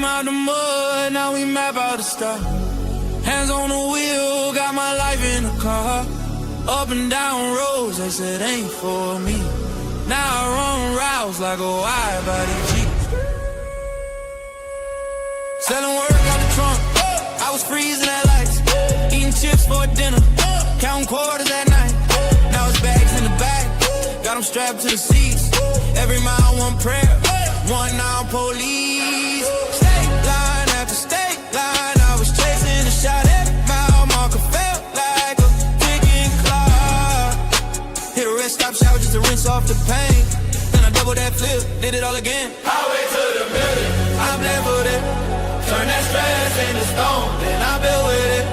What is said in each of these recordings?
Came out the mud, now we map out the star. Hands on the wheel, got my life in the car. Up and down roads, they said ain't for me. Now I run routes like a wide body Jeep. Selling work out the trunk, I was freezing at lights. Eating chips for dinner, counting quarters at night. Now it's bags in the back, got them strapped to the seats. Every mile one prayer, one now police. State line after state line, I was chasing a shot. Every mile marker felt like a ticking clock. Hit a rest stop, shower just to rinse off the pain. Then I double that flip, did it all again. Highway to the million, I'm there for that. Turn that stress into stone, then I built with it.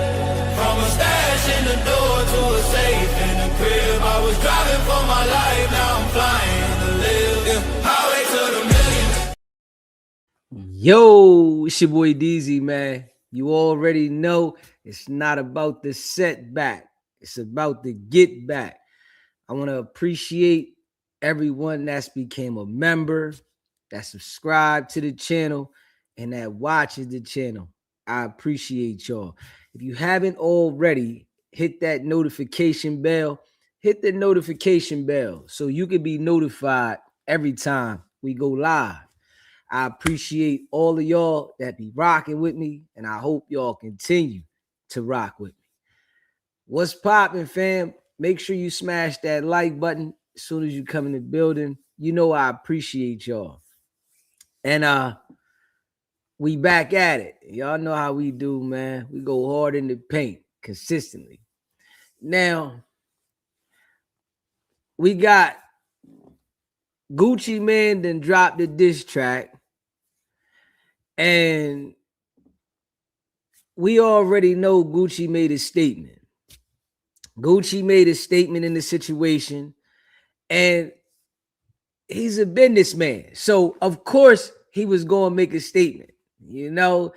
From a stash in the door to a safe in the crib. I was driving for my life, now I'm flying to live. Yeah. Highway to the million. Yo, it's your boy DZ, man. You already know it's not about the setback. It's about the get back. I want to appreciate everyone that's became a member, that subscribed to the channel, and that watches the channel. I appreciate y'all. If you haven't already, hit that notification bell. Hit the notification bell so you can be notified every time we go live. I appreciate all of y'all that be rocking with me, and I hope y'all continue to rock with me. What's poppin', fam? Make sure you smash that like button as soon as you come in the building. You know I appreciate y'all. And we back at it. Y'all know how we do, man. We go hard in the paint consistently. Now, we got Gucci Mane then dropped the diss track. And we already know Gucci made a statement. Gucci made a statement in the situation. And he's a businessman. So, of course, he was going to make a statement. You know,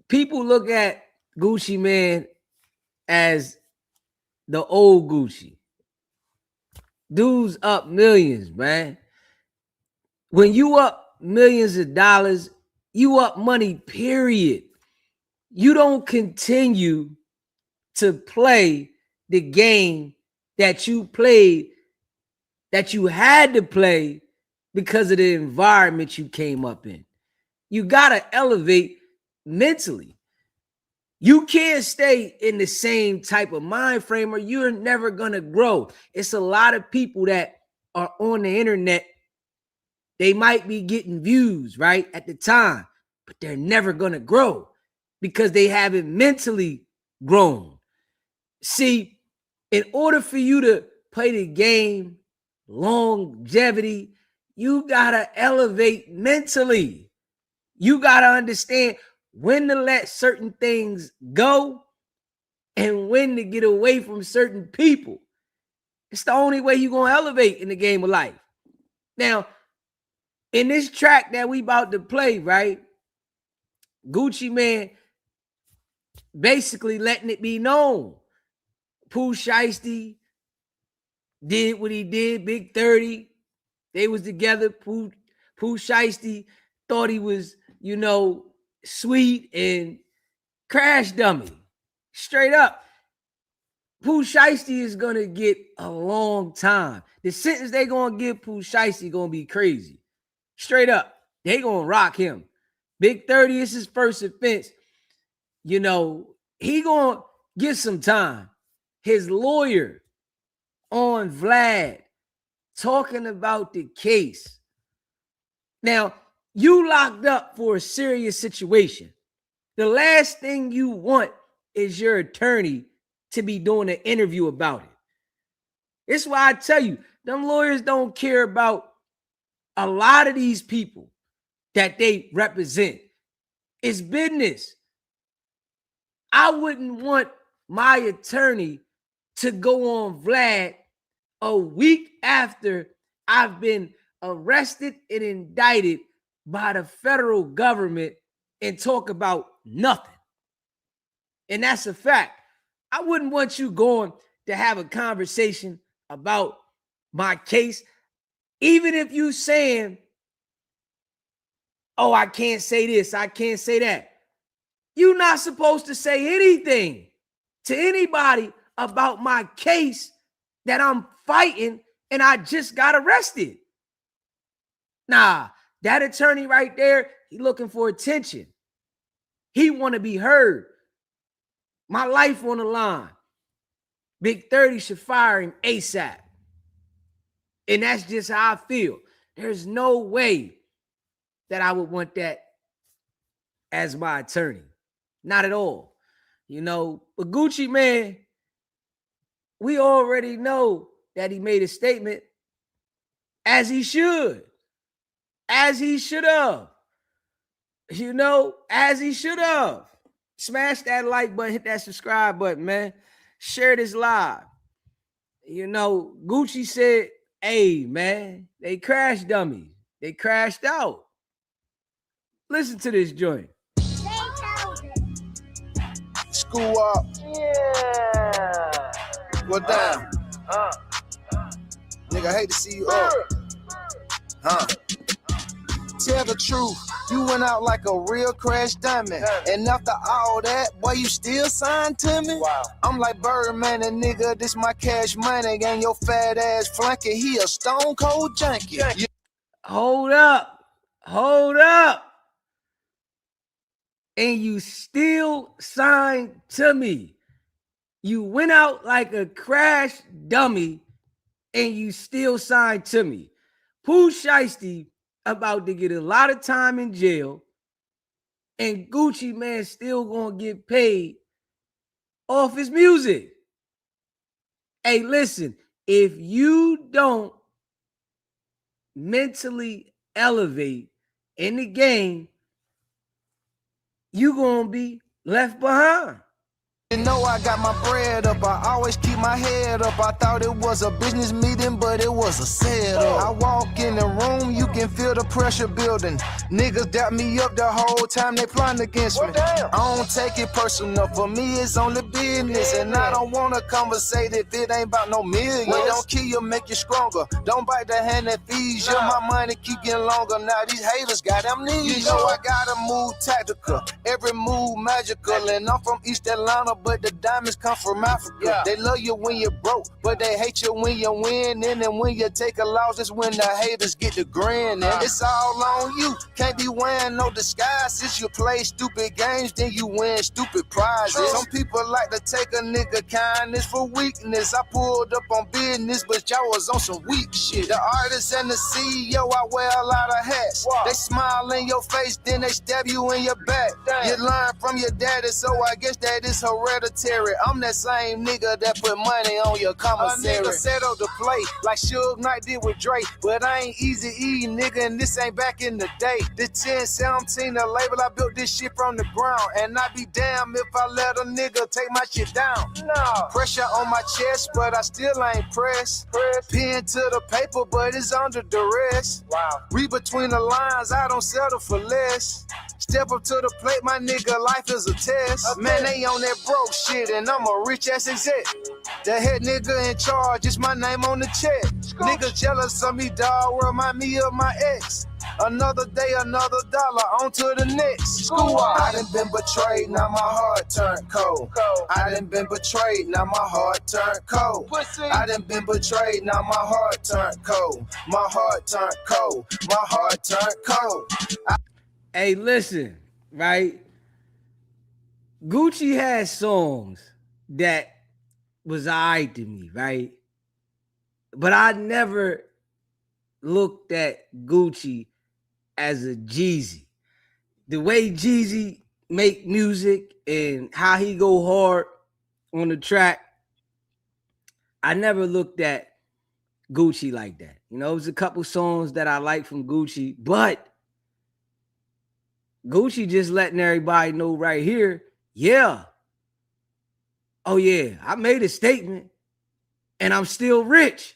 people look at Gucci Mane as the old Gucci. Dude's up millions, man. When you up millions of dollars, you up money, period. You don't continue to play the game that you played, that you had to play because of the environment you came up in. You got to elevate mentally. You can't stay in the same type of mind frame or you're never going to grow. It's a lot of people that are on the internet. They might be getting views, right, at the time, but they're never going to grow because they haven't mentally grown. See, in order for you to play the game, longevity, you got to elevate mentally. You got to understand when to let certain things go and when to get away from certain people. It's the only way you're going to elevate in the game of life. Now, in this track that we about to play, right, Gucci Mane basically letting it be known. Pooh Shiesty did what he did, Big 30. They was together. Pooh Shiesty thought he was, you know, sweet and crash dummy. Straight up. Pooh Shiesty is going to get a long time. The sentence they going to give Pooh Shiesty going to be crazy. Straight up. They going to rock him. Big 30 is his first offense. You know, he going to get some time. His lawyer on Vlad talking about the case. Now, you locked up for a serious situation. The last thing you want is your attorney to be doing an interview about it. It's why I tell you, them lawyers don't care about a lot of these people that they represent. It's business. I wouldn't want my attorney to go on Vlad a week after I've been arrested and indicted by the federal government and talk about nothing. And that's a fact. I wouldn't want you going to have a conversation about my case, even if you saying oh, I can't say this, I can't say that. You're not supposed to say anything to anybody about my case that I'm fighting and I just got arrested. Nah, that attorney right there, he looking for attention. He want to be heard. My life on the line. Big 30 should fire him ASAP. And that's just how I feel. There's no way that I would want that as my attorney. Not at all. You know, but Gucci man, we already know that he made a statement as he should. As he should have. You know, as he should have. Smash that like button, hit that subscribe button, man. Share this live. You know, Gucci said, hey, man, they crashed dummies. They crashed out. Listen to this joint. School up. Yeah. What down? Nigga, I hate to see you up. Tell the truth, you went out like a real crash diamond. And after all that, boy, you still signed to me? Wow. I'm like Birdman, and nigga, this my cash money. And your fat ass flunky, he a stone cold junkie. Hold up. Hold up. And you still signed to me. You went out like a crash dummy and you still signed to me. Pooh Shiesty about to get a lot of time in jail, and Gucci man still gonna get paid off his music. Hey, listen, if you don't mentally elevate in the game, you gonna be left behind. You know I got my bread up, I always keep my head up. I thought it was a business meeting, but it was a setup. I walk in the room, you can feel the pressure building. Niggas dap me up the whole time they plotting against me. I don't take it personal, for me it's only business. And I don't wanna conversate if it ain't about no millions. Don't kill you, make you stronger. Don't bite the hand that feeds you. My money keep getting longer, now these haters got amnesia. You know I gotta move tactical, every move magical. And I'm from East Atlanta, but the diamonds come from Africa. They love you when you're broke, but they hate you when you win. And then when you take a loss, that's when the haters get the grin. And it's all on you, can't be wearing no disguises. You play stupid games, then you win stupid prizes. Some people like to take a nigga kindness for weakness. I pulled up on business, but y'all was on some weak shit. The artist and the CEO, I wear a lot of hats. They smile in your face, then they stab you in your back. You learn from your daddy, so I guess that is hereditary. I'm that same nigga that put money on your commissary. A nigga settled to play like Suge Knight did with Drake, but I ain't easy E, nigga, and this ain't back in the day. The 1017, the label, I built this shit from the ground, and I be damned if I let a nigga take my shit down. No. Pressure on my chest, but I still ain't pressed. Pen to the paper, but it's under duress. Wow. Read between the lines, I don't settle for less. Step up to the plate, my nigga, life is a test. Man, they on that broke shit, and I'm a rich ass exec. The head nigga in charge, it's my name on the check. Niggas jealous of me, dawg, remind me of my ex. Another day, another dollar, on to the next. I done been betrayed, now my heart turned cold. I done been betrayed, now my heart turned cold. I done been betrayed, now my heart turned cold. My heart turned cold. My heart turned cold. Hey, listen, right? Gucci has songs that was alright to me, right? But I never looked at Gucci as a Jeezy. The way Jeezy make music and how he go hard on the track, I never looked at Gucci like that. You know, it was a couple songs that I like from Gucci, but Gucci just letting everybody know right here, yeah. Oh yeah, I made a statement and I'm still rich.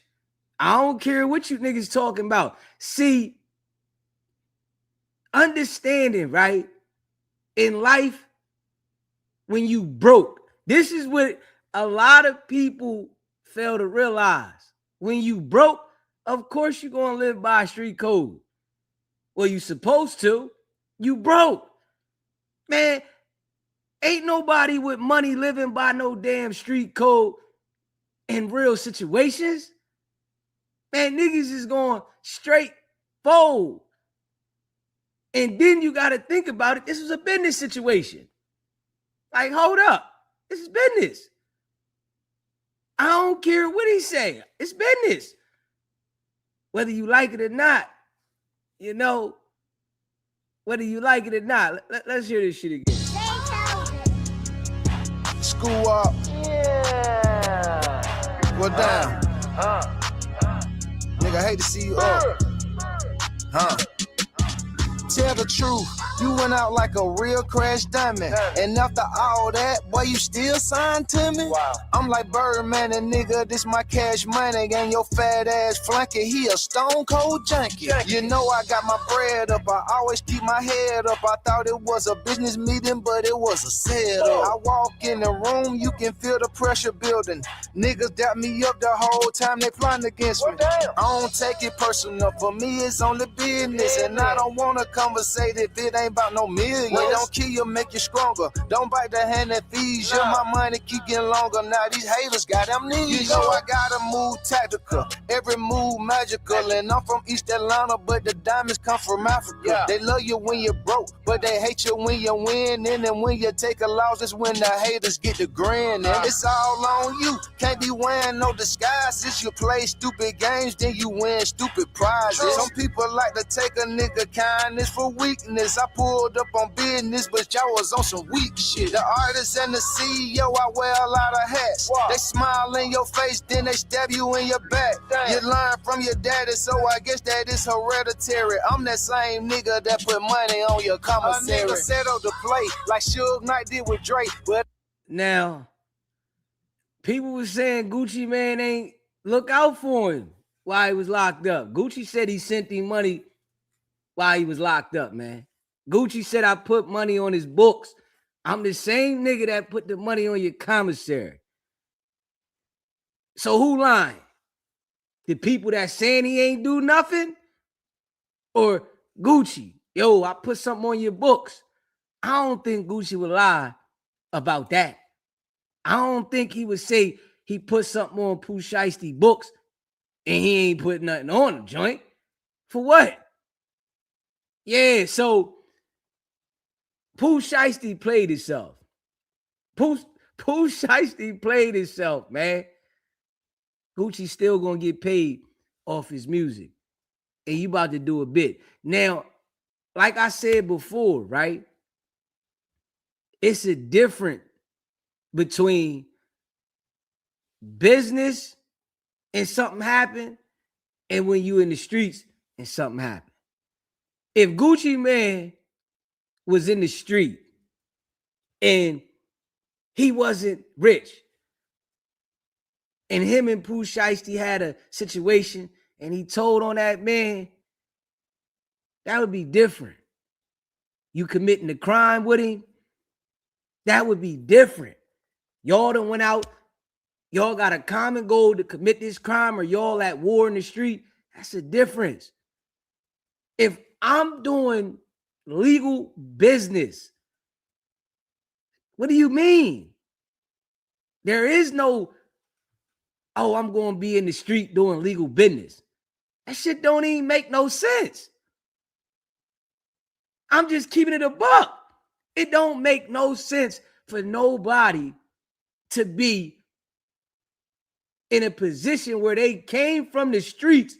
I don't care what you niggas talking about. See, understanding, right? In life, when you broke, this is what a lot of people fail to realize. When you broke, of course you're going to live by a street code. Well, you supposed to. You broke. Man, ain't nobody with money living by no damn street code in real situations. Man, niggas is going straight fold. And then you got to think about it. This was a business situation. Like, hold up. This is business. I don't care what he say. It's business. Whether you like it or not, you know, whether you like it or not. Let's hear this shit again. School up. Yeah. Well, down. Nigga, I hate to see you up. Tell the truth, you went out like a real crash diamond. And after all that, boy, you still signed to me? Wow. I'm like Birdman, and nigga, this my cash money. And your fat ass flunky, he a stone cold junkie. You know I got my bread up, I always keep my head up. I thought it was a business meeting, but it was a setup. I walk in the room, you can feel the pressure building. Niggas dap me up the whole time they plotting against me. Damn. I don't take it personal, for me it's only business. And I don't wanna conversate if it ain't about no millions. Don't kill you, make you stronger. Don't bite the hand that feeds you. My money keep getting longer. Now these haters got amnesia. You know I gotta move tactical, every move magical. And I'm from East Atlanta, but the diamonds come from Africa. They love you when you're broke, but they hate you when you win. And then when you take a loss, it's when the haters get the grin. And it's all on you. Can't be wearing no disguises. You play stupid games, then you win stupid prizes. Some people like to take a nigga kindness for weakness. I pulled up on business, but y'all was on some weak shit. The artist and the CEO, I wear a lot of hats. They smile in your face, then they stab you in your back. You learn from your daddy, so I guess that is hereditary. I'm that same nigga that put money on your commissary. A nigga settled the play like Suge Knight did with Drake. But Now, people were saying Gucci Man ain't look out for him while he was locked up. Gucci said he sent him money while he was locked up, man. Gucci said, I put money on his books. I'm the same nigga that put the money on your commissary. So who lying? The people that saying he ain't do nothing? Or Gucci? Yo, I put something on your books. I don't think Gucci would lie about that. I don't think he would say he put something on Pooh Shiesty books and he ain't put nothing on the joint. For what? Yeah, so Pooh Shiesty played himself. Pooh Shiesty played himself, man. Gucci still gonna get paid off his music. And you about to do a bit. Now, like I said before, right? It's a difference between business and something happened and when you in the streets and something happened. If Gucci Man was in the street and he wasn't rich and him and Pooh Shiesty had a situation and he told on that man, that would be different. You committing a crime with him, that would be different. Y'all done went out, y'all got a common goal to commit this crime, or y'all at war in the street. That's a difference. If I'm doing legal business, what do you mean? There is no, oh, I'm going to be in the street doing legal business. That shit don't even make no sense. I'm just keeping it a buck. It don't make no sense for nobody to be in a position where they came from the streets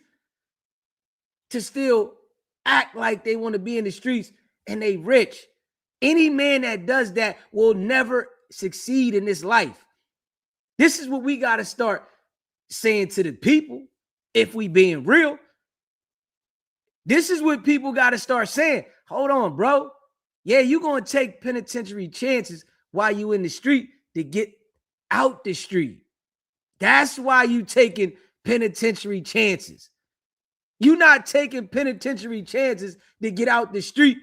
to still act like they want to be in the streets and they rich. Any man that does that will never succeed in this life. This is what we got to start saying to the people if we being real. This is what people got to start saying. Hold on, bro. Yeah, you're going to take penitentiary chances while you in the street to get out the street. That's why you taking penitentiary chances. You're not taking penitentiary chances to get out the street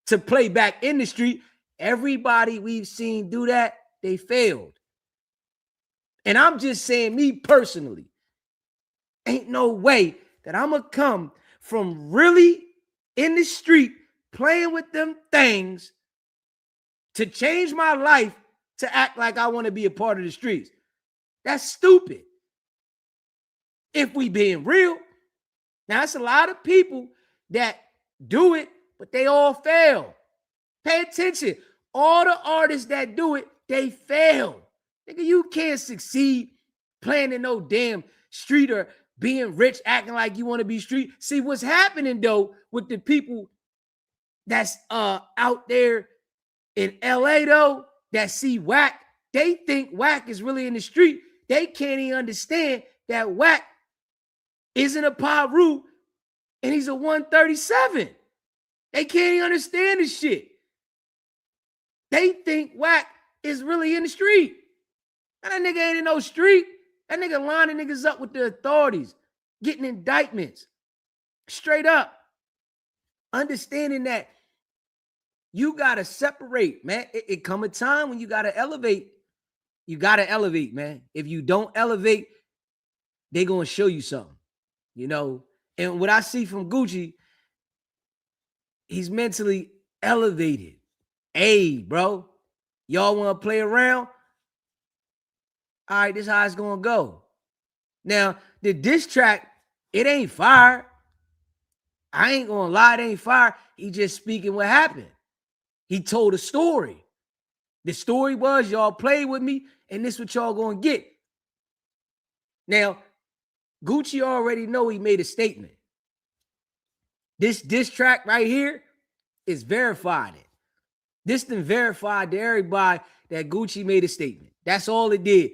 to play back in the street. Everybody we've seen do that, they failed. And I'm just saying, me personally, ain't no way that I'm going to come from really in the street playing with them things to change my life to act like I want to be a part of the streets. That's stupid. If we being real. Now, it's a lot of people that do it, but they all fail. Pay attention. All the artists that do it, they fail. Nigga, you can't succeed playing in no damn street or being rich, acting like you want to be street. See, what's happening, though, with the people that's out there in LA, though, that see Whack, they think Whack is really in the street. They can't even understand that Whack isn't a Paru and he's a 137. They can't even understand this shit. They think Whack is really in the street. And that nigga ain't in no street. That nigga lining niggas up with the authorities, getting indictments. Straight up. Understanding that you got to separate, man. It come a time when you got to elevate. You got to elevate, man. If you don't elevate, they going to show you something, you know. And what I see from Gucci, he's mentally elevated. Hey, bro, y'all want to play around? All right, this is how it's going to go. Now, the diss track, it ain't fire. I ain't going to lie, it ain't fire. He just speaking what happened. He told a story. The story was, y'all play with me, and this what y'all going to get. Now, Gucci already know he made a statement. This diss track right here is verified. This done verified to everybody that Gucci made a statement. That's all it did.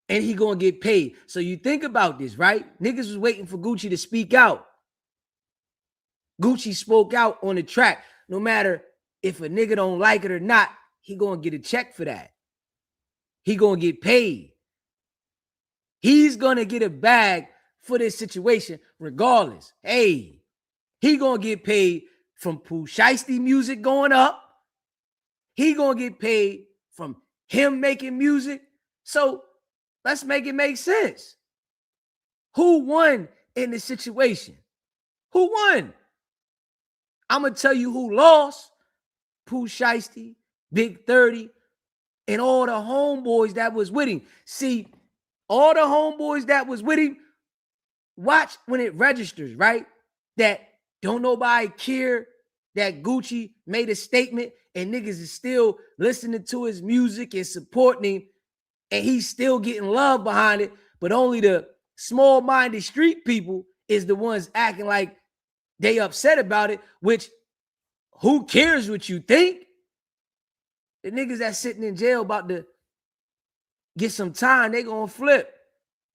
And he gonna get paid. So you think about this, right? Niggas was waiting for Gucci to speak out. Gucci spoke out on the track. No matter if a nigga don't like it or not, he gonna get a check for that. He gonna get paid. He's gonna get a bag for this situation regardless. Hey, he gonna get paid from Pooh Shiesty music going up. He gonna get paid from him making music. So let's make it make sense. Who won in this situation? Who won? I'm gonna tell you who lost. Pooh Shiesty, Big 30, and all the homeboys that was with him. See, all the homeboys that was with him, watch when it registers, right? That don't nobody care that Gucci made a statement and niggas is still listening to his music and supporting him, and he's still getting love behind it, but only the small-minded street people is the ones acting like they upset about it, which who cares what you think? The niggas that's sitting in jail about to get some time, they gonna flip.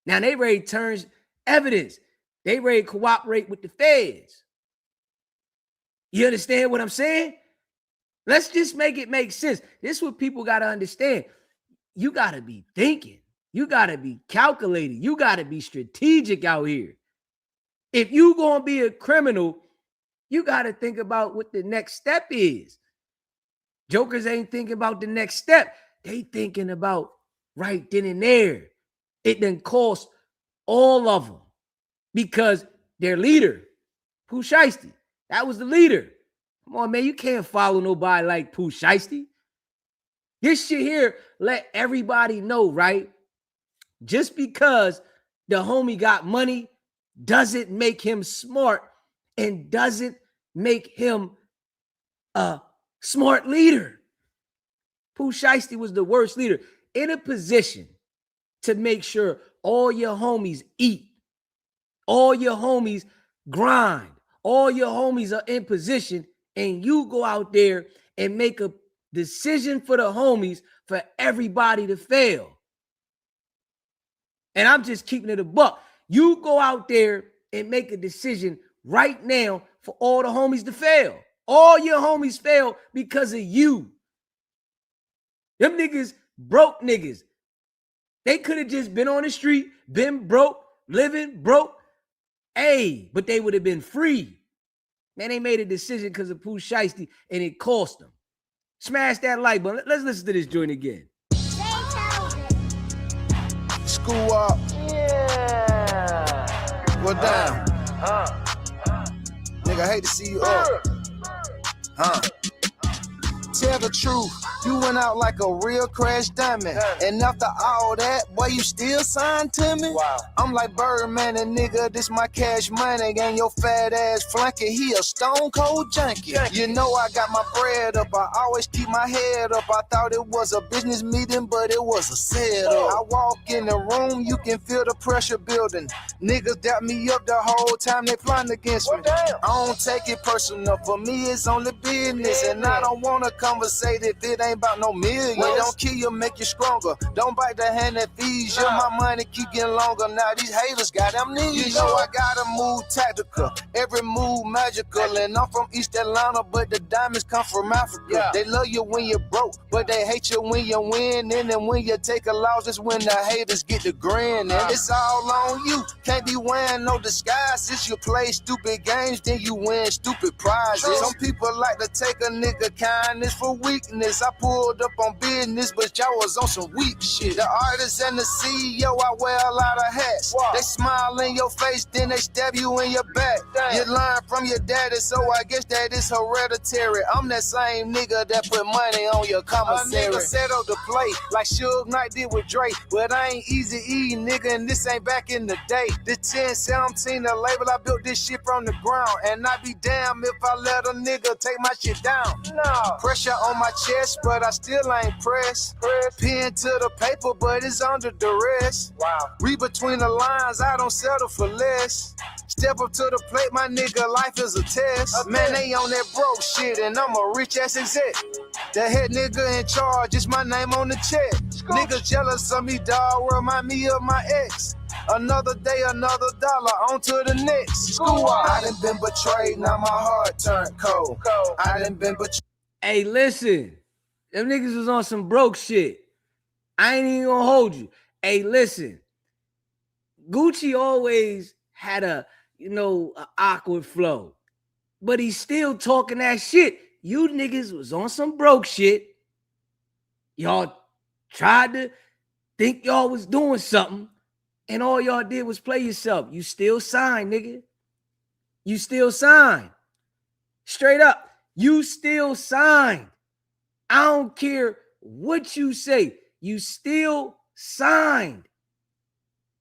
Now they ready to turn evidence. They ready to cooperate with the feds. You understand what I'm saying? Let's just make it make sense. This is what people got to understand. You got to be thinking. You got to be calculating. You got to be strategic out here. If you going to be a criminal, you got to think about what the next step is. Jokers ain't thinking about the next step. They thinking about right then and there. It done cost all of them because their leader, Pooh Shiesty, that was the leader. Come on, man. You can't follow nobody like Pooh Shiesty. This shit here let everybody know, right? Just because the homie got money doesn't make him smart and doesn't make him a smart leader. Pooh Shiesty was the worst leader in a position to make sure all your homies eat, all your homies grind, all your homies are in position, and you go out there and make a decision for the homies for everybody to fail. And I'm just keeping it a buck. You go out there and make a decision right now for all the homies to fail. All your homies fail because of you. Them niggas broke niggas. They could have just been on the street, been broke, living broke. Hey, but they would have been free. Man, they made a decision because of Pooh Shiesty, and it cost them. Smash that like button. Let's listen to this joint again. School up. Yeah. Well, down. Nigga, I hate to see you up. Tell the truth, you went out like a real crash diamond. And after all that, boy, you still signed to me? Wow. I'm like Birdman and nigga, this my cash money. And your fat ass flunky, he a stone cold junkie. You know I got my bread up, I always keep my head up. I thought it was a business meeting, but it was a setup. I walk in the room, you can feel the pressure building. Niggas dap me up the whole time they plotting against me. I don't take it personal, for me it's only business. And I don't wanna conversate if it ain't about no millions. Don't kill you, make you stronger. Don't bite the hand that feeds you. My money keep getting longer. Now these haters got amnesia. You know I gotta move tactical, every move magical. And I'm from East Atlanta, but the diamonds come from Africa. They love you when you're broke, but they hate you when you win. And then when you take a loss, it's when the haters get the grin. And it's all on you. Can't be wearing no disguises. You play stupid games, then you win stupid prizes. Some people like to take a nigga kindness for weakness. I pulled up on business, but y'all was on some weak shit. The artist and the CEO, I wear a lot of hats. They smile in your face, then they stab you in your back. You learn from your daddy, so I guess that is hereditary. I'm that same nigga that put money on your commissary. A nigga settle the play like Suge Knight did with Drake, but I ain't easy E, nigga, and this ain't back in the day. The 1017, the label, I built this shit from the ground, and I be damned if I let a nigga take my shit down. No. Pressure on my chest, but I still ain't pressed. Pen to the paper, but it's under duress. Wow. Read between the lines, I don't settle for less. Step up to the plate, my nigga, life is a test. Man, they on that broke shit, and I'm a rich ass exec. The head nigga in charge, it's my name on the check. Niggas jealous of me, dawg, remind me of my ex. Another day, another dollar, on to the next. I done been betrayed, now my heart turned cold. I done been betrayed. Hey, listen, them niggas was on some broke shit. I ain't even gonna hold you. Hey, listen, Gucci always had a awkward flow, but he's still talking that shit. You niggas was on some broke shit. Y'all tried to think y'all was doing something, and all y'all did was play yourself. You still signed, nigga. You still signed. Straight up, you still signed. I don't care what you say. You still signed.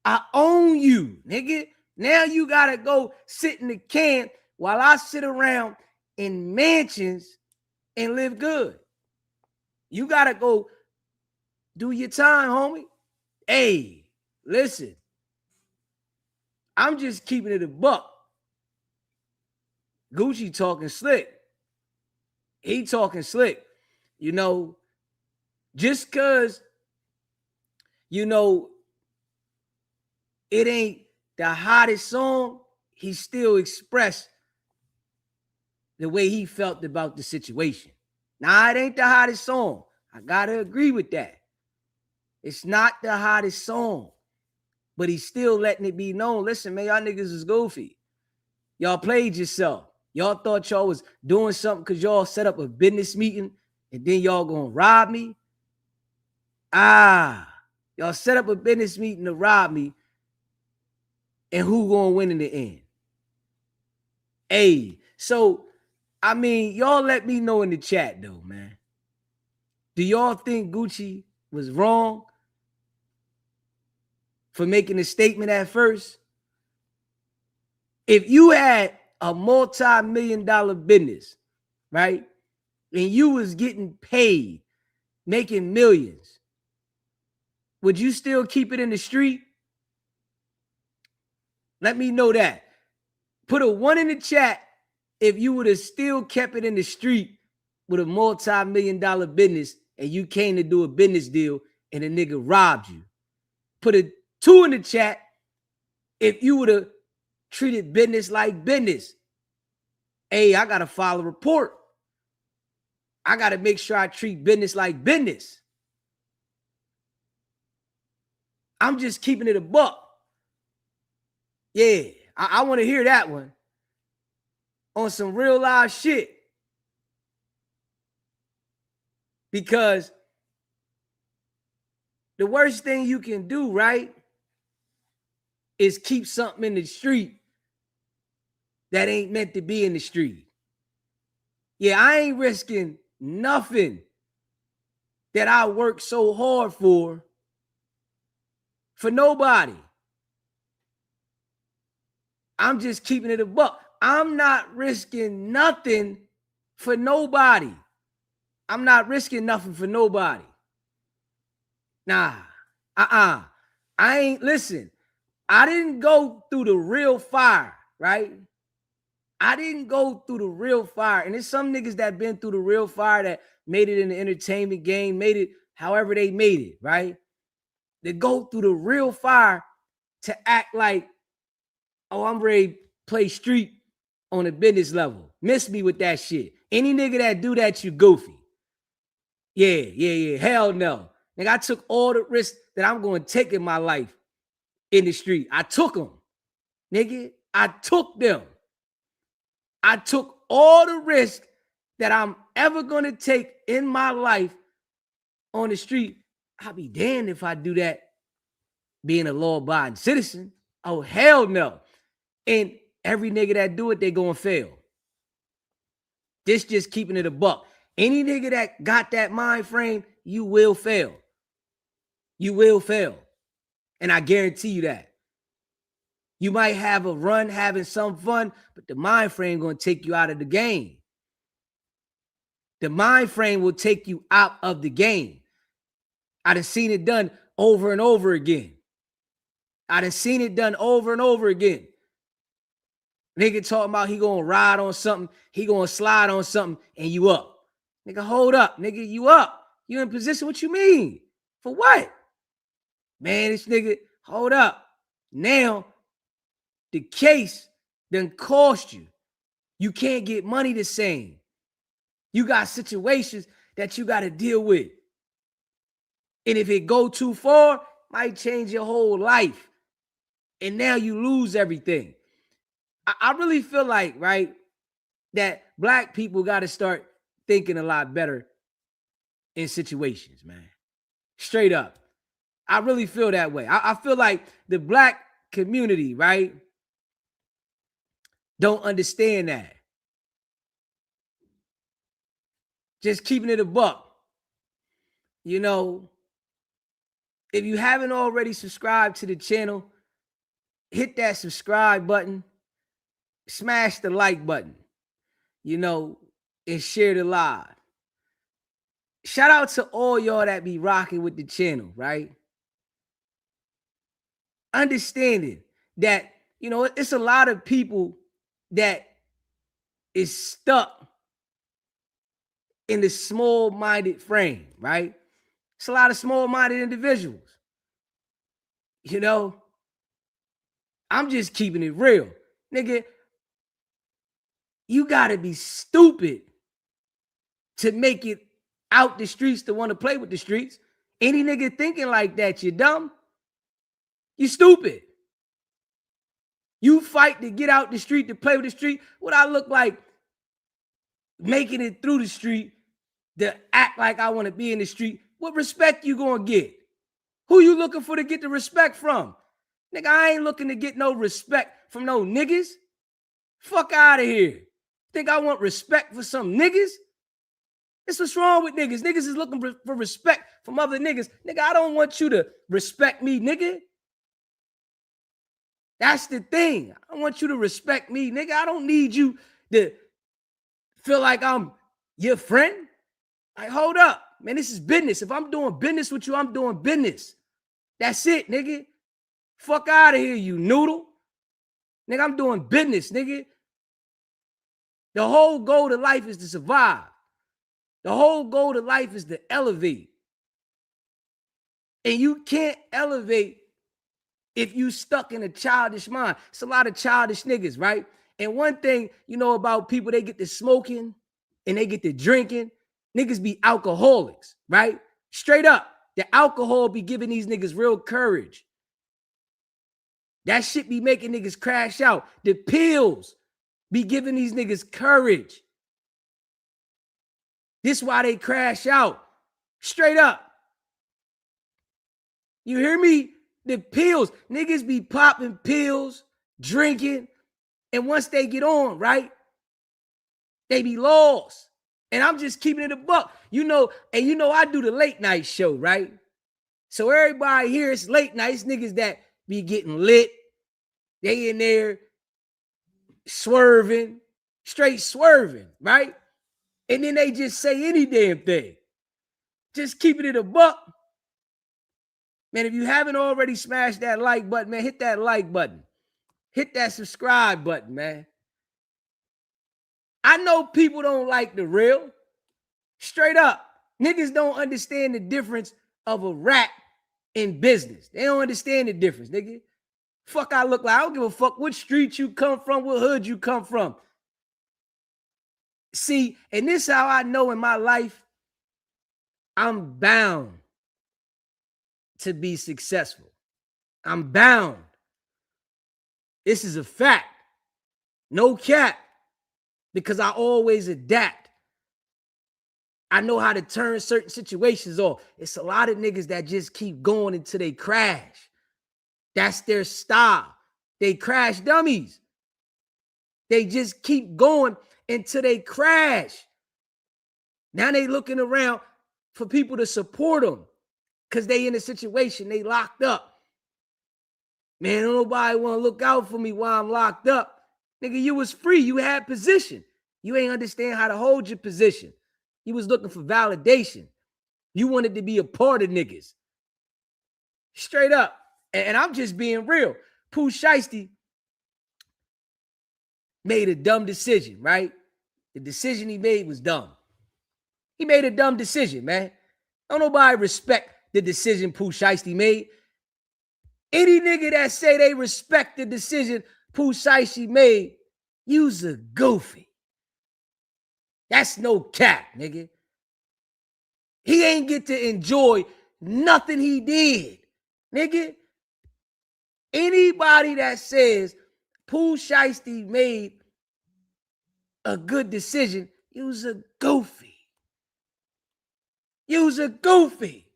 I own you, nigga. Now you gotta go sit in the can while I sit around in mansions and live good. You gotta go do your time, homie. Hey, listen. I'm just keeping it a buck. Gucci talking slick. He talking slick. Just because, it ain't the hottest song, he still expressed the way he felt about the situation. Now, it ain't the hottest song. I gotta agree with that. It's not the hottest song, but he's still letting it be known. Listen, man, y'all niggas is goofy. Y'all played yourself. Y'all thought y'all was doing something because y'all set up a business meeting and then y'all gonna rob me. Y'all set up a business meeting to rob me, and who gonna win in the end? Hey, so, y'all let me know in the chat though, man. Do y'all think Gucci was wrong for making a statement at first? If you had a multi-million-dollar business, right, and you was getting paid, making millions, would you still keep it in the street? Let me know that. Put a 1 in the chat if you would have still kept it in the street with a multi-million-dollar business and you came to do a business deal and a nigga robbed you. Put a 2 in the chat if you would have treated business like business. Hey, I got to file a report. I got to make sure I treat business like business. I'm just keeping it a buck. Yeah, I want to hear that one on some real live shit. Because the worst thing you can do, right, is keep something in the street that ain't meant to be in the street. Yeah, I ain't risking nothing that I worked so hard for nobody. I'm just keeping it a buck. I'm not risking nothing for nobody. I'm not risking nothing for nobody. Nah, I ain't, listen, I didn't go through the real fire, right? I didn't go through the real fire. And there's some niggas that been through the real fire that made it in the entertainment game, made it however they made it, right? They go through the real fire to act like, oh, I'm ready to play street on a business level. Miss me with that shit. Any nigga that do that, you goofy. Yeah. Hell no. Nigga, I took all the risks that I'm going to take in my life in the street. I took them. Nigga, I took them. I took all the risks that I'm ever going to take in my life on the street. I'll be damned if I do that being a law-abiding citizen. Oh, hell no. And every nigga that do it, they gonna fail. This just keeping it a buck. Any nigga that got that mind frame, you will fail. You will fail. And I guarantee you that. You might have a run, having some fun, but the mind frame gonna take you out of the game. The mind frame will take you out of the game. I done seen it done over and over again. I done seen it done over and over again. Nigga talking about he gonna ride on something, he gonna slide on something, and you up. Nigga, hold up. Nigga, you up. You in position, what you mean? For what? Man, this nigga, hold up. Now, the case done cost you. You can't get money the same. You got situations that you got to deal with. And if it go too far, might change your whole life. And now you lose everything. I really feel like, right, that black people got to start thinking a lot better in situations, man. Straight up. I really feel that way. I feel like the black community, right, don't understand that. Just keeping it a buck. You know, if you haven't already subscribed to the channel, hit that subscribe button, smash the like button, you know, and share the live. Shout out to all y'all that be rocking with the channel, right? Understanding that, you know, it's a lot of people that is stuck in the small-minded frame, right? It's a lot of small-minded individuals. You know, I'm just keeping it real. Nigga, you gotta be stupid to make it out the streets to want to play with the streets. Any nigga thinking like that, you dumb. You stupid. You fight to get out the street, to play with the street. What I look like making it through the street, to act like I want to be in the street. What respect you gonna get? Who you looking for to get the respect from? Nigga, I ain't looking to get no respect from no niggas. Fuck out of here. Think I want respect for some niggas? That's what's wrong with niggas. Niggas is looking for respect from other niggas. Nigga, I don't want you to respect me, nigga. That's the thing. I want you to respect me, nigga. I don't need you to feel like I'm your friend. Like, hold up. Man, this is business. If I'm doing business with you, I'm doing business. That's it, nigga. Fuck out of here, you noodle. Nigga, I'm doing business, nigga. The whole goal to life is to survive. The whole goal to life is to elevate. And you can't elevate if you stuck in a childish mind. It's a lot of childish niggas, right? And one thing, you know, about people, they get to smoking and they get to drinking. Niggas be alcoholics, right? Straight up. The alcohol be giving these niggas real courage. That shit be making niggas crash out. The pills be giving these niggas courage. This why they crash out. Straight up. You hear me? The pills. Niggas be popping pills, drinking, and once they get on, right, they be lost. And I'm just keeping it a buck. You know, and you know I do the late night show, right? So everybody here, it's late nights, niggas that be getting lit. They in there swerving, straight swerving, right? And then they just say any damn thing. Just keeping it a buck. Man, if you haven't already smashed that like button, man, hit that like button. Hit that subscribe button, man. I know people don't like the real. Straight up. Niggas don't understand the difference of a rap in business. They don't understand the difference, nigga. Fuck I look like. I don't give a fuck what street you come from, what hood you come from. See, and this is how I know in my life I'm bound to be successful. I'm bound. This is a fact. No cap. Because I always adapt. I know how to turn certain situations off. It's a lot of niggas that just keep going until they crash. That's their style. They crash dummies. They just keep going until they crash. Now they looking around for people to support them because they in a situation, they locked up. Man, don't nobody want to look out for me while I'm locked up. Nigga, you was free. You had position. You ain't understand how to hold your position. You was looking for validation. You wanted to be a part of niggas. Straight up. And I'm just being real. Pooh Shiesty made a dumb decision, right? The decision he made was dumb. He made a dumb decision, man. Don't nobody respect the decision Pooh Shiesty made. Any nigga that say they respect the decision Pooh Shiesty made, you's a goofy. That's no cap, nigga. He ain't get to enjoy nothing he did, nigga. Anybody that says Pooh Shiesty made a good decision, you's a goofy. You's a goofy.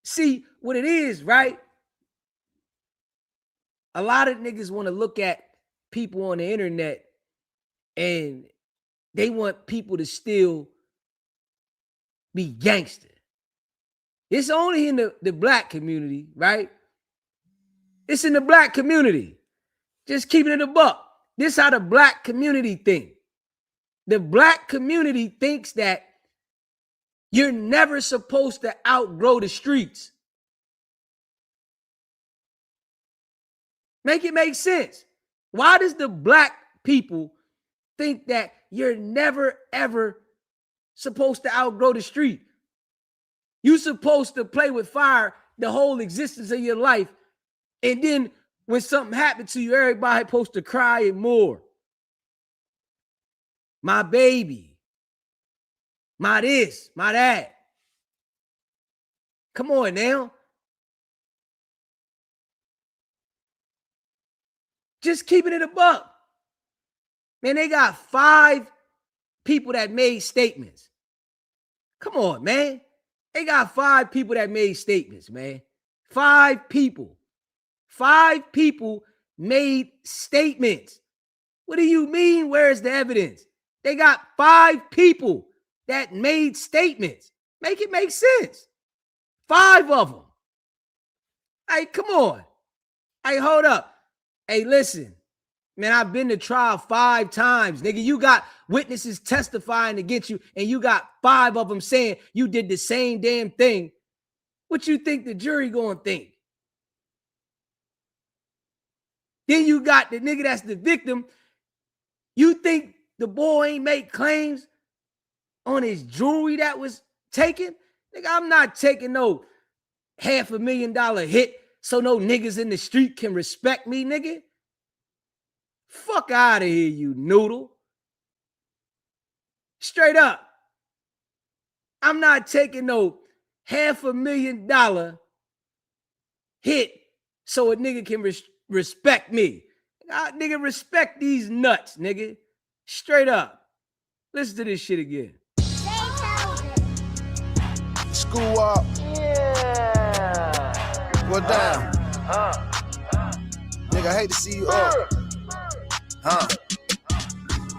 See, what it is, right? A lot of niggas want to look at people on the internet and they want people to still be gangster. It's only in the black community, right? It's in the black community. Just keeping it a buck. This how the black community think. The black community thinks that you're never supposed to outgrow the streets. Make it make sense. Why does the black people think that you're never, ever supposed to outgrow the street? You're supposed to play with fire the whole existence of your life. And then when something happened to you, everybody supposed to cry and more. My baby. My this, my that. Come on now. Just keeping it a buck. Man, they got 5 people that made statements. Come on, man. They got 5 people that made statements, man. 5 people. 5 people made statements. What do you mean? Where's the evidence? They got 5 people that made statements. Make it make sense. 5 of them. Hey, come on. Hey, hold up. Hey, listen. Man, I've been to trial 5 times. Nigga, you got witnesses testifying against you, and you got 5 of them saying you did the same damn thing. What you think the jury gonna think? Then you got the nigga that's the victim. You think the boy ain't make claims on his jewelry that was taken? Nigga, I'm not taking no $500,000 hit so no niggas in the street can respect me, nigga. Fuck out of here, you noodle. Straight up. I'm not taking no $500,000 hit so a nigga can respect me. Nigga, respect these nuts, nigga. Straight up. Listen to this shit again. School up. Yeah. Well, down. Nigga, I hate to see you up.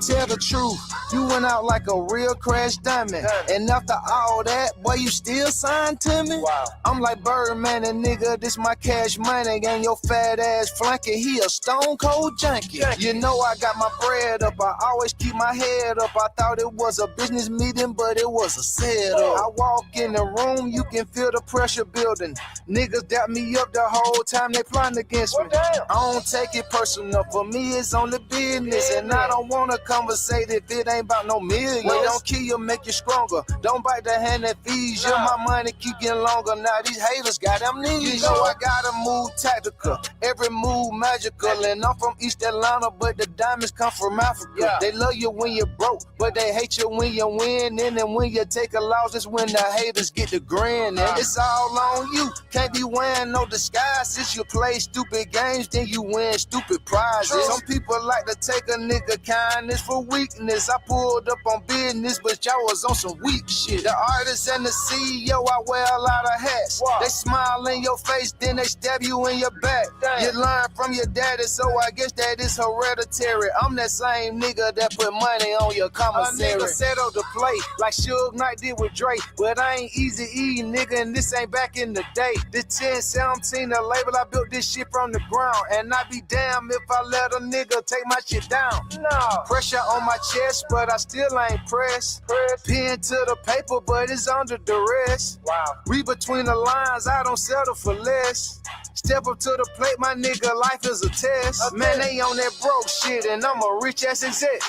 tell the truth. You went out like a real crash diamond. And after all that, boy, you still signed to me? Wow. I'm like Birdman and nigga, this my cash money. And your fat ass flunky, he a stone cold junkie. You know I got my bread up, I always keep my head up. I thought it was a business meeting, but it was a setup. I walk in the room, you can feel the pressure building. Niggas dap me up the whole time they plotting against me. I don't take it personal, for me it's only business. And I don't wanna conversate if it ain't about no millions. Don't kill you, make you stronger. Don't bite the hand that feeds you. My money keep getting longer. Now these haters got amnesia. You know I gotta move tactical, every move magical. And I'm from East Atlanta, but the diamonds come from Africa. They love you when you're broke, but they hate you when you win. And then when you take a loss, it's when the haters get the grin. And it's all on you. Can't be wearing no disguises. You play stupid games, then you win stupid prizes. Some people like to take a nigga kindness for weakness. I pulled up on business, but y'all was on some weak shit. The artist and the CEO, I wear a lot of hats. They smile in your face, then they stab you in your back. You learn from your daddy, so I guess that is hereditary. I'm that same nigga that put money on your commissary. A nigga settled to play like Suge Knight did with Drake, but I ain't easy E, nigga, and this ain't back in the day. This 1017, the label, I built this shit from the ground, and I be damn if I let a nigga take my shit down. No. Pressure on my chest, but I still ain't pressed. Pen to the paper, but it's under duress. Wow. Read between the lines, I don't settle for less. Step up to the plate, my nigga, life is a test. Man, they on that broke shit, and I'm a rich ass exec.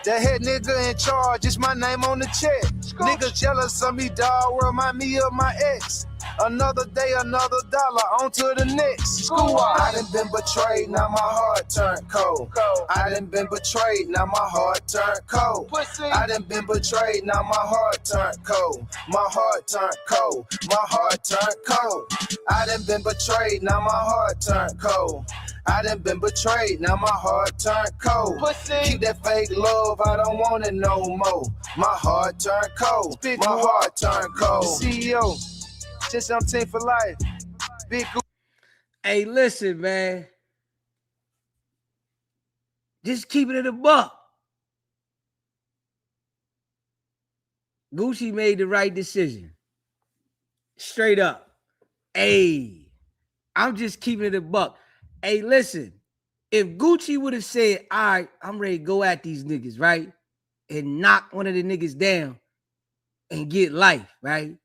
The head nigga in charge, it's my name on the check. Niggas jealous of me, dawg, remind me of my ex. Another day, another dollar, on to the next. I done been betrayed, now my heart turned cold. I done been betrayed, now my heart turned cold. I done been betrayed, now my heart turned cold. My heart turned cold. My heart turned cold. I done been betrayed, now my heart turned cold. I done been betrayed, now my heart turned cold. Keep that fake love, I don't want it no more. My heart turned cold. My heart turned cold. CEO. 1017 for life. Big. Hey, listen, man. Just keeping it a buck. Gucci made the right decision. Straight up. Hey, I'm just keeping it a buck. Hey, listen. If Gucci would have said, all right, I'm ready to go at these niggas, right? And knock one of the niggas down and get life, right?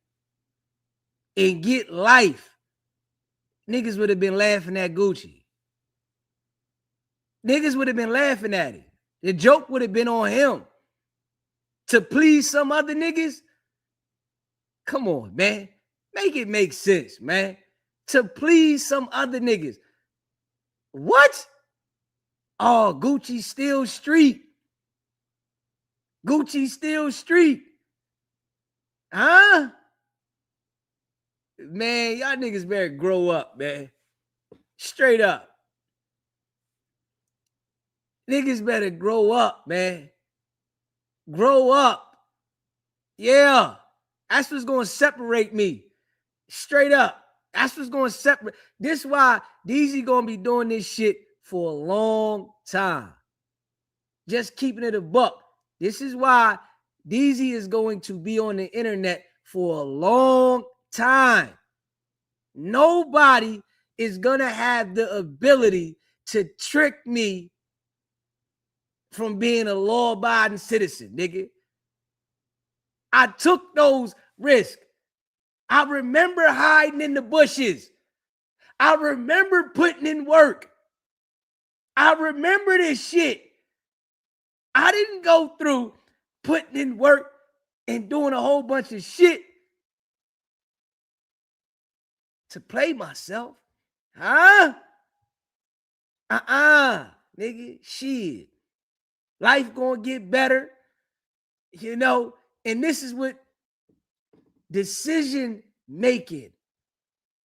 And get life, niggas would have been laughing at Gucci. Niggas would have been laughing at it. The joke would have been on him. To please some other niggas? Come on, man. Make it make sense, man. To please some other niggas. What? Oh, Gucci still street. Gucci still street. Huh? Man, y'all niggas better grow up, man. Straight up. Niggas better grow up, man. Grow up. Yeah. That's what's going to separate me. Straight up. That's what's going to separate. This is why DZ going to be doing this shit for a long time. Just keeping it a buck. This is why DZ is going to be on the internet for a long time. Nobody is gonna have the ability to trick me from being a law-abiding citizen, nigga. I took those risks. I remember hiding in the bushes. I remember putting in work. I remember this shit. I didn't go through putting in work and doing a whole bunch of shit to play myself. Huh? Nigga, shit. Life gonna get better, you know, and this is what decision making.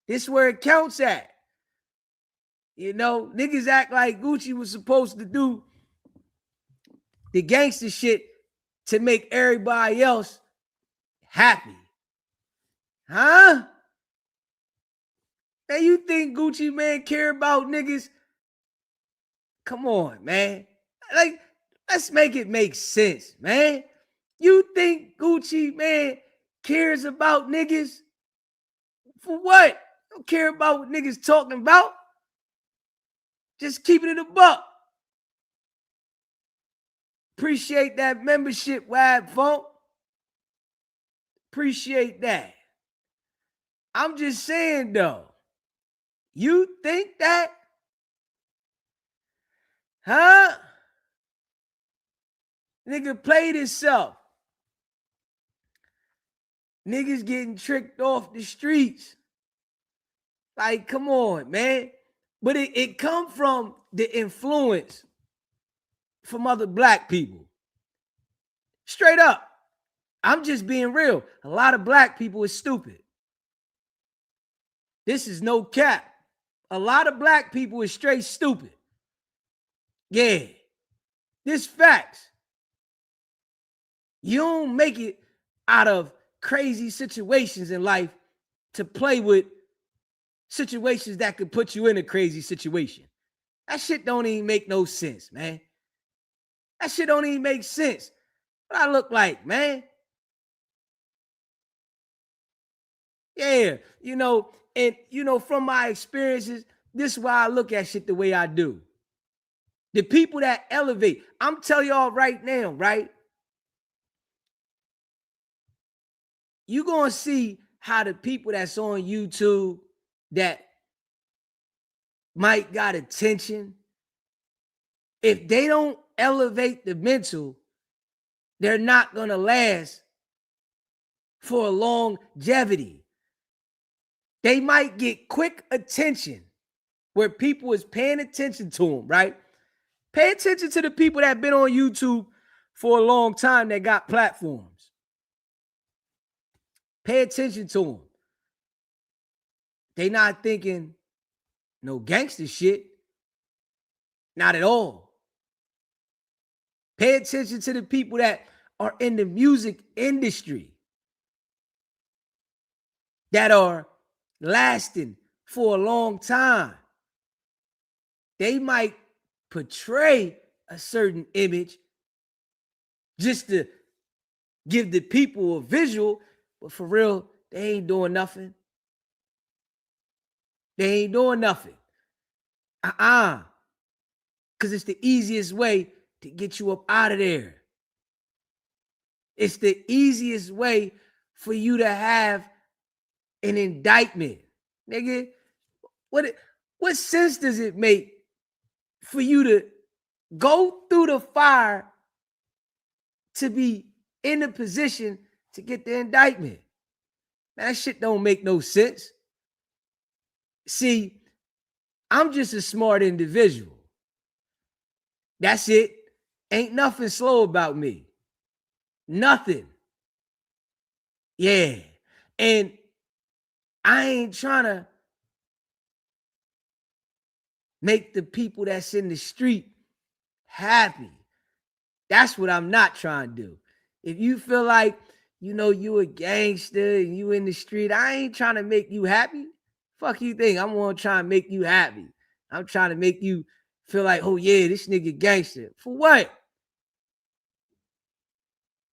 This is where it counts at. You know, niggas act like Gucci was supposed to do the gangster shit to make everybody else happy. Huh? Man, you think Gucci man care about niggas? Come on, man. Like, Let's make it make sense, man. You think Gucci, man, cares about niggas? For what? Don't care about what niggas talking about. Just keeping it a buck. Appreciate that membership, Wad Funk. Appreciate that. I'm just saying, though. You think that? Huh? Nigga played himself. Niggas getting tricked off the streets. Like, come on, man. But it come from the influence from other black people. Straight up. I'm just being real. A lot of black people is stupid. This is no cap. A lot of black people is straight stupid. Yeah. This facts. You don't make it out of crazy situations in life to play with situations that could put you in a crazy situation. That shit don't even make no sense, man. That shit don't even make sense. What I look like, man. Yeah, from my experiences, this is why I look at shit the way I do. The people that elevate, I'm telling y'all right now, right? You're going to see how the people that's on YouTube that might got attention, if they don't elevate the mental, they're not going to last for a longevity. They might get quick attention where people is paying attention to them, right? Pay attention to the people that been on YouTube for a long time that got platforms. Pay attention to them. They not thinking no gangster shit. Not at all. Pay attention to the people that are in the music industry that are lasting for a long time. They might portray a certain image just to give the people a visual, but for real, they ain't doing nothing. They ain't doing nothing. Because it's the easiest way to get you up out of there. It's the easiest way for you to have an indictment. Nigga, what sense does it make for you to go through the fire to be in a position to get the indictment? Man, that shit don't make no sense. See, I'm just a smart individual. That's it. Ain't nothing slow about me. Nothing. Yeah. And I ain't trying to make the people that's in the street happy. That's what I'm not trying to do. If you feel like, you a gangster and you in the street, I ain't trying to make you happy. Fuck you think? I'm gonna try and make you happy. I'm trying to make you feel like, oh yeah, this nigga gangster. For what?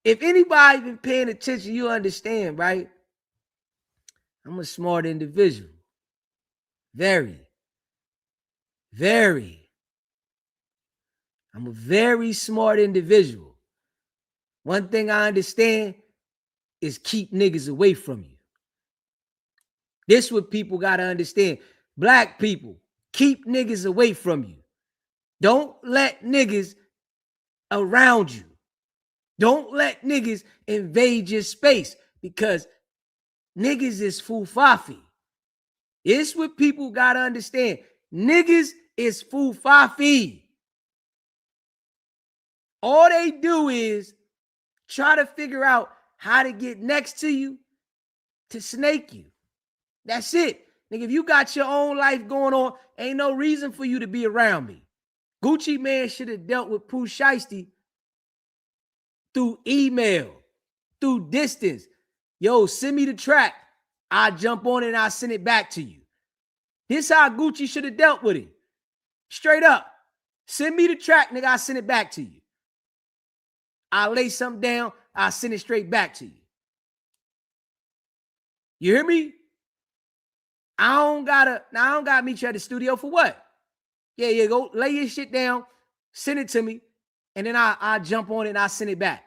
If anybody been paying attention, you understand, right? I'm a smart individual. Very. Very. I'm a very smart individual. One thing I understand is keep niggas away from you. This is what people got to understand. Black people, keep niggas away from you. Don't let niggas around you. Don't let niggas invade your space because niggas is fufafi. It's what people got to understand. Niggas is fufafi. All they do is try to figure out how to get next to you to snake you. That's it. Nigga, if you got your own life going on, ain't no reason for you to be around me. Gucci Man should have dealt with Pooh Shiesty through email, through distance. Yo, send me the track. I jump on it and I send it back to you. This how Gucci should have dealt with it. Straight up. Send me the track, nigga. I send it back to you. I'll lay something down, I'll send it straight back to you. You hear me? I don't gotta meet you at the studio for what? Yeah, go lay your shit down, send it to me, and then I jump on it and I send it back.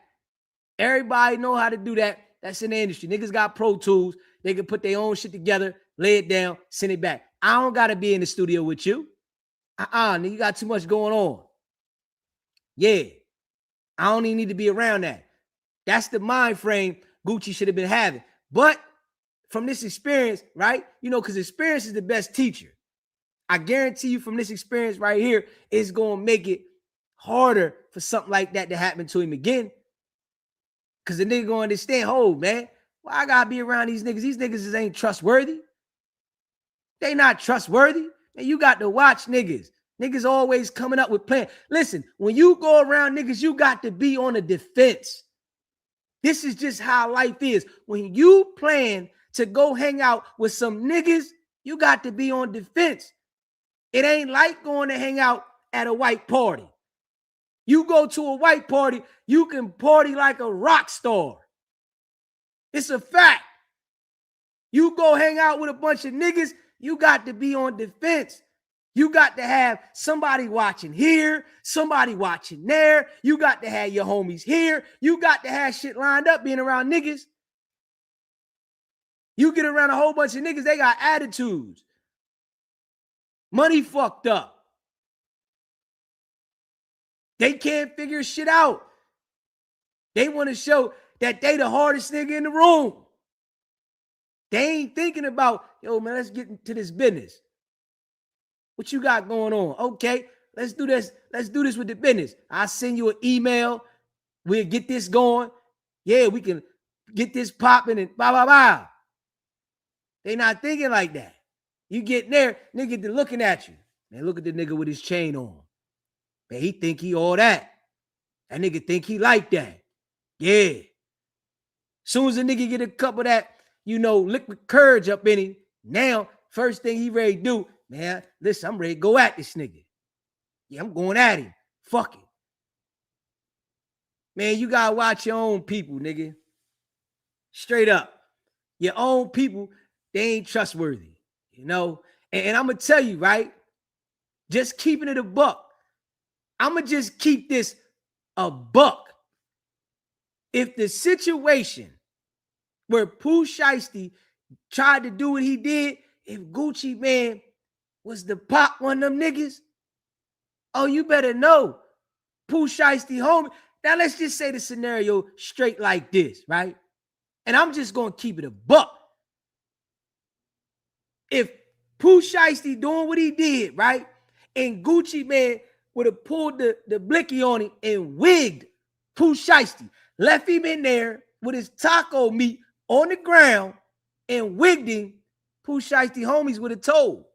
Everybody know how to do that. That's in the industry. Niggas got Pro Tools. They can put their own shit together, lay it down, send it back. I don't gotta be in the studio with you. Nigga, you got too much going on. Yeah. I don't even need to be around that. That's the mind frame Gucci should have been having. But from this experience, right? You know, because experience is the best teacher. I guarantee you from this experience right here, it's going to make it harder for something like that to happen to him again. Because the nigga going to understand, oh, man, why I got to be around these niggas? These niggas ain't trustworthy. They not trustworthy. And you got to watch niggas. Niggas always coming up with plans. Listen, when you go around niggas, you got to be on the defense. This is just how life is. When you plan to go hang out with some niggas, you got to be on defense. It ain't like going to hang out at a white party. You go to a white party, you can party like a rock star. It's a fact. You go hang out with a bunch of niggas, you got to be on defense. You got to have somebody watching here, somebody watching there. You got to have your homies here. You got to have shit lined up being around niggas. You get around a whole bunch of niggas, they got attitudes. Money fucked up. They can't figure shit out. They want to show that they the hardest nigga in the room. They ain't thinking about, yo, man, let's get into this business. What you got going on? Okay, let's do this. Let's do this with the business. I'll send you an email. We'll get this going. Yeah, we can get this popping and blah, blah, blah. They not thinking like that. You get there, nigga to looking at you. Man, look at the nigga with his chain on. Man, he think he all that. That nigga think he like that. Yeah. Soon as the nigga get a cup of that, you know, liquid courage up in him, now, first thing he ready to do, man, listen, I'm ready to go at this nigga. Yeah, I'm going at him. Fuck it. Man, you gotta watch your own people, nigga. Straight up. Your own people, they ain't trustworthy, you know? And I'm gonna tell you, right? Just keeping it a buck. I'm gonna just keep this a buck. If the situation where Pooh Shiesty tried to do what he did, if Gucci man was to pop one of them niggas, oh, you better know Pooh Shiesty homie. Now let's just say the scenario straight like this, right? And I'm just gonna keep it a buck. If Pooh Shiesty doing what he did, right? And Gucci man would have pulled the blicky on him and wigged Pooh Shiesty, left him in there with his taco meat on the ground and wigged him, Pooh Shiesty homies would have told.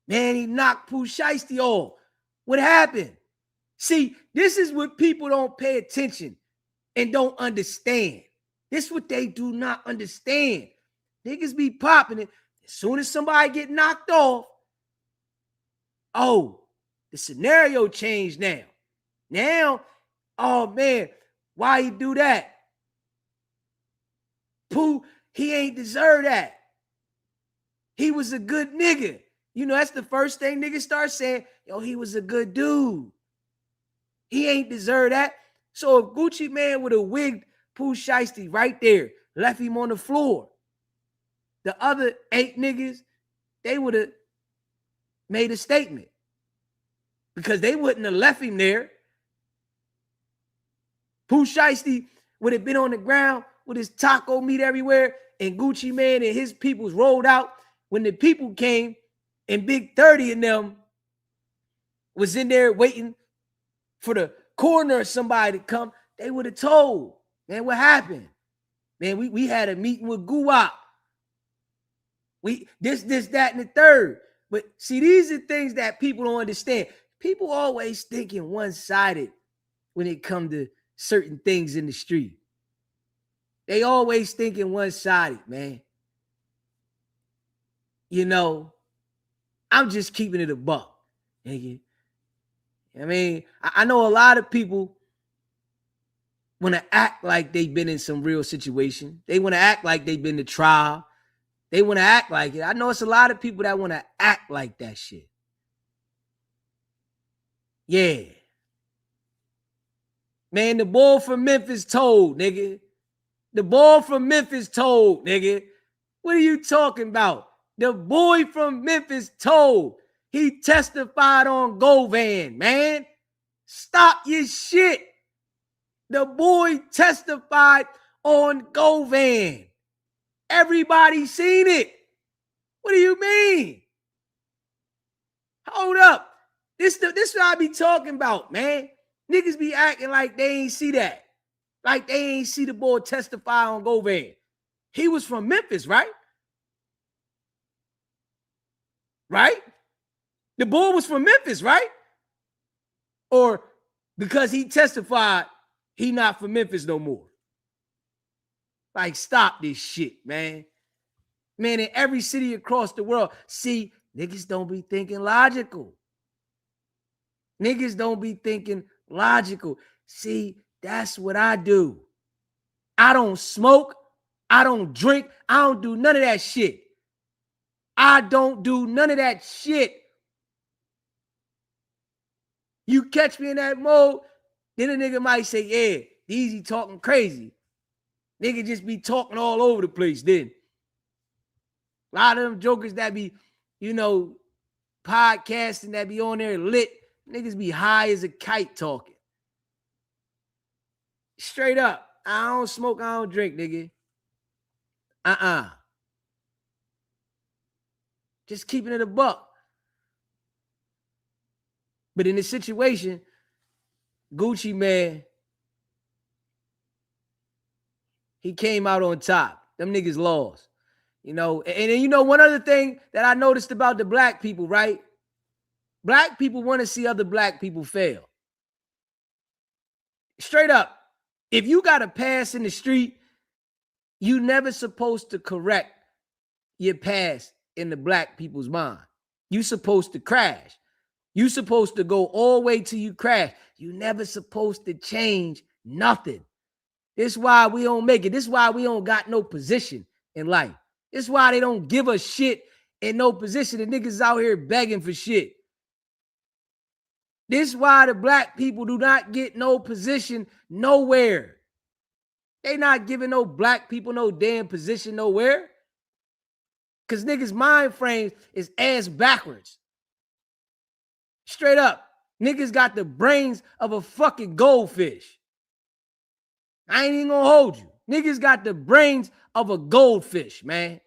Man, he knocked Pooh Shiesty off. What happened? See, this is what people don't pay attention and don't understand. This is what they do not understand. Niggas be popping it. As soon as somebody get knocked off, oh, the scenario changed now. Now, oh man, why he do that? Pooh, he ain't deserve that. He was a good nigga. You know, that's the first thing niggas start saying. Yo, he was a good dude. He ain't deserve that. So if Gucci man would have wigged Pooh Shiesty right there, left him on the floor, the other 8 niggas, they would have made a statement. Because they wouldn't have left him there. Pooh Shiesty would have been on the ground with his taco meat everywhere, and Gucci man and his peoples rolled out. When the people came, and Big 30 and them was in there waiting for the coroner or somebody to come, they would have told, man, what happened? Man, we had a meeting with Guwap. We this, that, and the third. But see, these are things that people don't understand. People always thinking one-sided when it comes to certain things in the street. They always thinking one-sided, man. You know, I'm just keeping it a buck. Nigga. I mean, I know a lot of people want to act like they've been in some real situation. They want to act like they've been to trial. They want to act like it. I know it's a lot of people that want to act like that shit. Yeah. Man, the boy from Memphis told, nigga. The boy from Memphis told, nigga. What are you talking about? The boy from Memphis told. He testified on Govan, man. Stop your shit. The boy testified on Govan. Everybody seen it. What do you mean? Hold up. This what I be talking about, man. Niggas be acting like they ain't see that. Like they ain't see the boy testify on Govan. He was from Memphis, right? Right? The boy was from Memphis, right? Or because he testified, he not from Memphis no more. Like, stop this shit, man. Man, in every city across the world, see, niggas don't be thinking logical. Niggas don't be thinking logical. See, that's what I do. I don't smoke. I don't drink. I don't do none of that shit. I don't do none of that shit. You catch me in that mode, then a nigga might say, yeah, Easy talking crazy. Nigga just be talking all over the place then. A lot of them jokers that be, podcasting, that be on there lit, niggas be high as a kite talking. Straight up. I don't smoke, I don't drink, nigga. Just keeping it a buck. But in this situation, Gucci man, he came out on top. Them niggas lost. And one other thing that I noticed about the black people, right? Black people want to see other black people fail. Straight up. If you got a pass in the street, you never supposed to correct your past in the black people's mind. You supposed to crash. You supposed to go all the way till you crash. You never supposed to change nothing. This is why we don't make it. This is why we don't got no position in life. This is why they don't give us shit in no position. The niggas out here begging for shit. This is why the black people do not get no position nowhere. They not giving no black people no damn position nowhere. Because niggas' mind frame is ass backwards. Straight up. Niggas got the brains of a fucking goldfish. I ain't even gonna hold you. Niggas got the brains of a goldfish, man.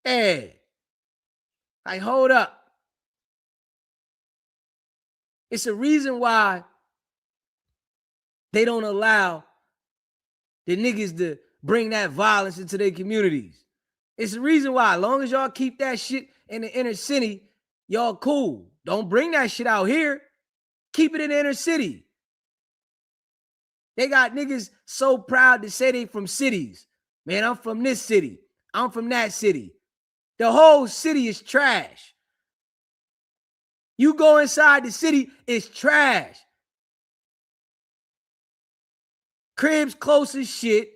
Hey. Like, hold up. It's a reason why they don't allow the niggas to bring that violence into their communities. It's the reason why. As long as y'all keep that shit in the inner city, y'all cool. Don't bring that shit out here. Keep it in the inner city. They got niggas so proud to say they from cities. Man, I'm from this city. I'm from that city. The whole city is trash. You go inside the city, it's trash. Cribs close as shit.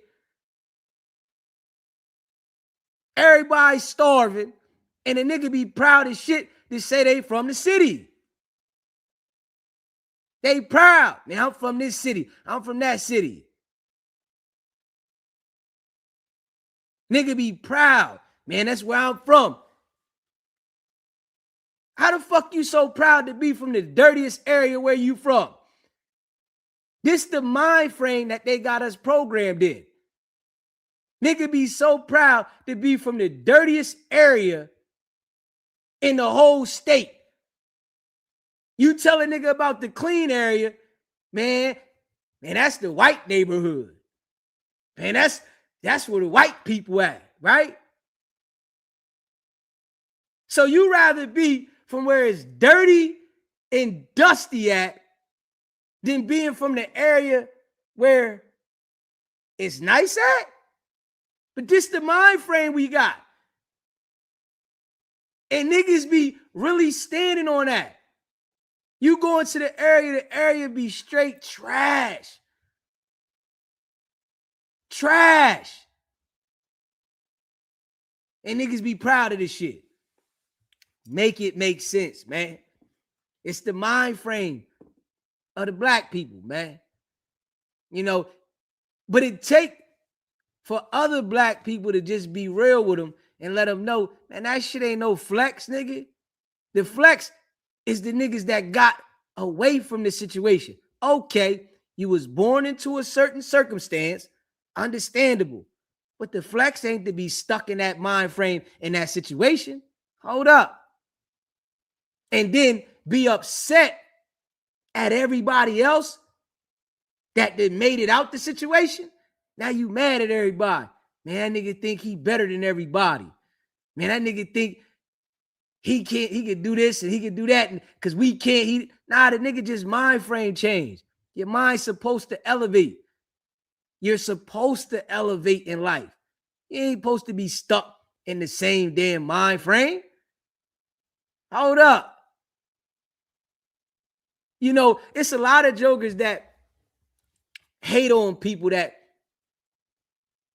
Everybody starving. And a nigga be proud as shit to say they from the city. They proud. Man, I'm from this city. I'm from that city. Nigga be proud. Man, that's where I'm from. How the fuck you so proud to be from the dirtiest area where you from? This the mind frame that they got us programmed in. Nigga be so proud to be from the dirtiest area in the whole state. You tell a nigga about the clean area, man, that's the white neighborhood. Man, that's where the white people at, right? So you rather be from where it's dirty and dusty at than being from the area where it's nice at? But this the mind frame we got. And niggas be really standing on that. You go into the area be straight trash. Trash. And niggas be proud of this shit. Make it make sense, man. It's the mind frame of the black people, man. You know, but it take for other black people to just be real with them and let them know, man, that shit ain't no flex, nigga. The flex is the niggas that got away from the situation. Okay, you was born into a certain circumstance, understandable. But the flex ain't to be stuck in that mind frame in that situation. Hold up. And then be upset at everybody else that made it out the situation. Now you mad at everybody. Man, that nigga think he better than everybody. Man, that nigga think he can do this and he can do that. Because we can't. Nah, the nigga just mind frame change. Your mind's supposed to elevate. You're supposed to elevate in life. You ain't supposed to be stuck in the same damn mind frame. Hold up. You know, it's a lot of jokers that hate on people that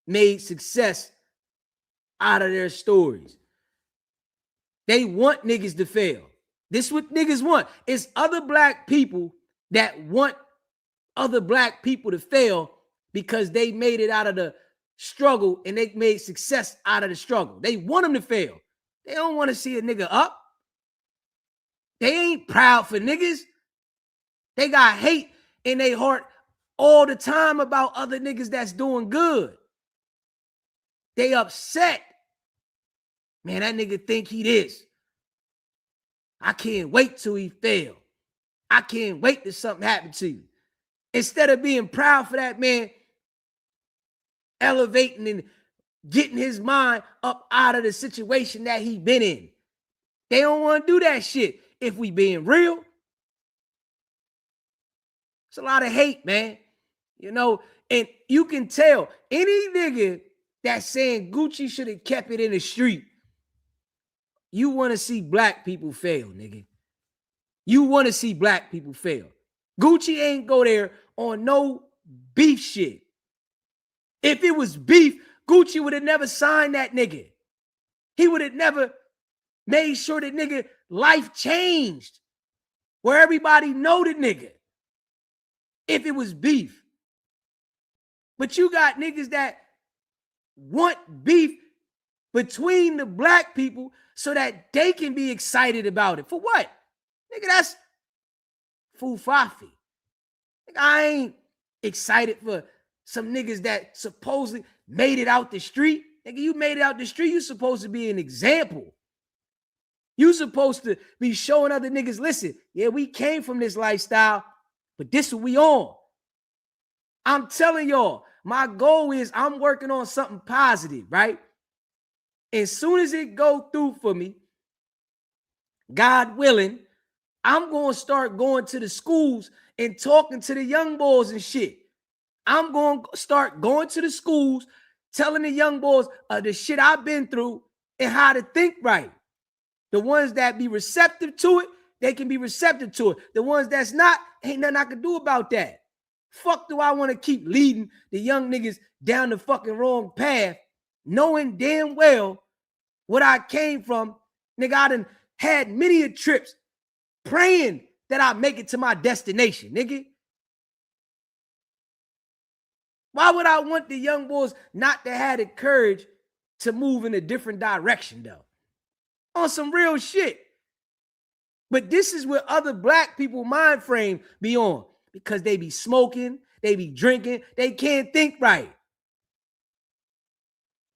made success out of their stories. They want niggas to fail. This is what niggas want. It's other black people that want other black people to fail because they made it out of the struggle and they made success out of the struggle. They want them to fail. They don't want to see a nigga up. They ain't proud for niggas. They got hate in their heart all the time about other niggas that's doing good. They upset. Man, that nigga think he this. I can't wait till he fail. I can't wait till something happen to you. Instead of being proud for that man, elevating and getting his mind up out of the situation that he been in. They don't want to do that shit. If we being real, it's a lot of hate, man. You know, and you can tell any nigga that's saying Gucci should have kept it in the street. You want to see black people fail, nigga. You want to see black people fail. Gucci ain't go there on no beef shit. If it was beef, Gucci would have never signed that nigga. He would have never made sure that nigga life changed where everybody know the nigga. If it was beef. But you got niggas that want beef between the black people so that they can be excited about it. For what? Nigga, that's fufafi. I ain't excited for some niggas that supposedly made it out the street. Nigga, you made it out the street. You supposed to be an example. You supposed to be showing other niggas, listen, yeah, we came from this lifestyle, but this is what we on. I'm telling y'all, my goal is I'm working on something positive, right? As soon as it go through for me, God willing, I'm going to start going to the schools and talking to the young boys and shit. I'm going to start going to the schools, telling the young boys the shit I've been through and how to think right. The ones that be receptive to it, they can be receptive to it. The ones that's not, ain't nothing I can do about that. Fuck do I want to keep leading the young niggas down the fucking wrong path, knowing damn well what I came from. Nigga, I done had many trips praying that I make it to my destination, nigga. Why would I want the young boys not to have the courage to move in a different direction, though? On some real shit. But this is where other black people mind frame be on, because they be smoking, they be drinking, they can't think right.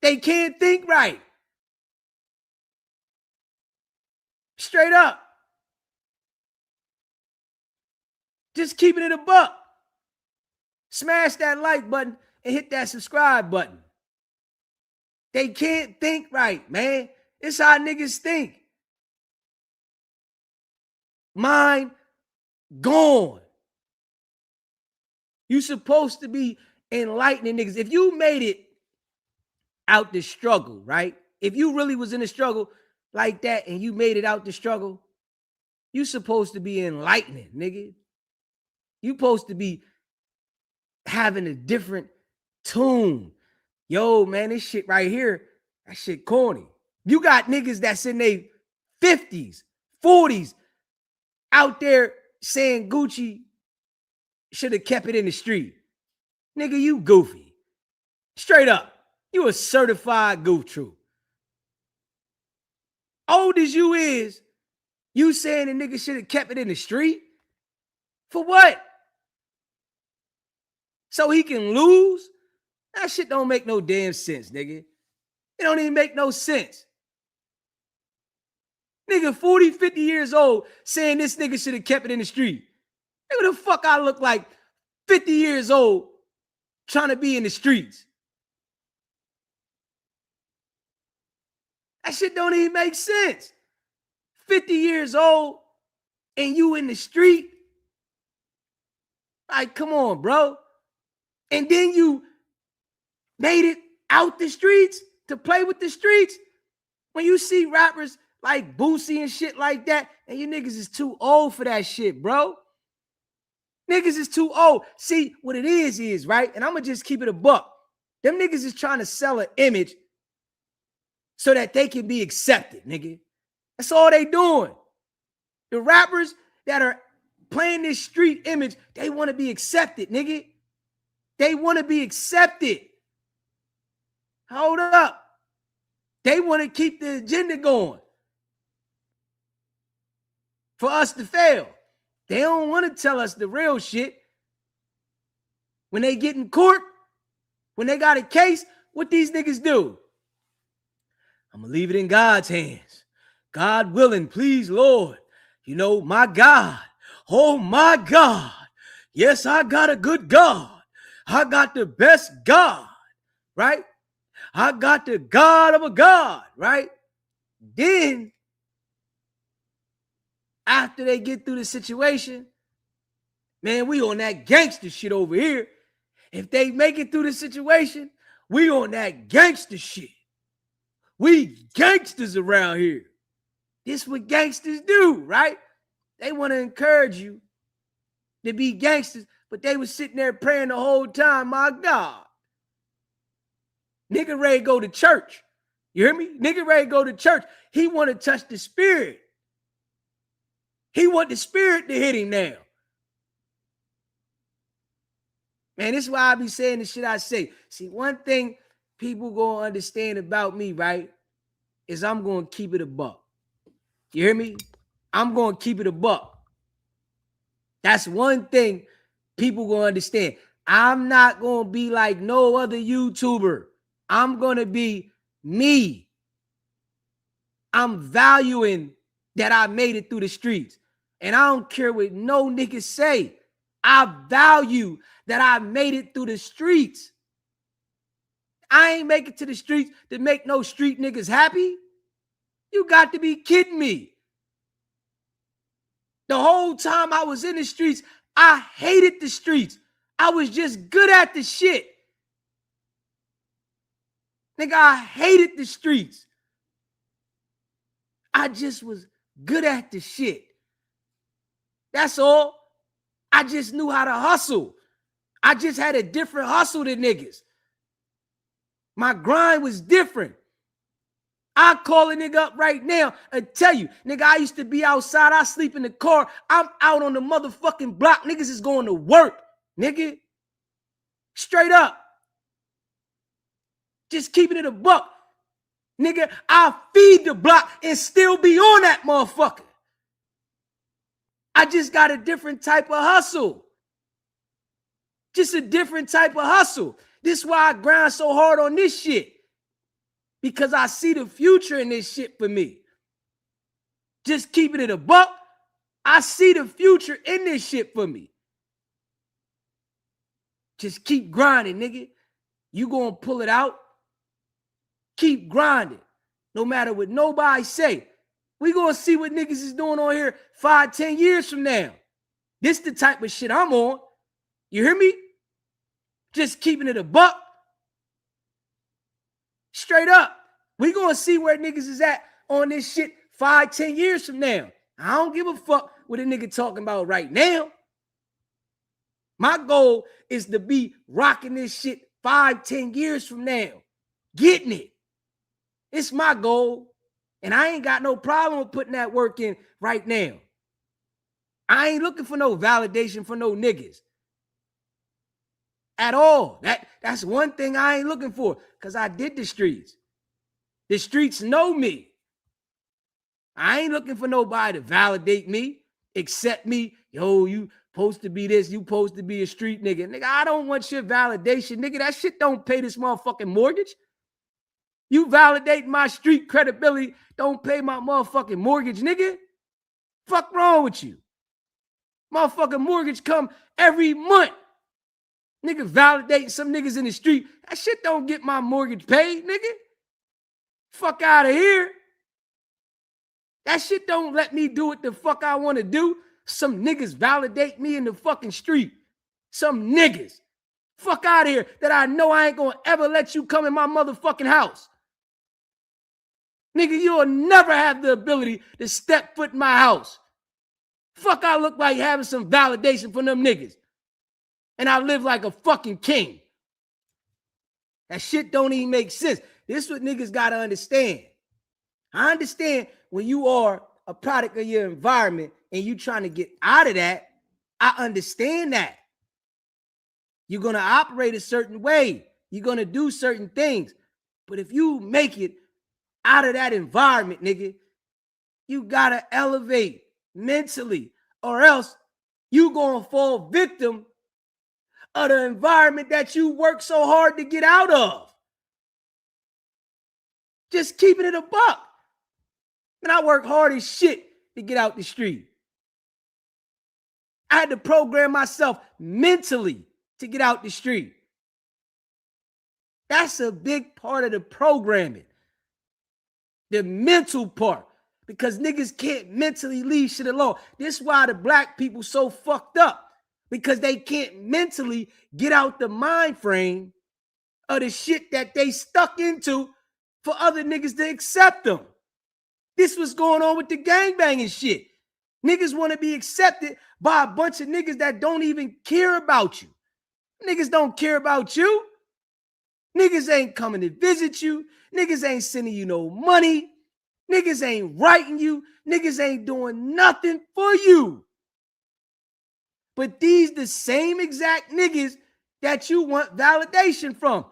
They can't think right. Straight up. Just keeping it a buck. Smash that like button and hit that subscribe button. They can't think right, man. It's how niggas think. Mind gone. You supposed to be enlightening niggas. If you made it out the struggle, right? If you really was in a struggle like that and you made it out the struggle, You supposed to be enlightening, nigga. You supposed to be having a different tune. Yo, man, this shit right here, that shit corny. You got niggas that's in their 50s, 40s out there saying Gucci should have kept it in the street. Nigga, you goofy. Straight up. You a certified goof troop. Old as you is, you saying the nigga should have kept it in the street? For what? So he can lose? That shit don't make no damn sense, nigga. It don't even make no sense. Nigga, 40, 50 years old saying this nigga should have kept it in the street. Nigga, the fuck I look like 50 years old trying to be in the streets? That shit don't even make sense. 50 years old and you in the street? Like, come on, bro. And then you made it out the streets to play with the streets? When you see rappers like Boosie and shit like that, and you niggas is too old for that shit, bro. Niggas is too old. See, what it is, right? And I'm going to just keep it a buck. Them niggas is trying to sell an image so that they can be accepted, nigga. That's all they doing. The rappers that are playing this street image, they want to be accepted, nigga. They want to be accepted. Hold up. They want to keep the agenda going for us to fail. They don't want to tell us the real shit. When they get in court, when they got a case, what these niggas do? I'm going to leave it in God's hands. God willing, please, Lord. You know, my God. Oh, my God. Yes, I got a good God. I got the best God, right? I got the God of a God, right? Then, after they get through the situation, man, we on that gangster shit over here. If they make it through the situation, we on that gangster shit. We gangsters around here. This what gangsters do, right? They want to encourage you to be gangsters, but they was sitting there praying the whole time, my God. Nigga ready to go to church. You hear me? Nigga ready to go to church. He want to touch the spirit. He want the spirit to hit him now. Man, this is why I be saying the shit I say. See, one thing people gonna understand about me, right, is I'm gonna keep it a buck. You hear me? I'm gonna keep it a buck. That's one thing people gonna understand. I'm not gonna be like no other YouTuber. I'm gonna be me. I'm valuing that I made it through the streets. And I don't care what no niggas say. I value that I made it through the streets. I ain't make it to the streets to make no street niggas happy. You got to be kidding me. The whole time I was in the streets, I hated the streets. I was just good at the shit. Nigga, I hated the streets. I just was good at the shit. That's all. I just knew how to hustle. I just had a different hustle than niggas. My grind was different. I call a nigga up right now and tell you, nigga, I used to be outside. I sleep in the car. I'm out on the motherfucking block. Niggas is going to work, nigga. Straight up. Just keeping it a buck. Nigga, I'll feed the block and still be on that motherfucker. I just got a different type of hustle. Just a different type of hustle. This is why I grind so hard on this shit. Because I see the future in this shit for me. Just keeping it a buck. I see the future in this shit for me. Just keep grinding, nigga. You gonna pull it out. Keep grinding. No matter what nobody say. We gonna see what niggas is doing on here 5, 10 years from now. This the type of shit I'm on. You hear me? Just keeping it a buck. Straight up. We gonna see where niggas is at on this shit 5, 10 years from now. I don't give a fuck what a nigga talking about right now. My goal is to be rocking this shit 5-10 years from now. Getting it. It's my goal. And I ain't got no problem with putting that work in right now. I ain't looking for no validation for no niggas. At all. That's one thing I ain't looking for. Because I did the streets. The streets know me. I ain't looking for nobody to validate me, accept me. Yo, you supposed to be this, you supposed to be a street nigga. Nigga, I don't want your validation. Nigga, that shit don't pay this motherfucking mortgage. You validate my street credibility, don't pay my motherfucking mortgage, nigga. Fuck wrong with you? Motherfucking mortgage come every month. Nigga validating some niggas in the street. That shit don't get my mortgage paid, nigga. Fuck out of here. That shit don't let me do what the fuck I want to do. Some niggas validate me in the fucking street. Some niggas. Fuck out of here that I know I ain't gonna ever let you come in my motherfucking house. Nigga, you'll never have the ability to step foot in my house. Fuck, I look like having some validation from them niggas. And I live like a fucking king. That shit don't even make sense. This is what niggas gotta understand. I understand when you are a product of your environment and you trying to get out of that. I understand that. You're going to operate a certain way. You're going to do certain things. But if you make it out of that environment, nigga, you got to elevate mentally, or else you going to fall victim of the environment that you work so hard to get out of. Just keeping it a buck. And I work hard as shit to get out the street. I had to program myself mentally to get out the street. That's a big part of the programming. The mental part. Because niggas can't mentally leave shit alone. This is why the black people so fucked up. Because they can't mentally get out the mind frame of the shit that they stuck into for other niggas to accept them. This was going on with the gangbanging shit. Niggas want to be accepted by a bunch of niggas that don't even care about you. Niggas don't care about you. Niggas ain't coming to visit you. Niggas ain't sending you no money. Niggas ain't writing you. Niggas ain't doing nothing for you. But these the same exact niggas that you want validation from.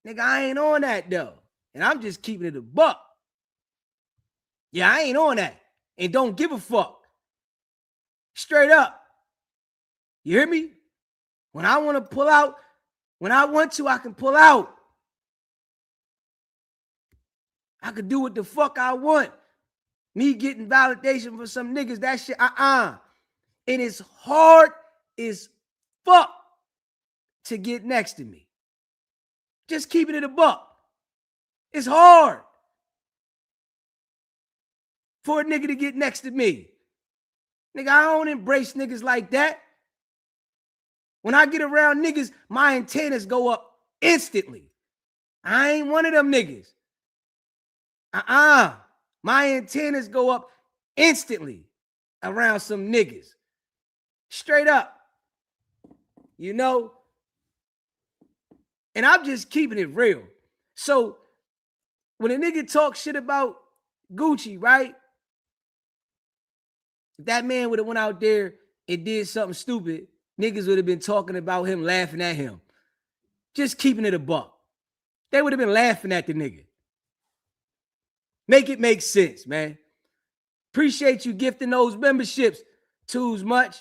Nigga, I ain't on that though. And I'm just keeping it a buck. Yeah, I ain't on that. And don't give a fuck. Straight up. You hear me? When I want to pull out, when I want to, I can pull out. I could do what the fuck I want. Me getting validation for some niggas, that shit, And it's hard as fuck to get next to me. Just keeping it a buck. It's hard for a nigga to get next to me. Nigga, I don't embrace niggas like that. When I get around niggas, my antennas go up instantly. I ain't one of them niggas. My antennas go up instantly around some niggas. Straight up. You know? And I'm just keeping it real. So when a nigga talks shit about Gucci, right? If that man would have went out there and did something stupid, niggas would have been talking about him, laughing at him. Just keeping it a buck. They would have been laughing at the nigga. Make it make sense, man. Appreciate you gifting those memberships, Tools Much.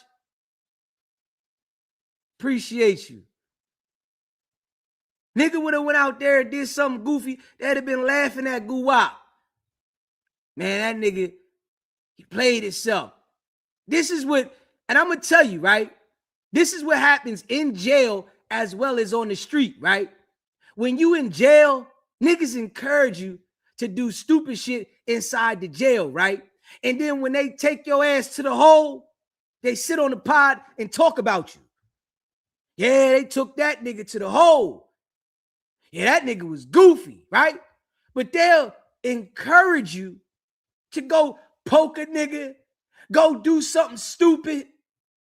Appreciate you. Nigga would have went out there and did something goofy, they'd have been laughing at Guwap. Man, that nigga, he played himself. This is what, and I'm going to tell you, right? This is what happens in jail as well as on the street, right? When you in jail, niggas encourage you to do stupid shit inside the jail, right? And then when they take your ass to the hole, they sit on the pod and talk about you. Yeah, they took that nigga to the hole. Yeah, that nigga was goofy, right? But they'll encourage you to go poke a nigga, go do something stupid,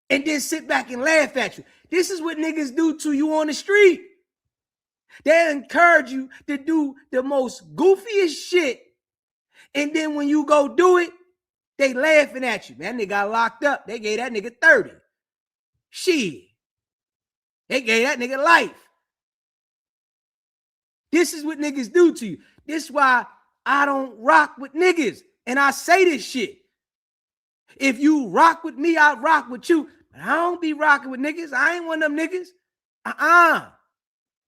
and then sit back and laugh at you. This is what niggas do to you on the street. They encourage you to do the most goofiest shit, and then when you go do it, they laughing at you. Man, that nigga got locked up. They gave that nigga 30. Shit. They gave that nigga life. This is what niggas do to you. This is why I don't rock with niggas. And I say this shit. If you rock with me, I rock with you. But I don't be rocking with niggas. I ain't one of them niggas.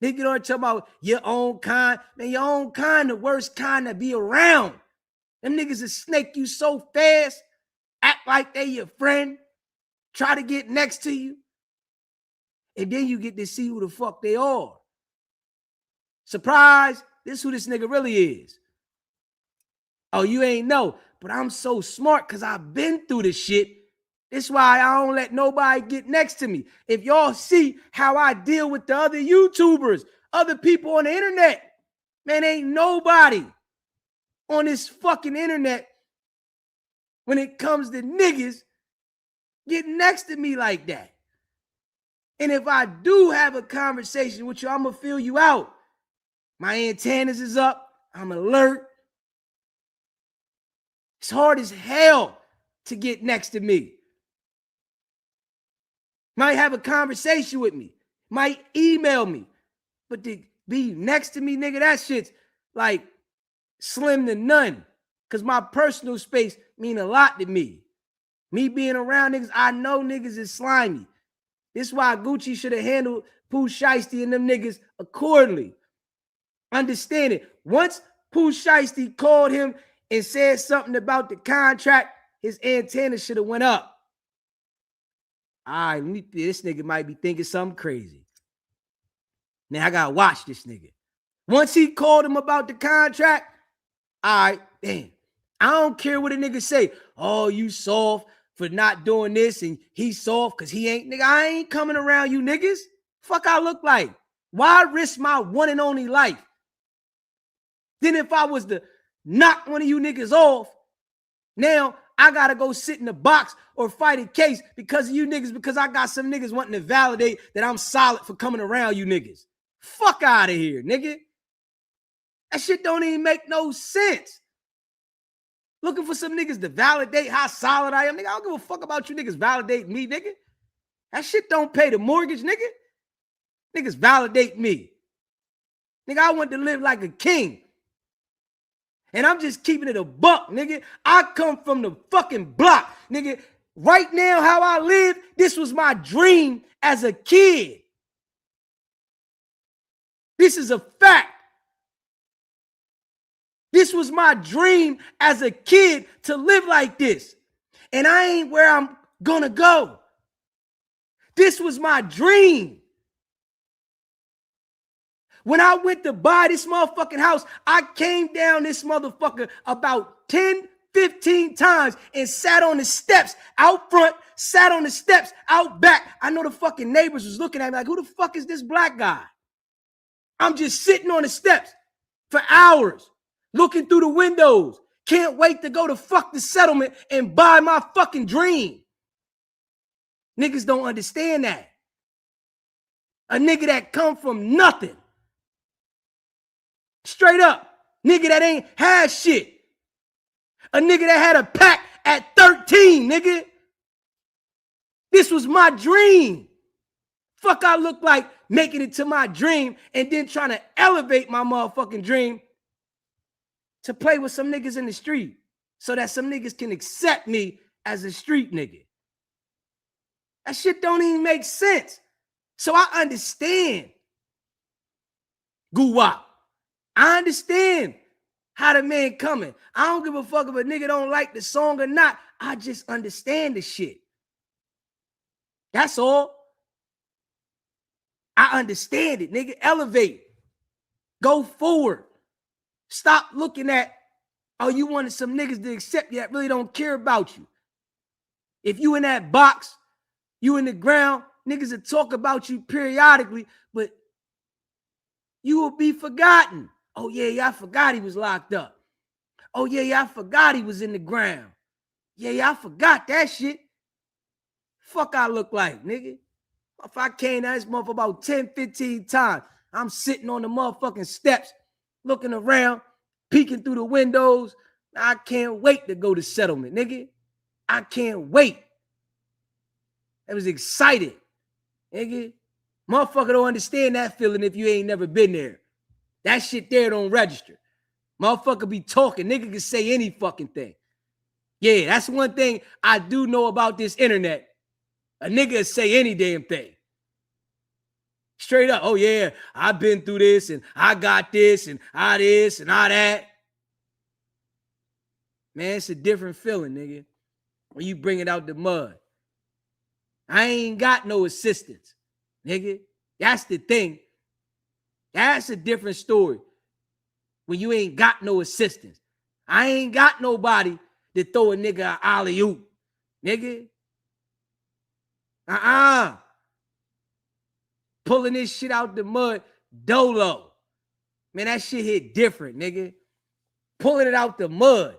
Nigga don't talk about your own kind. Man, your own kind, the worst kind to be around. Them niggas will snake you so fast, act like they your friend, try to get next to you, and then you get to see who the fuck they are. Surprise, this is who this nigga really is. Oh, you ain't know, but I'm so smart because I've been through this shit. This is why I don't let nobody get next to me. If y'all see how I deal with the other YouTubers, other people on the internet, man, ain't nobody on this fucking internet when it comes to niggas get next to me like that. And if I do have a conversation with you, I'm gonna feel you out. My antennas is up. I'm alert. It's hard as hell to get next to me. Might have a conversation with me. Might email me. But to be next to me, nigga, that shit's like slim to none. Because my personal space mean a lot to me. Me being around niggas, I know niggas is slimy. This is why Gucci should have handled Pooh Shiesty and them niggas accordingly. Understand it. Once Pooh Shiesty called him and said something about the contract, his antenna should have went up. All right, this nigga might be thinking something crazy. Now I gotta watch this nigga. Once he called him about the contract, all right, damn. I don't care what a nigga say. Oh, you soft for not doing this, and he soft because he ain't, nigga. I ain't coming around you niggas. Fuck I look like. Why risk my one and only life? Then if I was to knock one of you niggas off, now I gotta go sit in the box or fight a case because of you niggas, because I got some niggas wanting to validate that I'm solid for coming around you niggas. Fuck out of here, nigga. That shit don't even make no sense. Looking for some niggas to validate how solid I am. Nigga, I don't give a fuck about you niggas validating me, nigga. That shit don't pay the mortgage, nigga. Niggas validate me. Nigga, I want to live like a king. And I'm just keeping it a buck, nigga. I come from the fucking block, nigga. Right now, how I live, this was my dream as a kid. This is a fact. This was my dream as a kid to live like this. And I ain't where I'm gonna go. This was my dream. When I went to buy this motherfucking house, I came down this motherfucker about 10, 15 times and sat on the steps out front, sat on the steps out back. I know the fucking neighbors was looking at me like, who the fuck is this black guy? I'm just sitting on the steps for hours, looking through the windows. Can't wait to go to fuck the settlement and buy my fucking dream. Niggas don't understand that. A nigga that come from nothing. Straight up. Nigga that ain't had shit. A nigga that had a pack at 13, nigga. This was my dream. Fuck I look like making it to my dream and then trying to elevate my motherfucking dream to play with some niggas in the street so that some niggas can accept me as a street nigga. That shit don't even make sense. So I understand Goo-wop. I understand how the man coming. I don't give a fuck if a nigga don't like the song or not. I just understand the shit. That's all. I understand it, nigga. Elevate. Go forward. Stop looking at, oh, you wanted some niggas to accept you that really don't care about you. If you in that box, you in the ground, niggas will talk about you periodically, but you will be forgotten. Oh, yeah, I forgot he was locked up. Oh, yeah, I forgot he was in the ground. Yeah, I forgot that shit. Fuck I look like, nigga. If I came out this motherfucker about 10, 15 times, I'm sitting on the motherfucking steps, looking around, peeking through the windows. I can't wait to go to settlement, nigga. I can't wait. I was excited, nigga. Motherfucker don't understand that feeling if you ain't never been there. That shit there don't register. Motherfucker be talking. Nigga can say any fucking thing. Yeah, that's one thing I do know about this internet. A nigga say any damn thing. Straight up. Oh, yeah, I've been through this and I got this and I this and I that. Man, it's a different feeling, nigga, when you bring it out the mud. I ain't got no assistance, nigga. That's the thing. That's a different story when you ain't got no assistance. I ain't got nobody to throw a nigga an alley-oop, nigga. Pulling this shit out the mud, dolo. Man, that shit hit different, nigga. Pulling it out the mud.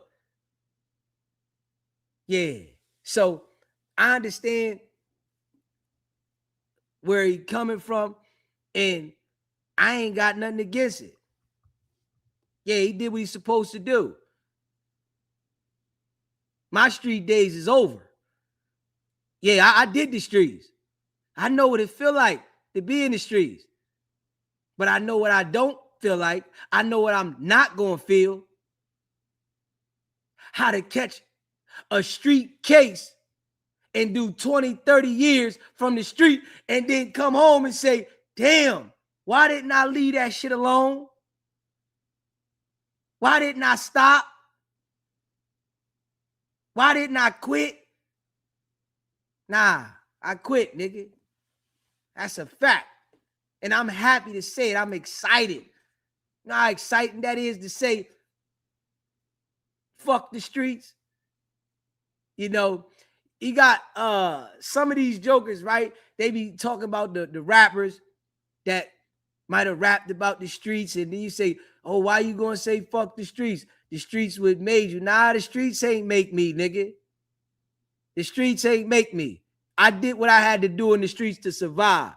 Yeah. So I understand where he coming from, and I ain't got nothing against it. Yeah, he did what he's supposed to do. My street days is over. Yeah, I did the streets. I know what it feel like to be in the streets. But I know what I don't feel like. I know what I'm not going to feel. How to catch a street case and do 20, 30 years from the street and then come home and say, damn, why didn't I leave that shit alone? Why didn't I stop? Why didn't I quit? Nah, I quit, nigga. That's a fact. And I'm happy to say it. I'm excited. You know how exciting that is to say, fuck the streets? You know, you got some of these jokers, right? They be talking about the rappers that might have rapped about the streets, and then you say, oh, why you gonna say fuck the streets? The streets would made you. Nah, the streets ain't make me, nigga. The streets ain't make me. I did what I had to do in the streets to survive.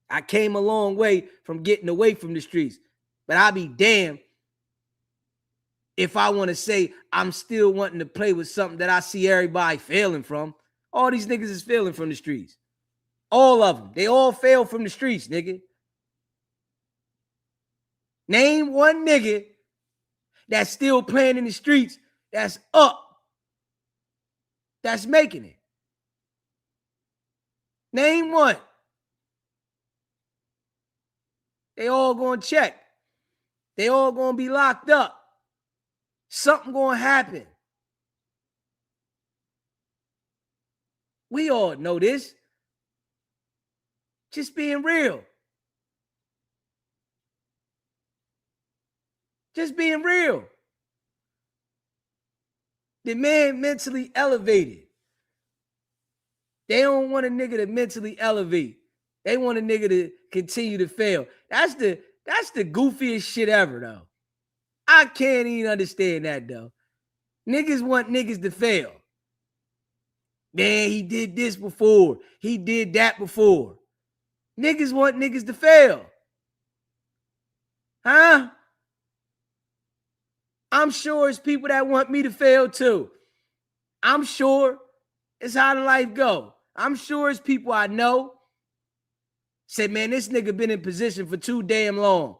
I came a long way from getting away from the streets, but I'll be damned if I want to say I'm still wanting to play with something that I see everybody failing from. All these niggas is failing from the streets. All of them. They all fail from the streets, nigga. Name one nigga that's still playing in the streets that's up, that's making it. Name one. They all gonna check. They all gonna be locked up. Something gonna happen. We all know this. Just being real. Just being real. The man mentally elevated. They don't want a nigga to mentally elevate. They want a nigga to continue to fail. That's the goofiest shit ever, though. I can't even understand that, though. Niggas want niggas to fail. Man, he did this before. He did that before. Niggas want niggas to fail. Huh? I'm sure it's people that want me to fail too. I'm sure it's how the life go. I'm sure it's people I know say, man, this nigga been in position for too damn long.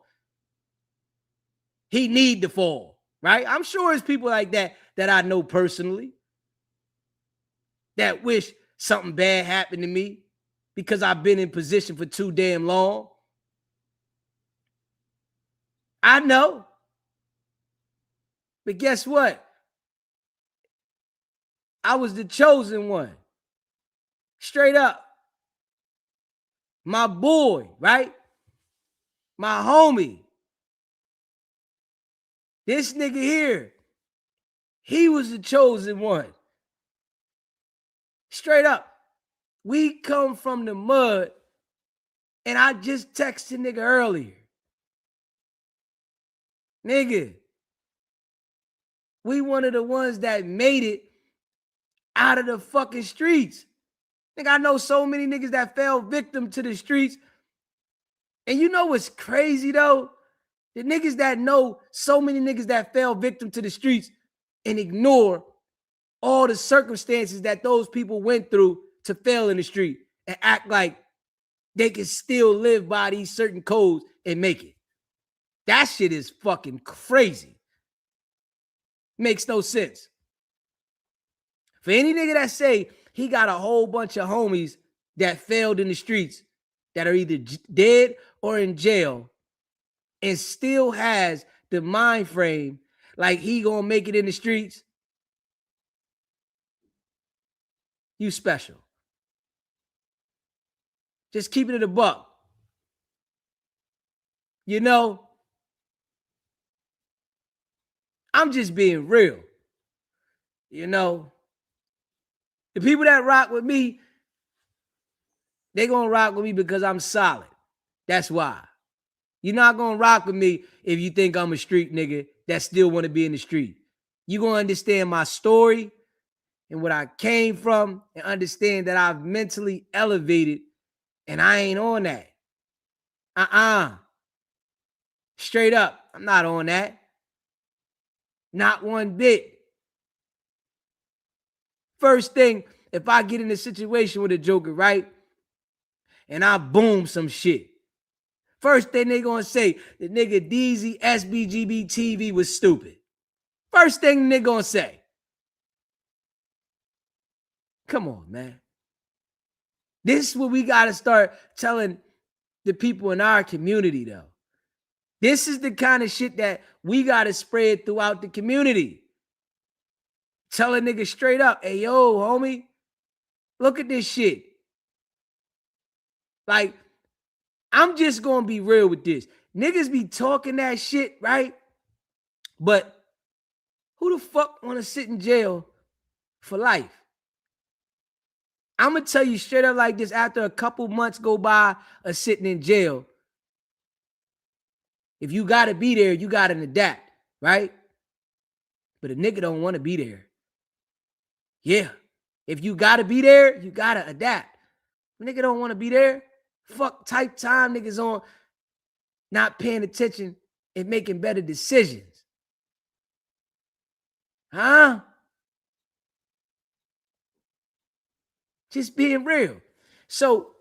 He need to fall, right? I'm sure it's people like that that I know personally that wish something bad happened to me because I've been in position for too damn long. I know. But guess what? I was the chosen one. Straight up. My boy, right? My homie. This nigga here, he was the chosen one. Straight up. We come from the mud, and I just texted nigga earlier. Nigga, We one of the ones that made it out of the fucking streets. Nigga, I know so many niggas that fell victim to the streets. And you know what's crazy though? The niggas that know so many niggas that fell victim to the streets and ignore all the circumstances that those people went through to fail in the street and act like they can still live by these certain codes and make it. That shit is fucking crazy. Makes no sense. For any nigga that say he got a whole bunch of homies that failed in the streets that are either dead or in jail and still has the mind frame like he gonna make it in the streets, you special. Just keeping it a buck. You know, I'm just being real. You know, the people that rock with me, they gonna rock with me because I'm solid. That's why. You're not gonna rock with me if you think I'm a street nigga that still want to be in the street. You're gonna understand my story and what I came from and understand that I've mentally elevated and I ain't on that. Straight up, I'm not on that. Not one bit. First thing, if I get in a situation with a joker, right? And I boom some shit. First thing they gonna say, the nigga DZ SBGB TV was stupid. First thing they gonna say. Come on, man. This is what we gotta start telling the people in our community, though. This is the kind of shit that we gotta spread throughout the community. Tell a nigga straight up, hey, yo, homie, look at this shit. Like, I'm just gonna be real with this. Niggas be talking that shit, right? But who the fuck wanna sit in jail for life? I'm gonna tell you straight up like this, after a couple months go by of sitting in jail, if you gotta be there, you gotta adapt, right? But a nigga don't wanna be there. Yeah. If you gotta be there, you gotta adapt. A nigga don't wanna be there. Fuck type time niggas on not paying attention and making better decisions. Huh? Just being real. So,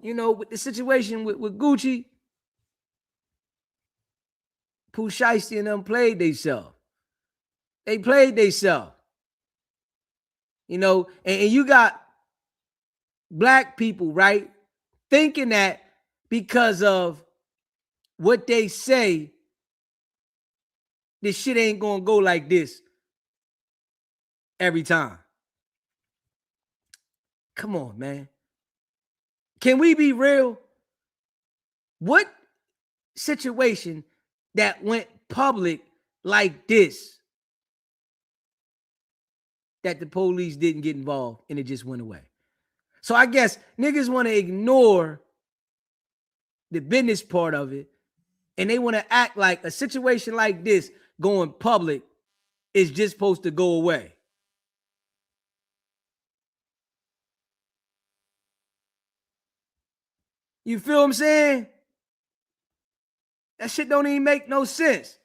you know, with the situation with Gucci, Pooh Shiesty and them played theyself. They played theyself. You know, and you got black people, right? Thinking that because of what they say, this shit ain't gonna go like this every time. Come on, man. Can we be real? What situation that went public like this that the police didn't get involved and it just went away? So I guess niggas want to ignore the business part of it, and they want to act like a situation like this going public is just supposed to go away. You feel what I'm saying? That shit don't even make no sense.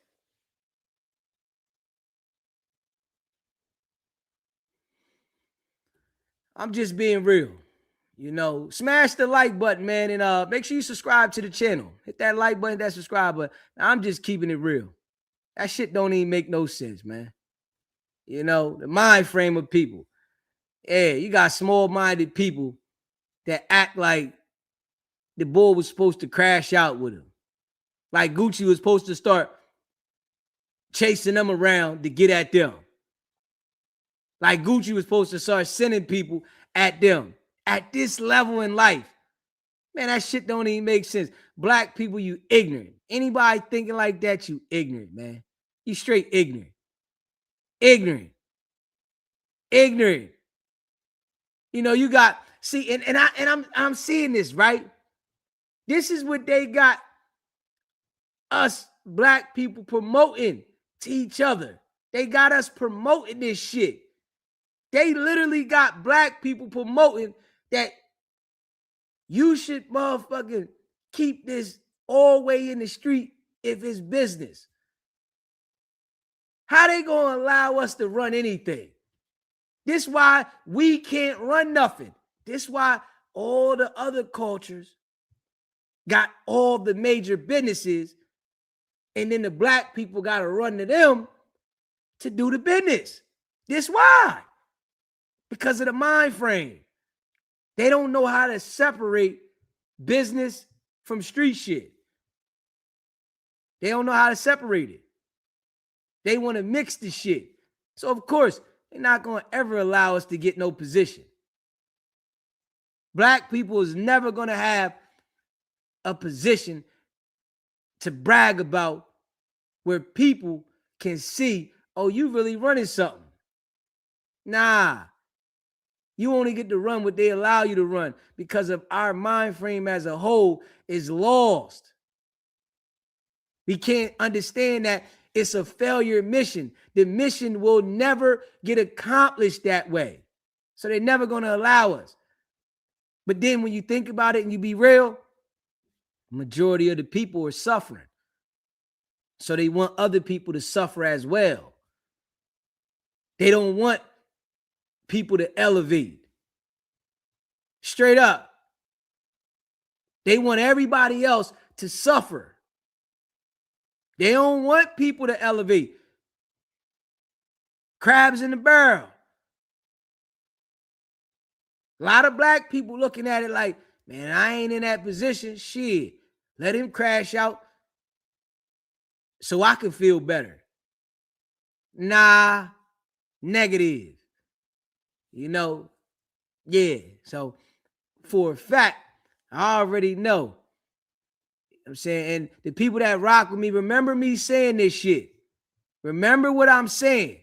I'm just being real. You know, smash the like button, man, and make sure you subscribe to the channel. Hit that like button, that subscribe button. I'm just keeping it real. That shit don't even make no sense, man. You know, the mind frame of people. Yeah, you got small-minded people that act like the boy was supposed to crash out with him. Like Gucci was supposed to start chasing them around to get at them. Like Gucci was supposed to start sending people at them. At this level in life. Man, that shit don't even make sense. Black people, you ignorant. Anybody thinking like that, you ignorant, man. You straight ignorant. Ignorant. Ignorant. You know, you got, see, and I'm seeing this, right? This is what they got us black people promoting to each other. They got us promoting this shit. They literally got black people promoting that you should motherfucking keep this all way in the street if it's business. How they gonna allow us to run anything? This why we can't run nothing. This why all the other cultures got all the major businesses, and then the black people got to run to them to do the business. This why? Because of the mind frame. They don't know how to separate business from street shit. They don't know how to separate it. They want to mix the shit. So, of course, they're not going to ever allow us to get no position. Black people is never going to have a position to brag about where people can see, oh, you really running something. Nah. You only get to run what they allow you to run because of our mind frame as a whole is lost. We can't understand that it's a failure mission. The mission will never get accomplished that way. So they're never going to allow us. But then when you think about it and you be real, majority of the people are suffering. So they want other people to suffer as well. They don't want people to elevate. Straight up. They want everybody else to suffer. They don't want people to elevate. Crabs in the barrel. A lot of black people looking at it like, man, I ain't in that position. Shit, let him crash out so I can feel better. Nah, negative. You know, yeah. So for a fact, I already know. I'm saying, and the people that rock with me, remember me saying this shit. Remember what I'm saying.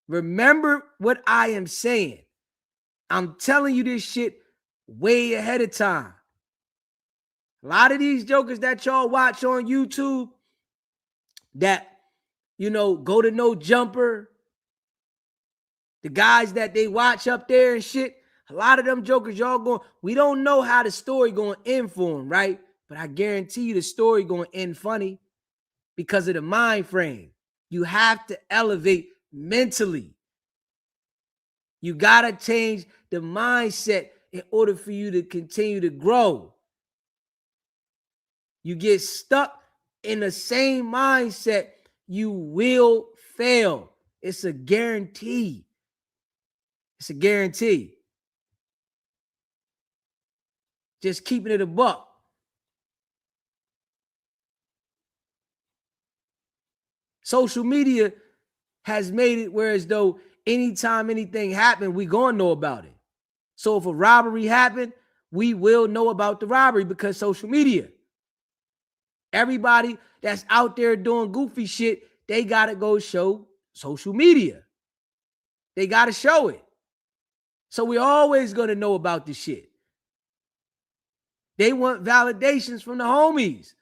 Remember what I am saying. I'm telling you this shit way ahead of time. A lot of these jokers that y'all watch on YouTube that, you know, go to No Jumper, the guys that they watch up there and shit, a lot of them jokers, y'all going, we don't know how the story going to end for them, right? But I guarantee you the story going to end funny because of the mind frame. You have to elevate mentally. You got to change the mindset in order for you to continue to grow. You get stuck in the same mindset, you will fail. It's a guarantee. It's a guarantee. Just keeping it a buck. Social media has made it where as though anytime anything happened, we gonna know about it. So if a robbery happened, we will know about the robbery because social media. Everybody that's out there doing goofy shit, they gotta go show social media. They gotta show it. So we're always gonna know about the shit. They want validations from the homies.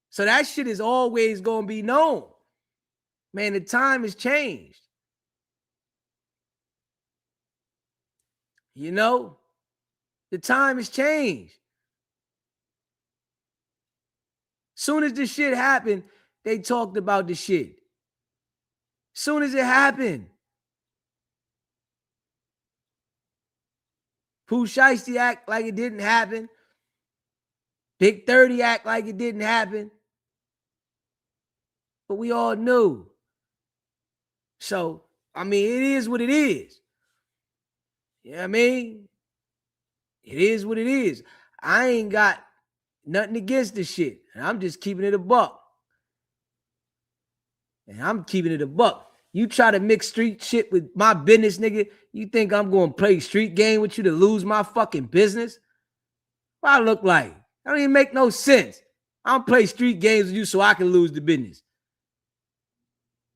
So that shit is always gonna be known. Man, the time has changed. You know, the time has changed. Soon as the shit happened, they talked about the shit. Soon as it happened. Pooh Shiesty act like it didn't happen. Big 30 act like it didn't happen. But we all knew. So, I mean, it is what it is. You know what I mean? It is what it is. I ain't got nothing against this shit. And I'm just keeping it a buck. And I'm keeping it a buck. You try to mix street shit with my business, nigga. You think I'm going to play street game with you to lose my fucking business? What I look like? That don't even make no sense. I don't play street games with you so I can lose the business.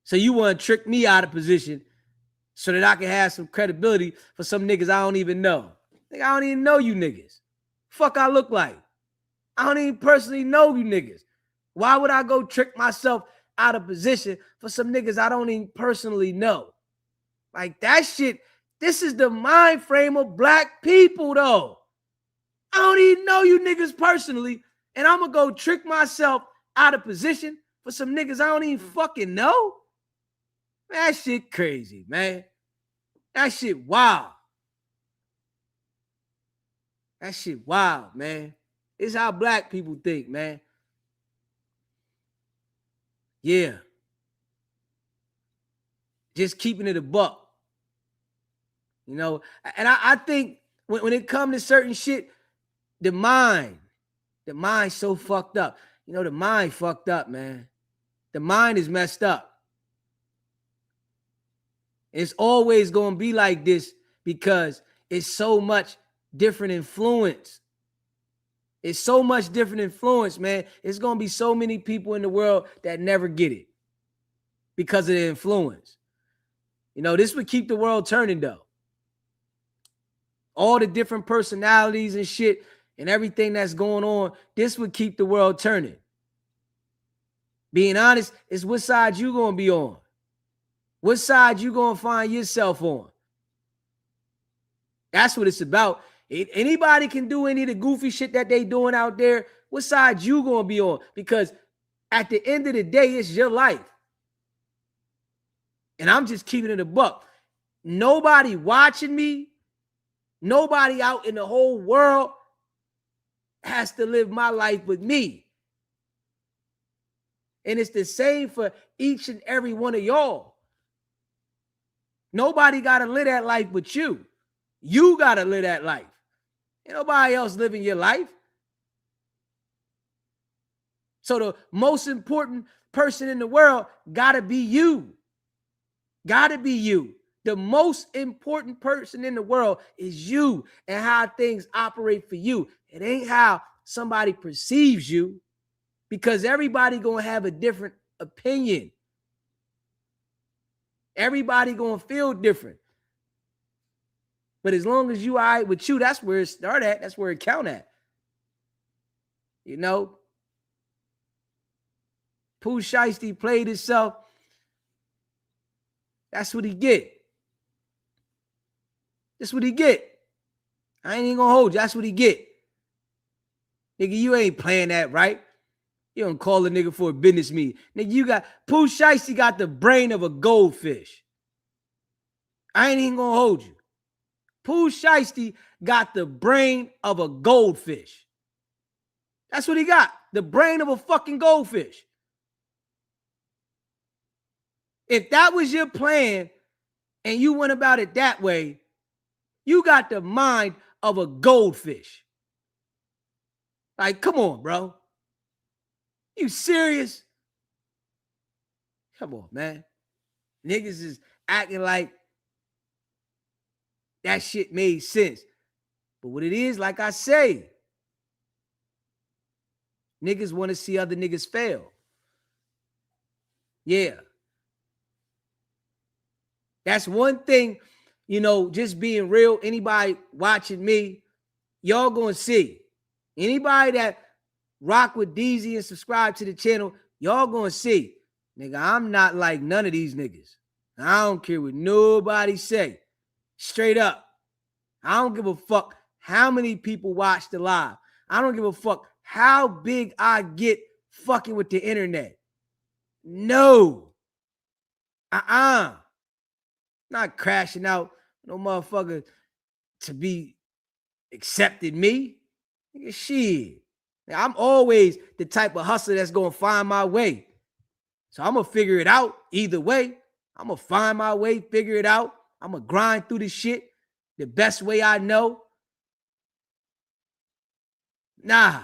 So you want to trick me out of position so that I can have some credibility for some niggas I don't even know. Nigga, I don't even know you niggas. Fuck I look like. I don't even personally know you niggas. Why would I go trick myself out of position for some niggas I don't even personally know. Like that shit, this is the mind frame of black people though. I don't even know you niggas personally, and I'm gonna go trick myself out of position for some niggas I don't even fucking know. That shit crazy, man. That shit wild. That shit wild, man. It's how black people think, man. Yeah. Just keeping it a buck. You know, and I think when it comes to certain shit, the mind's so fucked up. You know, the mind fucked up, man. The mind is messed up. It's always going to be like this because it's so much different influence. It's so much different influence, man. It's going to be so many people in the world that never get it because of the influence. You know, this would keep the world turning, though. All the different personalities and shit and everything that's going on, this would keep the world turning. Being honest, it's what side you going to be on. What side you going to find yourself on? That's what it's about. Anybody can do any of the goofy shit that they doing out there. What side you going to be on? Because at the end of the day, it's your life. And I'm just keeping it a buck. Nobody watching me, nobody out in the whole world has to live my life with me. And it's the same for each and every one of y'all. Nobody got to live that life but you. You got to live that life. Ain't nobody else living your life. So the most important person in the world got to be you. Got to be you. The most important person in the world is you and how things operate for you. It ain't how somebody perceives you, because everybody going to have a different opinion. Everybody going to feel different. But as long as you all right with you, that's where it start at. That's where it count at. You know? Pooh Shiesty played himself. That's what he get. That's what he get. I ain't even gonna hold you. That's what he get. Nigga, you ain't playing that right. You don't call a nigga for a business meeting. Nigga, you got Pooh Shiesty got the brain of a goldfish. I ain't even gonna hold you. Pooh Shiesty got the brain of a goldfish. That's what he got. The brain of a fucking goldfish. If that was your plan and you went about it that way, you got the mind of a goldfish. Like, come on, bro. You serious? Come on, man. Niggas is acting like that shit made sense. But what it is, like I say, niggas want to see other niggas fail. Yeah. That's one thing, you know, just being real. Anybody watching me, y'all gonna see. Anybody that rock with DZ and subscribe to the channel, y'all gonna see. Nigga, I'm not like none of these niggas. I don't care what nobody say. Straight up. I don't give a fuck how many people watch the live. I don't give a fuck how big I get fucking with the internet. No. Not crashing out no motherfucker to be accepted me. Nigga, shit. I'm always the type of hustler that's going to find my way. So I'm going to figure it out either way. I'm going to find my way, figure it out. I'm going to grind through this shit the best way I know. Nah.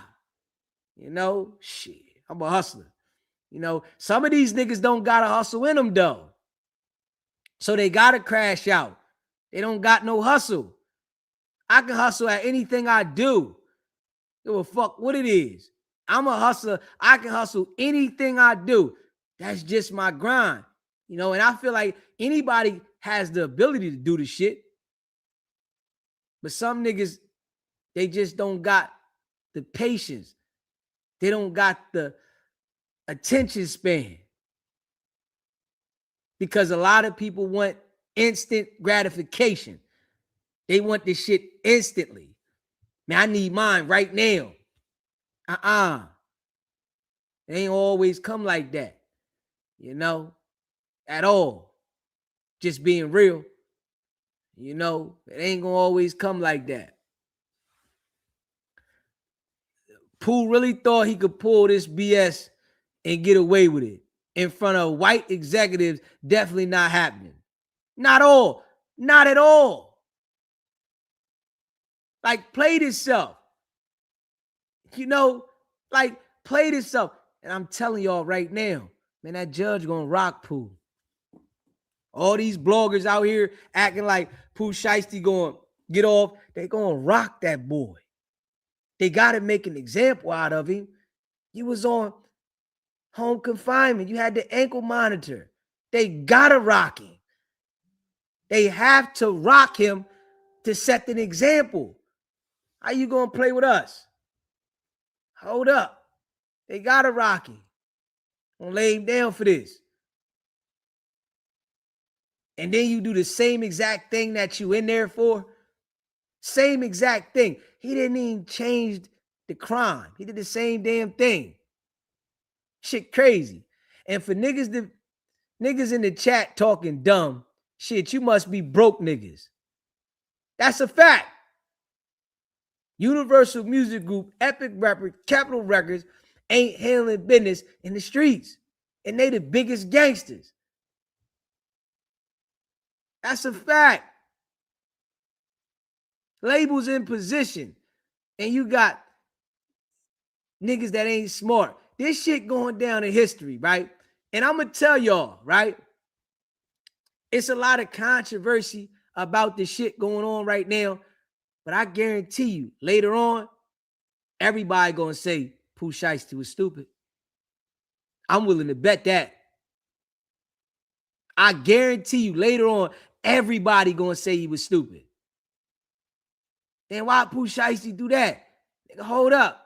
You know, shit. I'm a hustler. You know, some of these niggas don't got to hustle in them, though. So they got to crash out. They don't got no hustle. I can hustle at anything I do. Give a fuck what it is. I'm a hustler. I can hustle anything I do. That's just my grind. You know, and I feel like anybody has the ability to do the shit. But some niggas, they just don't got the patience. They don't got the attention span. because a lot of people want instant gratification. They want this shit instantly. Man, I need mine right now. It ain't always come like that, you know, at all. Just being real, you know, it ain't gonna always come like that. Pooh really thought he could pull this BS and get away with it in front of white executives. Definitely not happening. Not all. Not at all. Like, play this stuff. You know, like, play this stuff. And I'm telling y'all right now, man, that judge gonna rock Pooh. All these bloggers out here acting like Pooh Shiesty gonna get off. They gonna rock that boy. They gotta make an example out of him. You was on home confinement. You had the ankle monitor. They gotta rock him. They have to rock him to set an example. How you gonna play with us? Hold up. They gotta rock him. Don't lay him down for this. And then you do the same exact thing that you in there for. Same exact thing. He didn't even change the crime. He did the same damn thing. Shit crazy. And for niggas in the chat talking dumb, shit, you must be broke niggas. That's a fact. Universal Music Group, Epic Records, Capitol Records ain't handling business in the streets. And they the biggest gangsters. That's a fact. Labels in position. And you got niggas that ain't smart. This shit going down in history, right? And I'm going to tell y'all, right? It's a lot of controversy about this shit going on right now. But I guarantee you, later on, everybody going to say Pooh Shiesty was stupid. I'm willing to bet that. I guarantee you, later on, everybody going to say he was stupid. Then why Pooh Shiesty do that? Nigga, hold up.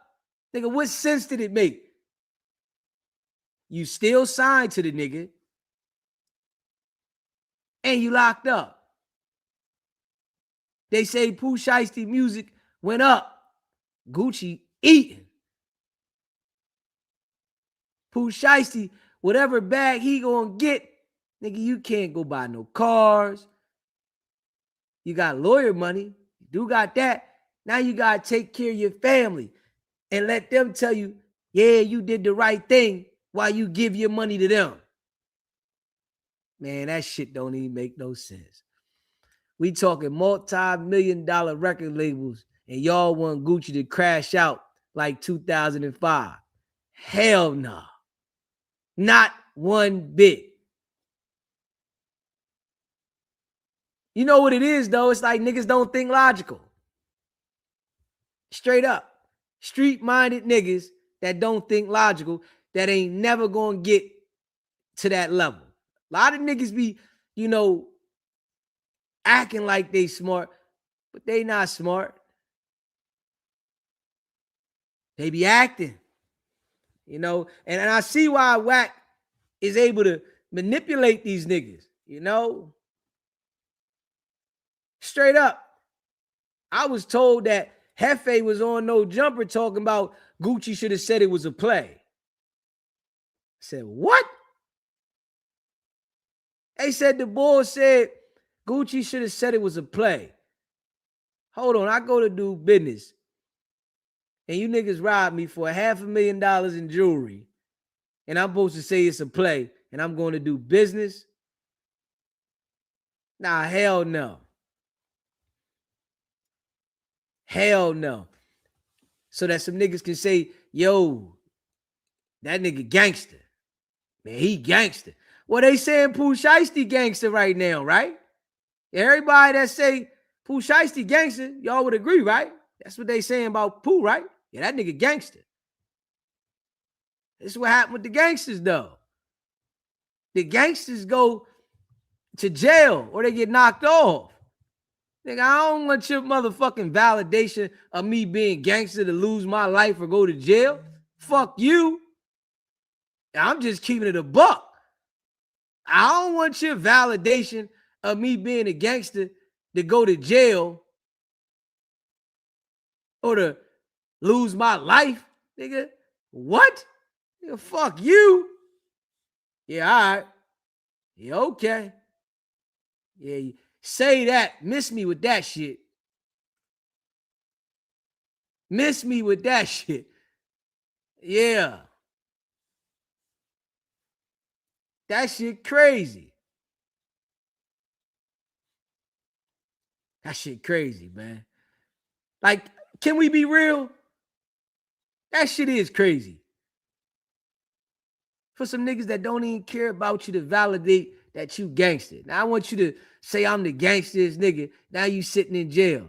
Nigga, what sense did it make? You still signed to the nigga. And you locked up. They say Pooh Shiesty music went up. Gucci eating. Pooh Shiesty, whatever bag he gonna get, nigga, you can't go buy no cars. You got lawyer money. You do got that. Now you gotta take care of your family and let them tell you, yeah, you did the right thing while you give your money to them. Man, that shit don't even make no sense. We talking multi-million-dollar record labels, and y'all want Gucci to crash out like 2005. Hell no. Not one bit. You know what it is, though? It's like niggas don't think logical. Straight up. Street-minded niggas that don't think logical, that ain't never gonna get to that level. A lot of niggas be, you know, acting like they smart, but they not smart. They be acting, you know, and I see why Wack is able to manipulate these niggas, you know. Straight up. I was told that Hefe was on No Jumper talking about Gucci should have said it was a play. I said, what? They said the boy said Gucci should have said it was a play. Hold on, I go to do business. And you niggas robbed me for $500,000 in jewelry. And I'm supposed to say it's a play. And I'm going to do business? Nah, hell no. Hell no. So that some niggas can say, yo, that nigga gangster. Man, he gangster. Well, they saying Pooh Shiesty gangster right now, right? Everybody that say Pooh Shiesty gangster, y'all would agree, right? That's what they saying about Pooh, right? Yeah, that nigga gangster. This is what happened with the gangsters, though. The gangsters go to jail or they get knocked off. Nigga, I don't want your motherfucking validation of me being gangster to lose my life or go to jail. Fuck you. I'm just keeping it a buck. I don't want your validation of me being a gangster to go to jail or to lose my life, nigga. What? Nigga, fuck you. Yeah, all right. Yeah, okay. Yeah, say that. Miss me with that shit. Miss me with that shit. Yeah. That shit crazy. That shit crazy, man. Like, can we be real? That shit is crazy. For some niggas that don't even care about you to validate that you gangster. Now I want you to say I'm the gangsterest nigga. Now you sitting in jail.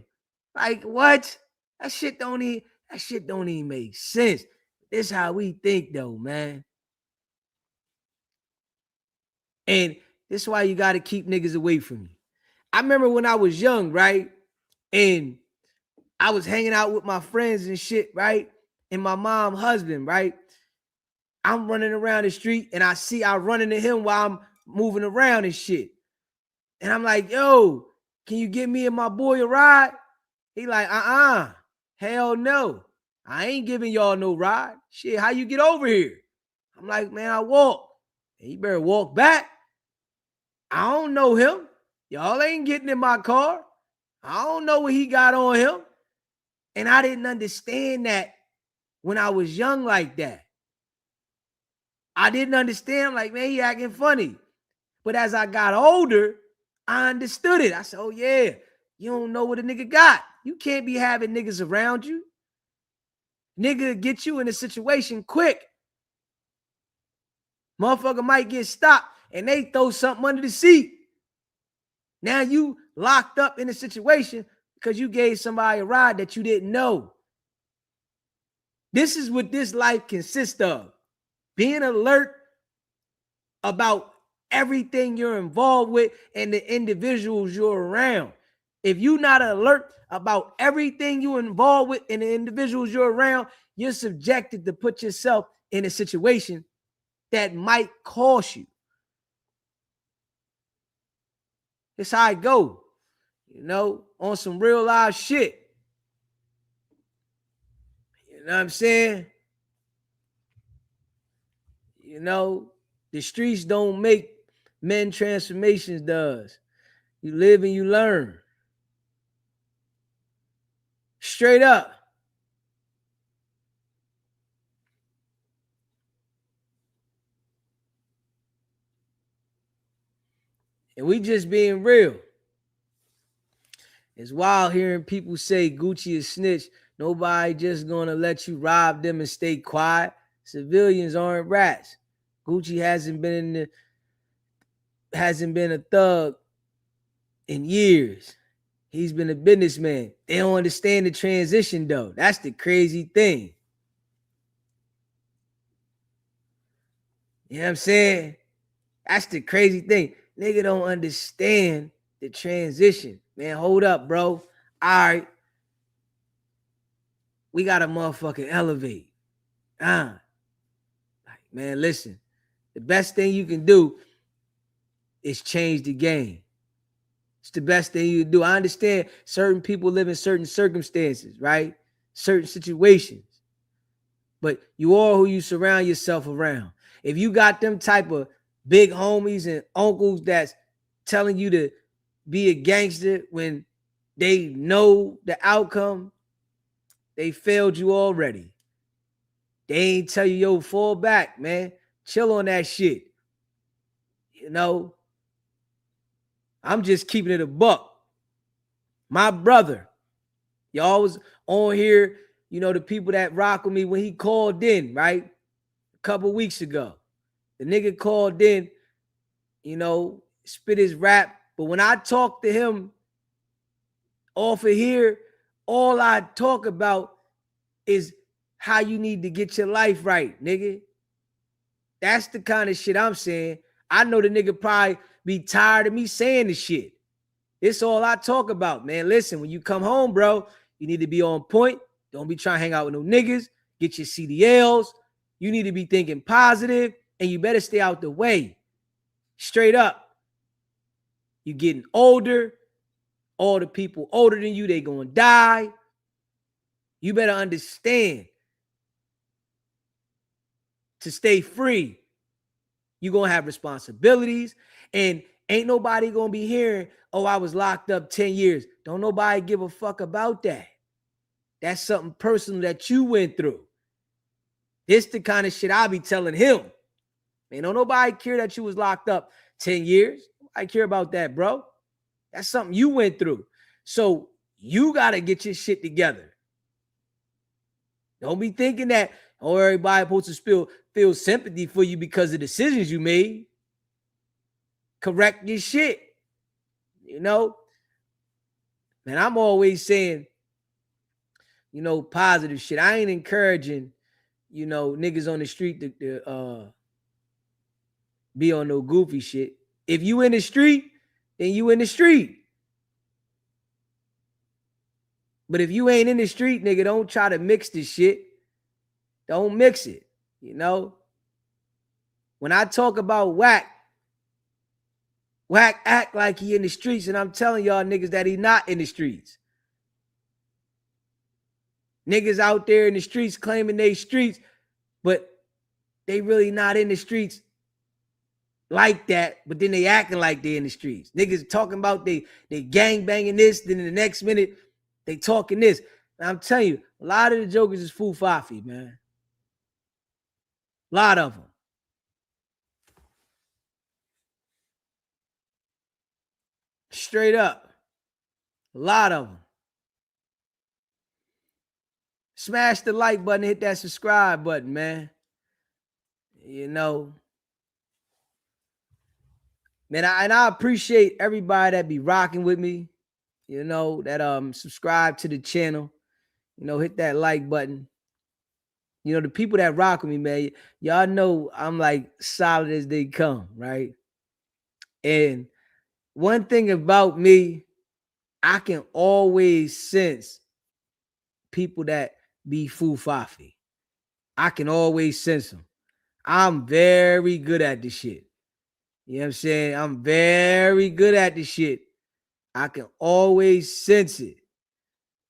Like, what? That shit don't even make sense. This how we think though, man. And this is why you got to keep niggas away from you. I remember when I was young, right? And I was hanging out with my friends and shit, right? And my mom's husband, right? I'm running around the street and I run into him while I'm moving around and shit. And I'm like, yo, can you give me and my boy a ride? He like, hell no. I ain't giving y'all no ride. Shit, how you get over here? I'm like, man, I walk. And you better walk back. I don't know him. Y'all ain't getting in my car. I don't know what he got on him. And I didn't understand that when I was young like that. I didn't understand, like, man, he acting funny. But as I got older, I understood it. I said, oh, yeah, you don't know what a nigga got. You can't be having niggas around you. Nigga get you in a situation quick. Motherfucker might get stopped and they throw something under the seat. Now you locked up in a situation because you gave somebody a ride that you didn't know. This is what this life consists of. Being alert about everything you're involved with and the individuals you're around. If you're not alert about everything you're involved with and the individuals you're around, you're subjected to put yourself in a situation that might cost you. It's how I go, on some real live shit. You know what I'm saying? The streets don't make men, transformations does. You live and you learn. Straight up. And we just being real. It's wild hearing people say Gucci is snitch. Nobody just gonna let you rob them and stay quiet. Civilians aren't rats. Gucci hasn't been a thug in years. He's been a businessman. They don't understand the transition though. That's the crazy thing. You know what I'm saying? That's the crazy thing. Nigga don't understand the transition. Man, hold up, bro. All right. We got to motherfucking elevate. Like, man, listen. The best thing you can do is change the game. It's the best thing you can do. I understand certain people live in certain circumstances, right? Certain situations. But you are who you surround yourself around. If you got them type of big homies and uncles that's telling you to be a gangster when they know the outcome, they failed you already. They ain't tell you, yo, fall back, man. Chill on that shit. I'm just keeping it a buck. My brother, y'all was on here, the people that rock with me when he called in, right? A couple weeks ago. The nigga called in, spit his rap. But when I talk to him off of here, all I talk about is how you need to get your life right, nigga. That's the kind of shit I'm saying. I know the nigga probably be tired of me saying the shit. It's all I talk about, man. Listen, when you come home, bro, you need to be on point. Don't be trying to hang out with no niggas. Get your CDLs. You need to be thinking positive, and you better stay out the way. Straight up. You getting older. All the people older than you, they gonna die. You better understand. To stay free, you're gonna have responsibilities, and ain't nobody gonna be hearing, oh, I was locked up 10 years. Don't nobody give a fuck about that. That's something personal that you went through. This the kind of shit I be telling him. Man, don't nobody care that you was locked up 10 years. I care about that, bro. That's something you went through. So you gotta get your shit together. Don't be thinking that, oh, everybody supposed to feel sympathy for you because of decisions you made. Correct your shit. You know? Man, I'm always saying, you know, positive shit. I ain't encouraging, you know, niggas on the street to be on no goofy shit. If you in the street, then you in the street. But if you ain't in the street, nigga, don't try to mix this shit. Don't mix it, you know? When I talk about whack act like he in the streets, and I'm telling y'all niggas that he not in the streets. Niggas out there in the streets claiming they streets, but they really not in the streets like that, but then they acting like they in the streets. Niggas talking about they gang banging this, then in the next minute, they talking this. And I'm telling you, a lot of the jokers is foo-fafi, man. A lot of them. Straight up. A lot of them. Smash the like button, hit that subscribe button, man. You know. Man, I appreciate everybody that be rocking with me. You know, that subscribe to the channel. You know, hit that like button. You know, the people that rock with me, man, y'all know I'm like solid as they come, right? And one thing about me, I can always sense people that be foo-fafi. I can always sense them. I'm very good at this shit. You know what I'm saying? I'm very good at this shit. I can always sense it.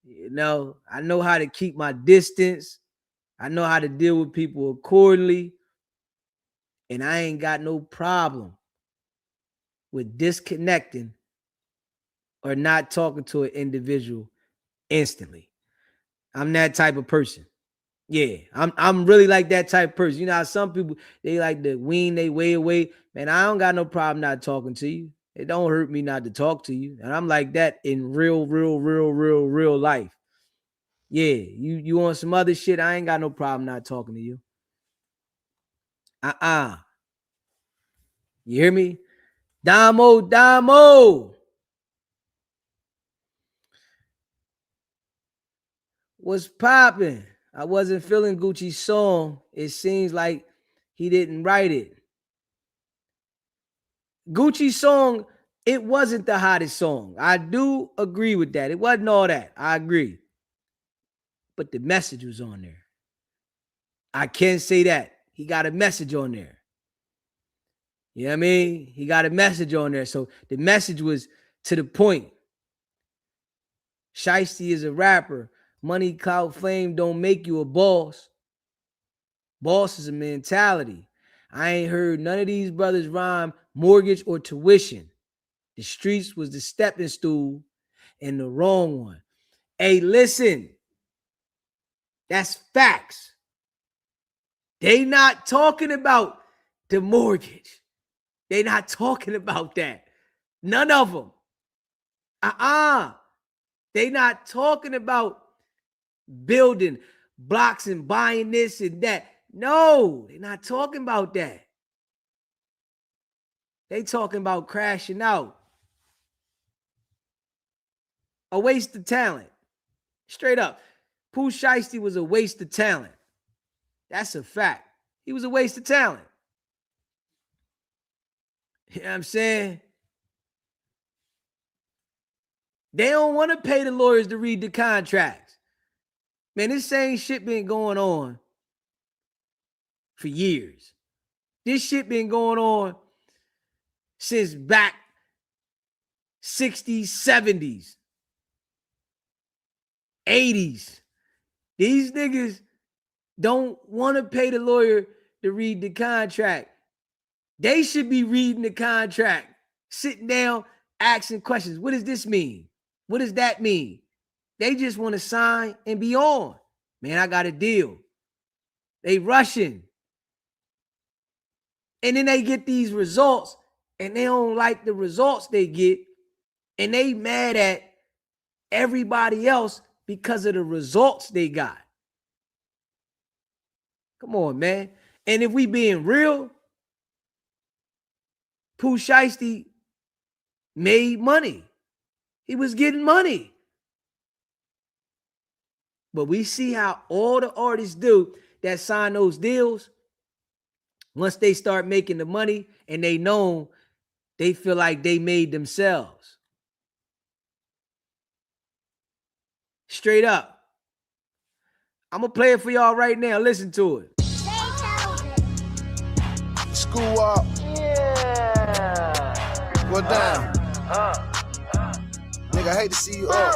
You know, I know how to keep my distance. I know how to deal with people accordingly. And I ain't got no problem with disconnecting or not talking to an individual instantly. I'm that type of person. Yeah, I'm really like that type of person. You know how some people, they like to wean their way away. Man, I don't got no problem not talking to you. It don't hurt me not to talk to you. And I'm like that in real life. Yeah, you on some other shit, I ain't got no problem not talking to you. You hear me? Damo. What's popping? I wasn't feeling Gucci's song. It seems like he didn't write it. Gucci's song, it wasn't the hottest song. I do agree with that. It wasn't all that. I agree. But the message was on there. I can say that. He got a message on there. You know what I mean? He got a message on there. So the message was to the point. Shiesty is a rapper. Money, clout, fame don't make you a boss. Boss is a mentality. I ain't heard none of these brothers rhyme mortgage or tuition. The streets was the stepping stool and the wrong one. Hey, listen. That's facts. They not talking about the mortgage. They not talking about that. None of them. They not talking about building blocks and buying this and that. No, they're not talking about that. They talking about crashing out. A waste of talent. Straight up. Pooh Shiesty was a waste of talent. That's a fact. He was a waste of talent. You know what I'm saying? They don't want to pay the lawyers to read the contracts. Man, this same shit been going on for years. This shit been going on since back 60s, 70s, 80s. These niggas don't want to pay the lawyer to read the contract. They should be reading the contract, sitting down, asking questions. What does this mean? What does that mean? They just want to sign and be on. Man, I got a deal. They rushing. And then they get these results and they don't like the results they get. And they mad at everybody else because of the results they got. Come on, man. And if we being real, Pooh Shiesty made money. He was getting money. But we see how all the artists do that sign those deals. Once they start making the money and they know, they feel like they made themselves. Straight up. I'm going to play it for y'all right now. Listen to it. School up. Yeah. Go down. Nigga, I hate to see you up.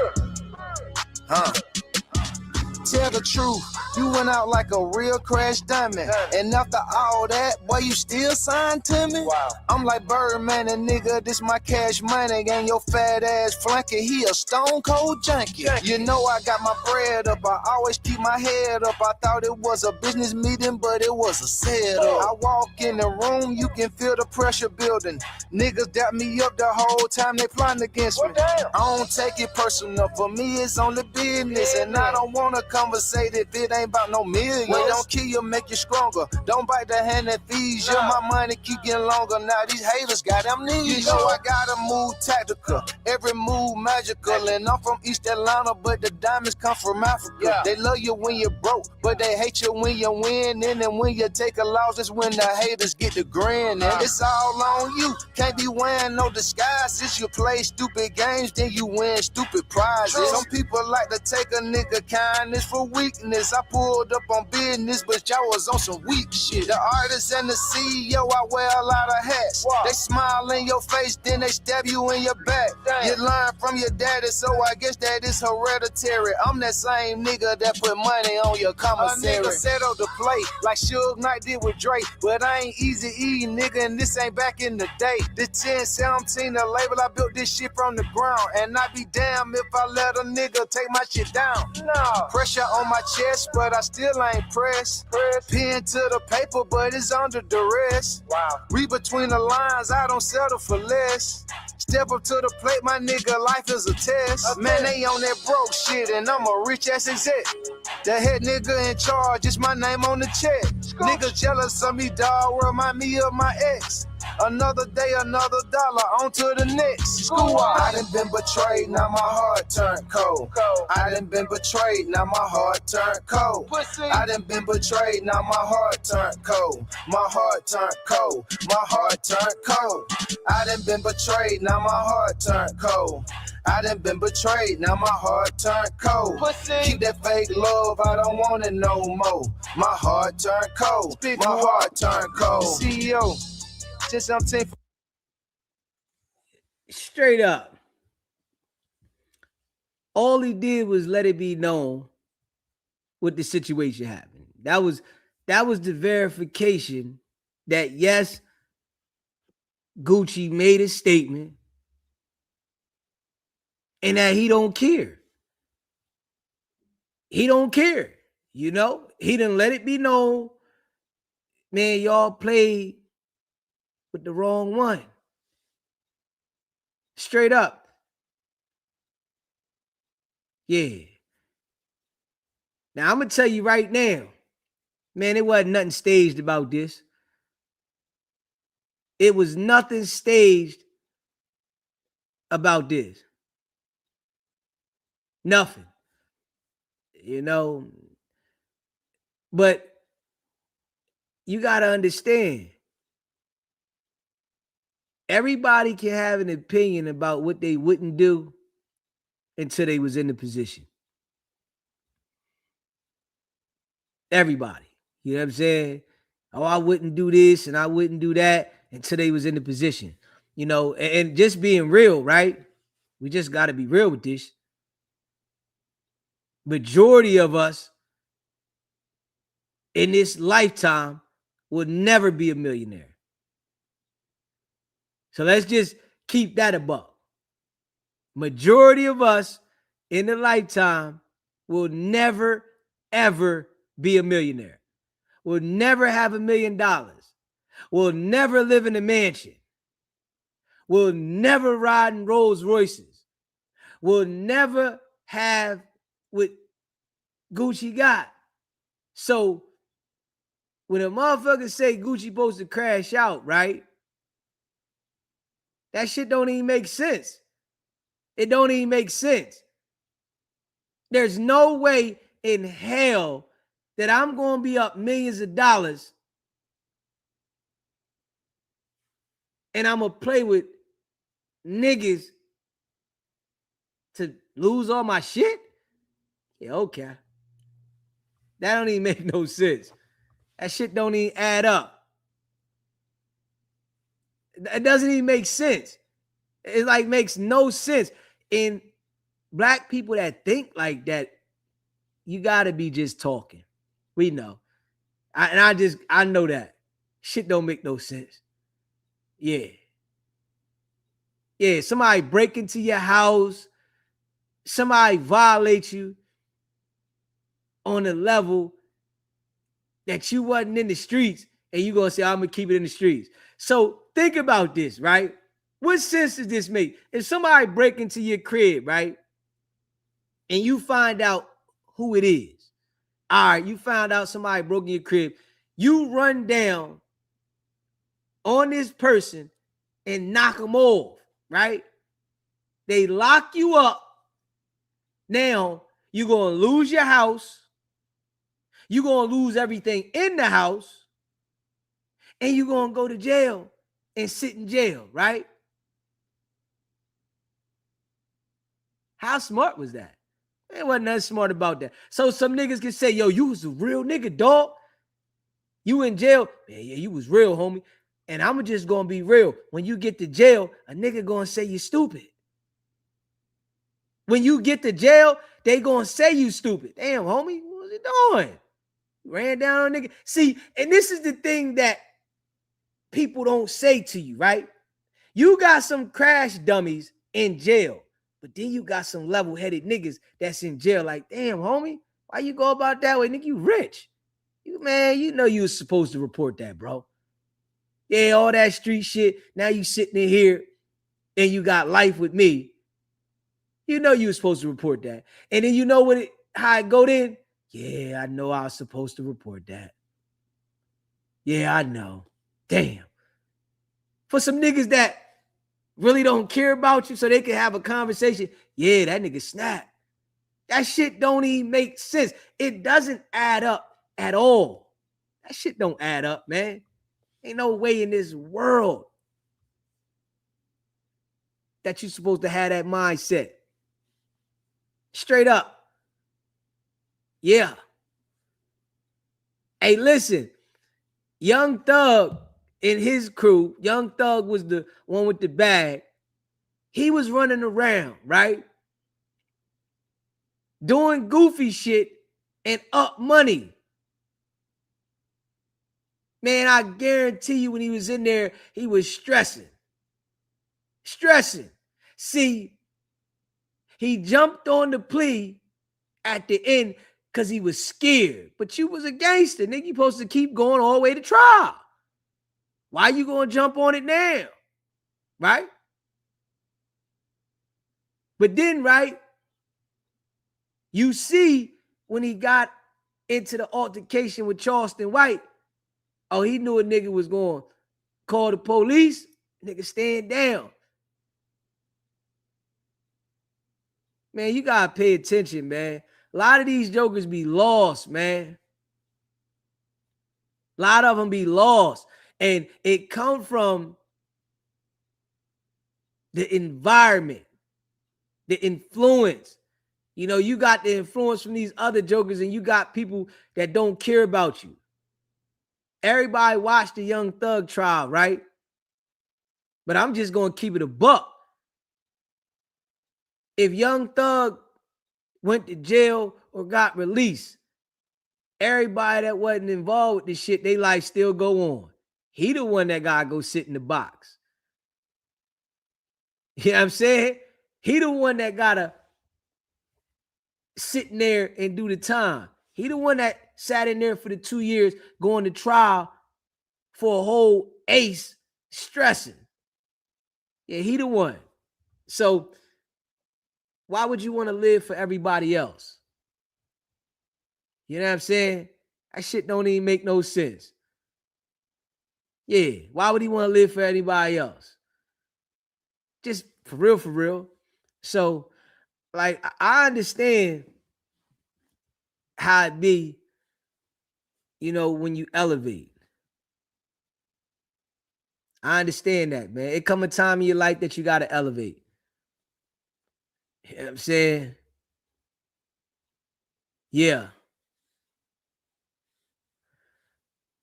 Tell the truth, you went out like a real crash diamond. And after all that, boy, you still signed to me? Wow. I'm like Birdman, and nigga, this my cash money. And your fat ass flunky, he a stone cold junkie. You know I got my bread up, I always keep my head up. I thought it was a business meeting, but it was a setup. I walk in the room, you can feel the pressure building. Niggas dap me up the whole time they plotting against me. I don't take it personal, for me it's only business. And I don't wanna conversate if it ain't about no million. Don't kill you, make you stronger. Don't bite the hand that feeds you. My money keep getting longer. Now these haters got amnesia. You know I gotta move tactical, every move magical. And I'm from East Atlanta, but the diamonds come from Africa. They love you when you're broke, but they hate you when you win. And then when you take a loss, that's when the haters get the grin. And it's all on you. Can't be wearing no disguises. You play stupid games, then you win stupid prizes. Some people like to take a nigga kindness for weakness. I pulled up on business, but y'all was on some weak shit. The artist and the CEO, I wear a lot of hats. Wow. They smile in your face, then they stab you in your back. Damn. You learn from your daddy, so I guess that is hereditary. I'm that same nigga that put money on your commissary. A nigga settled the plate like Suge Knight did with Drake, but I ain't easy E, nigga, and this ain't back in the day. The 1017, the label, I built this shit from the ground, and I be damn if I let a nigga take my shit down. No. Pressure on my chest, but I still ain't pressed. Pen to the paper, but it's under duress. Wow. Read between the lines, I don't settle for less. Step up to the plate, my nigga, life is a test. Man, they on that broke shit, and I'm a rich ass exec. The head nigga in charge, it's my name on the check. Niggas jealous of me, dawg, remind me of my ex. Another day, another dollar, on to the next. I done been betrayed, now my heart turned cold. I done been betrayed, now my heart turned cold. I done been betrayed, now my heart turned cold. My heart turned cold. My heart turned cold. I done been betrayed, now my heart turned cold. I done been betrayed, now my heart turned cold. Keep that fake love, I don't want it no more. My heart turned cold. My heart turned cold. CEO. Straight up. All he did was let it be known what the situation happened. That was the verification that yes, Gucci made a statement and that he don't care. He don't care. You know, he didn't let it be known, man, y'all played with the wrong one. Straight up. Yeah. Now, I'm going to tell you right now, man, it wasn't nothing staged about this. It was nothing staged about this. Nothing. You know, but you got to understand, everybody can have an opinion about what they wouldn't do until they was in the position. Everybody. You know what I'm saying? Oh, I wouldn't do this and I wouldn't do that until they was in the position. You know, and just being real, right? We just got to be real with this. Majority of us in this lifetime will never be a millionaire. So let's just keep that above. Majority of us in the lifetime will never, ever be a millionaire. Will never have $1 million. Will never live in a mansion. Will never ride in Rolls Royces. Will never have what Gucci got. So when a motherfucker say Gucci supposed to crash out, right? That shit don't even make sense. It don't even make sense. There's no way in hell that I'm going to be up millions of dollars and I'm going to play with niggas to lose all my shit? Yeah, okay. That don't even make no sense. That shit don't even add up. It doesn't even make sense. It like makes no sense. And black people that think like that, you gotta be just talking. We know. I know that. Shit don't make no sense. Yeah. Yeah, somebody break into your house, somebody violate you on a level that you wasn't in the streets, and you gonna say, I'm gonna keep it in the streets. So think about this, right? What sense does this make? If somebody break into your crib, right, and you find out who it is, all right, you found out somebody broke in your crib, you run down on this person and knock them off, right? They lock you up. Now you're gonna lose your house. You're gonna lose everything in the house, and you're gonna go to jail and sit in jail, right? How smart was that? There wasn't nothing smart about that. So some niggas can say, yo, you was a real nigga, dog. You in jail. Man, yeah, you was real, homie. And I'm just gonna be real. When you get to jail, a nigga gonna say you stupid. When you get to jail, they gonna say you stupid. Damn, homie, what was you doing? You ran down on a nigga. See, and this is the thing that people don't say to you, right? You got some crash dummies in jail, but then you got some level-headed niggas that's in jail. Like, damn, homie, why you go about that way? Nigga, you rich. Man, you know you was supposed to report that, bro. Yeah, all that street shit. Now you sitting in here and you got life with me. You know you were supposed to report that. And then you know how it go then? Yeah, I know I was supposed to report that. Yeah, I know. Damn. For some niggas that really don't care about you so they can have a conversation, yeah, that nigga snap. That shit don't even make sense. It doesn't add up at all. That shit don't add up, man. Ain't no way in this world that you're supposed to have that mindset. Straight up. Yeah. Hey, listen. Young Thug and his crew, Young Thug was the one with the bag. He was running around, right? Doing goofy shit and up money. Man, I guarantee you when he was in there, he was stressing. Stressing. See, he jumped on the plea at the end because he was scared. But you was a gangster, nigga. You supposed to keep going all the way to trial. Why you going to jump on it now? Right? But then, right, you see when he got into the altercation with Charleston White, oh, he knew a nigga was going to call the police. Nigga, stand down. Man, you got to pay attention, man. A lot of these jokers be lost, man. A lot of them be lost. And it come from the environment, the influence. You know, you got the influence from these other jokers and you got people that don't care about you. Everybody watched the Young Thug trial, right? But I'm just going to keep it a buck. If Young Thug went to jail or got released, everybody that wasn't involved with this shit, they life still go on. He the one that gotta go sit in the box. You know what I'm saying? He the one that gotta sit in there and do the time. He the one that sat in there for the 2 years going to trial for a whole ace stressing. Yeah, he the one. So why would you want to live for everybody else? You know what I'm saying? That shit don't even make no sense. Yeah, why would he want to live for anybody else? Just for real, for real. So, like, I understand how it be, you know, when you elevate. I understand that, man. It come a time in your life that you got to elevate. You know what I'm saying? Yeah.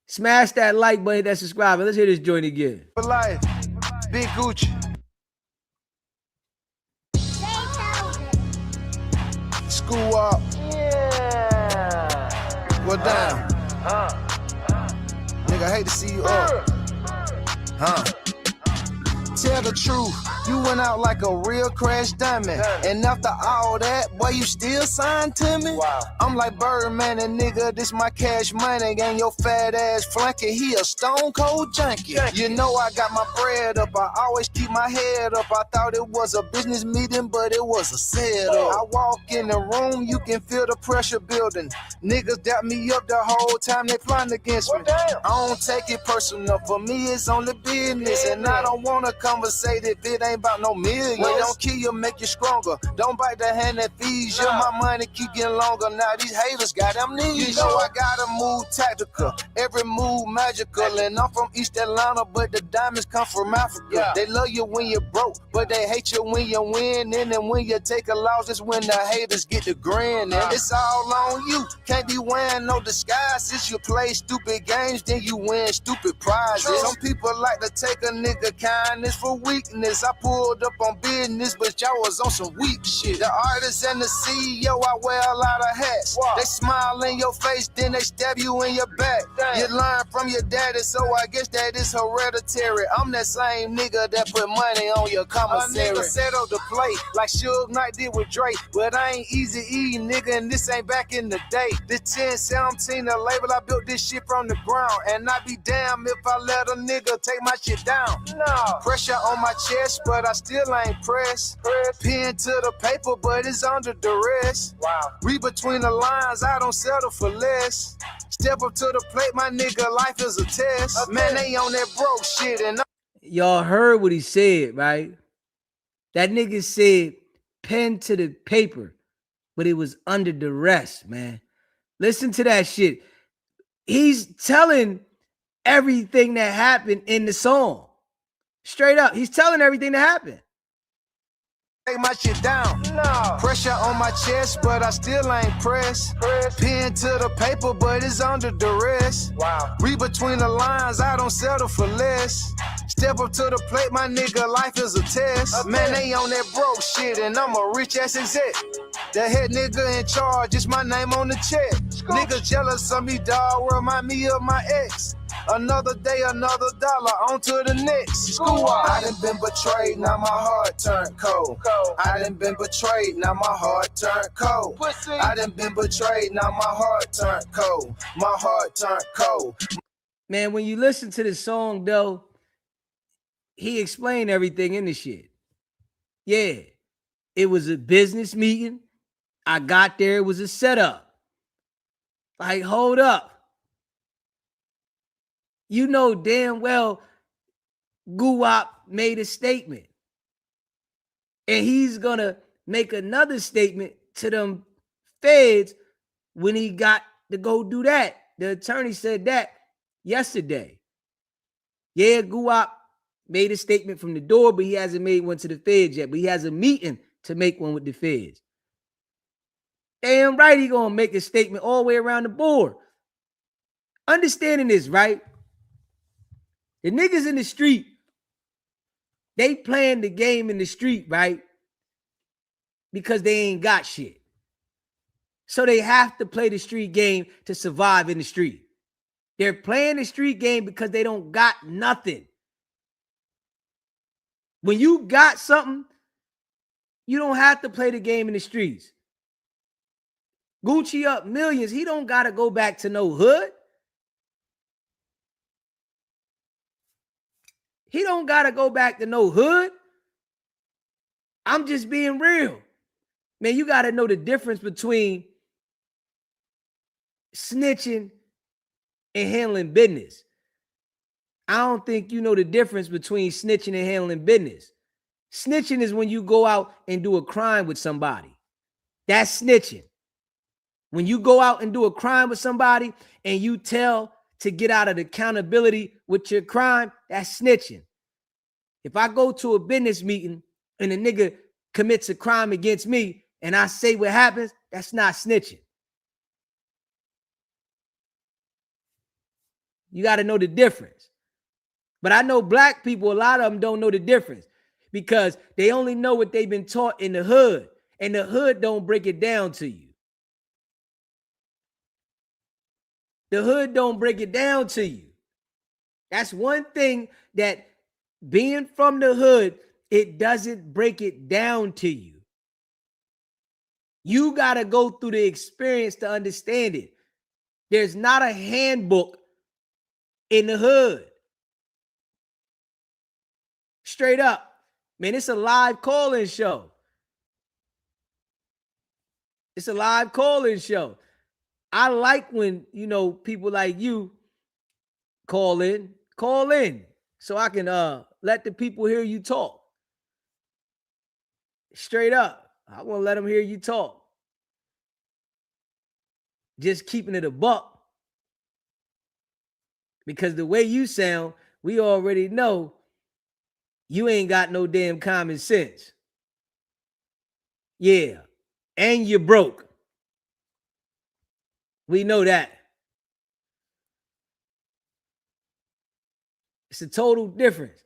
Smash that like button, that subscribe. Let's hear this joint again. For life, Big Gucci. School up. Yeah. Well, damn. Nigga, I hate to see you up. Huh? Tell the truth, you went out like a real crash diamond. And after all that, boy, you still signed to me? Wow. I'm like Birdman and nigga, this my cash money. And your fat ass flunky, he a stone cold junkie. You know I got my bread up, I always keep my head up. I thought it was a business meeting, but it was a setup. I walk in the room, you can feel the pressure building. Niggas doubt me up the whole time they plotting against me. I don't take it personal, for me it's only business. And I don't wanna conversate if it ain't about no million. Don't kill you, make you stronger. Don't bite the hand that feeds you. My money keep getting longer. Now these haters got amnesia. You know I gotta move tactical, every move magical. And I'm from East Atlanta, but the diamonds come from Africa. They love you when you're broke, but they hate you when you win. And then when you take a loss, it's when the haters get the grin. And it's all on you. Can't be wearing no disguises. You play stupid games, then you win stupid prizes. Some people like to take a nigga kindness for weakness. I pulled up on business, but y'all was on some weak shit. The artist and the CEO, I wear a lot of hats. They smile in your face, then they stab you in your back. You learn from your daddy, so I guess that is hereditary. I'm that same nigga that put money on your commissary. A nigga settled the play like Suge Knight did with Drake, but I ain't easy E, nigga, and this ain't back in the day. This 1017, the label, I built this shit from the ground, and I be damned if I let a nigga take my shit down. No pressure on my chest, but I still ain't pressed. Pen to the paper, but it's under duress. Wow. Read between the lines, I don't settle for less. Step up to the plate, my nigga, life is a test. Man, they on that broke shit, and Y'all heard what he said, right? That nigga said pen to the paper, but it was under duress, man. Listen to that shit. He's telling everything that happened in the song. Straight up, he's telling everything that happened. take my shit down. No. Pressure on my chest, but I still ain't pressed. Pen to the paper, but it's under duress. Wow. Read between the lines, I don't settle for less. Step up to the plate, my nigga, life is a test. Man, they on that broke shit, and I'm a rich ass exec. The head nigga in charge, it's my name on the check. Niggas jealous of me, dawg, remind me of my ex. Another day, another dollar, on to the next. I done been betrayed, now my heart turned cold. I done been betrayed, now my heart turned cold. I done been betrayed, now my heart turned cold. My heart turned cold. Man, when you listen to the song, though, he explained everything in the shit. Yeah, it was a business meeting. I got there, it was a setup. Like, hold up. You know damn well Guwap made a statement. And he's gonna make another statement to them feds when he got to go do that. The attorney said that yesterday. Yeah, Guwap made a statement from the door, but he hasn't made one to the feds yet. But he has a meeting to make one with the feds. Damn right he gonna make a statement all the way around the board. Understanding this, right? The niggas in the street They playing the game in the street, right? Because they ain't got shit. So they have to play the street game to survive in the street. They're playing the street game because they don't got nothing. When you got something, you don't have to play the game in the streets. Gucci up millions. He don't got to go back to no hood. He don't got to go back to no hood. I'm just being real. Man, you got to know the difference between snitching and handling business. I don't think you know the difference between snitching and handling business. Snitching is when you go out and do a crime with somebody. That's snitching. When you go out and do a crime with somebody and you tell to get out of the accountability with your crime, that's snitching. If I go to a business meeting and a nigga commits a crime against me and I say what happens, that's not snitching. You got to know the difference. But I know black people, a lot of them don't know the difference because they only know what they've been taught in the hood, and the hood don't break it down to you. The hood don't break it down to you. That's one thing that being from the hood, it doesn't break it down to you. You got to go through the experience to understand it. There's not a handbook in the hood. Straight up. Man, it's a live call-in show. It's a live call-in show. I like when, people like you call in so I can let the people hear you talk. Straight up. I want to let them hear you talk. Just keeping it a buck. Because the way you sound, we already know you ain't got no damn common sense. Yeah. And you're broke. We know that. It's a total difference.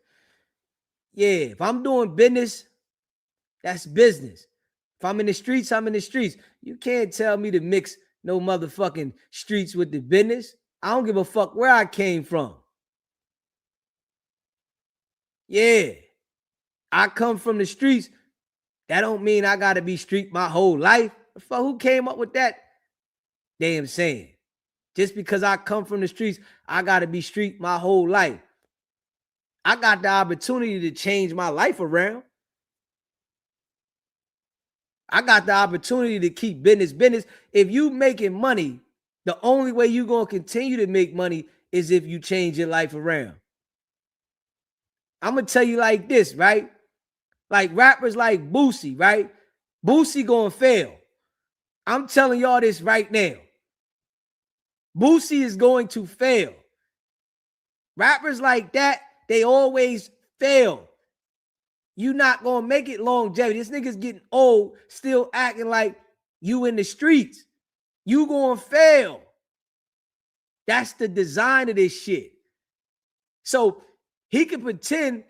Yeah, if I'm doing business, that's business. If I'm in the streets, I'm in the streets. You can't tell me to mix no motherfucking streets with the business. I don't give a fuck where I came from. Yeah, I come from the streets. That don't mean I got to be street my whole life. The fuck, who came up with that damn saying? Just because I come from the streets, I got to be street my whole life. I got the opportunity to change my life around. I got the opportunity to keep business. If you making money, the only way you're going to continue to make money is if you change your life around. I'm going to tell you like this, right? Like rappers like Boosie, right? Boosie going to fail. I'm telling y'all this right now. Boosie is going to fail. Rappers like that, they always fail. You not going to make it longevity. This nigga's getting old, still acting like you in the streets. You going to fail. That's the design of this shit. So he can pretend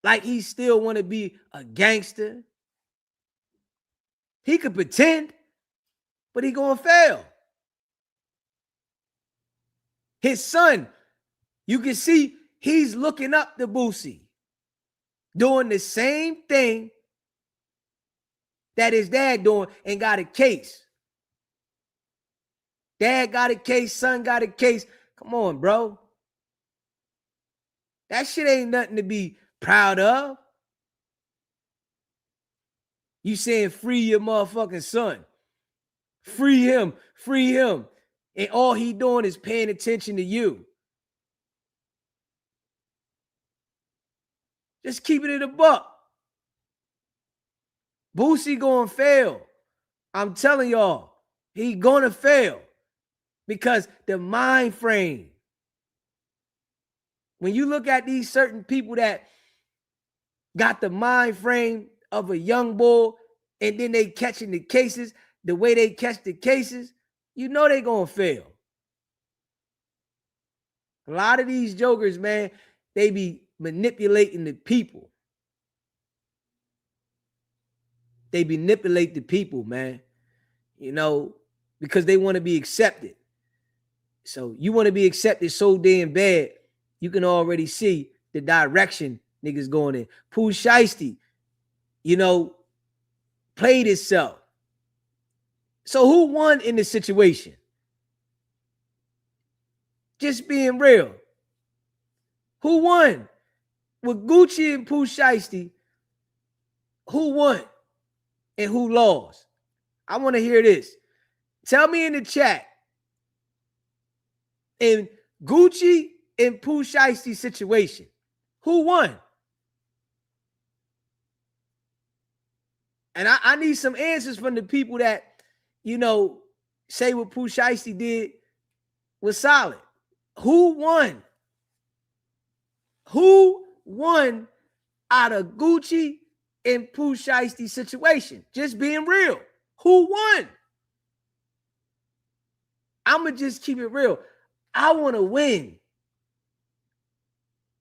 like he still want to be a gangster. He could pretend, but he going to fail. His son, you can see he's looking up to Boosie, doing the same thing that his dad doing and got a case. Dad got a case, son got a case. Come on, bro. That shit ain't nothing to be proud of. You saying free your motherfucking son. Free him, free him. And all he doing is paying attention to you. Just keeping it a buck. Boosie gonna fail. I'm telling y'all, he gonna fail. Because the mind frame. When you look at these certain people that got the mind frame of a young bull and then they catching the cases, the way they catch the cases, you know they gonna fail. A lot of these jokers, man, they be manipulating the people. they manipulate the people, man. You know, because they want to be accepted. So you want to be accepted so damn bad, you can already see the direction niggas going in. Pooh Shiesty, you know, played itself. So who won in the situation? Just being real. Who won? With Gucci and Pooh Shiesty, who won and who lost? I want to hear this. Tell me in the chat. In Gucci and Pooh Shiesty situation, who won? And I need some answers from the people that, you know, say what Pooh Shiesty did was solid. Who won? Who won out of Gucci and Pooh Shiesty situation? Just being real. Who won? I'ma just keep it real. I want to win.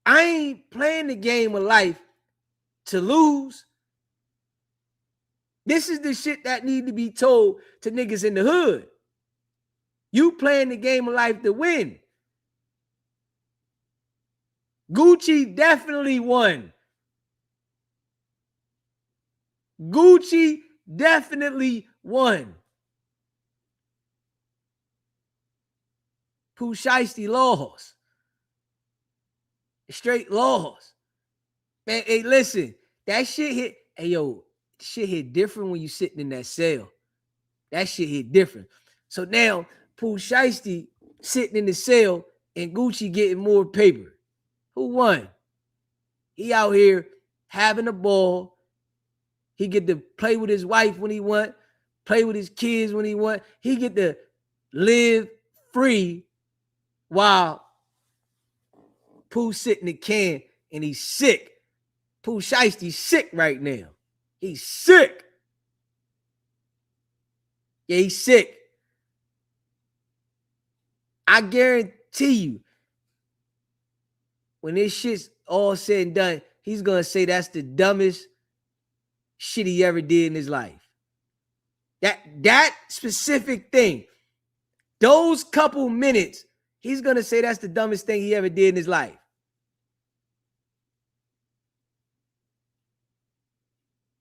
I ain't playing the game of life to lose. This is the shit that need to be told to niggas in the hood. You playing the game of life to win. Gucci definitely won. Gucci definitely won. Pooh Shiesty lost. Straight lost. Man, hey, listen, that shit hit. Hey, yo, shit hit different when you sitting in that cell. That shit hit different. So now, Pooh Shiesty sitting in the cell and Gucci getting more paper. Who won? He out here having a ball. He get to play with his wife when he want, play with his kids when he want. He get to live free while Pooh sitting in the can and he's sick. Pooh Shiesty's sick right now. He's sick. Yeah, he's sick. I guarantee you, when this shit's all said and done, he's gonna say that's the dumbest shit he ever did in his life. That specific thing, those couple minutes, he's gonna say that's the dumbest thing he ever did in his life.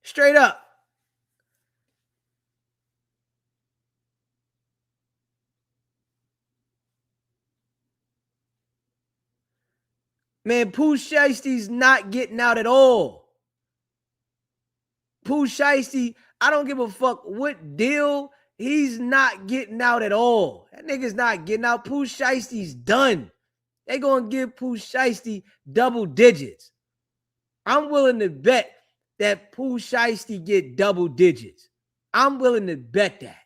Straight up. Man, Pooh Shiesty's not getting out at all. Pooh Shiesty, I don't give a fuck what deal, he's not getting out at all. That nigga's not getting out. Pooh Shiesty's done. They gonna give Pooh Shiesty double digits. I'm willing to bet that Pooh Shiesty get double digits. I'm willing to bet that.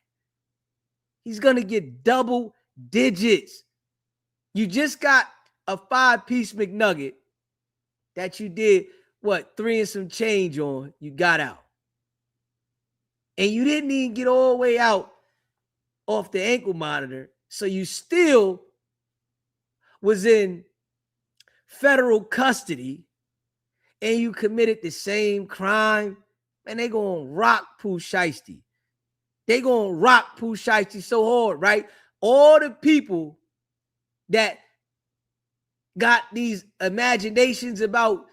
He's gonna get double digits. You just got a 5-piece McNugget that you did, what, 3 and some change on, you got out. And you didn't even get all the way out off the ankle monitor, so you still was in federal custody and you committed the same crime. Man, they gonna rock Pooh Shiesty. They gonna rock Pooh Shiesty so hard, right? All the people that got these imaginations about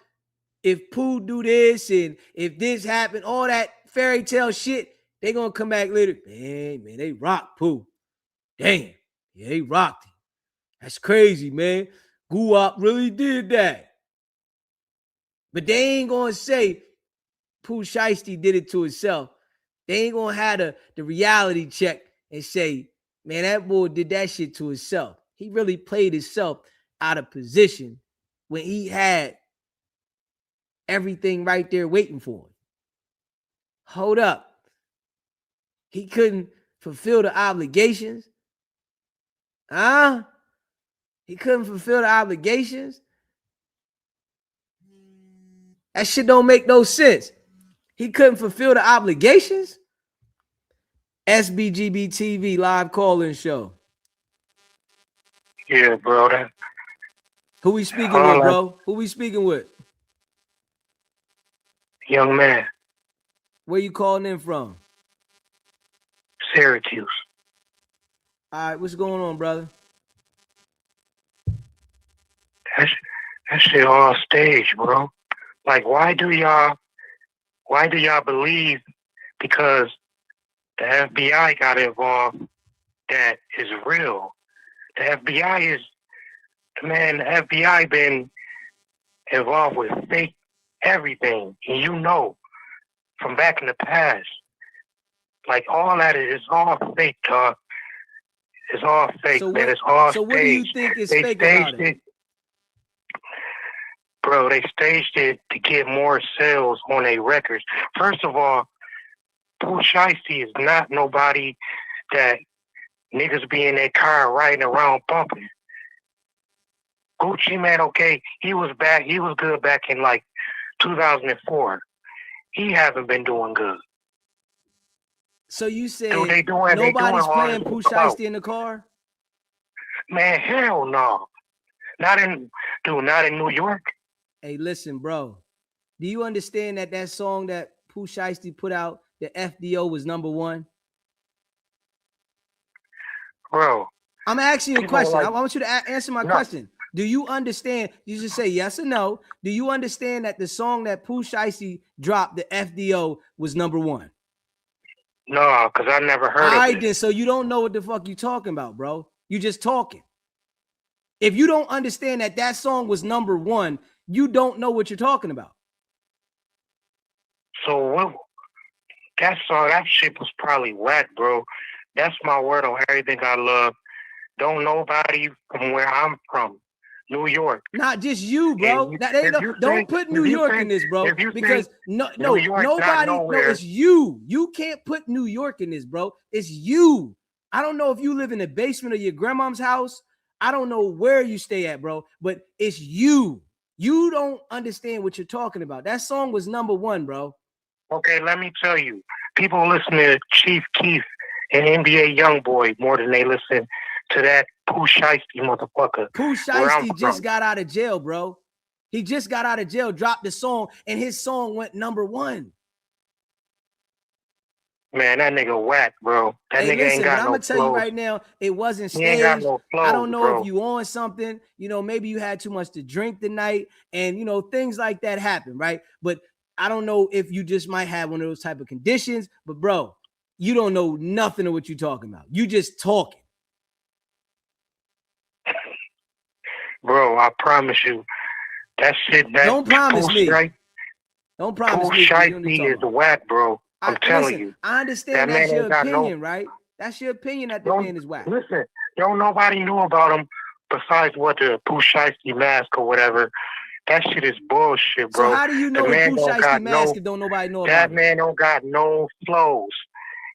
if Pooh do this and if this happened, all that fairy tale shit, they gonna come back later. Man, they rocked Pooh. Damn, yeah, they rocked him. That's crazy, man. Guap really did that. But they ain't gonna say Pooh Shiesty did it to himself. They ain't gonna have the reality check and say, man, that boy did that shit to himself. He really played himself out of position when he had everything right there waiting for him. Hold up. He couldn't fulfill the obligations. He couldn't fulfill the obligations. That shit don't make no sense. He couldn't fulfill the obligations. SBGB TV live call-in show. Yeah, bro. Who we speaking with, bro? Who we speaking with? Young man. Where you calling in from? Syracuse. All right, what's going on, brother? That shit all stage, bro. Like, why do y'all believe because the FBI got involved that is real? The FBI the FBI been involved with fake everything. And you know, from back in the past, like all that is all fake, dog. It's all fake, So man. what? It's all So staged. what do you think is They fake about staged it? Bro, they staged it to get more sales on their records. First of all, Pooh Shiesty is not nobody that niggas be in their car riding around bumping. Gucci Man, okay, he was good back in like 2004. He hasn't been doing good. So you said Dude, they doing nobody's all playing this Pooh clout. Shiesty in the car? Man, hell no. Not in New York. Hey, listen, bro. Do you understand that song that Pooh Shiesty put out, the FDO, was #1? Bro. I'm asking you a question. I want you to answer my No. question. Do you understand? You just say yes or no. Do you understand that the song that Pooh Shiesty dropped, the FDO, was #1? No, because I never heard All of right, it. then. So you don't know what the fuck you talking about, bro. You just talking. If you don't understand that song was #1, you don't know what you're talking about. So what? That shit was probably whack, bro. That's my word on everything I love. Don't nobody from where I'm from, New York. Not just you, bro. Don't put New York in this, bro. Because nobody. No, it's you. You can't put New York in this, bro. It's you. I don't know if you live in the basement of your grandma's house. I don't know where you stay at, bro. But it's you. You don't understand what you're talking about. That song was #1, bro. Okay, let me tell you. People listen to Chief Keef and NBA Youngboy more than they listen to that Pooh Shiesty motherfucker. Pooh Shiesty just got out of jail, bro. He just got out of jail, dropped the song, and his song went #1. Man, that nigga whack, bro. That nigga ain't got no flows. I'm gonna tell you right now, it wasn't staged. He ain't got no flows, I don't know bro. if you on something, maybe you had too much to drink tonight, and things like that happen, right? But I don't know if you just might have one of those type of conditions, but bro, you don't know nothing of what you're talking about. You just talking. Bro, I promise you, that shit. Don't promise me. Don't promise me. Pooh Shiesty is whack, bro. I'm telling you. I understand that's your opinion, right? That's your opinion that the man is whack. Listen, nobody knew about him besides what the Pooh Shiesty mask or whatever. That shit is bullshit, bro. So how do you know the Pooh Shiesty mask if don't nobody know about it? That man don't got no flows.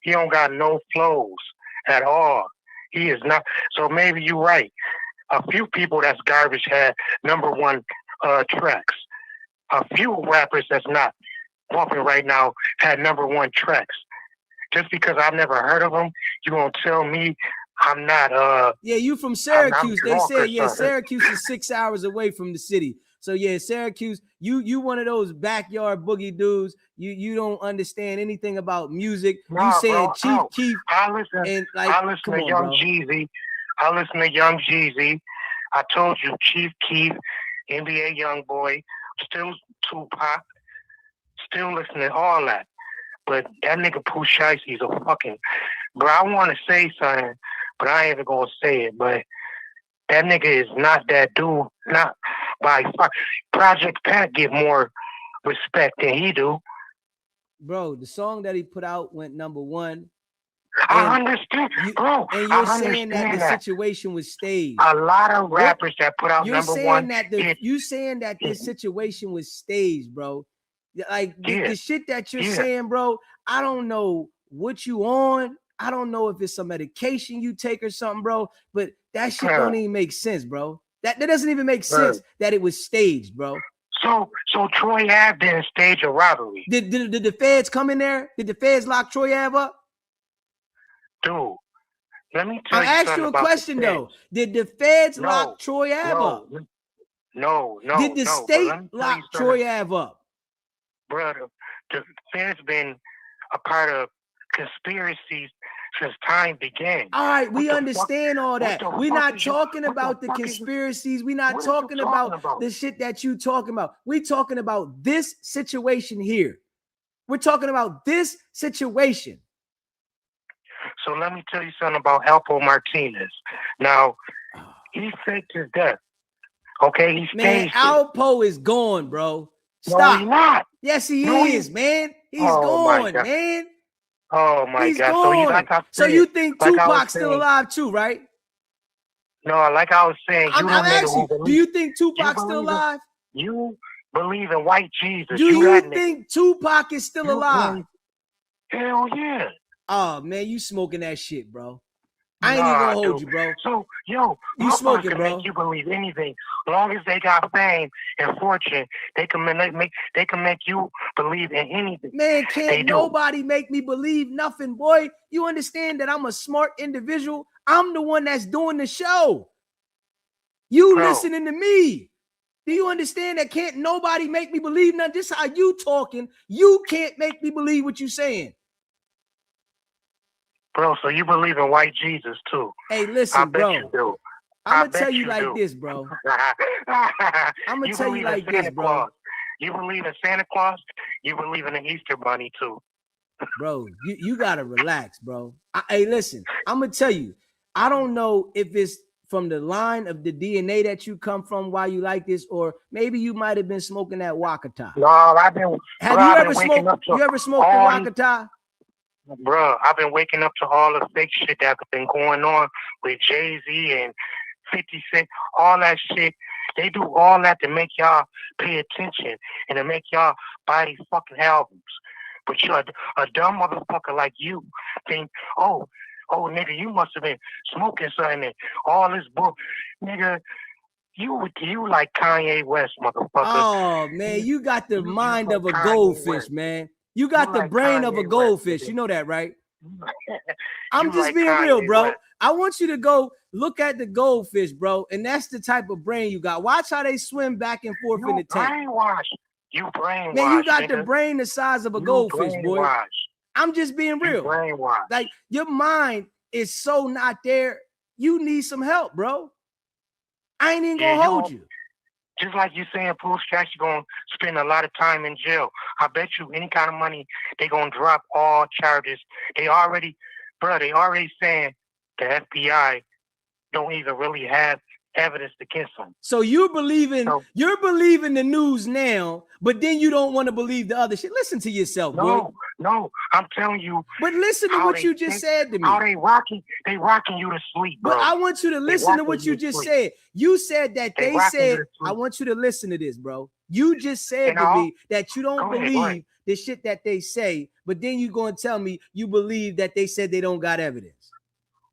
He don't got no flows at all. He is not. So maybe you're right. A few people that's garbage had #1 tracks. A few rappers that's not bumping right now had #1 tracks. Just because I've never heard of them, you gonna tell me I'm not Yeah, you from Syracuse. I'm they said Syracuse is 6 hours away from the city. So yeah, Syracuse, you one of those backyard boogie dudes. You don't understand anything about music. You saying Chief Keef. I listen to Young Jeezy. I listen to Young Jeezy. I told you, Chief Keef, NBA Youngboy, still Tupac, still listening to all that. But that nigga Pooh Shiesty is a fucking... Bro, I want to say something, but I ain't even going to say it. But that nigga is not that dude. Not by far. Project Pat get more respect than he do. Bro, the song that he put out went #1. I understand, bro. And you're saying that the situation was staged. A lot of rappers that put out #1. You're saying that this situation was staged, bro. Like the shit that you're saying, bro. I don't know what you on. I don't know if it's some medication you take or something, bro. But that shit don't even make sense, bro. That doesn't even make sense that it was staged, bro. So Troy Ave didn't stage a robbery. Did the feds come in there? Did the feds lock Troy Ave up? Dude, let me tell you something. I asked you a question though. Did the feds lock Troy Ave up? No. Did the state lock Troy Ave up? Brother, the feds been a part of conspiracies since time began. All right, we What the understand all that. what the We're fuck not is you- talking what the about the fuck is you- conspiracies. We're not what are you talking about talking about? the shit that you talking about. We're talking about this situation here. We're talking about this situation. So let me tell you something about Alpo Martinez. Now, he faked his death. Okay, he Man, staged it. Alpo is gone, bro. No, Stop. he's not. Yes, he No, is, man. He's Oh, my gone, God. man. Oh my He's God! gone. So said, you think like I was Tupac's still saying- alive too, right? No, like I was saying, I'm that nigga asking who you, do you think Tupac's still believe in- alive? You believe in white Jesus? Do you that nigga. think Tupac is still You alive? Hell yeah! Oh man, you smoking that shit, bro. I ain't Nah, even gonna hold dude. you, bro. So, yo, You motherfuckers smoking, can bro. make you believe anything. As long as they got fame and fortune, they can make you believe in anything. Man, They can't do. nobody make me believe nothing, boy. You understand that I'm a smart individual? I'm the one that's doing the show. You Bro. listening to me. Do you understand that can't nobody make me believe nothing? Just how you talking, you can't make me believe what you saying. Bro, so you believe in white Jesus too? Hey, I listen, bet bro. you do. I'm I gonna tell bet you you like do. this, bro. I'm I'ma tell you like this, bro. You believe in Santa Claus? You believe in the Easter Bunny too? Bro, you gotta relax, bro. Hey, listen, I'm gonna tell you. I don't know if it's from the line of the DNA that you come from, why you like this, or maybe you might have been smoking that Wakata. No, I've been. Have bro, you I've ever been waking smoked? up to You ever smoked the all these- Wakata? Bro, I've been waking up to all the fake shit that's been going on with Jay-Z and 50 Cent, all that shit. They do all that to make y'all pay attention and to make y'all buy these fucking albums. But you're a dumb motherfucker like you think, oh, nigga, you must have been smoking something and all this book. Nigga, you like Kanye West, motherfucker. Oh man, you got the You mind like of a Kanye goldfish, West. man. You got You the like brain of a Kanye West, goldfish. nigga. You know that, right? I'm You just like being Kanye real, bro. West. I want you to go look at the goldfish, bro, and that's the type of brain you got. Watch how they swim back and forth in the You tank. brainwashed. You brainwashed. Man, you got nigga. the brain the size of a You goldfish, boy. brainwashed. I'm just being You real. brainwashed. Like your mind is so not there. You need some help, bro. I ain't even Yeah, gonna you hold won't- you. Just like you saying, Pooh Stacks, you're going to spend a lot of time in jail. I bet you any kind of money, they going to drop all charges. They already saying the FBI don't even really have evidence against them. So you're believing So- the news now, but then you don't want to believe the other shit. Listen to yourself, boy. No, I'm telling you. But listen to how what they you just think- said to me. How they rocking you to sleep, bro. But I want you to listen to rocking what you you to just sleep. said. You said that They they rocking you said, to sleep. I want you to listen to this, bro. You just said And to I'll- me that you don't Go ahead, go believe ahead. the shit that they say, but then you going to tell me you believe that they said they don't got evidence.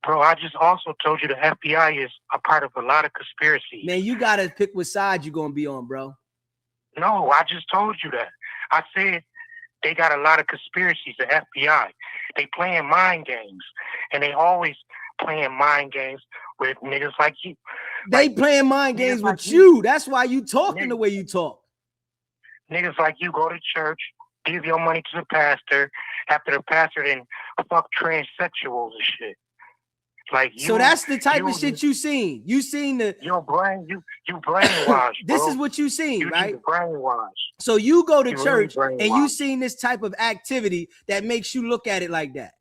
Bro, I just also told you the FBI is a part of a lot of conspiracies. Man, you got to pick what side you're going to be on, bro. No, I just told you that. I said they got a lot of conspiracies, the FBI. They playing mind games. And they always playing mind games with niggas like you. They Like, playing mind niggas games like with you. you. That's why you talking the way you talk. Niggas like you go to church, give your money to the pastor, after the pastor then fuck transsexuals and shit. Like you, So that's the type of shit you seen. You seen the your brain, you brainwashed. this bro. is what you seen, you right? just brainwashed. So you go to You church really and you brainwashed. seen this type of activity that makes you look at it like that.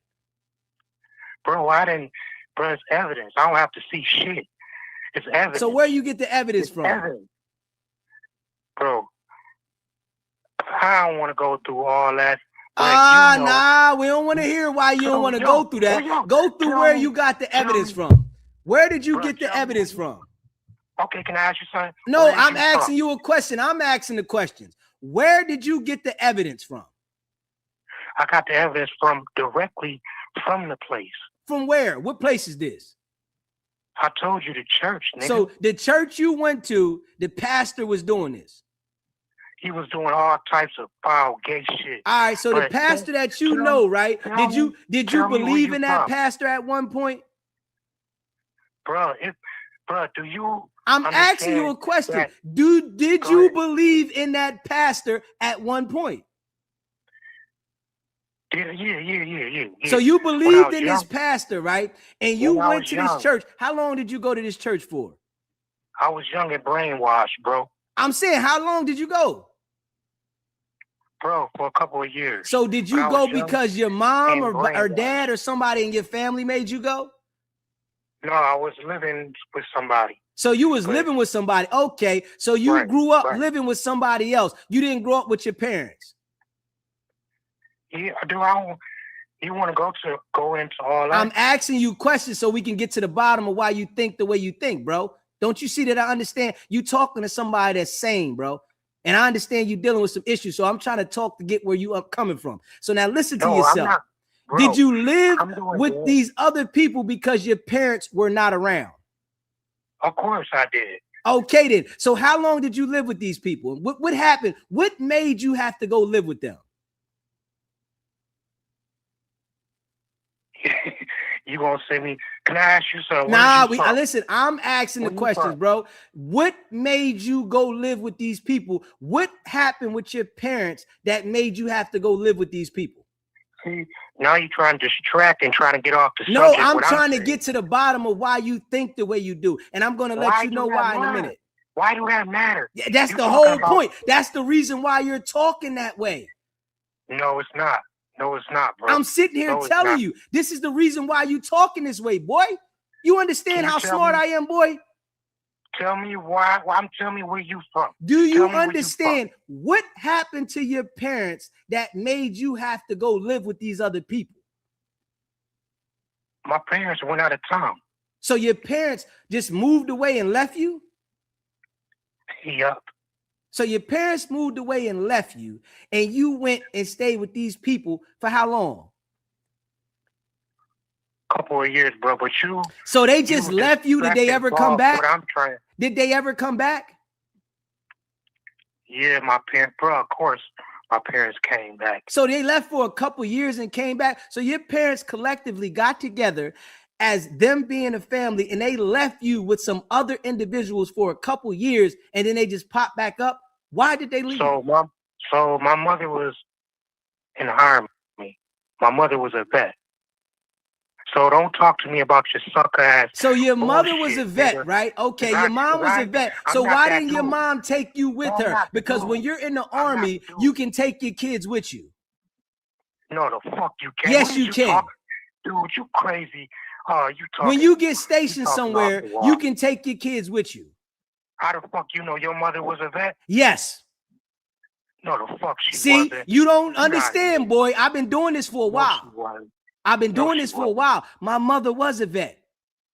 Bro, it's evidence. I don't have to see shit. It's evidence. So where you get the evidence It's from? evidence. Bro, I don't want to go through all that. but you know- Nah, we don't want to hear why you don't So, want to yo, go through that. yo, Go through tell where me- you got the tell evidence me- from. Where did you Bro, get the tell me evidence what from? Okay, can I ask you something? No, Where did I'm you asking from? you a question. I'm asking the questions. Where did you get the evidence from? I got the evidence directly from the place. From where? What place is this? I told you the church, nigga. So the church you went to, the pastor was doing this. He was doing all types of foul, gay shit. All right, so the But pastor that you tell know, me- right? tell Did you me where believe you in that from. pastor at one point? Bro, do you I'm asking you a understand question. that- Did Go you ahead. believe in that pastor at one point? Yeah. So you When I believed was in young, this pastor, right? And you when I went was to this young, church. How long did you go to this church for? I was young and brainwashed, bro. I'm saying, how long did you go? Bro, for a couple of years. So did But you I was go young because your mom and or brainwashed. dad or somebody in your family made you go? No, I was living with somebody. So you was But- living with somebody. Okay. So you Right, grew up right. living with somebody else. You didn't grow up with your parents. Yeah, you want to go into all that? I'm asking you questions so we can get to the bottom of why you think the way you think, bro. Don't you see that I understand you talking to somebody that's sane, bro? And I understand you dealing with some issues. So I'm trying to talk to get where you are coming from. So now listen to No, yourself. I'm not. Bro, Did you live I'm doing with good. these other people because your parents were not around? Of course I did. Okay, then. So how long did you live with these people? What happened? What made you have to go live with them? You gonna send me? Can I ask you something? Nah, Where you from? listen, I'm asking Where the you questions, from? bro. What made you go live with these people? What happened with your parents that made you have to go live with these people? See, now you're trying to distract and trying to get off the No, subject. I'm what trying to saying. get to the bottom of why you think the way you do. And I'm going to let Why you do know that why in a matter? minute. Why do that matter? Yeah, that's You the talking whole about- point. That's the reason why you're talking that way. No, it's not. No, it's not, bro. I'm sitting here No, it's telling not. you, this is the reason why you talking this way, boy. You understand Can you how tell smart me- I am, boy? Tell me why. Tell me where you from. Do you Tell me where you understand what happened to your parents that made you have to go live with these other people? My parents went out of town. So your parents just moved away and left you? Yup. So your parents moved away and left you, and you went and stayed with these people for how long? Couple of years, bro. But you. So they just left you. Did they ever come back? What I'm trying. Did they ever come back? Yeah, my parents, bro. Of course, my parents came back. So they left for a couple years and came back. So your parents collectively got together as them being a family, and they left you with some other individuals for a couple years, and then they just popped back up. Why did they leave? So my mother was in the army. My mother was a vet. So don't talk to me about your sucker ass. So your mother was bullshit, a vet, nigga. right? Okay, Right, your mom was a right. vet. I'm So not why that didn't your dude. mom take you with I'm her? not the Because dude. when you're in the I'm not army, the dude. you can take your kids with you. No, the fuck you can't. Yes, What you is can. talking? Dude, you crazy. Oh, you talking. When you get stationed talking somewhere, off the wall. you can take your kids with you. How the fuck you know your mother was a vet? Yes. No, the fuck she See, wasn't. you don't You gotta understand, admit. boy. I've been doing this for a No, while. she wasn't. I've been No, doing she this for a wasn't. while. My mother was a vet.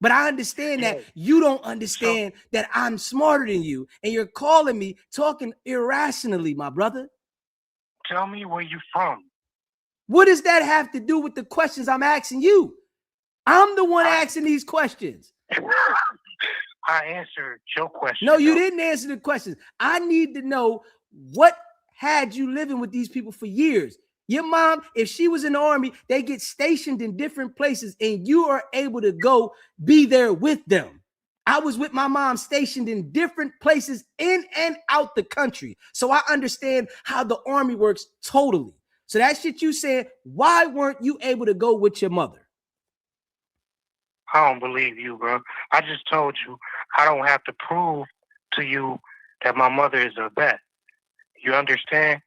But I understand that Yeah. you don't understand that I'm smarter than you, and you're calling me talking irrationally, my brother. Tell me where you from. What does that have to do with the questions I'm asking you? I'm the one I- asking these questions. I answered your question. No, you though. didn't answer the questions. I need to know what had you living with these people for years. Your mom, if she was in the army, they get stationed in different places, and you are able to go be there with them. I was with my mom stationed in different places in and out the country. So I understand how the army works totally. So that shit you said, why weren't you able to go with your mother? I don't believe you, bro. I just told you I don't have to prove to you that my mother is a vet. You understand?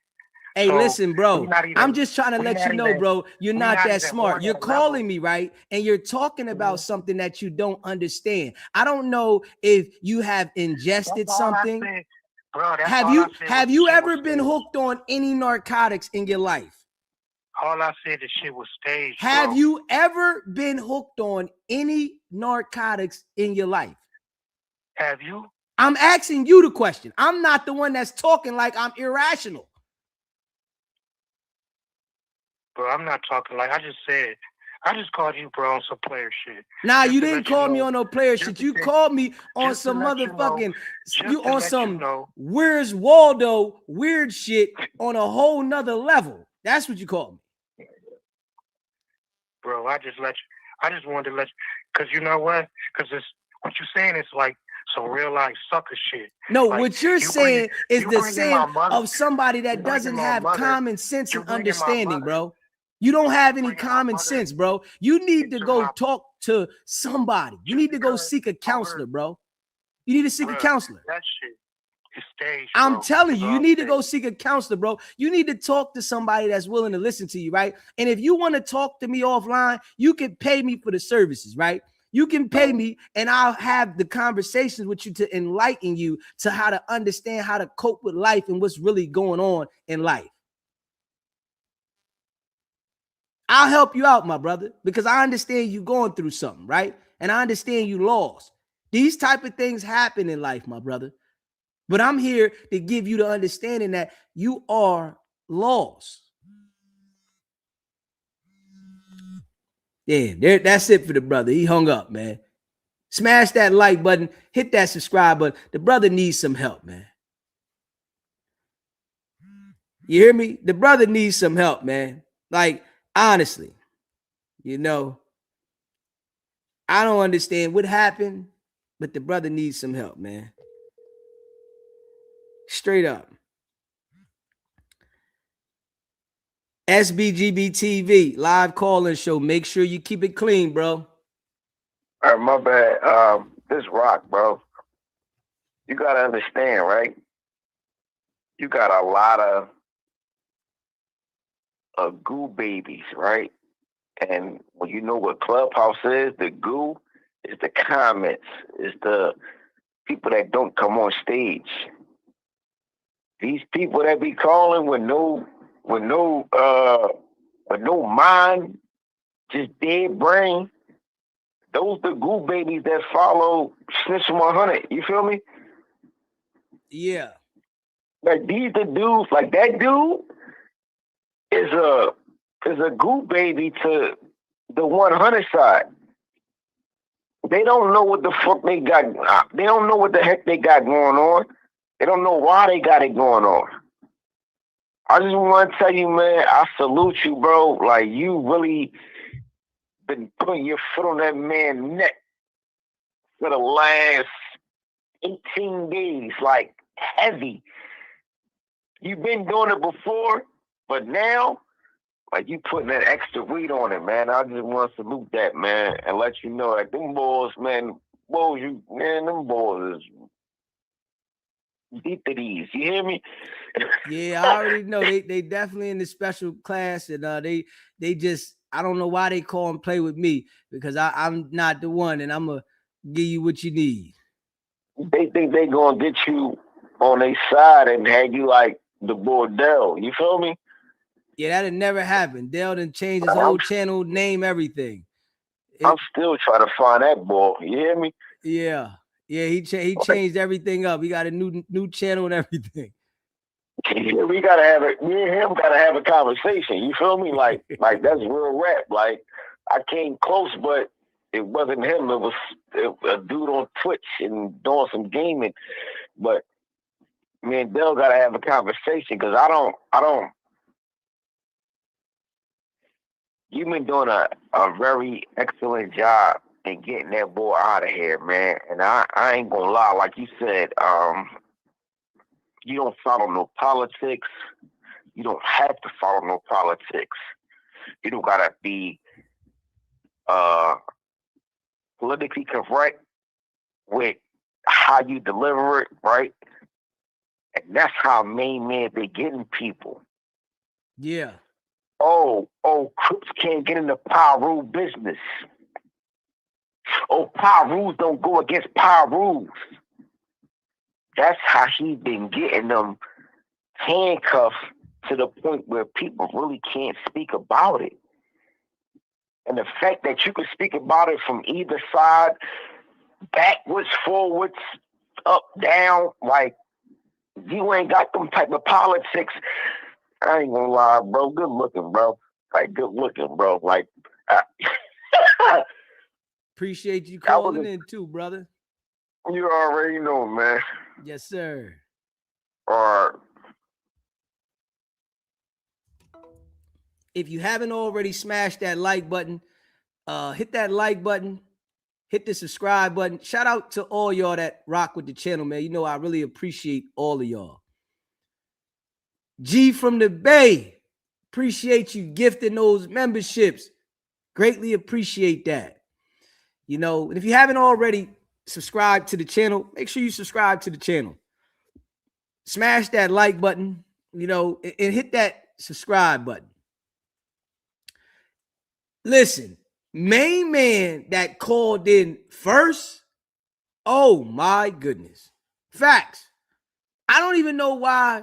Hey, So, listen, bro. we not even- I'm just trying to we let not you know, even- bro, you're we not not that even smart. on You're that calling level. me, right? And you're talking about Mhm. something that you don't understand. I don't know if you have ingested That's all I something. said. Bro, that's Have all you I said have was you shit ever was been staged. hooked on any narcotics in your life? All I said the shit was staged. Have bro. you ever been hooked on any narcotics in your life? Have you? I'm asking you the question. I'm not the one that's talking like I'm irrational. Bro, I'm not talking like I just said. I just called you, bro, on some player shit. Nah, Just you to didn't let you call me know- on no player just shit. to You say- called me on just to some let you know- motherfucking, just you to on let you some know. Where's Waldo weird shit on a whole nother level. That's what you called me. Bro, I just wanted to let you, because you know what? Because it's what you're saying is like some real life sucker shit. No, Like, what you're you saying is you the bringing saying my mother- of somebody you that bringing doesn't my have mother- common sense you and bringing my understanding, mother- bro. You don't have any common sense, bro. You need to go talk to somebody. You need to go seek a counselor, bro. You need to seek a counselor. That shit is stage. I'm telling you, you need to go seek a counselor, bro. You need to talk to somebody that's willing to listen to you, right? And if you want to talk to me offline, you can pay me for the services, right? You can pay me and I'll have the conversations with you to enlighten you to how to understand how to cope with life and what's really going on in life. I'll help you out, my brother, because I understand you going through something, right? And I understand you lost. These type of things happen in life, my brother. But I'm here to give you the understanding that you are lost. Yeah, that's it for the brother. He hung up, man. Smash that like button. Hit that subscribe button. The brother needs some help, man. You hear me? The brother needs some help, man. Like, honestly, you know, I don't understand what happened, but the brother needs some help, man. Straight up. SBGB TV, live call-in show. Make sure you keep it clean, bro. All right, my bad. This rock, bro. You got to understand, right? You got a lot of goo babies, right? And when you know what Clubhouse is, the goo is the comments, is the people that don't come on stage. These people that be calling with no mind, just dead brain. Those the goo babies that follow Snitch 100. You feel me? Yeah. Like these the dudes, like that dude is a goo baby to the 100 side. They don't know what the fuck they got. They don't know what the heck they got going on. They don't know why they got it going on. I just want to tell you, man, I salute you, bro. Like, you really been putting your foot on that man's neck for the last 18 days, like, heavy. You've been doing it before, but now, like, you putting that extra weight on it, man. I just want to salute that, man, and let you know that them boys, man, them boys is deep to these. You hear me? Yeah, I already know they definitely in the special class, and they just, I don't know why they call and play with me, because I'm not the one, and I'm gonna give you what you need. They think they gonna get you on their side and have you like the boy Dell. You feel me? Yeah, that'd never happen. Dell done changed his whole channel name, everything. I'm still trying to find that boy. You hear me? Yeah, he changed everything up. He got a new channel and everything. Yeah, me and him gotta have a conversation. You feel me? Like that's real rap. Like, I came close, but it wasn't him. It was a dude on Twitch and doing some gaming. But me and Dell gotta have a conversation, because I don't. You've been doing a very excellent job in getting that boy out of here, man. And I ain't gonna lie, like you said, you don't follow no politics. You don't have to follow no politics. You don't gotta be politically correct with how you deliver it, right? And that's how main man be getting people. Yeah. Oh, Crips can't get into power rule business. Oh, power rules don't go against power rules. That's how he been getting them handcuffed to the point where people really can't speak about it. And the fact that you can speak about it from either side, backwards, forwards, up, down, like, you ain't got them type of politics. I ain't gonna lie, bro. Good looking, bro. Like, good looking, bro. Like, appreciate you calling in too, brother. You already know, man. Yes, sir. Or if you haven't already smashed that like button, hit that like button, hit the subscribe button. Shout out to all y'all that rock with the channel, man. You know, I really appreciate all of y'all. G from the Bay. Appreciate you gifting those memberships. Greatly appreciate that. You know, and if you haven't already subscribed to the channel, make sure you subscribe to the channel. Smash that like button, you know, and hit that subscribe button. Listen, main man that called in first, oh my goodness. Facts. I don't even know why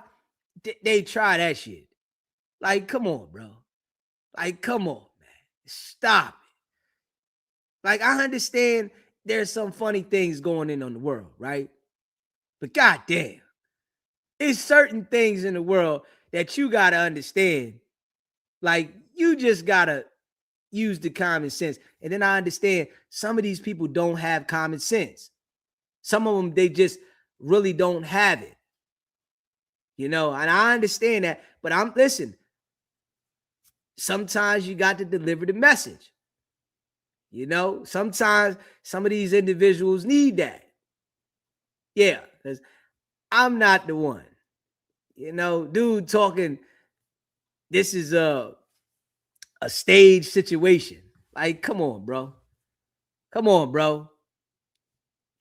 they try that shit. Like, come on, bro. Like, come on, man. Stop it. Like, I understand there's some funny things going on in the world, right? But goddamn, there's certain things in the world that you got to understand. Like, you just got to use the common sense. And then I understand some of these people don't have common sense. Some of them, they just really don't have it. You know, and I understand that. But listen, sometimes you got to deliver the message. You know, sometimes some of these individuals need that. Yeah, because I'm not the one. You know, dude talking, this is a stage situation. Like, come on, bro. Come on, bro.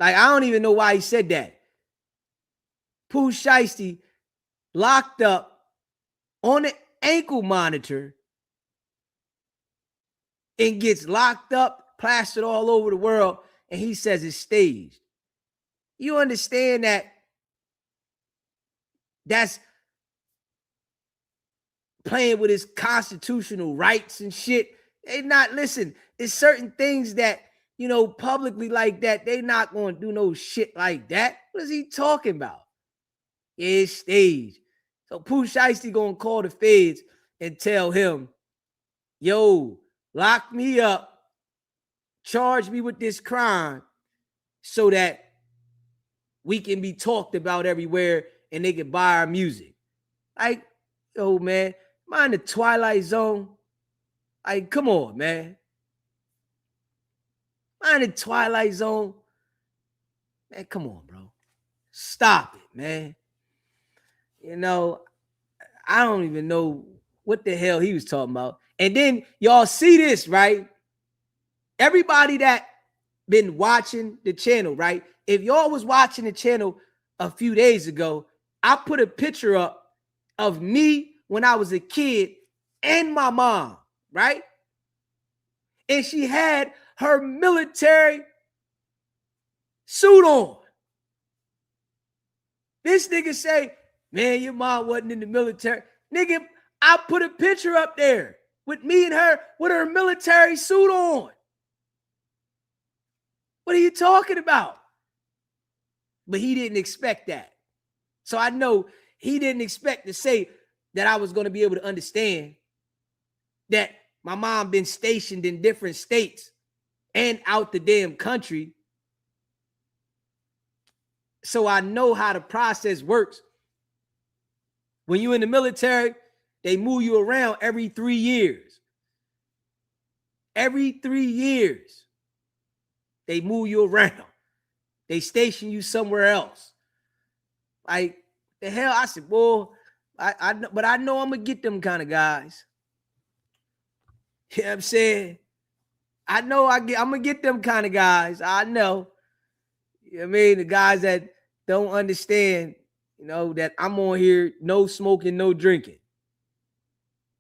Like, I don't even know why he said that. Pooh Shiesty locked up on an ankle monitor and gets locked up, plastered all over the world, and he says it's staged. You understand that that's playing with his constitutional rights and shit. They not, listen, it's certain things that, you know, publicly like that, they not going to do no shit like that. What is he talking about? Yeah, it's staged. So Pooh Shiesty going to call the feds and tell him, yo, lock me up, charge me with this crime so that we can be talked about everywhere and they can buy our music. Like, yo, man, am I in the Twilight Zone? Like, come on, man. Am I in the Twilight Zone? Man, come on, bro. Stop it, man. You know, I don't even know what the hell he was talking about. And then y'all see this, right? Everybody that been watching the channel, right? If y'all was watching the channel a few days ago, I put a picture up of me when I was a kid and my mom, right? And she had her military suit on. This nigga say, man, your mom wasn't in the military. Nigga, I put a picture up there with me and her with her military suit on. What are you talking about? But he didn't expect that. So I know he didn't expect to say that I was going to be able to understand that my mom been stationed in different states and out the damn country. So I know how the process works. When you're in the military, they move you around every 3 years. Every 3 years, they move you around. They station you somewhere else. Like, the hell, I said, well, but I know I'm going to get them kind of guys. You know what I'm saying? I know I'm going to get them kind of guys. I know. You know what I mean? The guys that don't understand, you know, that I'm on here, no smoking, no drinking.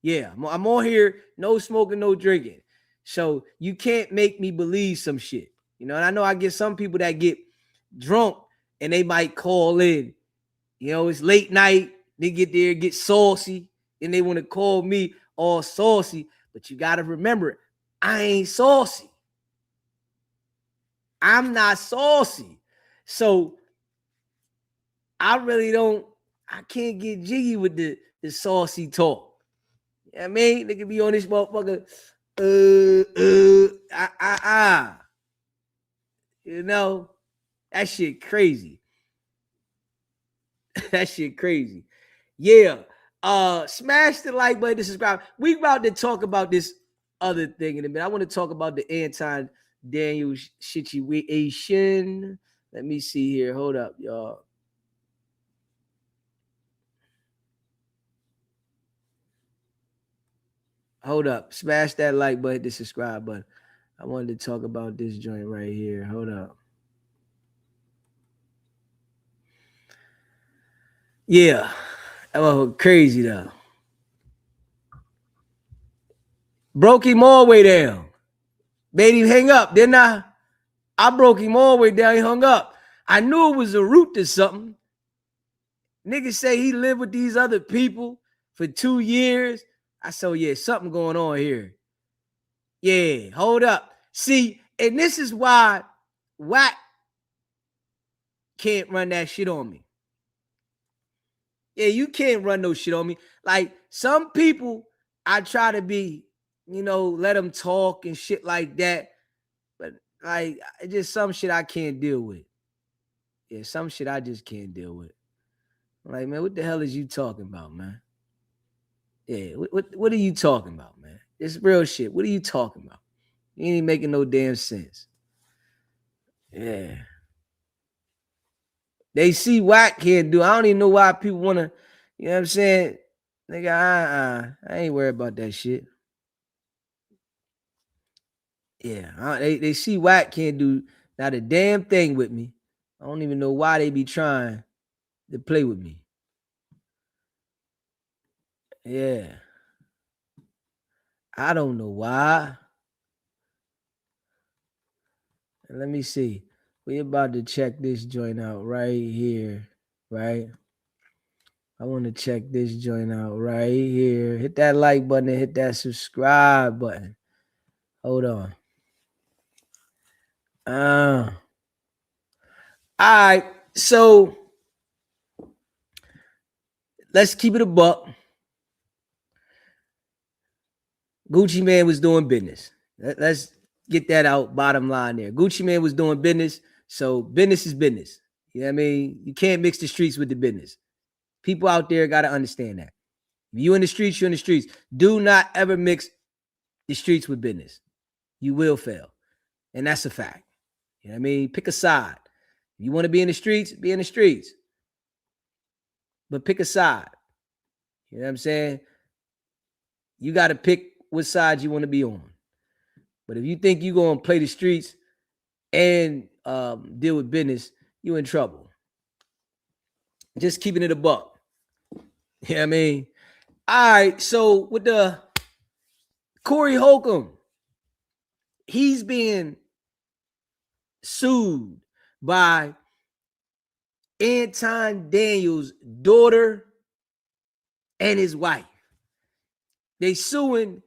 Yeah, I'm on here, no smoking, no drinking. So you can't make me believe some shit. You know, and I know I get some people that get drunk and they might call in. You know, it's late night. They get there, get saucy, and they want to call me all saucy. But you got to remember, I ain't saucy. I'm not saucy. So I can't get jiggy with the saucy talk. You know what I mean? They can be on this motherfucker. You know, that shit crazy. That shit crazy. Yeah. Smash the like button to subscribe. We about to talk about this other thing in a minute. I want to talk about the Anton Daniel situation. Let me see here. Hold up, y'all. Hold up. Smash that like button, the subscribe button. I wanted to talk about this joint right here. Hold up. Yeah. That was crazy though. Broke him all the way down. Made him hang up, didn't I? I broke him all the way down. He hung up. I knew it was a root to something. Niggas say he lived with these other people for 2 years. I said, yeah, something going on here. Yeah, hold up. See, and this is why Wack can't run that shit on me. Yeah, you can't run no shit on me. Like, some people, I try to be, let them talk and shit like that. But, like, it's just some shit I can't deal with. Yeah, some shit I just can't deal with. Like, man, what the hell is you talking about, man? Yeah, what are you talking about, man? It's real shit. What are you talking about? You ain't making no damn sense. Yeah. They see Wack can't do. I don't even know why people want to, you know what I'm saying? Nigga, I ain't worried about that shit. Yeah, they see Wack can't do not a damn thing with me. I don't even know why they be trying to play with me. Yeah. I don't know why. Let me see. We about to check this joint out right here, right? I want to check this joint out right here. Hit that like button and hit that subscribe button. Hold on. All right. So let's keep it a buck. Gucci Man was doing business. Let's get that out. Bottom line there. Gucci Man was doing business. So business is business. You know what I mean? You can't mix the streets with the business. People out there got to understand that. If you in the streets, you're in the streets. Do not ever mix the streets with business. You will fail. And that's a fact. You know what I mean? Pick a side. If you want to be in the streets, be in the streets. But pick a side. You know what I'm saying? You got to pick what side you want to be on. But if you think you're going to play the streets and deal with business, you in trouble. Just keeping it a buck. You know what I mean? All right, so with the Corey Holcomb, he's being sued by Anton Daniels' daughter and his wife. They suing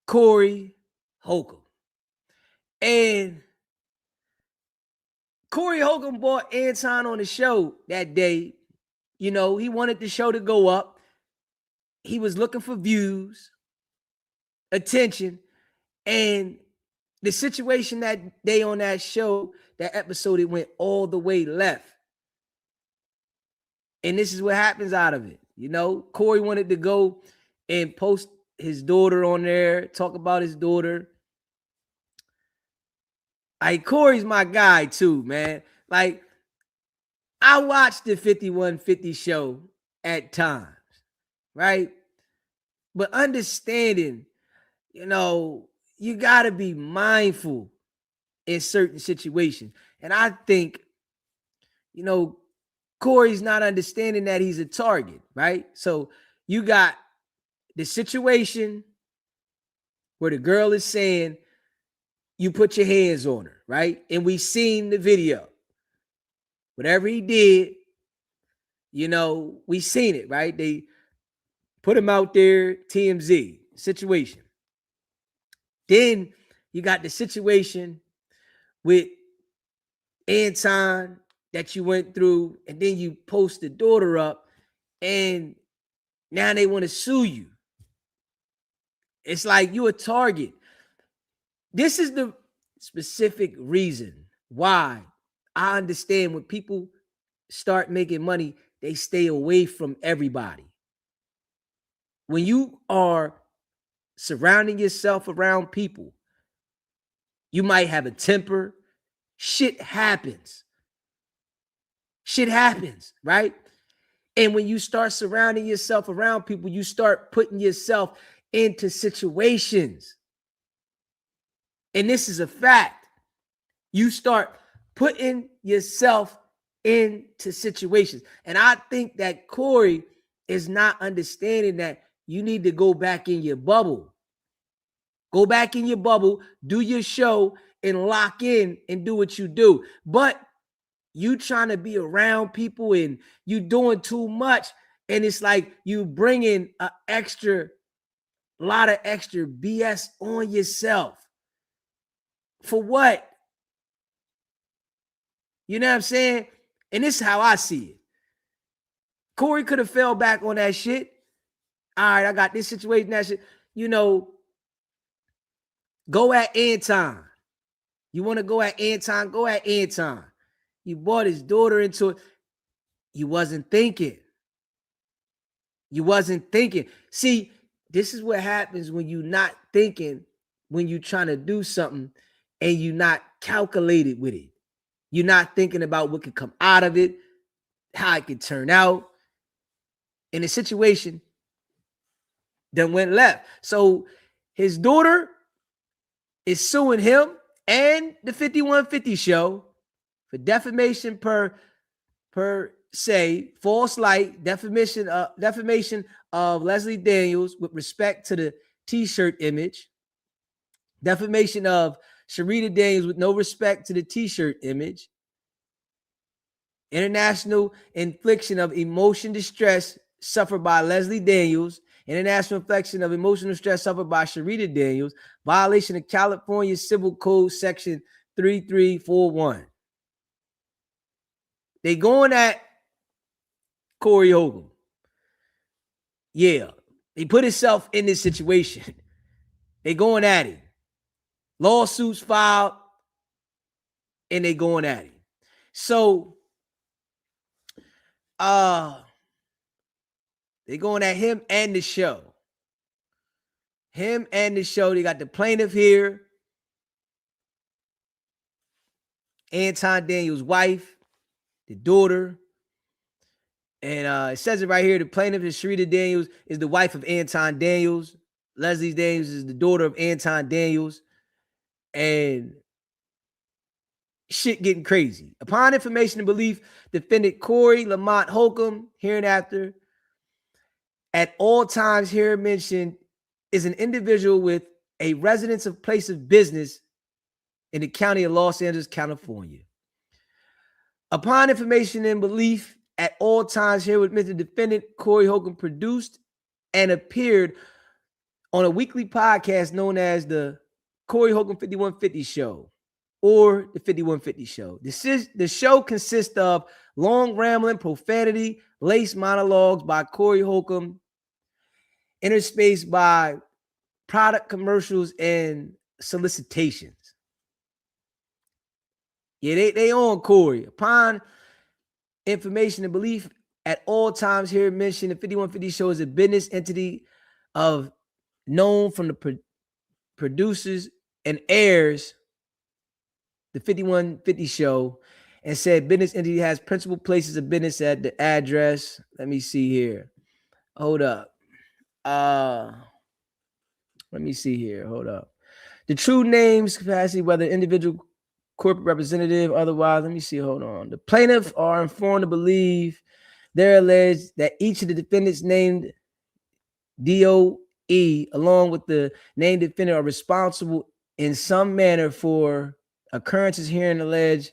Corey Holcomb. And Corey Holcomb brought Anton on the show that day. You know, he wanted the show to go up. He was looking for views, attention, and the situation that day on that show, that episode, it went all the way left. And this is what happens out of it. You know, Corey wanted to go and post his daughter on there, talk about his daughter. Like, Corey's my guy too, man. Like, I watched the 5150 show at times, right? But understanding, you know, you got to be mindful in certain situations. And I think, you know, Corey's not understanding that he's a target, right? So you got the situation where the girl is saying, you put your hands on her, right? And we seen the video. Whatever he did, you know, we seen it, right? They put him out there, TMZ situation. Then you got the situation with Anton that you went through, and then you post the daughter up, and now they want to sue you. It's like you a target. This is the specific reason why I understand when people start making money, they stay away from everybody. When you are surrounding yourself around people, you might have a temper. Shit happens. Shit happens, right? And when you start surrounding yourself around people, you start putting yourself into situations. And this is a fact. You start putting yourself into situations. And I think that Corey is not understanding that you need to go back in your bubble. Go back in your bubble, do your show, and lock in and do what you do. But you trying to be around people and you doing too much. And it's like you bringing a lot of extra BS on yourself. For what? You know what I'm saying? And this is how I see it. Corey could have fell back on that shit. All right, I got this situation, that shit. You know, go at Anton. You want to go at Anton? Go at Anton. You brought his daughter into it. You wasn't thinking. You wasn't thinking. See, this is what happens when you're not thinking, when you're trying to do something and you're not calculated with it. You're not thinking about what could come out of it, how it could turn out. In a situation that went left. So his daughter is suing him and the 5150 show for defamation per se, false light, defamation of Leslie Daniels with respect to the t-shirt image, defamation of Sharita Daniels with no respect to the t-shirt image, international infliction of emotion distress suffered by Leslie Daniels, international infliction of emotional stress suffered by Sharita Daniels, violation of California Civil Code section 3341. They going at Corey Holcomb. Yeah, he put himself in this situation. They going at him. Lawsuits filed, and they going at him. So, they going at him and the show. Him and the show. They got the plaintiff here. Anton Daniels' wife, the daughter. And it says it right here. The plaintiff is Sharita Daniels, is the wife of Anton Daniels. Leslie Daniels is the daughter of Anton Daniels. And shit getting crazy. Upon information and belief, defendant Corey Lamont Holcomb, hereinafter, at all times here mentioned, is an individual with a residence of place of business in the county of Los Angeles, California. Upon information and belief, at all times here with Mr. Defendant Corey Holcomb produced and appeared on a weekly podcast known as the Corey Holcomb 5150 Show or the 5150 Show. The show consists of long rambling profanity, laced monologues by Corey Holcomb, interspaced by product commercials and solicitations. Yeah, they on Corey. Upon information and belief, at all times here mentioned, the 5150 Show is a business entity of known from the producers and airs the 5150 Show, and said business entity has principal places of business at the address. Let me see here. Hold up. Let me see here. Hold up. The true names, capacity, whether individual, corporate representative, otherwise. Let me see. Hold on. The plaintiffs are informed to believe they're alleged that each of the defendants named DOE, along with the named defendant, are responsible in some manner for occurrences herein alleged.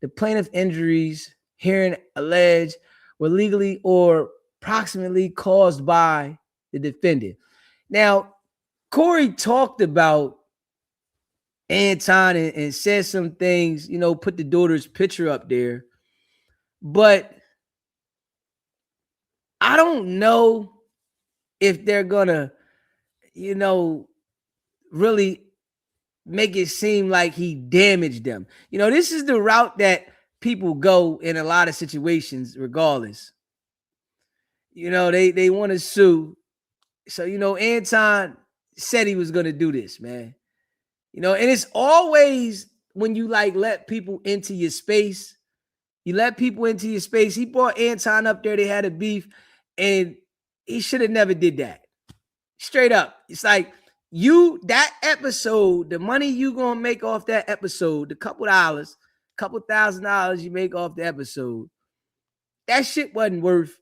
The plaintiff injuries herein alleged were legally or proximately caused by the defendant. Now, Corey talked about Anton and said some things, you know, put the daughter's picture up there. But I don't know if they're gonna, you know, really make it seem like he damaged them. You know, this is the route that people go in a lot of situations, regardless. You know, they want to sue. So, you know, Anton said he was going to do this, man. You know, and it's always when you like let people into your space, you let people into your space. He brought Anton up there. They had a beef, and he should have never did that. Straight up. It's like that episode, the money you gonna make off that episode, the couple $1,000 you make off the episode, that shit wasn't worth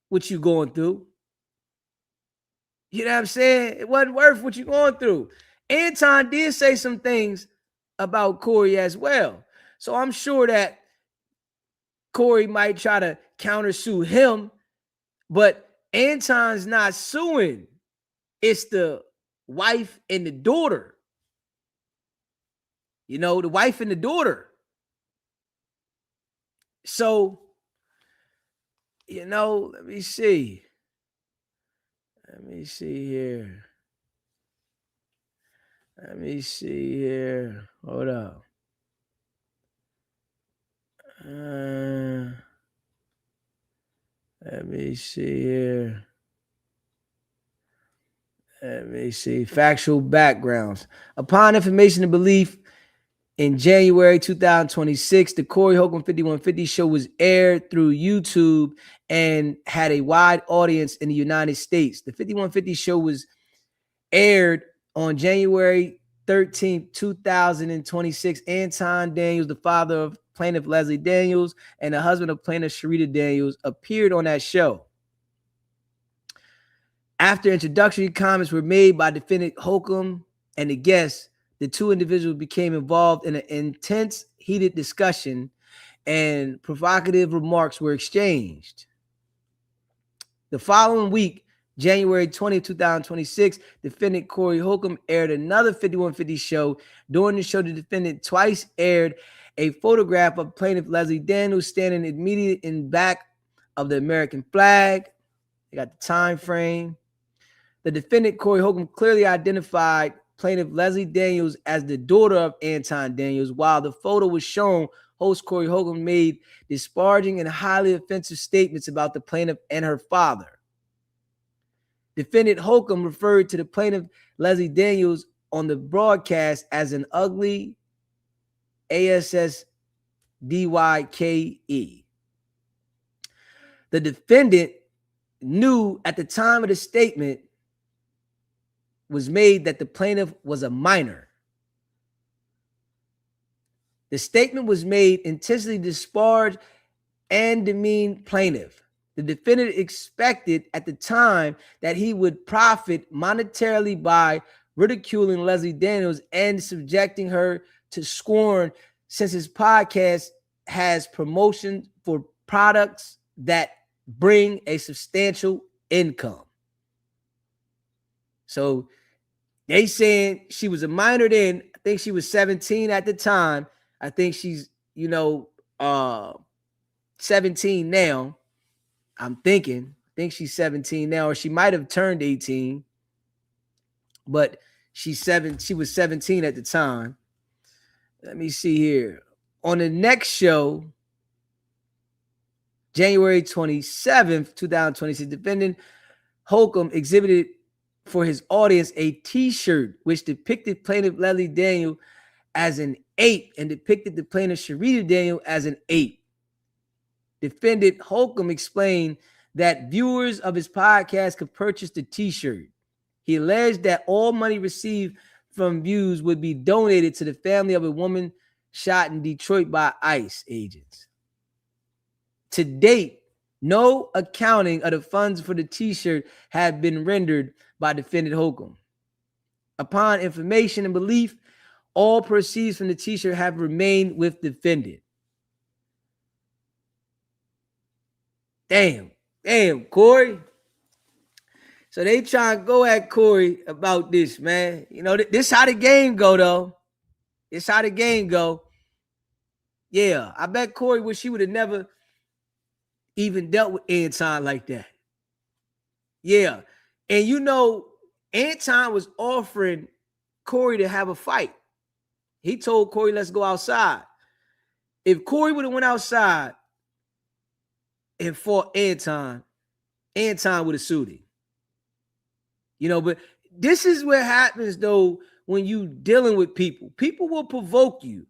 what you going through. You know what I'm saying? It wasn't worth what you going through. Anton did say some things about Corey as well. So I'm sure that Corey might try to countersue him, but Anton's not suing. It's the wife and the daughter. You know, the wife and the daughter. So, you know, let me see. Let me see here. Hold up. Let me see here. Let me see. Factual backgrounds. Upon information and belief, in January 2026, the Corey Holcomb 5150 show was aired through YouTube and had a wide audience in the United States. The 5150 show was aired on January 13th, 2026. Anton Daniels, the father of plaintiff Leslie Daniels and the husband of plaintiff Sharita Daniels, appeared on that show. After introductory comments were made by defendant Holcomb and the guests, the two individuals became involved in an intense, heated discussion, and provocative remarks were exchanged. The following week, January 20, 2026, defendant Corey Holcomb aired another 5150 show. During the show, the defendant twice aired a photograph of plaintiff Leslie Daniels standing immediately in back of the American flag. They got the time frame. The defendant, Corey Holcomb, clearly identified plaintiff Leslie Daniels as the daughter of Anton Daniels. While the photo was shown, host Corey Holcomb made disparaging and highly offensive statements about the plaintiff and her father. Defendant Holcomb referred to the plaintiff Leslie Daniels on the broadcast as an ugly ASSDYKE. The defendant knew at the time of the statement was made that the plaintiff was a minor. The statement was made intentionally disparage and demean plaintiff. The defendant expected at the time that he would profit monetarily by ridiculing Leslie Daniels and subjecting her to scorn, since his podcast has promotion for products that bring a substantial income. So they saying she was a minor then. I think she was 17 at the time. I think she's, 17 now. I think she's 17 now, or she might have turned 18. But she was 17 at the time. Let me see here. On the next show, January 27th, 2026, defendant Holcomb exhibited for his audience a t-shirt which depicted plaintiff Leslie Daniel as an ape and depicted the plaintiff Sharita Daniel as an ape. Defendant Holcomb explained that viewers of his podcast could purchase the t-shirt. He alleged that all money received from views would be donated to the family of a woman shot in Detroit by ICE agents. To date, no accounting of the funds for the t-shirt have been rendered by defendant Holcomb. Upon information and belief, all proceeds from the t-shirt have remained with defendant. Damn, Corey. So they try to go at Corey about this, man. This how the game go, though. It's how the game go. Yeah, I bet Corey wish he would have never even dealt with Anton like that. Yeah. And Anton was offering Corey to have a fight. He told Corey, let's go outside. If Corey would have went outside and fought Anton would have sued him. But this is what happens, though, when you dealing with people. People will provoke you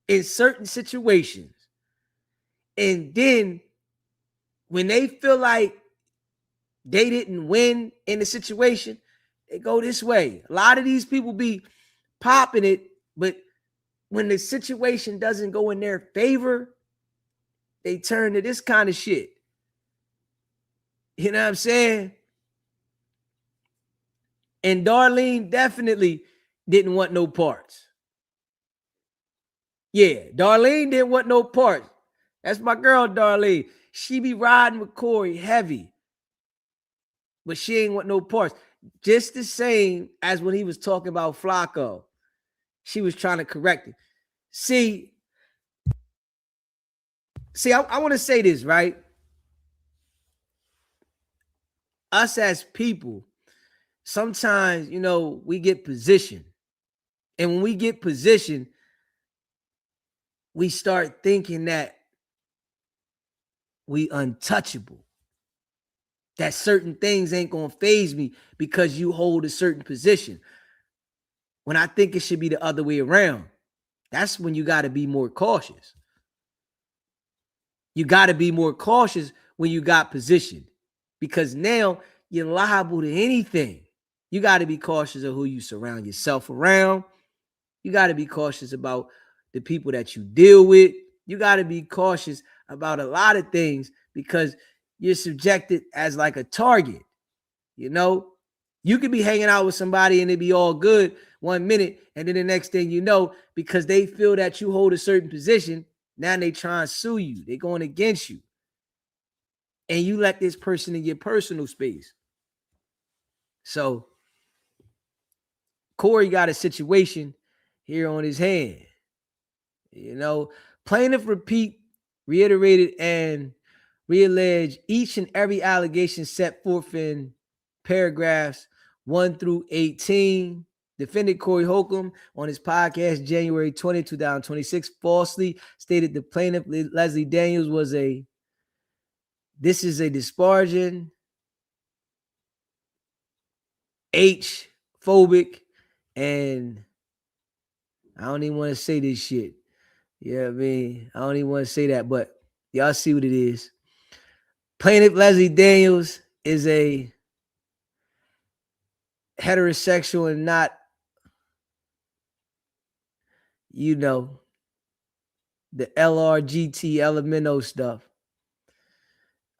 in certain situations. And then when they feel like they didn't win in the situation, they go this way. A lot of these people be popping it, but when the situation doesn't go in their favor, they turn to this kind of shit. You know what I'm saying? And Darlene definitely didn't want no parts. Yeah, Darlene didn't want no parts. That's my girl, Darlene. She be riding with Corey heavy, but she ain't want no parts. Just the same as when he was talking about Flacco. She was trying to correct it. See, I want to say this, right? Us as people, sometimes, we get positioned. And when we get positioned, we start thinking that we untouchable. That certain things ain't going to faze me because you hold a certain position. When I think it should be the other way around. That's when you got to be more cautious. You got to be more cautious when you got positioned, because now you're liable to anything. You got to be cautious of who you surround yourself around. You got to be cautious about the people that you deal with. You got to be cautious about a lot of things because you're subjected as like a target. You could be hanging out with somebody and it be all good 1 minute, and then the next thing you know, because they feel that you hold a certain position, now they try and sue you. They're going against you. And you let this person in your personal space. So Corey got a situation here on his hand. Plaintiff reiterated and realleged each and every allegation set forth in paragraphs 1 through 18. Defendant Corey Holcomb on his podcast January 20, 2026 falsely stated the plaintiff Leslie Daniels was a disparaging, H-phobic, and I don't even want to say this shit. Yeah, I don't even want to say that, but y'all see what it is. Plaintiff Leslie Daniels is a heterosexual and not, the LRGT LMNO stuff.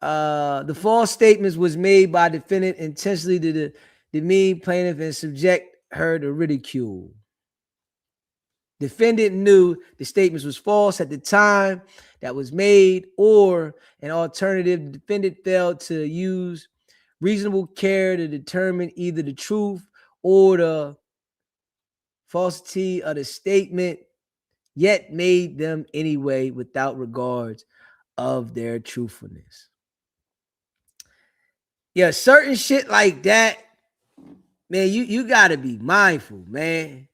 The false statements was made by defendant intentionally to demean plaintiff and subject her to ridicule. Defendant knew the statements was false at the time that was made, or an alternative, the defendant failed to use reasonable care to determine either the truth or the falsity of the statement, yet made them anyway without regards of their truthfulness. Yeah, certain shit like that, man, you gotta be mindful, man.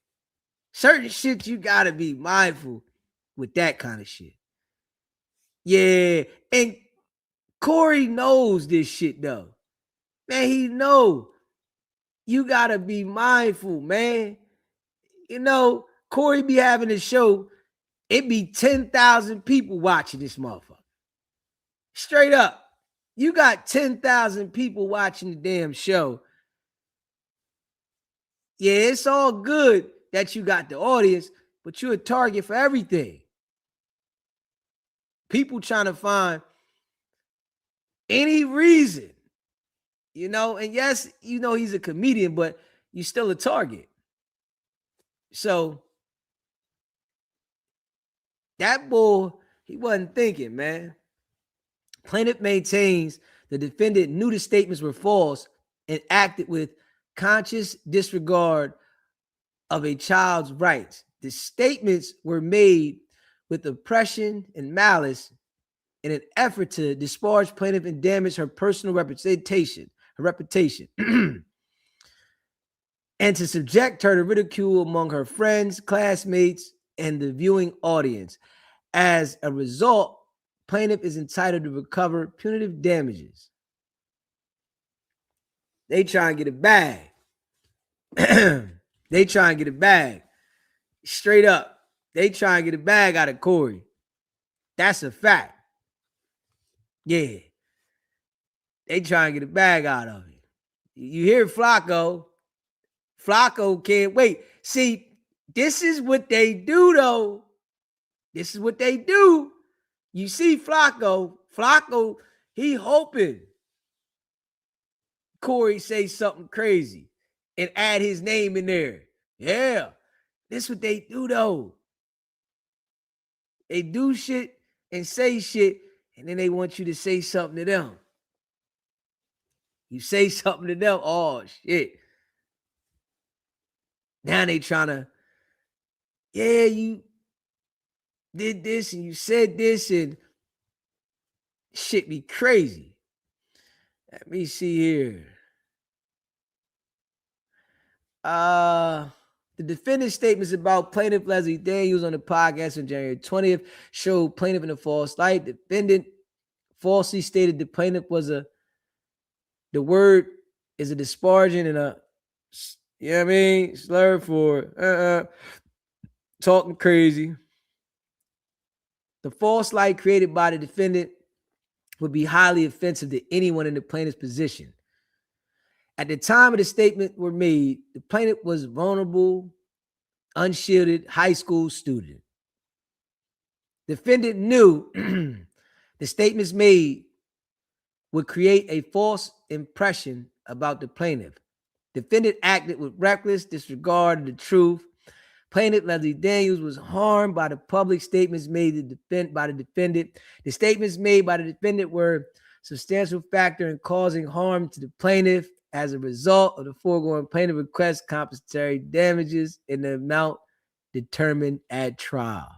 Certain shit you gotta be mindful with that kind of shit. Yeah, and Corey knows this shit though. Man, he know you gotta be mindful, man. Corey be having a show, it be 10,000 people watching this motherfucker. Straight up. You got 10,000 people watching the damn show. Yeah, it's all good that you got the audience, but you're a target for everything. People trying to find any reason, and yes, he's a comedian, but you're still a target. So that boy, he wasn't thinking, man. Plaintiff maintains the defendant knew the statements were false and acted with conscious disregard of a child's rights. The statements were made with oppression and malice in an effort to disparage plaintiff and damage her personal reputation, and to subject her to ridicule among her friends, classmates, and the viewing audience. As a result, plaintiff is entitled to recover punitive damages. They try and get a bag. They try and get a bag. Straight up. They try and get a bag out of Corey. That's a fact. Yeah. they try and get a bag out of it. You hear Flacco. Flacco can't wait. See, this is what they do, though. This is what they do. You see Flacco. Flacco, he hoping Corey say something crazy and add his name in there. Yeah. This is what they do, though. They do shit and say shit, and then they want you to say something to them. You say something to them, oh, shit. Now they trying to, yeah, you did this and you said this and shit be crazy. Let me see here. The defendant's statements about plaintiff Leslie Daniels on the podcast on January 20th showed plaintiff in a false light. Defendant falsely stated the plaintiff was the word is a disparaging and a, you know what I mean, slur for talking crazy. The false light created by the defendant would be highly offensive to anyone in the plaintiff's position. At the time of the statement were made, the plaintiff was vulnerable, unshielded high school student. Defendant knew the statements made would create a false impression about the plaintiff. Defendant acted with reckless disregard of the truth. Plaintiff Leslie Daniels was harmed by the public statements made by the defendant. The statements made by the defendant were a substantial factor in causing harm to the plaintiff. As a result of the foregoing, plaintiff requests compensatory damages in the amount determined at trial.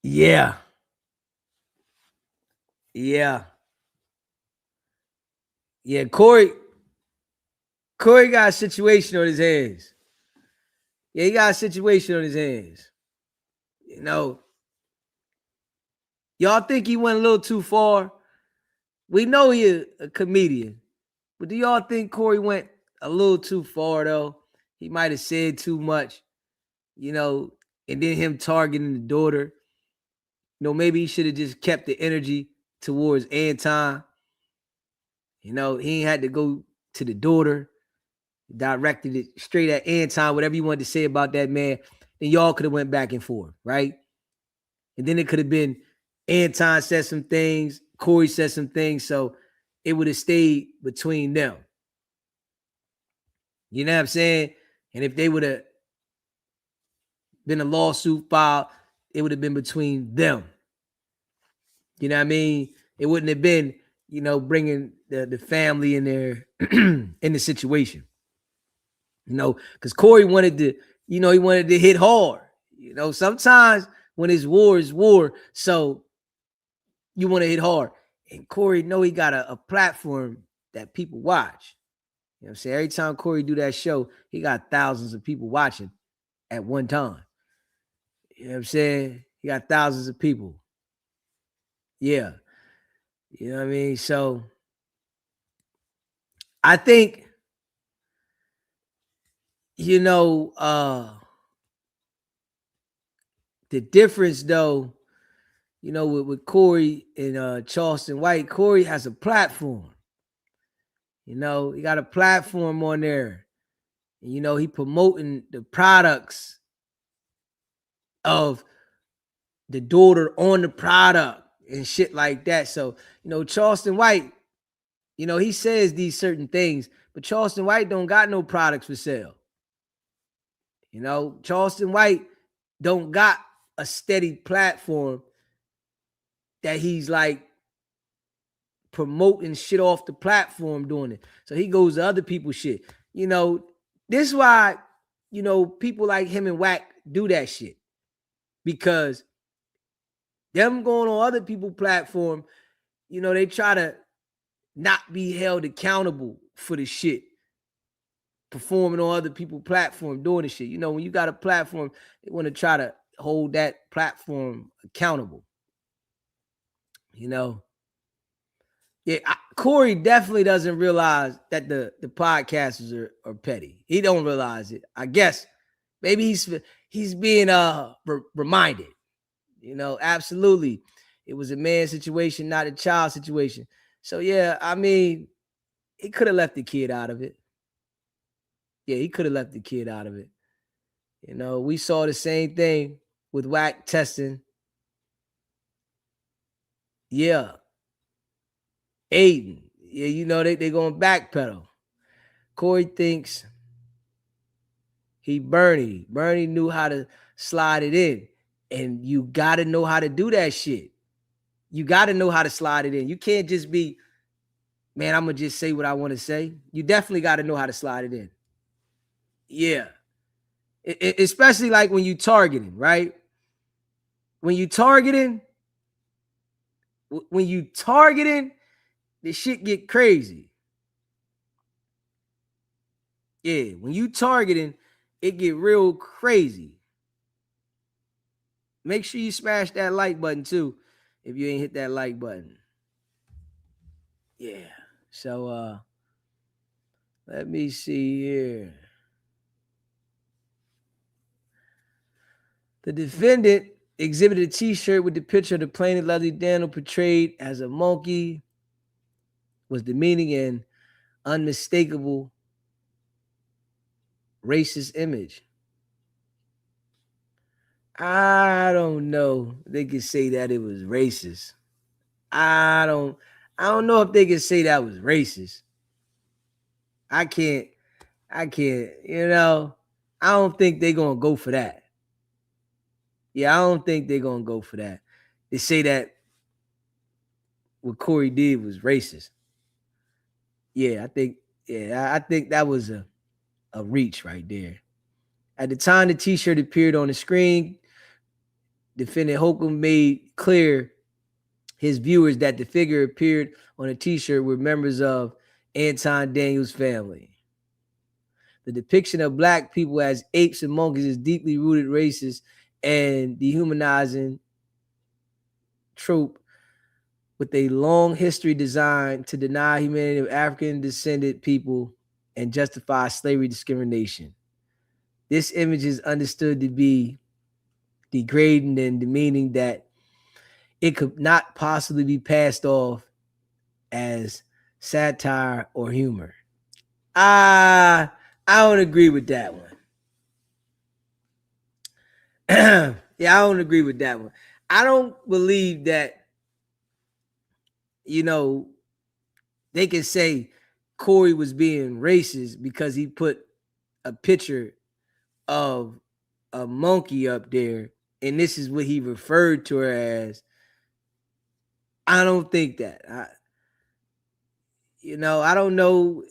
Yeah. Corey got a situation on his hands. Yeah, he got a situation on his hands. You know, y'all think he went a little too far? We know he's a comedian, but do y'all think Corey went a little too far, though? He might have said too much, you know, and then him targeting the daughter. You know, maybe he should have just kept the energy towards Anton. You know, he ain't had to go to the daughter, directed it straight at Anton, whatever you wanted to say about that man, then y'all could have went back and forth, right? And then it could have been Anton said some things, Corey said some things, so it would have stayed between them. You know what I'm saying? And if they would have been a lawsuit filed, it would have been between them. You know what I mean? It wouldn't have been, you know, bringing the family in there in the situation. You know, because Corey wanted to, you know, he wanted to hit hard. You know, sometimes when it's war, it's war. So you want to hit hard. And Corey know he got a platform that people watch. You know what I'm saying? Every time Corey do that show, he got thousands of people watching at one time. You know what I'm saying? He got thousands of people. Yeah. You know what I mean? So I think, you know, the difference though, you know, with Corey and Charleston White, Corey has a platform. You know, he got a platform on there. And, you know, he promoting the products of the daughter on the product and shit like that. So, you know, Charleston White, you know, he says these certain things, but Charleston White don't got no products for sale. You know, Charleston White don't got a steady platform that he's like promoting shit off the platform doing it. So he goes to other people's shit. You know, this is why, you know, people like him and Wack do that shit. Because them going on other people's platform, you know, they try to not be held accountable for the shit. Performing on other people's platform, doing the shit. You know, when you got a platform, they want to try to hold that platform accountable. You know? Yeah, Corey definitely doesn't realize that the podcasters are petty. He don't realize it. I guess maybe he's being reminded. You know, absolutely. It was a man situation, not a child situation. So yeah, I mean, he could have left the kid out of it. Yeah, he could have left the kid out of it. You know, we saw the same thing with whack testing. Yeah. Aiden. Yeah, you know, they going backpedal. Corey thinks he Bernie. Bernie knew how to slide it in. And you got to know how to do that shit. You got to know how to slide it in. You can't just be, man, I'm going to just say what I want to say. You definitely got to know how to slide it in. Yeah. Especially like when you targeting, right? When you targeting, the shit get crazy. Yeah, when you targeting, it get real crazy. Make sure you smash that like button too if you ain't hit that like button. Yeah. So let me see here. The defendant exhibited a t-shirt with the picture of the plaintiff Leslie Daniel portrayed as a monkey, was demeaning and unmistakable racist image. I don't know. They could say that it was racist. I don't know if they can say that was racist. I can't, you know, I don't think they're gonna go for that. Yeah, I don't think they're gonna go for that. They say that what Corey did was racist. Yeah, I think that was a reach right there. At the time the t-shirt appeared on the screen, defendant Holcomb made clear his viewers that the figure appeared on a t-shirt were members of Anton Daniels' family. The depiction of black people as apes and monkeys is deeply rooted racist and dehumanizing trope with a long history designed to deny humanity of African descended people and justify slavery discrimination. This image is understood to be degrading and demeaning that it could not possibly be passed off as satire or humor. I don't agree with that one. Yeah, I don't agree with that one. I don't believe that, you know, they can say Corey was being racist because he put a picture of a monkey up there and this is what he referred to her as. I don't think that. I don't know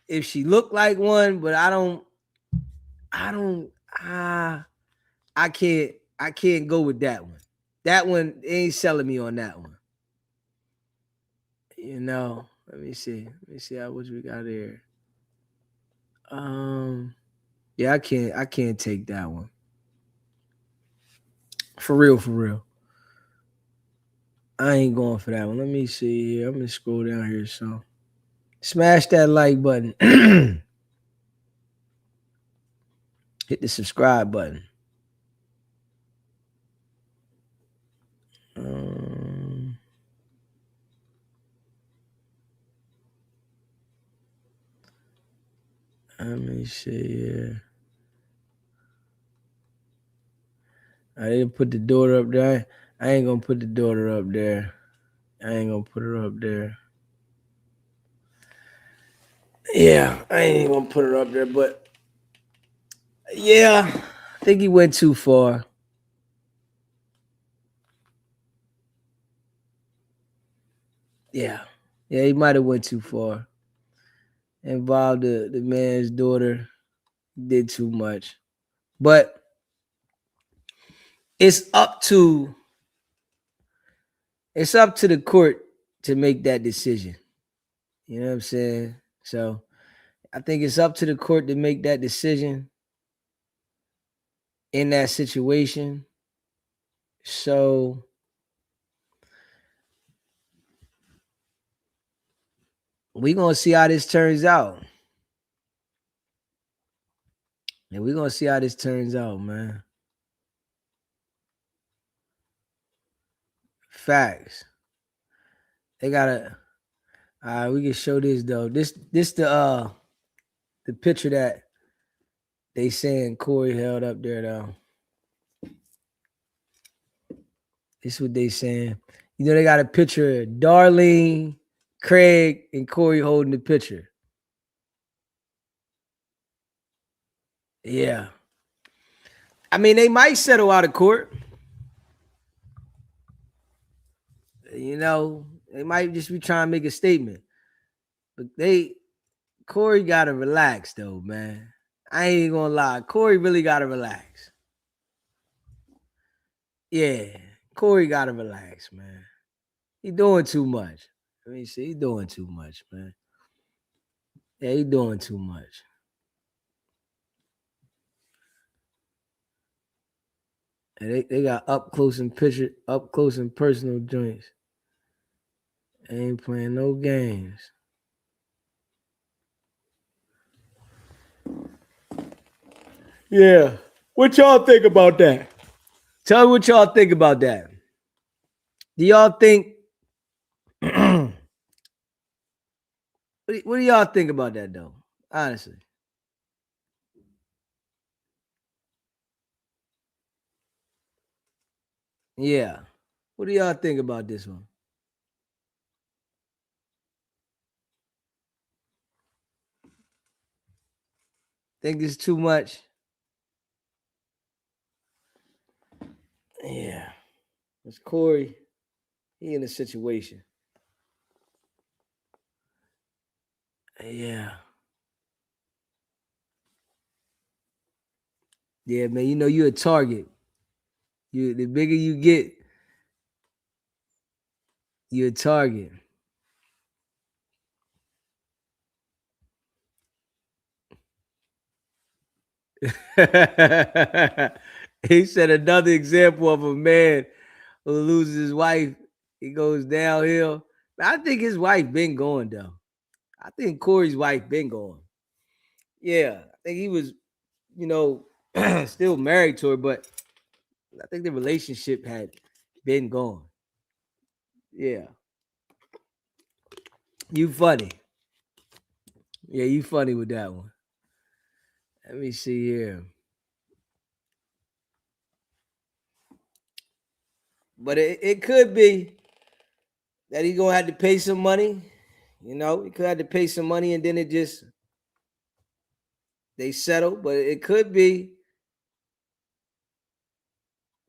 if she looked like one, but I can't go with that one. That one ain't selling me on that one. Let me see how much we got here. Yeah, I can't take that one. For real. I ain't going for that one. Let me see here. I'm gonna scroll down here. So smash that like button. Hit the subscribe button. Let me see here. I didn't put the daughter up there. I ain't gonna put the daughter up there. I ain't gonna put her up there. Yeah, I ain't gonna put her up there, but yeah, I think he went too far. Yeah, he might have went too far. Involved the man's daughter, did too much. But it's up to the court to make that decision. You know what I'm saying? So I think it's up to the court to make that decision in that situation. So we're going to see how this turns out. And we're going to see how this turns out, man. Facts. They gotta. We can show this though. This the picture that they saying Corey held up there though. This what they saying. You know they got a picture of Darlene, Craig, and Corey holding the picture. Yeah. I mean, they might settle out of court. You know, they might just be trying to make a statement. But Corey gotta relax though, man. I ain't gonna lie. Corey really gotta relax. Yeah, Corey gotta relax, man. He doing too much. Let me see, he doing too much, man. Yeah, he doing too much. And they got up close and personal joints. They ain't playing no games. Yeah. What y'all think about that? Tell me what y'all think about that. Do y'all think what do y'all think about that though? Honestly. Yeah. What do y'all think about this one? Think it's too much? Yeah. It's Corey. He in a situation. Yeah. Yeah, man. You know you're a target. The bigger you get, you're a target. He said another example of a man who loses his wife. He goes downhill. I think his wife been going though. I think Corey's wife been going. Yeah, I think he was, still married to her, but I think the relationship had been gone. Yeah. You funny. Yeah, you funny with that one. Let me see here. But it could be that he's gonna have to pay some money. You know, he could have to pay some money and then they settle. But it could be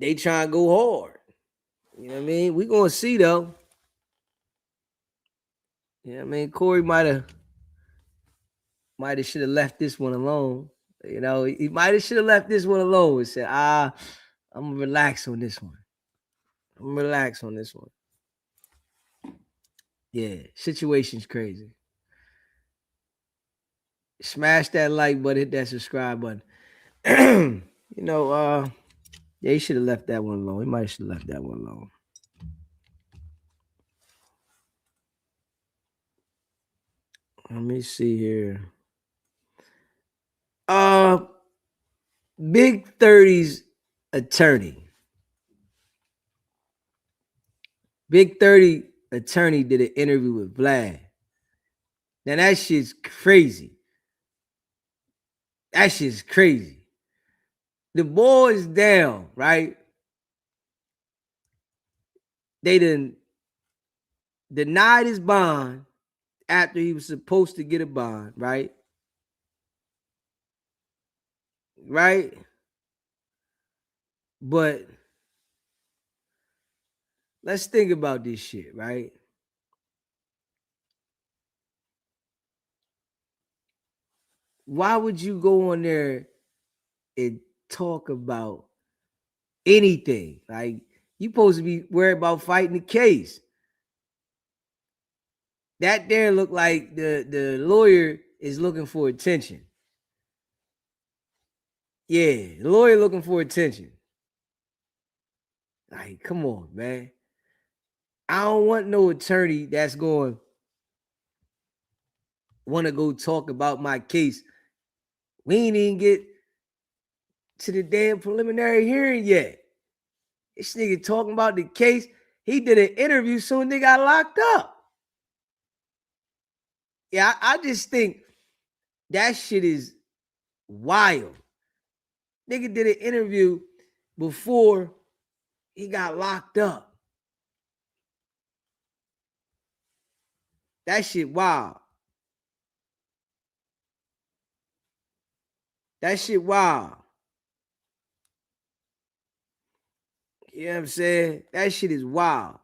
they try and go hard. You know what I mean? We gonna see though. You know what I mean? Corey might have should have left this one alone. You know, he might have should have left this one alone and said, I'm gonna relax on this one. I'm gonna relax on this one. Yeah, situation's crazy. Smash that like button, hit that subscribe button. Yeah, he should have left that one alone. He might have should have left that one alone. Let me see here. Big 30's attorney. Big 30 attorney did an interview with Vlad. Now that shit's crazy. That shit's crazy. The ball is down, right? They denied his bond after he was supposed to get a bond, right? Right? But let's think about this shit, right? Why would you go on there and talk about anything? Like, you supposed to be worried about fighting the case. That there look like the lawyer is looking for attention. Yeah, the lawyer looking for attention. Like, come on, man. I don't want no attorney that's going want to go talk about my case. We ain't even get to the damn preliminary hearing yet. This nigga talking about the case. He did an interview soon they got locked up. Yeah, I just think that shit is wild. Nigga did an interview before he got locked up. That shit wild. That shit wild. You know what I'm saying? That shit is wild.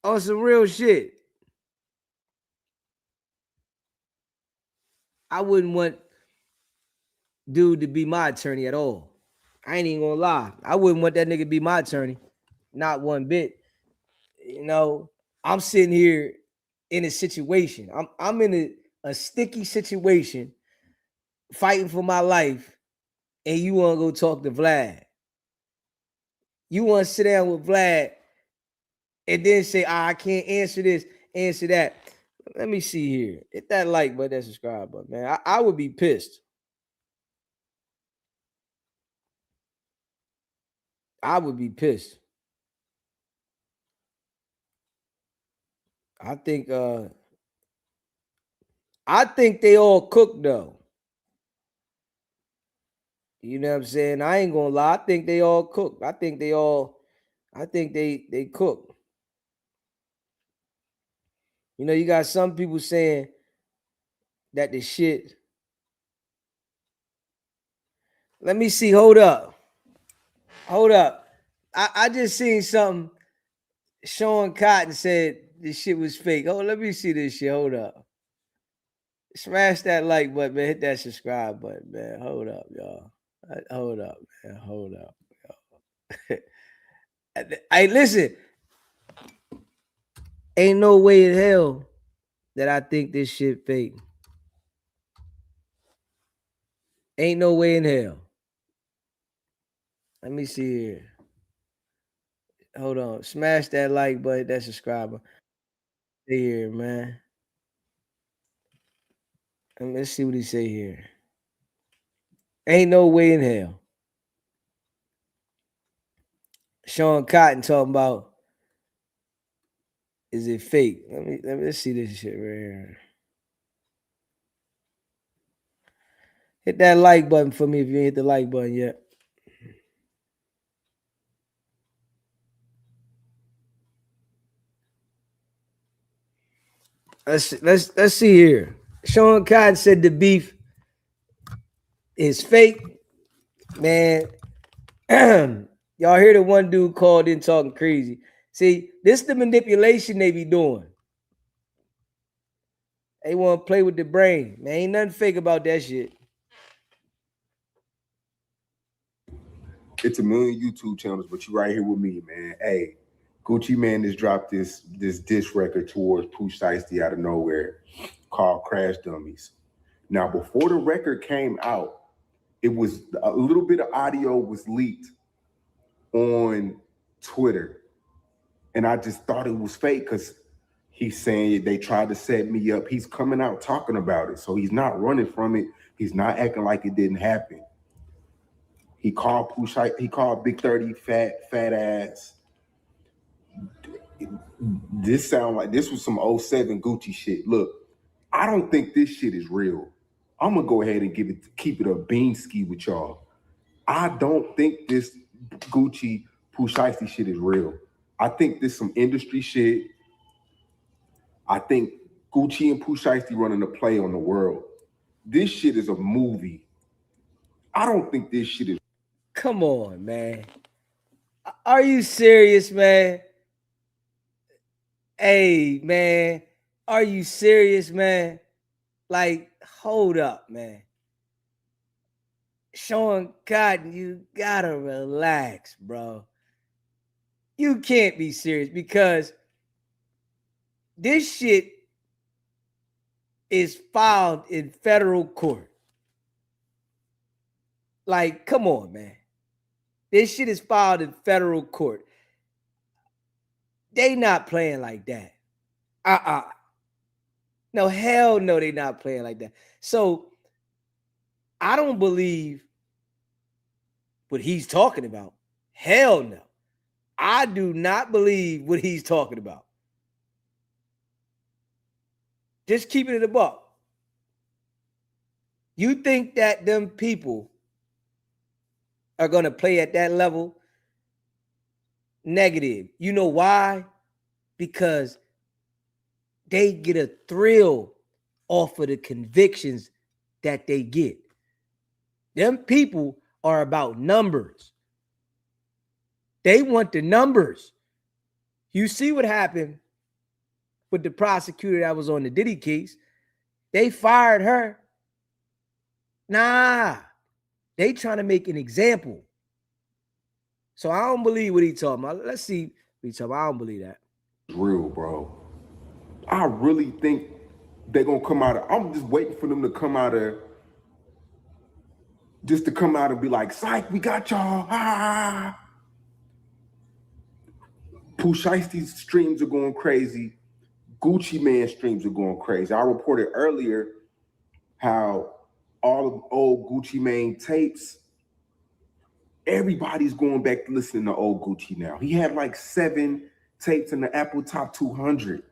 Oh, some real shit. I wouldn't want dude to be my attorney at all. I ain't even gonna lie. I wouldn't want that nigga to be my attorney. Not one bit. You know, I'm sitting here in a situation. I'm in a sticky situation, fighting for my life, and you want to go talk to Vlad. You want to sit down with Vlad and then say, I can't answer this, answer that. Let me see here. Hit that like button, that subscribe button, man. I would be pissed. I would be pissed. I think they all cooked though. You know what I'm saying? I ain't gonna lie. I think they all cooked. I think they cook. You know, you got some people saying that the shit. Let me see. Hold up. I just seen something. Sean Cotton said this shit was fake. Oh, let me see this shit. Hold up. Smash that like button, man. Hit that subscribe button, man. Hold up, y'all. Hold up, man. Hold up, y'all. Hey, listen. Ain't no way in hell that I think this shit fake. Ain't no way in hell. Let me see here. Hold on. Smash that like button, that subscriber. Stay here, man. Let's see what he say here. Ain't no way in hell. Sean Cotton talking about, is it fake? Let's see this shit right here. Hit that like button for me if you ain't hit the like button yet. Let's see here. Sean Cotton said the beef is fake. Man, y'all hear the one dude called in talking crazy. See, this is the manipulation they be doing. They want to play with the brain. Man, ain't nothing fake about that shit. It's a million YouTube channels, but you right here with me, man. Hey, Gucci Mane just dropped this diss record towards Pooh Shiesty out of nowhere called Crash Dummies. Now, before the record came out, it was a little bit of audio was leaked on Twitter. And I just thought it was fake because he's saying they tried to set me up. He's coming out talking about it. So he's not running from it. He's not acting like it didn't happen. He called he called Big 30 fat ass. This sound like this was some 07 Gucci shit. Look, I don't think this shit is real. I'm gonna go ahead and keep it a bean ski with y'all. I don't think this Gucci Pooh Shiesty shit is real. I think this some industry shit. I think Gucci and Pooh Shiesty running a play on the world. This shit is a movie. I don't think this shit is. Come on, man. Are you serious, man? Hey, man. Are you serious, man? Like, hold up, man. Sean Cotton, you gotta relax, bro. You can't be serious because this shit is filed in federal court. Like, come on, man. This shit is filed in federal court. They not playing like that. No, hell no, they not playing like that. So I don't believe what he's talking about. Hell no. I do not believe what he's talking about. Just keeping it a buck. You think that them people are going to play at that level? Negative. You know why? Because they get a thrill off of the convictions that they get. Them people are about numbers. They want the numbers. You see what happened with the prosecutor that was on the Diddy case. They fired her. Nah, they trying to make an example. So I don't believe what he talking about. Let's see what he talking about. I don't believe that. Real, bro. I really think they're gonna come out of. I'm just waiting for them to come out of. Just to come out and be like, psych, we got y'all. Ah. Pooh Shiesty's streams are going crazy. Gucci Man streams are going crazy. I reported earlier how all of old Gucci Mane tapes, everybody's going back to listening to old Gucci now. He had like 7 tapes in the Apple Top 200.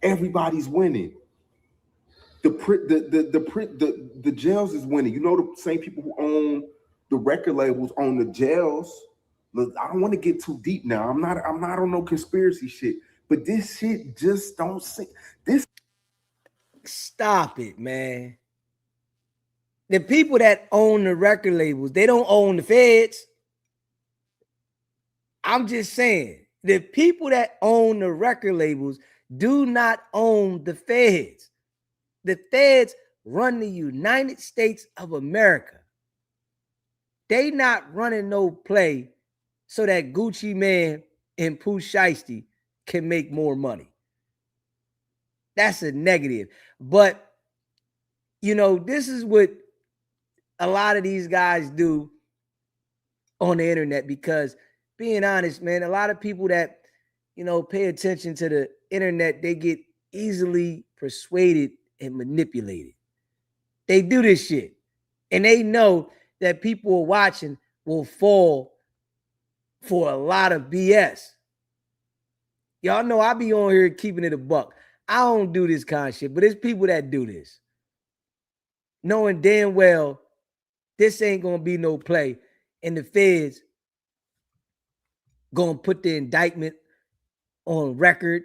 Everybody's winning. The jails is winning. You know, the same people who own the record labels own the jails. Look, I don't want to get too deep now. I'm not on no conspiracy shit. But this shit just don't seem. This. Stop it, man. The people that own the record labels, they don't own the feds. I'm just saying, the people that own the record labels do not own the feds. The feds run the United States of America. They not running no play so that Gucci Man and Pooh Shiesty can make more money. That's a negative. But, you know, this is what a lot of these guys do on the internet, because being honest, man, a lot of people that, you know, pay attention to the internet, they get easily persuaded and manipulated. They do this shit. And they know that people watching will fall for a lot of BS. Y'all know I be on here keeping it a buck. I don't do this kind of shit, but it's people that do this. Knowing damn well this ain't gonna be no play. And the feds gonna put the indictment on record.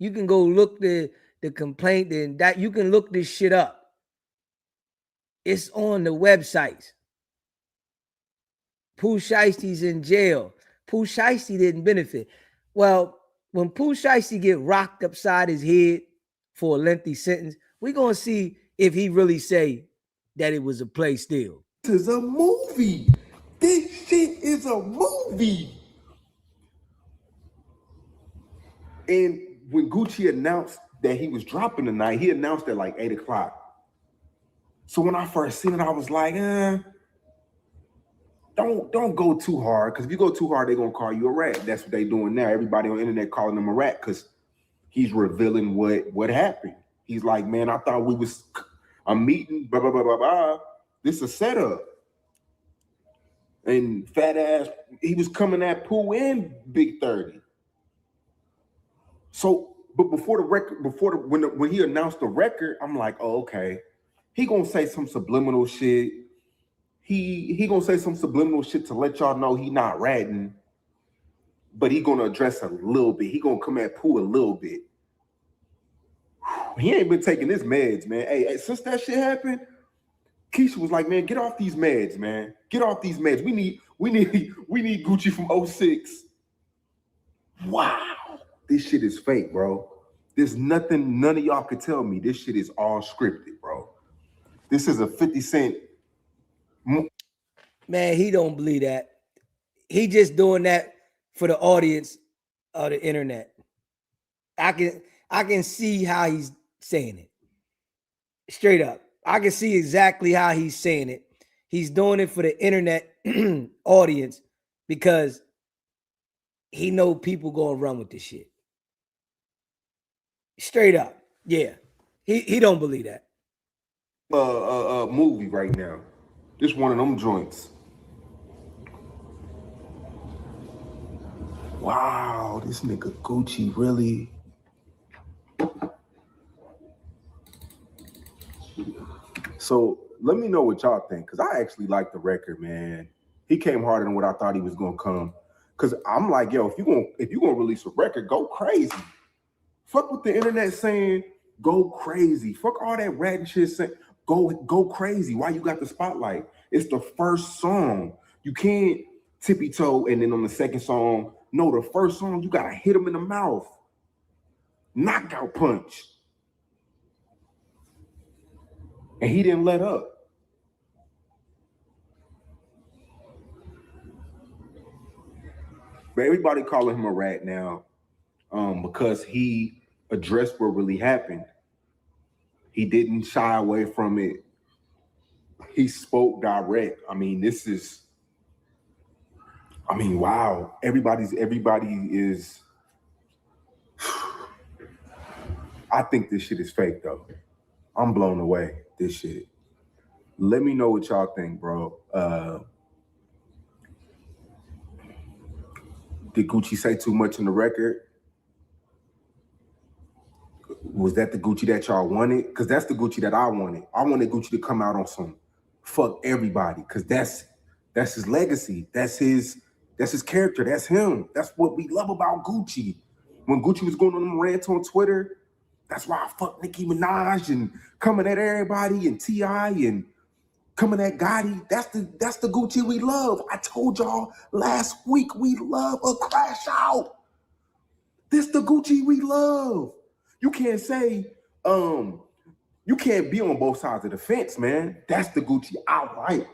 You can go look the complaint, the indictment. You can look this shit up. It's on the websites. Pooh Shiesty's in jail. Pooh Shiesty didn't benefit. Well, when Pooh Shiesty get rocked upside his head for a lengthy sentence, we're gonna see if he really say that it was a play still. This is a movie. This shit is a movie. And when Gucci announced that he was dropping tonight, he announced at like 8 o'clock. So when I first seen it, I was like, don't go too hard, because if you go too hard, they're gonna call you a rat. That's what they doing now. Everybody on the internet calling him a rat because he's revealing what happened. He's like, man, I thought we was a meeting, blah, blah, blah, blah, blah. This is a setup. And fat ass, he was coming at Pooh and Big 30. So, but before the record, when he announced the record, I'm like, oh, okay. He gonna say some subliminal shit. He gonna say some subliminal shit to let y'all know he not ratting, but he gonna address a little bit. He gonna come at Pooh a little bit. He ain't been taking his meds, man. Hey, since that shit happened, Keisha was like, man, get off these meds, man. Get off these meds. We need Gucci from 06. Wow. This shit is fake, bro. There's nothing none of y'all could tell me. This shit is all scripted, bro. This is a 50 Cent. Man, he don't believe that. He just doing that for the audience of the internet. I can see how he's saying it. Straight up. I can see exactly how he's saying it. He's doing it for the internet audience because he know people gonna run with this shit. Straight up. Yeah. He don't believe that. Movie right now. This one of them joints. Wow, this nigga Gucci really. So let me know what y'all think, because I actually like the record, man. He came harder than what I thought he was gonna come. Cause I'm like, yo, if you gonna release a record, go crazy. Fuck what the internet saying, go crazy. Fuck all that rat shit saying, go crazy. Why you got the spotlight? It's the first song. You can't tippy toe and then on the second song. No, the first song, you gotta hit him in the mouth. Knockout punch. And he didn't let up. But everybody calling him a rat now because he addressed what really happened. He didn't shy away from it. He spoke direct. I mean, wow. Everybody is. I think this shit is fake though. I'm blown away. This shit. Let me know what y'all think, bro. Did Gucci say too much in the record? Was that the Gucci that y'all wanted? Because that's the Gucci that I wanted. I wanted Gucci to come out on some fuck everybody, because that's his legacy. That's his character. That's him. That's what we love about Gucci. When Gucci was going on them rants on Twitter, that's why I fuck Nicki Minaj and coming at everybody and T.I. and coming at Gotti. That's the Gucci we love. I told y'all last week we love a crash out. This the Gucci we love. You can't say, you can't be on both sides of the fence, man. That's the Gucci I like.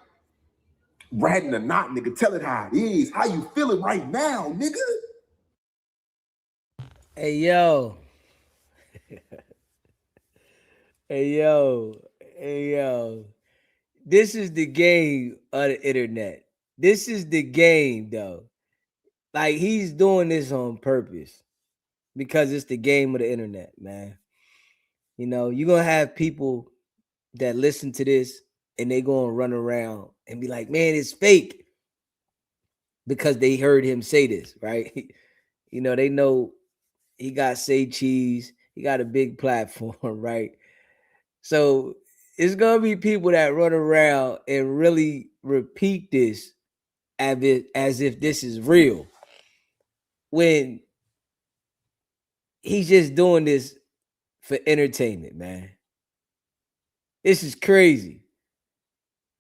Ratting or not, nigga, tell it how it is. How you feeling right now, nigga? Hey, yo. Hey, yo. This is the game of the internet. This is the game, though. Like, he's doing this on purpose because it's the game of the internet, man. You know, you're going to have people that listen to this and they going to run around and be like, man, it's fake, because they heard him say this, right? You know, they know he got Say Cheese. He got a big platform, right? So it's going to be people that run around and really repeat this as if this is real, when he's just doing this for entertainment, man. This is crazy.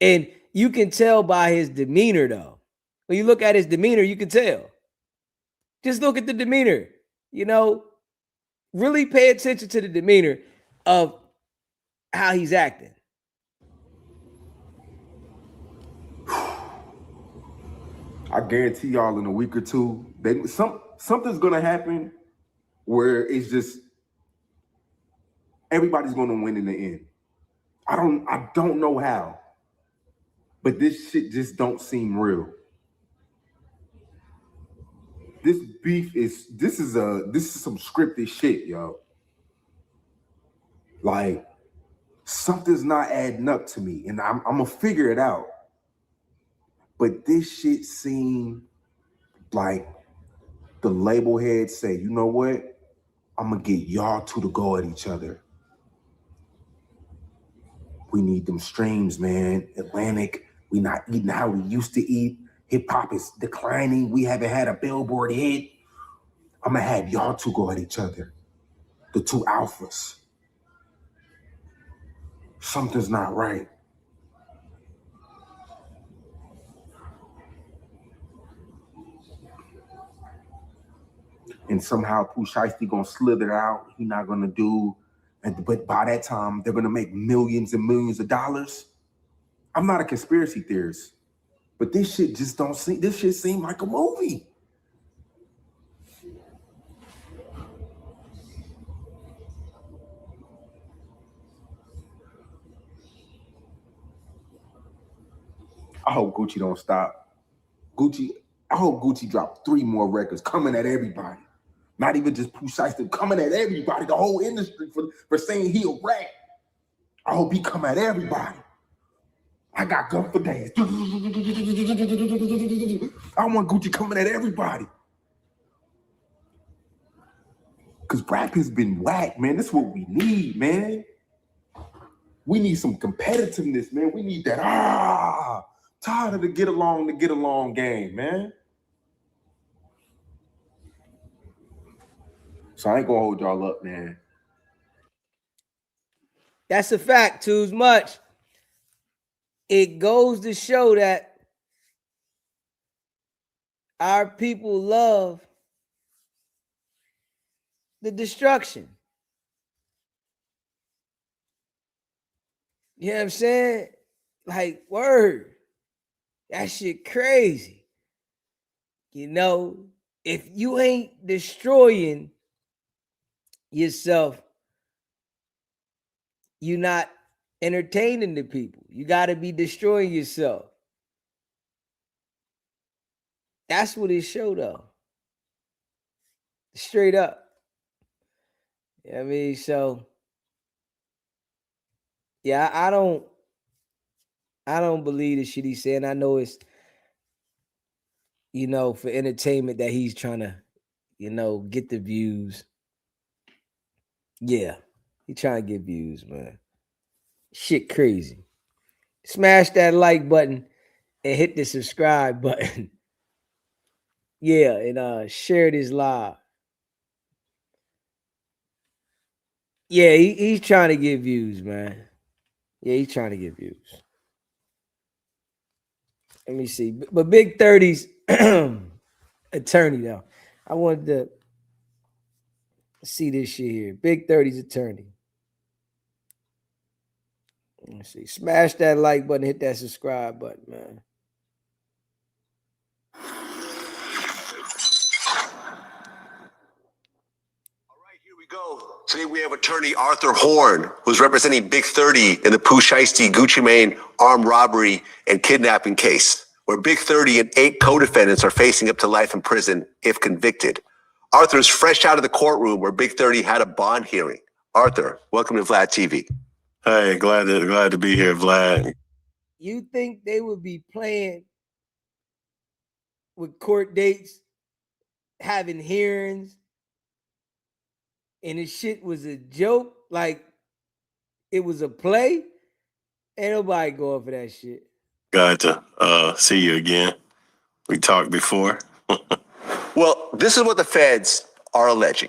And you can tell by his demeanor, though. When you look at his demeanor, you can tell. Just look at the demeanor, you know, really pay attention to the demeanor of how he's acting. I guarantee y'all in a week or two, something's gonna happen where it's just everybody's gonna win in the end. I don't know how, but this shit just don't seem real. This beef is some scripted shit, yo. Like, something's not adding up to me, and I'm gonna figure it out. But this shit seemed like the label heads say, you know what? I'm gonna get y'all two to go at each other. We need them streams, man. Atlantic, we not eating how we used to eat. Hip hop is declining. We haven't had a Billboard hit. I'm gonna have y'all two go at each other. The two alphas. Something's not right. And somehow Pooh Shiesty gonna slither out. He not gonna do, but by that time they're gonna make millions and millions of dollars. I'm not a conspiracy theorist, but this shit just don't seem. This shit seem like a movie. I hope Gucci don't stop. I hope Gucci drop 3 more records coming at everybody. Not even just Pooh Shiesty, coming at everybody, the whole industry for saying he a rat. I hope he come at everybody. I got gun for days. I want Gucci coming at everybody. Because rap has been whack, man. That's what we need, man. We need some competitiveness, man. We need that, tired of the get along game, man. So I ain't gonna hold y'all up, man. That's a fact, too much. It goes to show that our people love the destruction. You know what I'm saying? Like, word. That shit crazy. You know, if you ain't destroying yourself, you're not entertaining the people. You got to be destroying yourself. That's what it showed, though. Straight up. You know what I mean? So, yeah, I don't believe the shit he's saying. I know it's, you know, for entertainment that he's trying to, you know, get the views. Yeah, he trying to get views, man. Shit crazy. Smash that like button and hit the subscribe button. Yeah, and share this live. Yeah, he's trying to get views, man. Yeah, he's trying to get views. Let me see. But Big 30's attorney, though. I wanted to see this shit here. Big 30's attorney. Let me see. Smash that like button, hit that subscribe button, man. Go. Today we have attorney Arthur Horn, who's representing Big 30 in the Pooh Shiesty Gucci Mane armed robbery and kidnapping case, where Big 30 and 8 co-defendants are facing up to life in prison if convicted. Arthur's fresh out of the courtroom where Big 30 had a bond hearing. Arthur, welcome to Vlad TV. Hey, glad to be here, Vlad. You think they would be playing with court dates, having hearings, and this shit was a joke, like it was a play? Ain't nobody going for that shit. Glad to see you again. We talked before. Well, this is what the feds are alleging.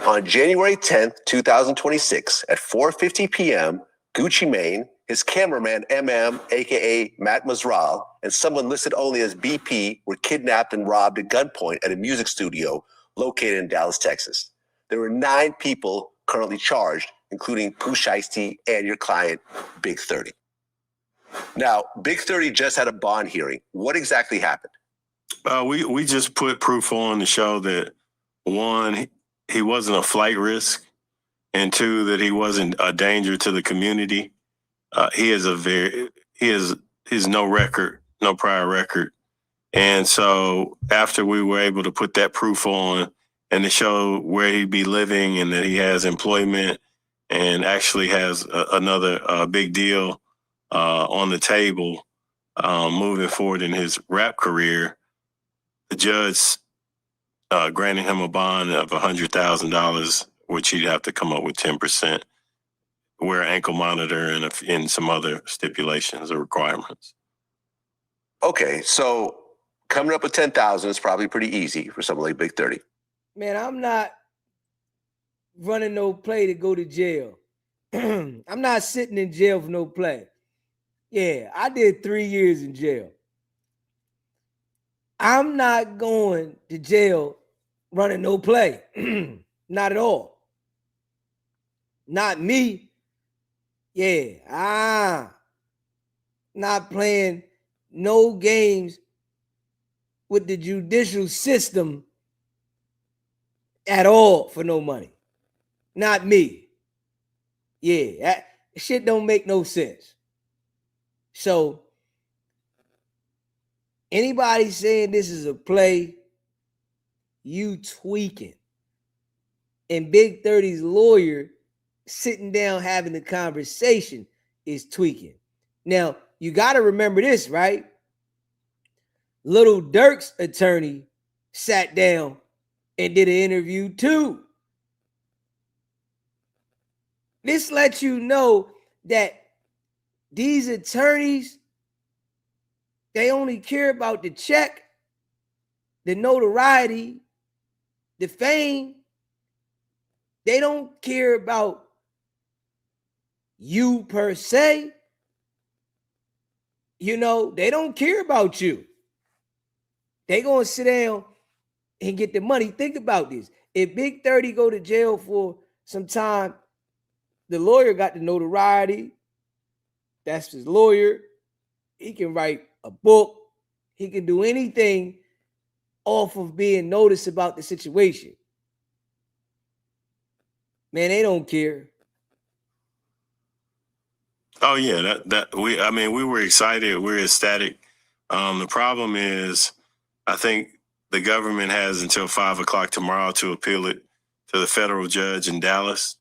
On January 10th, 2026, at 4:50 p.m., Gucci Mane, his cameraman MM, aka Matt Mazral, and someone listed only as BP were kidnapped and robbed at gunpoint at a music studio located in Dallas, Texas. There were 9 people currently charged, including Pooh Shiesty and your client, Big 30. Now, Big 30 just had a bond hearing. What exactly happened? We just put proof on to show that, 1, he wasn't a flight risk, and 2, that he wasn't a danger to the community. He has no record, no prior record. And so after we were able to put that proof on and to show where he'd be living and that he has employment and actually has another big deal on the table moving forward in his rap career, the judge granted him a bond of $100,000, which he'd have to come up with 10%, wear an ankle monitor, and some other stipulations or requirements. Okay, so coming up with 10,000 is probably pretty easy for someone like Big 30. Man, I'm not running no play to go to jail. I'm not sitting in jail for no play. Yeah, I did 3 years in jail. I'm not going to jail running no play. Not at all. Not me. Yeah, not playing no games with the judicial system at all for no money. Not me. Yeah, that shit don't make no sense. So anybody saying this is a play, you tweaking. And Big 30's lawyer sitting down having the conversation is tweaking. Now, you got to remember this, right? Little Durk's attorney sat down and did an interview too. This lets you know that these attorneys, they only care about the check, the notoriety, the fame. They don't care about you per se. You know, they don't care about you. They gonna sit down and get the money. Think about this. If Big 30 go to jail for some time, the lawyer got the notoriety. That's his lawyer. He can write a book. He can do anything off of being noticed about the situation. Man, they don't care. Oh yeah, we were excited. We're ecstatic. The problem is, I think the government has until 5 o'clock tomorrow to appeal it to the federal judge in Dallas,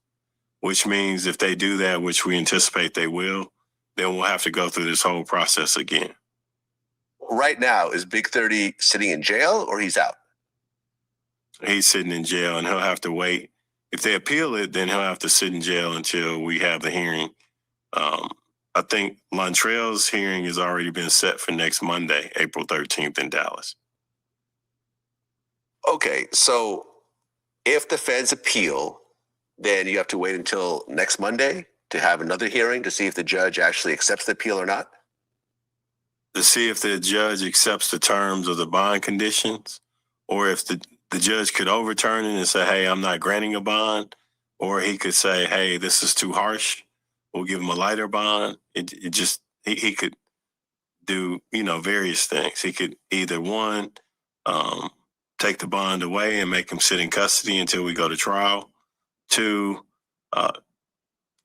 which means if they do that, which we anticipate they will, then we'll have to go through this whole process again. Right now, is Big 30 sitting in jail or he's out? He's sitting in jail and he'll have to wait. If they appeal it, then he'll have to sit in jail until we have the hearing. I think Lontrell's hearing has already been set for next Monday, April 13th in Dallas. Okay, so if the feds appeal, then you have to wait until next Monday to have another hearing to see if the judge actually accepts the appeal or not? To see if the judge accepts the terms of the bond conditions, or if the judge could overturn it and say, hey, I'm not granting a bond, or he could say, hey, this is too harsh. We'll give him a lighter bond. He could do, various things. He could either one, take the bond away and make him sit in custody until we go to trial. Two,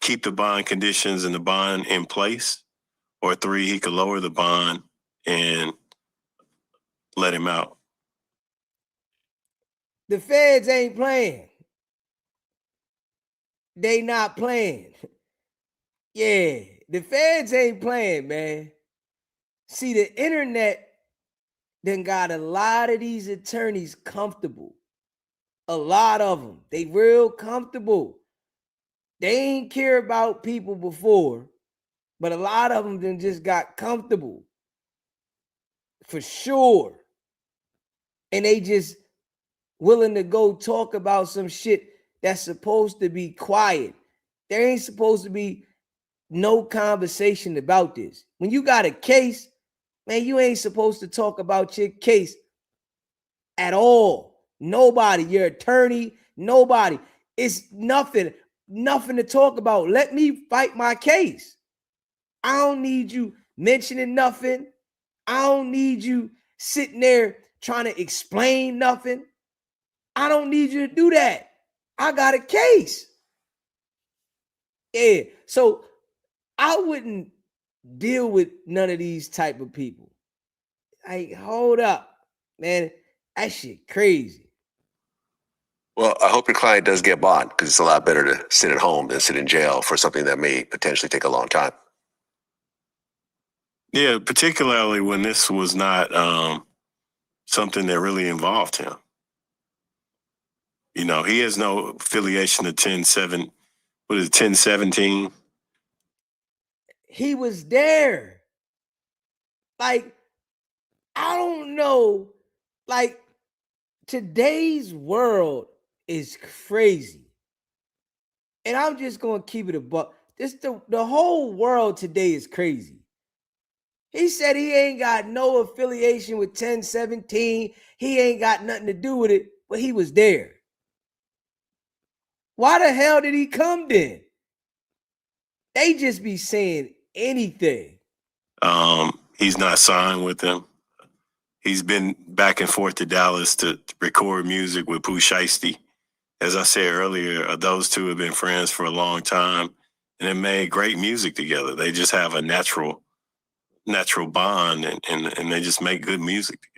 keep the bond conditions and the bond in place. Or three, he could lower the bond and let him out. The feds ain't playing. They not playing. Yeah, the feds ain't playing, man. See, the internet then got a lot of these attorneys comfortable. A lot of them. They real comfortable. They ain't care about people before, but a lot of them then just got comfortable. For sure. And they just willing to go talk about some shit that's supposed to be quiet. There ain't supposed to be no conversation about this. When you got a case, man, you ain't supposed to talk about your case at all. Nobody, your attorney, nobody. It's nothing to talk about. Let me fight my case. I don't need you mentioning nothing. I don't need you sitting there trying to explain nothing. I don't need you to do that. I got a case. Yeah, so I wouldn't deal with none of these type of people. Like, hold up, man. That shit crazy. Well, I hope your client does get bond, because it's a lot better to sit at home than sit in jail for something that may potentially take a long time. Yeah, particularly when this was not something that really involved him. He has no affiliation to 1017? He was there. Like, I don't know. Like, today's world is crazy. And I'm just going to keep it a buck. The whole world today is crazy. He said he ain't got no affiliation with 1017. He ain't got nothing to do with it, but he was there. Why the hell did he come then? They just be saying anything. He's not signed with them. He's been back and forth to Dallas to record music with Pooh Shiesty. As I said earlier, those two have been friends for a long time and have made great music together. They just have a natural bond and they just make good music together.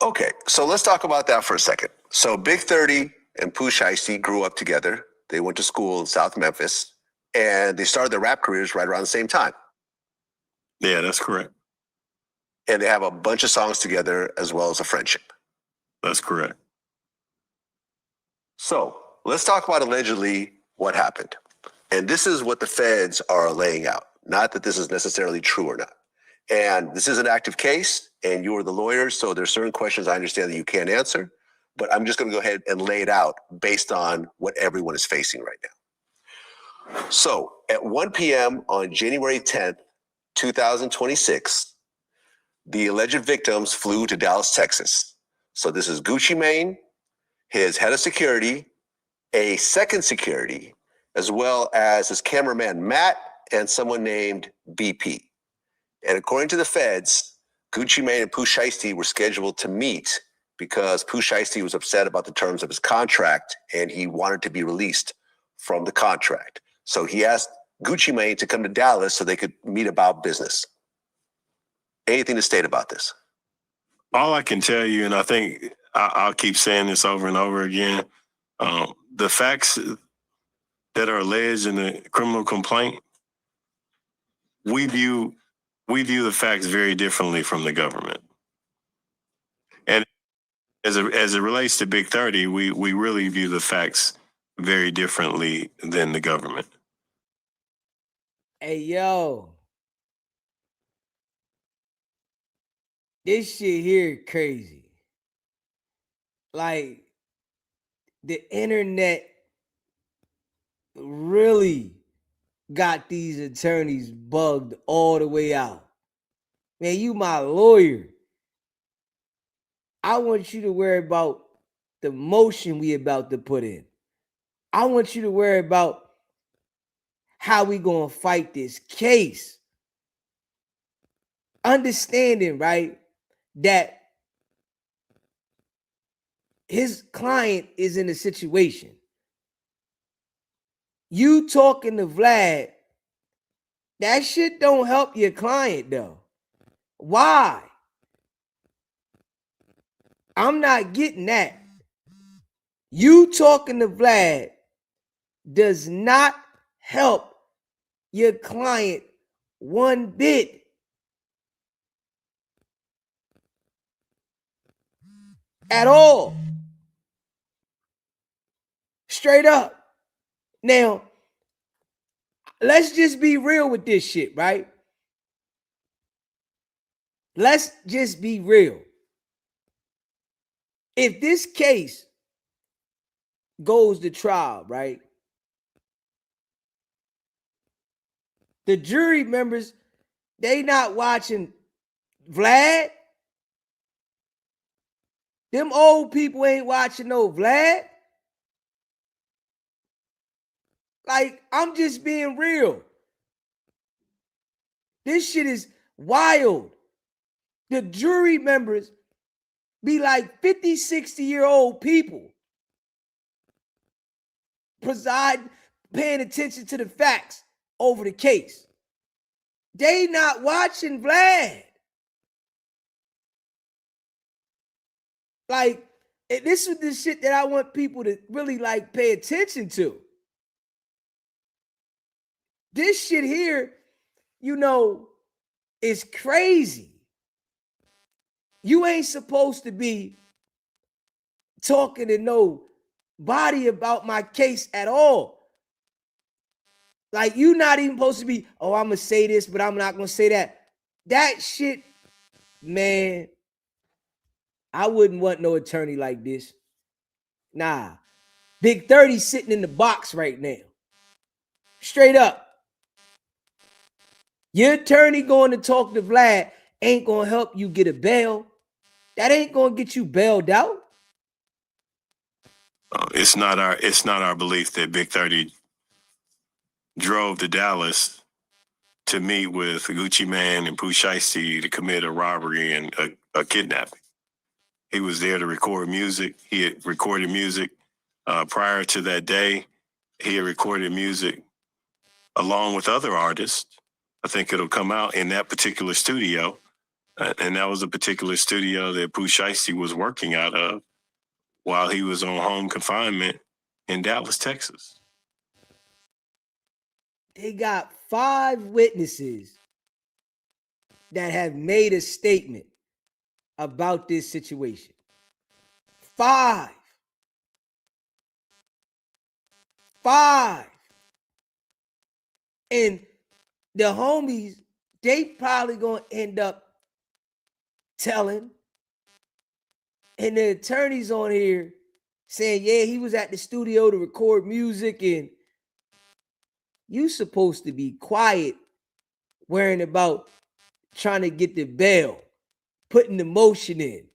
Okay, so let's talk about that for a second. So Big 30 and Pooh Shiesty grew up together. They went to school in South Memphis, and they started their rap careers right around the same time. Yeah, that's correct. And they have a bunch of songs together as well as a friendship. That's correct. So Let's talk about allegedly what happened. And this is what the feds are laying out. Not that this is necessarily true or not. And this is an active case, and you are the lawyers, so there's certain questions I understand that you can't answer, but I'm just going to go ahead and lay it out based on what everyone is facing right now. So at 1 p.m. on January 10th, 2026, the alleged victims flew to Dallas, Texas. So this is Gucci Mane, his head of security, a second security, as well as his cameraman, Matt, and someone named BP. And according to the feds, Gucci Mane and Pooh Shiesty were scheduled to meet because Pooh Shiesty was upset about the terms of his contract and he wanted to be released from the contract. So he asked Gucci Mane to come to Dallas so they could meet about business. Anything to state about this? All I can tell you, and I think I'll keep saying this over and over again, the facts that are alleged in the criminal complaint, we view the facts very differently from the government. And as it relates to Big 30, we really view the facts very differently than the government. Hey, yo. This shit here crazy. Like, the internet really got these attorneys bugged all the way out. Man, you my lawyer. I want you to worry about the motion we about to put in. I want you to worry about how we gonna fight this case. Understanding, right, that his client is in a situation. You talking to Vlad, that shit don't help your client though. Why? I'm not getting that. You talking to Vlad does not help your client one bit. At all. Straight up. Now, let's just be real with this shit, right? Let's just be real. If this case goes to trial, right? The jury members, they not watching Vlad. Them old people ain't watching no Vlad. Like, I'm just being real. This shit is wild. The jury members be like 50, 60-year-old people. Paying attention to the facts over the case. They not watching Vlad. Like, this is the shit that I want people to really like pay attention to. This shit here, you know, is crazy. You ain't supposed to be talking to nobody about my case at all. Like, you not even supposed to be, oh, I'm going to say this, but I'm not going to say that. That shit, man, I wouldn't want no attorney like this. Nah. Big 30 sitting in the box right now. Straight up. Your attorney going to talk to Vlad ain't going to help you get a bail. That ain't going to get you bailed out. It's not our belief that Big 30 drove to Dallas to meet with Gucci Mane and Pooh Shiesty to commit a robbery and a kidnapping. He was there to record music. He had recorded music prior to that day. He had recorded music along with other artists. I think it'll come out in that particular studio. And that was a particular studio that Pooh Shiesty was working out of while he was on home confinement in Dallas, Texas. They got 5 witnesses that have made a statement about this situation. 5. 5. And the homies, they probably gonna end up telling. And the attorney's on here saying, yeah, he was at the studio to record music, and you supposed to be quiet, worrying about trying to get the bail, putting the motion in.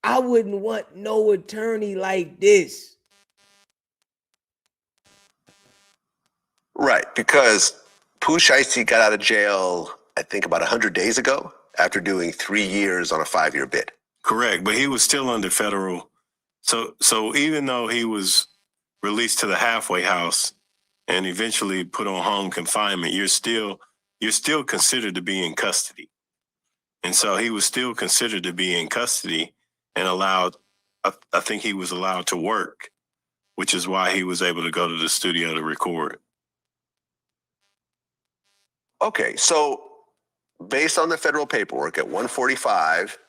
I wouldn't want no attorney like this. Right, because Pooh Shiesty got out of jail, I think, about 100 days ago after doing 3 years on a 5-year bid. Correct, but he was still under federal. So even though he was released to the halfway house and eventually put on home confinement, you're still considered to be in custody. And so he was still considered to be in custody and allowed, I think he was allowed to work, which is why he was able to go to the studio to record. Okay, so based on the federal paperwork at 1:45,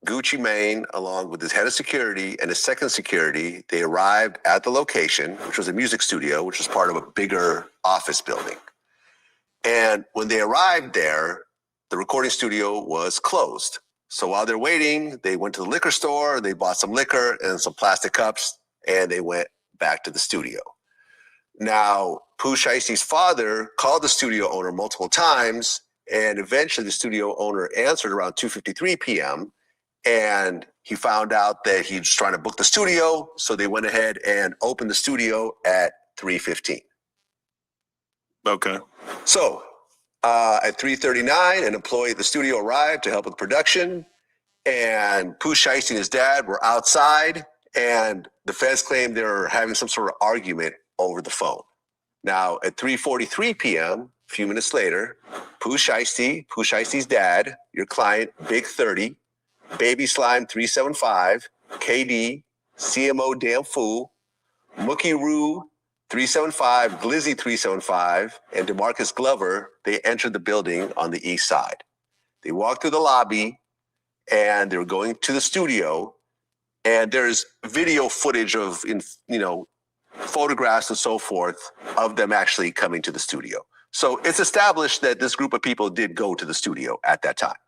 Gucci Mane, along with his head of security and his second security, they arrived at the location, which was a music studio, which was part of a bigger office building. And when they arrived there, the recording studio was closed. So while they're waiting, they went to the liquor store, they bought some liquor and some plastic cups, and they went back to the studio. Now, Pooh Shiesty's father called the studio owner multiple times, and eventually the studio owner answered around 2:53 p.m., and he found out that he was trying to book the studio, so they went ahead and opened the studio at 3:15. Okay. So at 3:39, an employee at the studio arrived to help with production, and Pooh Shiesty and his dad were outside, and the feds claimed they were having some sort of argument over the phone. Now, at 3:43 p.m., a few minutes later, Pooh Shiesty's dad, your client, Big 30, Baby Slime 375, KD, CMO Damn Fool, Mookie Roo 375, Glizzy 375, and DeMarcus Glover, they entered the building on the east side. They walked through the lobby, and they were going to the studio, and there's video footage of, photographs and so forth of them actually coming to the studio. So it's established that this group of people did go to the studio at that time.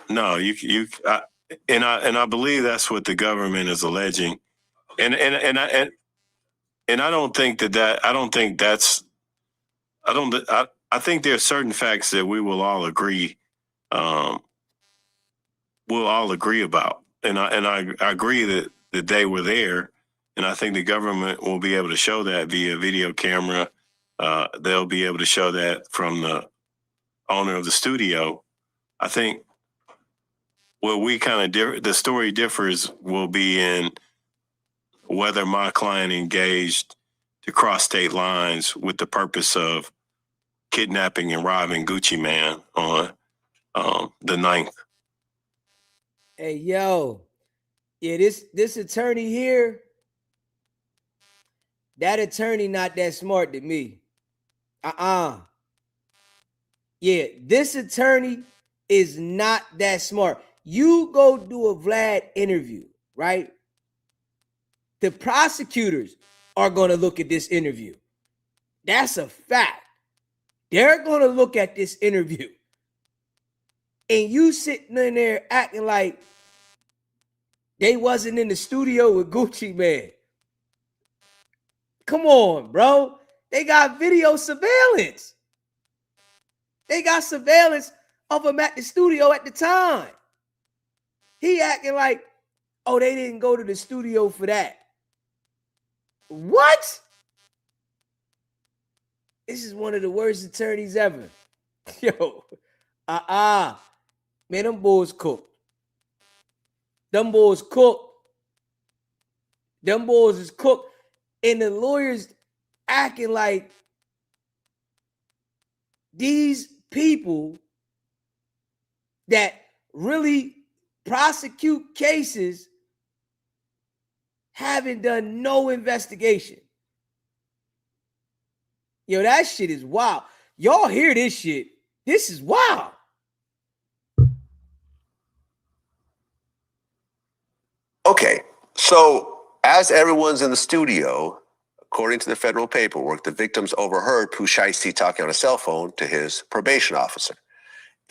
No, I believe that's what the government is alleging, and I don't think I think there are certain facts that we will all agree, about, and I agree that they were there, and I think the government will be able to show that via video camera. They'll be able to show that from the owner of the studio. I think where we kind of the story differs will be in whether my client engaged to cross state lines with the purpose of kidnapping and robbing Gucci Mane on the 9th. Hey, yo. Yeah, this attorney here, that attorney not that smart to me. Yeah, this attorney is not that smart. You go do a Vlad interview, right? The prosecutors are going to look at this interview. That's a fact. They're going to look at this interview. And you sitting in there acting like they wasn't in the studio with Gucci Mane. Come on, bro. They got video surveillance. They got surveillance of him at the studio at the time. He acting like, oh, they didn't go to the studio for that. What? This is one of the worst attorneys ever. Yo, man, them boys cooked. Them boys cooked. Them boys is cooked. And the lawyers acting like these people that really prosecute cases haven't done no investigation. Yo, that shit is wild. Y'all hear this shit. This is wild. Okay, so as everyone's in the studio, according to the federal paperwork, the victims overheard Pooh Shiesty talking on a cell phone to his probation officer.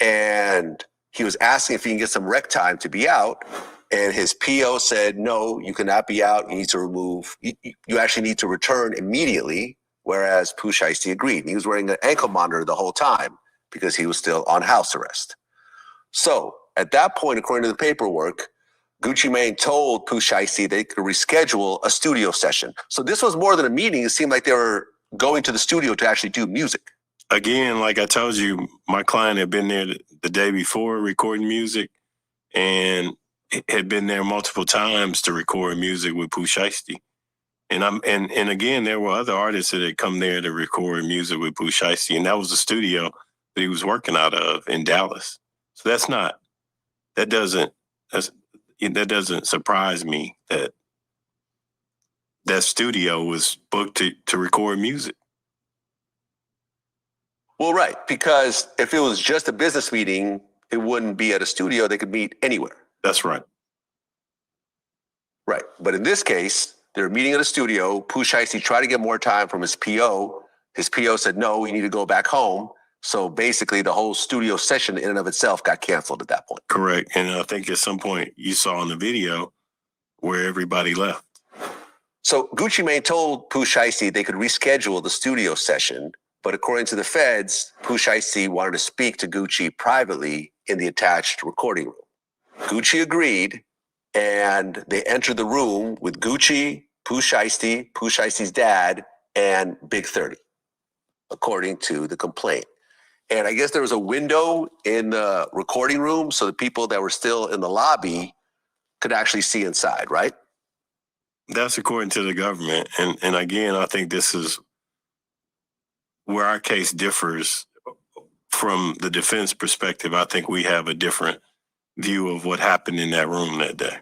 And he was asking if he can get some rec time to be out. And his PO said, no, you cannot be out. You need to you actually need to return immediately. Whereas Pooh Shiesty agreed. And he was wearing an ankle monitor the whole time because he was still on house arrest. So at that point, according to the paperwork, Gucci Mane told Pooh Shiesty they could reschedule a studio session. So this was more than a meeting. It seemed like they were going to the studio to actually do music. Again, like I told you, my client had been there the day before recording music and had been there multiple times to record music with Pooh Shiesty. And again, there were other artists that had come there to record music with Pooh Shiesty, and that was the studio that he was working out of in Dallas. So that doesn't surprise me that that studio was booked to record music. Well, right, because if it was just a business meeting, it wouldn't be at a studio. They could meet anywhere. That's right. Right. But in this case, they were meeting at a studio. Pooh Shiesty tried to get more time from his PO. His PO said, no, you need to go back home. So basically, the whole studio session in and of itself got canceled at that point. Correct. And I think at some point you saw in the video where everybody left. So Gucci Mane told Pooh Shiesty they could reschedule the studio session. But according to the feds, Pooh Shiesty wanted to speak to Gucci privately in the attached recording room. Gucci agreed, and they entered the room with Gucci, Pooh Shiesty's dad, and Big 30, according to the complaint. And I guess there was a window in the recording room so the people that were still in the lobby could actually see inside, right? That's according to the government. And again, I think this is where our case differs from the defense perspective. I think we have a different view of what happened in that room that day.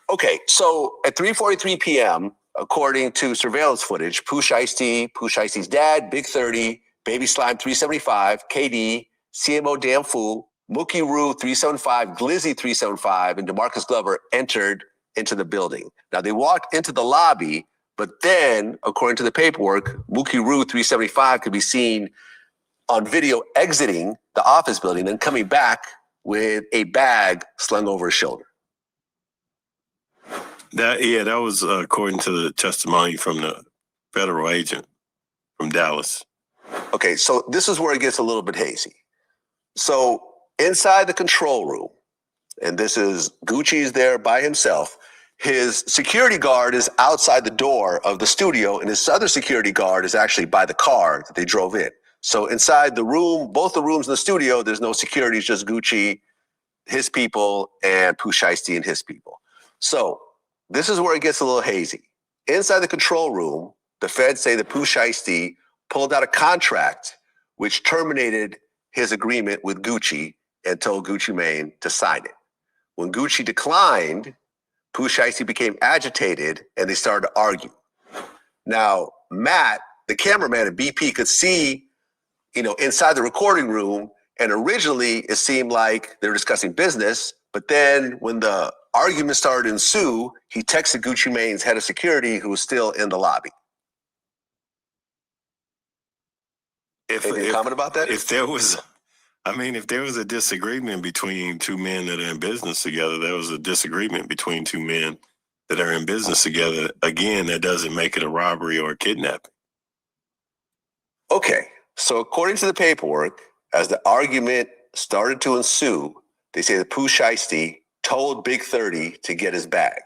Okay, so at 3:43 p.m., according to surveillance footage, Pooh Shiesty's dad, Big 30, Baby Slime 375, KD, CMO Damn Fool, Mookie Roo 375, Glizzy 375, and DeMarcus Glover entered into the building. Now, they walked into the lobby, but then, according to the paperwork, Mookie Roo 375 could be seen on video exiting the office building and coming back with a bag slung over his shoulder. That was according to the testimony from the federal agent from Dallas. Okay, so this is where it gets a little bit hazy. So inside the control room, and this is Gucci's there by himself, his security guard is outside the door of the studio, and his other security guard is actually by the car that they drove in. So inside the room, both the rooms in the studio, there's no security, it's just Gucci, his people, and Pooh Shiesty and his people. So this is where it gets a little hazy. Inside the control room, the feds say that Pooh Shiesty pulled out a contract which terminated his agreement with Gucci and told Gucci Mane to sign it. When Gucci declined, Pooh Shiesty became agitated and they started to argue. Now, Matt, the cameraman at BP, could see, inside the recording room, and originally it seemed like they were discussing business, but then when the argument started to ensue, he texted Gucci Mane's head of security, who was still in the lobby. Any comment about that? If there was a disagreement between two men that are in business together, there was a disagreement between two men that are in business together. Again, that doesn't make it a robbery or a kidnapping. Okay, so according to the paperwork, as the argument started to ensue, they say that Pooh Shiesty told Big 30 to get his bag.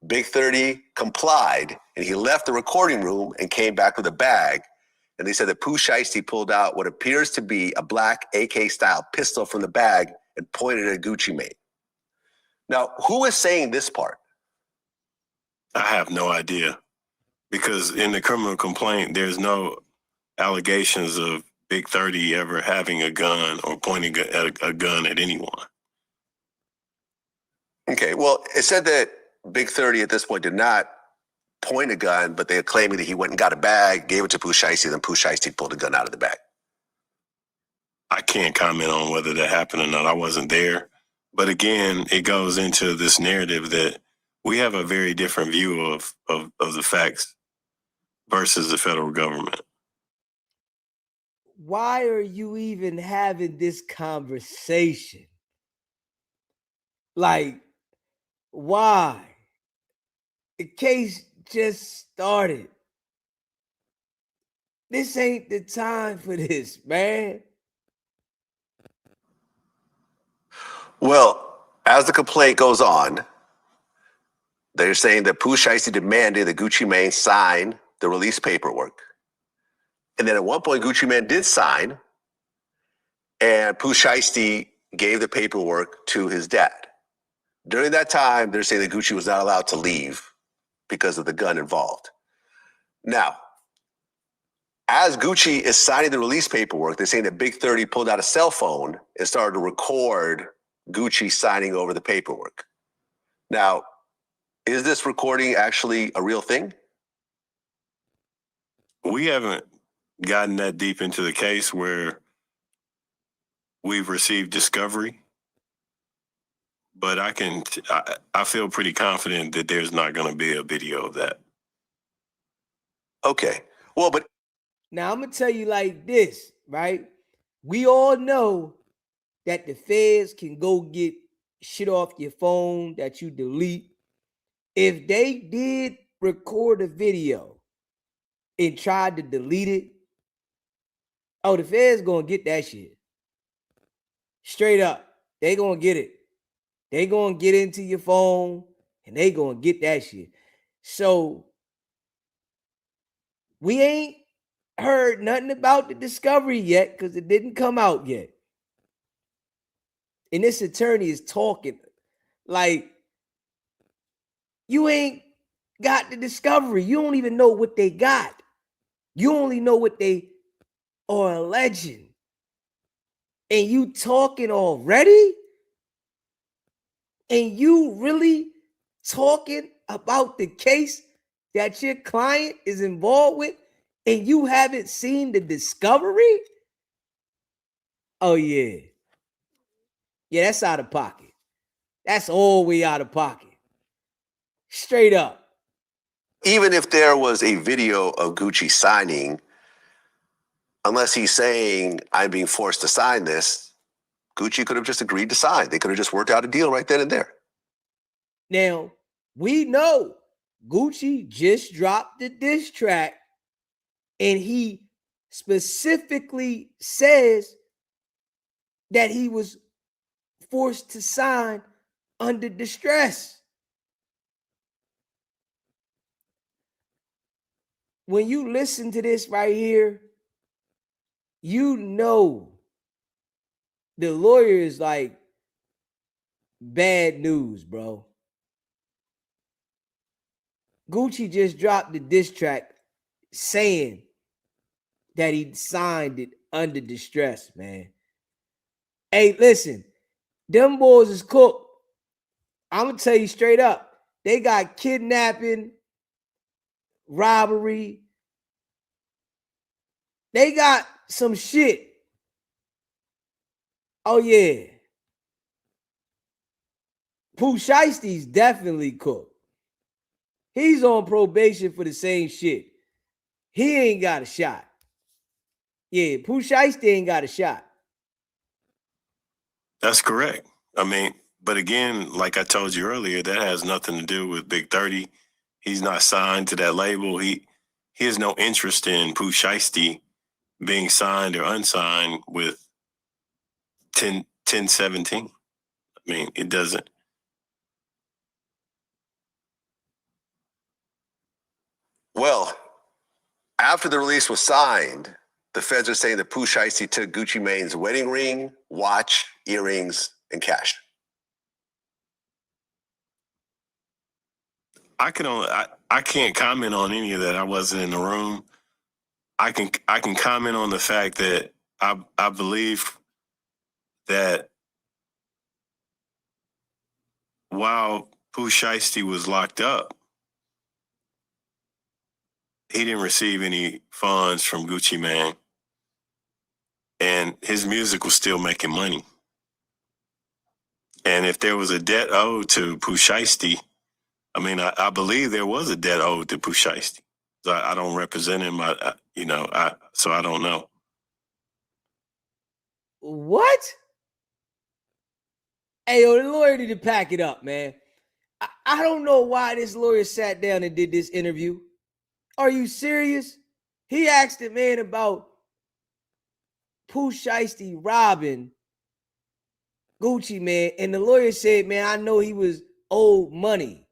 Big 30 complied, and he left the recording room and came back with a bag. And they said that Pooh Shiesty pulled out what appears to be a black AK-style pistol from the bag and pointed at Gucci Mane. Now, who is saying this part? I have no idea, because in the criminal complaint, there's no allegations of Big 30 ever having a gun or pointing a gun at anyone. Okay, well, it said that Big 30 at this point did not point a gun, but they're claiming that he went and got a bag, gave it to Pooh Shiesty, then Pooh Shiesty pulled a gun out of the bag. I can't comment on whether that happened or not. I wasn't there. But again, it goes into this narrative that we have a very different view of the facts versus the federal government. Why are you even having this conversation? Like, why? The case just started. This ain't the time for this, man. Well, as the complaint goes on, they're saying that Pooh Shiesty demanded that Gucci Mane sign the release paperwork. And then at one point, Gucci Mane did sign, and Pooh Shiesty gave the paperwork to his dad. During that time, they're saying that Gucci was not allowed to leave because of the gun involved. Now, as Gucci is signing the release paperwork, they're saying that Big 30 pulled out a cell phone and started to record Gucci signing over the paperwork. Now, is this recording actually a real thing? We haven't gotten that deep into the case where we've received discovery, but I feel pretty confident that there's not going to be a video of that. Okay. Well, but now I'm going to tell you like this, right? We all know that the feds can go get shit off your phone that you delete. If they did record a video and tried to delete it, oh, the feds gonna get that shit. Straight up. They gonna get it. They gonna get into your phone and they gonna get that shit. So we ain't heard nothing about the discovery yet because it didn't come out yet. And this attorney is talking like, you ain't got the discovery. You don't even know what they got. You only know what they are alleging. And you talking already? And you really talking about the case that your client is involved with and you haven't seen the discovery? Oh, yeah. Yeah, that's out of pocket. That's all way out of pocket. Straight up. even if there was a video of Gucci signing, unless he's saying, I'm being forced to sign this, Gucci could have just agreed to sign. They could have just worked out a deal right then and there. Now, we know Gucci just dropped the diss track and he specifically says that he was forced to sign under distress. When you listen to this right here, you know the lawyer is like bad news, bro. Gucci just dropped the diss track saying that he signed it under distress, man. Hey, listen, them boys is cooked. I'm going to tell you straight up. They got kidnapping, robbery. They got some shit. Oh, yeah. Pooh Shiesty's definitely cooked. He's on probation for the same shit. He ain't got a shot. Yeah, Pooh Shiesty ain't got a shot. That's correct. I mean, but again, like I told you earlier, that has nothing to do with Big 30. He's not signed to that label. He has no interest in Pooh Shiesty being signed or unsigned with 1017. I mean, it doesn't. Well, after the release was signed, the feds are saying that Pooh Shiesty took Gucci Mane's wedding ring, watch, earrings, and cash. I can't comment on any of that. I wasn't in the room. I can comment on the fact that I believe that while Pooh Shiesty was locked up, he didn't receive any funds from Gucci Mane, and his music was still making money. And if there was a debt owed to Pooh Shiesty, I mean, I believe there was a debt owed to Pooh Shiesty. I don't represent him. So I don't know. What? Hey, yo, the lawyer need to pack it up, man. I don't know why this lawyer sat down and did this interview. Are you serious? He asked the man about Pooh Shiesty robbing Gucci Mane, and the lawyer said, man, I know he was owed money.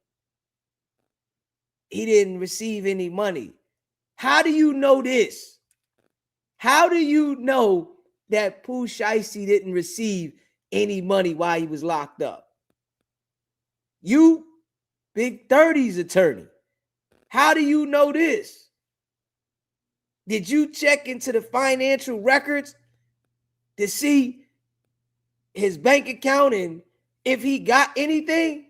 He didn't receive any money. How do you know this? How do you know that Pooh Shiesty didn't receive any money while he was locked up? You, Big 30's attorney. How do you know this? Did you check into the financial records to see his bank account and if he got anything?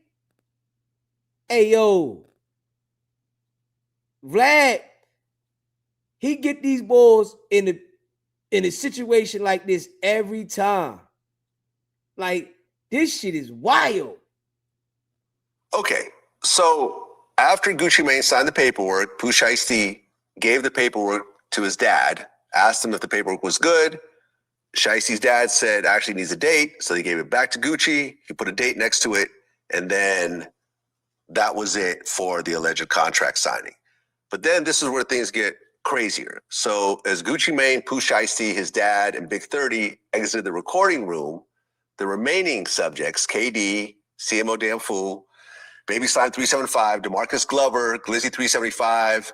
Hey, yo, Vlad, he get these balls in a situation like this every time. Like, this shit is wild. Okay, so after Gucci Mane signed the paperwork, Pooh Shiesty gave the paperwork to his dad, asked him if the paperwork was good. Shiesty's dad said actually needs a date, so they gave it back to Gucci. He put a date next to it, and then that was it for the alleged contract signing. But then this is where things get crazier. So as Gucci Mane, Pooh Shiesty, his dad, and Big 30 exited the recording room, the remaining subjects, KD, CMO Damn Fool, Baby Slime 375, DeMarcus Glover, Glizzy 375,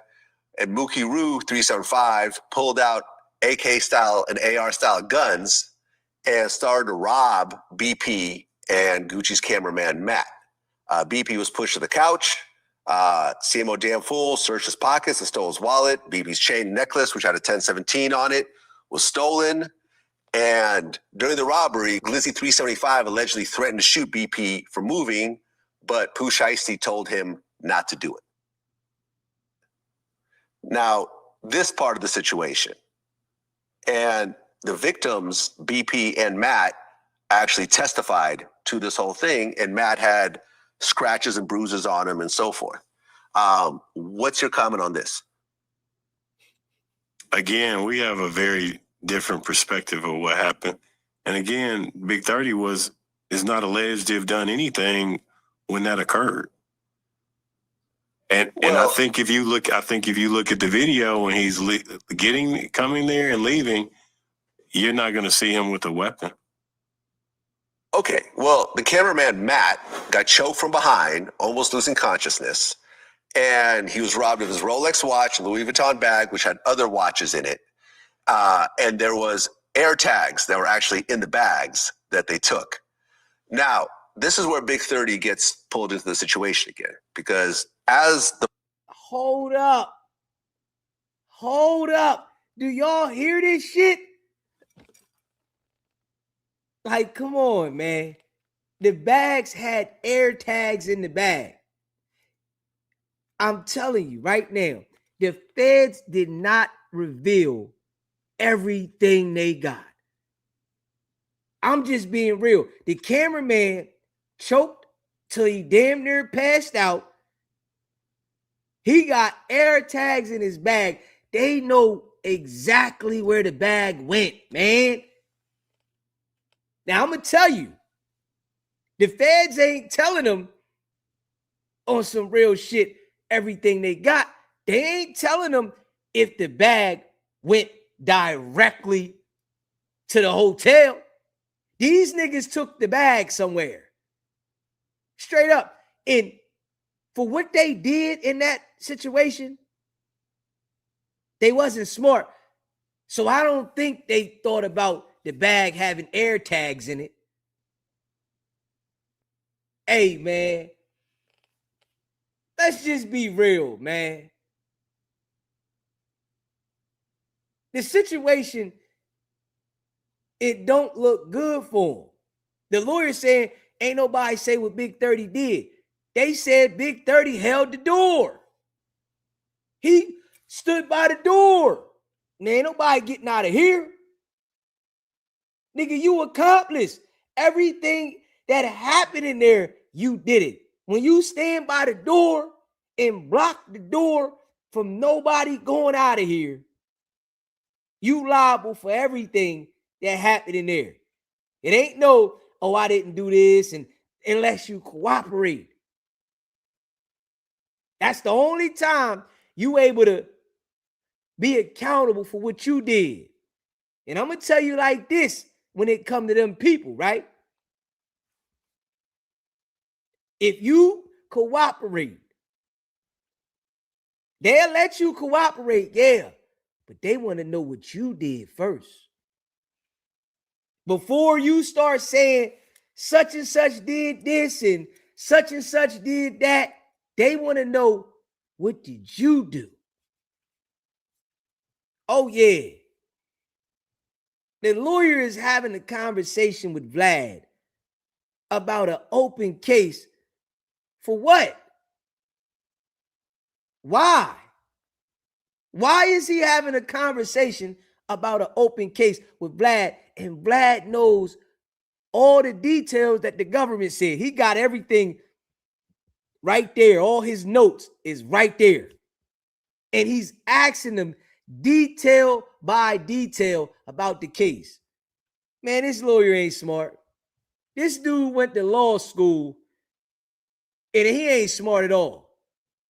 and Mookie Roo 375 pulled out AK style and AR style guns and started to rob BP and Gucci's cameraman Matt. BP was pushed to the couch. CMO Damn Fool searched his pockets and stole his wallet. BP's chain necklace, which had a 1017 on it, was stolen. And during the robbery, Glizzy 375 allegedly threatened to shoot BP for moving, but Pooh Shiesty told him not to do it. Now, this part of the situation, and the victims, BP and Matt, actually testified to this whole thing, and Matt had scratches and bruises on him and so forth. What's your comment on this? Again, we have a very different perspective of what happened. And again, Big 30 is not alleged to have done anything when that occurred. And I think if you look at the video when he's coming there and leaving, you're not going to see him with a weapon. Okay, well, the cameraman Matt got choked from behind, almost losing consciousness, and he was robbed of his Rolex watch, Louis Vuitton bag, which had other watches in it, and there was air tags that were actually in the bags that they took. Now, this is where Big 30 gets pulled into the situation again, because as the... Hold up. Do y'all hear this shit? Like, come on, man. The bags had air tags in the bag. I'm telling you right now, the feds did not reveal everything they got. I'm just being real. The cameraman choked till he damn near passed out. He got air tags in his bag. They know exactly where the bag went, man. Now, I'm going to tell you, the feds ain't telling them on some real shit everything they got. They ain't telling them if the bag went directly to the hotel. These niggas took the bag somewhere. Straight up. And for what they did in that situation, they wasn't smart. So I don't think they thought about the bag having air tags in it. Hey, man. Let's just be real, man. The situation, it don't look good for him. The lawyer saying, ain't nobody say what Big 30 did. They said Big 30 held the door. He stood by the door. Man, ain't nobody getting out of here. Nigga, you accomplice everything that happened in there. You did it. when you stand by the door and block the door from nobody going out of here, you liable for everything that happened in there. It ain't no, oh, I didn't do this, and unless you cooperate. That's the only time you able to be accountable for what you did. And I'm going to tell you like this when it comes to them people, right? If you cooperate, they'll let you cooperate, yeah, but they want to know what you did first. Before you start saying such and such did this and such did that, they want to know, what did you do? Oh, yeah. The lawyer is having a conversation with Vlad about an open case. For what? Why? Why is he having a conversation about an open case with Vlad? And Vlad knows all the details that the government said. He got everything right there. All his notes is right there. And he's asking them detail by detail about the case. Man, this lawyer ain't smart. This dude went to law school and he ain't smart at all.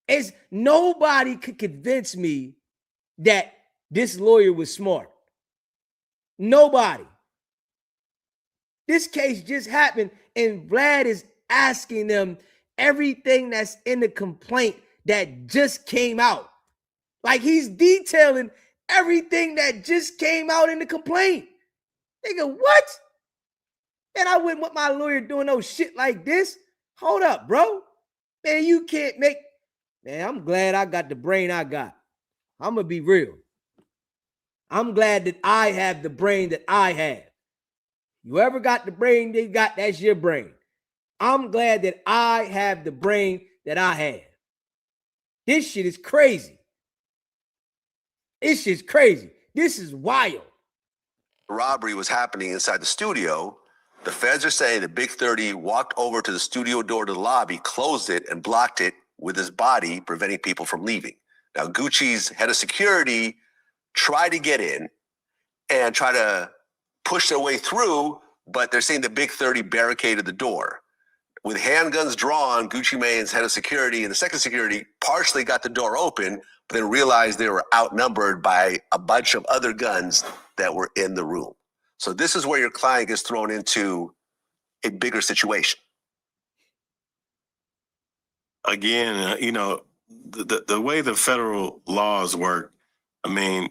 It's nobody could convince me that this lawyer was smart. Nobody. This case just happened and Vlad is asking them everything that's in the complaint that just came out. Like he's detailing everything that just came out in the complaint. Nigga, what? Man, I wouldn't want my lawyer doing no shit like this. Hold up, bro. Man, you can't make... Man, I'm glad I got the brain I got. I'm going to be real. I'm glad that I have the brain that I have. You ever got the brain they got, that's your brain. I'm glad that I have the brain that I have. This shit is crazy. This shit's crazy. This is wild. The robbery was happening inside the studio. The feds are saying that Big 30 walked over to the studio door to the lobby, closed it, and blocked it with his body, preventing people from leaving. Now, Gucci's head of security tried to get in and try to push their way through, but they're saying the Big 30 barricaded the door. With handguns drawn, Gucci Mane's head of security and the second security partially got the door open, but then realized they were outnumbered by a bunch of other guns that were in the room. So this is where your client gets thrown into a bigger situation. Again, the way the federal laws work, I mean,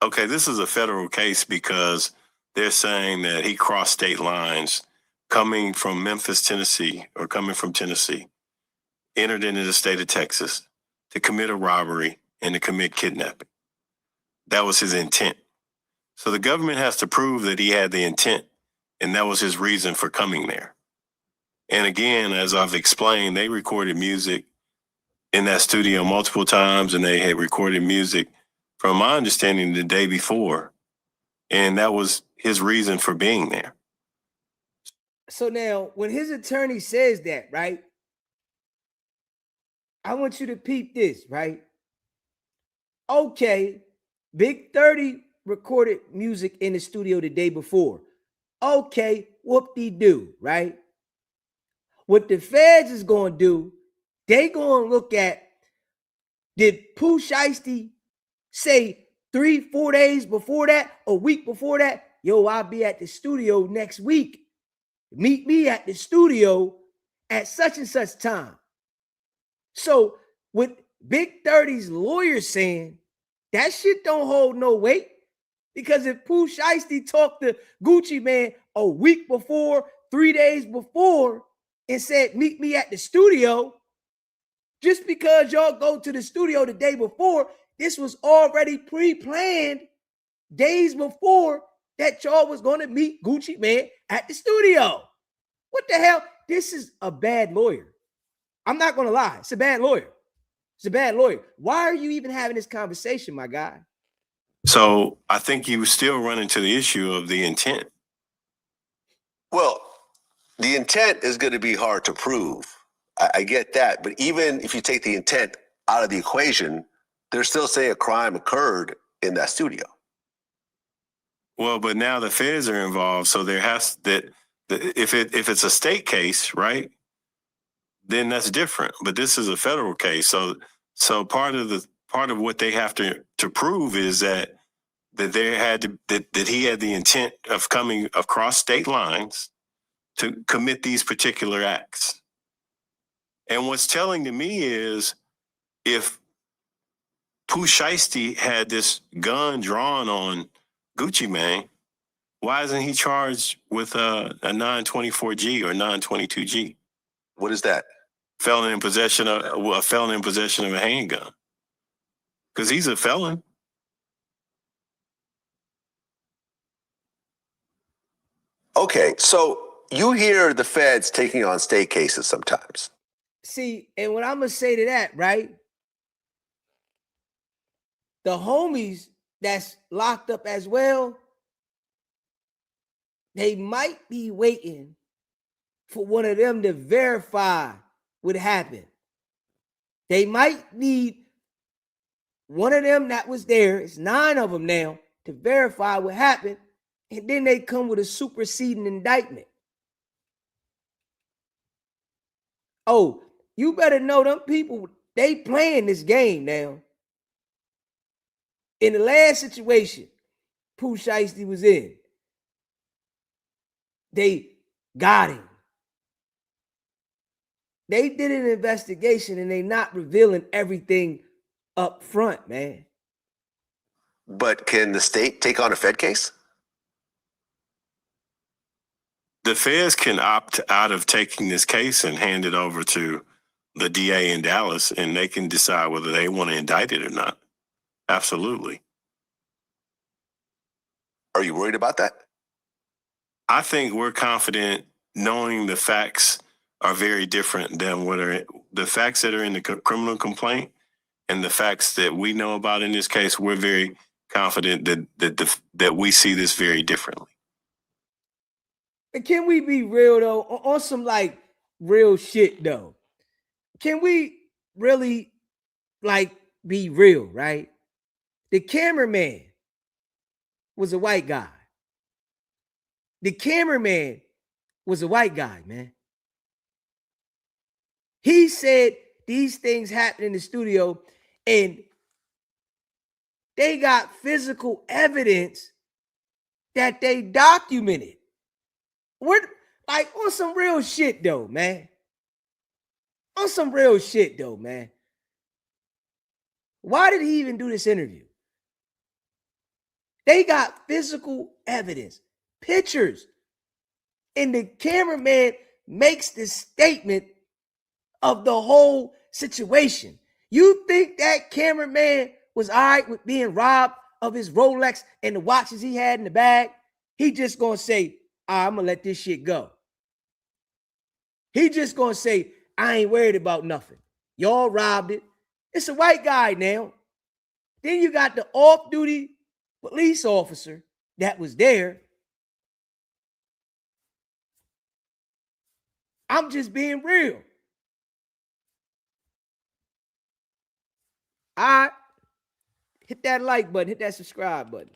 okay, this is a federal case because they're saying that he crossed state lines coming from Memphis, Tennessee, or coming from Tennessee, entered into the state of Texas to commit a robbery and to commit kidnapping. That was his intent. So the government has to prove that he had the intent, and that was his reason for coming there. And again, as I've explained, they recorded music in that studio multiple times, and they had recorded music, from my understanding, the day before. And that was his reason for being there. So now, when his attorney says that, right, I want you to peep this, right? Okay, Big 30 recorded music in the studio the day before. Okay, whoop-de-doo, right? What the feds is going to do, they going to look at, did Pooh Shiesty say 3-4 days before that, a week before that, yo, I'll be at the studio next week. Meet me at the studio at such and such time. So with Big 30's lawyer saying, that shit don't hold no weight. Because if Pooh Shiesty talked to Gucci Mane a week before, 3 days before, and said, meet me at the studio, just because y'all go to the studio the day before, this was already pre-planned days before that y'all was going to meet Gucci Mane at the studio. What the hell? This is a bad lawyer. I'm not going to lie. It's a bad lawyer. It's a bad lawyer. Why are you even having this conversation, my guy? So I think you still run into the issue of the intent. Well, the intent is going to be hard to prove. I get that. But even if you take the intent out of the equation, they're still saying a crime occurred in that studio. Well, but now the feds are involved, so there has that. If it's a state case, right, then that's different. But this is a federal case, so part of what they have to prove is that there had to that he had the intent of coming across state lines to commit these particular acts. And what's telling to me is if Pooh Shiesty had this gun drawn on Gucci Mane, why isn't he charged with a 924G or 922G? What is that? Felon in possession of a handgun. Because he's a felon. Okay, so you hear the feds taking on state cases sometimes. See, and what I'm gonna say to that, right? The homies that's locked up as well, they might be waiting for one of them to verify what happened. They might need one of them that was there, it's 9 of them now, to verify what happened, and then they come with a superseding indictment. Oh, you better know them people, they playing this game now. In the last situation Pooh Shiesty was in, they got him. They did an investigation and they not revealing everything up front, man. But can the state take on a Fed case? The feds can opt out of taking this case and hand it over to the DA in Dallas, and they can decide whether they want to indict it or not. Absolutely. Are you worried about that? I think we're confident knowing the facts are very different than what are the facts that are in the criminal complaint and the facts that we know about in this case. We're very confident that we see this very differently. And can we be real though, on some like real shit though? Can we really like be real, right? The cameraman was a white guy. The cameraman was a white guy, man. He said these things happened in the studio and they got physical evidence that they documented. We're like on some real shit though, man. On some real shit though, man. Why did he even do this interview? They got physical evidence, pictures, and the cameraman makes this statement of the whole situation. You think that cameraman was all right with being robbed of his Rolex and the watches he had in the bag? He just gonna say, I'm gonna let this shit go. He just gonna say, I ain't worried about nothing. Y'all robbed it. It's a white guy now. Then you got the off-duty police officer that was there. I'm just being real. All right. Hit that like button, hit that subscribe button.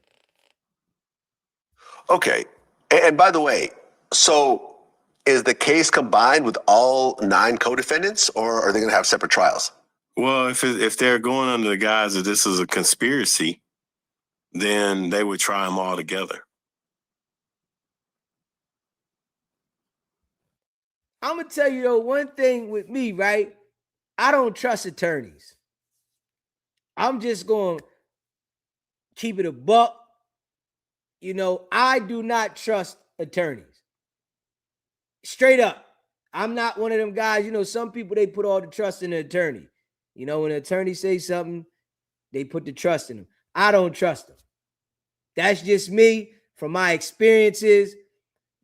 Okay. And by the way, so is the case combined with all 9 co-defendants, or are they going to have separate trials? Well, if they're going under the guise that this is a conspiracy, then they would try them all together. I'm going to tell you, though, one thing with me, right? I don't trust attorneys. I'm just going to keep it a buck. You know, I do not trust attorneys. Straight up. I'm not one of them guys. You know, some people, they put all the trust in the attorney. You know, when an attorney says something, they put the trust in them. I don't trust them. That's just me from my experiences.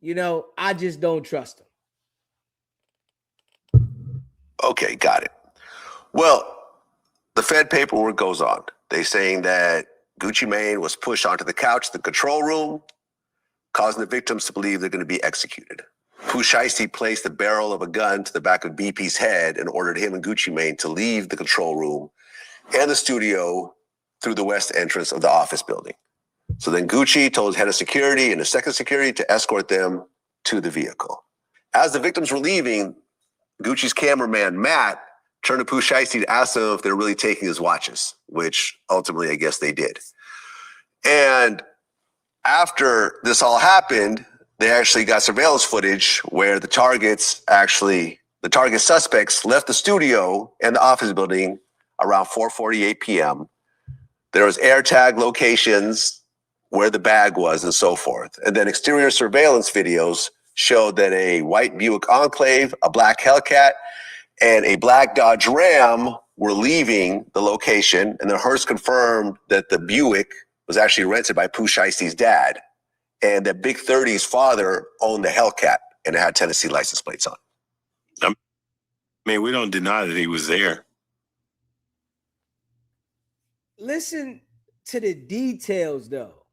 You know, I just don't trust them. Okay, got it. Well, the Fed paperwork goes on. They're saying that Gucci Mane was pushed onto the couch, the control room, causing the victims to believe they're going to be executed. Pooh Shiesty placed the barrel of a gun to the back of BP's head and ordered him and Gucci Mane to leave the control room and the studio through the west entrance of the office building. So then Gucci told his head of security and his second security to escort them to the vehicle. As the victims were leaving, Gucci's cameraman, Matt, turned to Pooh Shiesty to ask them if they're really taking his watches, which ultimately I guess they did. And after this all happened, they actually got surveillance footage where the target suspects left the studio and the office building around 4:48 p.m. There was AirTag locations where the bag was and so forth. And then exterior surveillance videos showed that a white Buick Enclave, a black Hellcat, and a black Dodge Ram were leaving the location. And the Hearst confirmed that the Buick was actually rented by Pooh Shiesty's dad, and that Big 30's father owned the Hellcat and it had Tennessee license plates on. I mean, we don't deny that he was there. Listen to the details, though.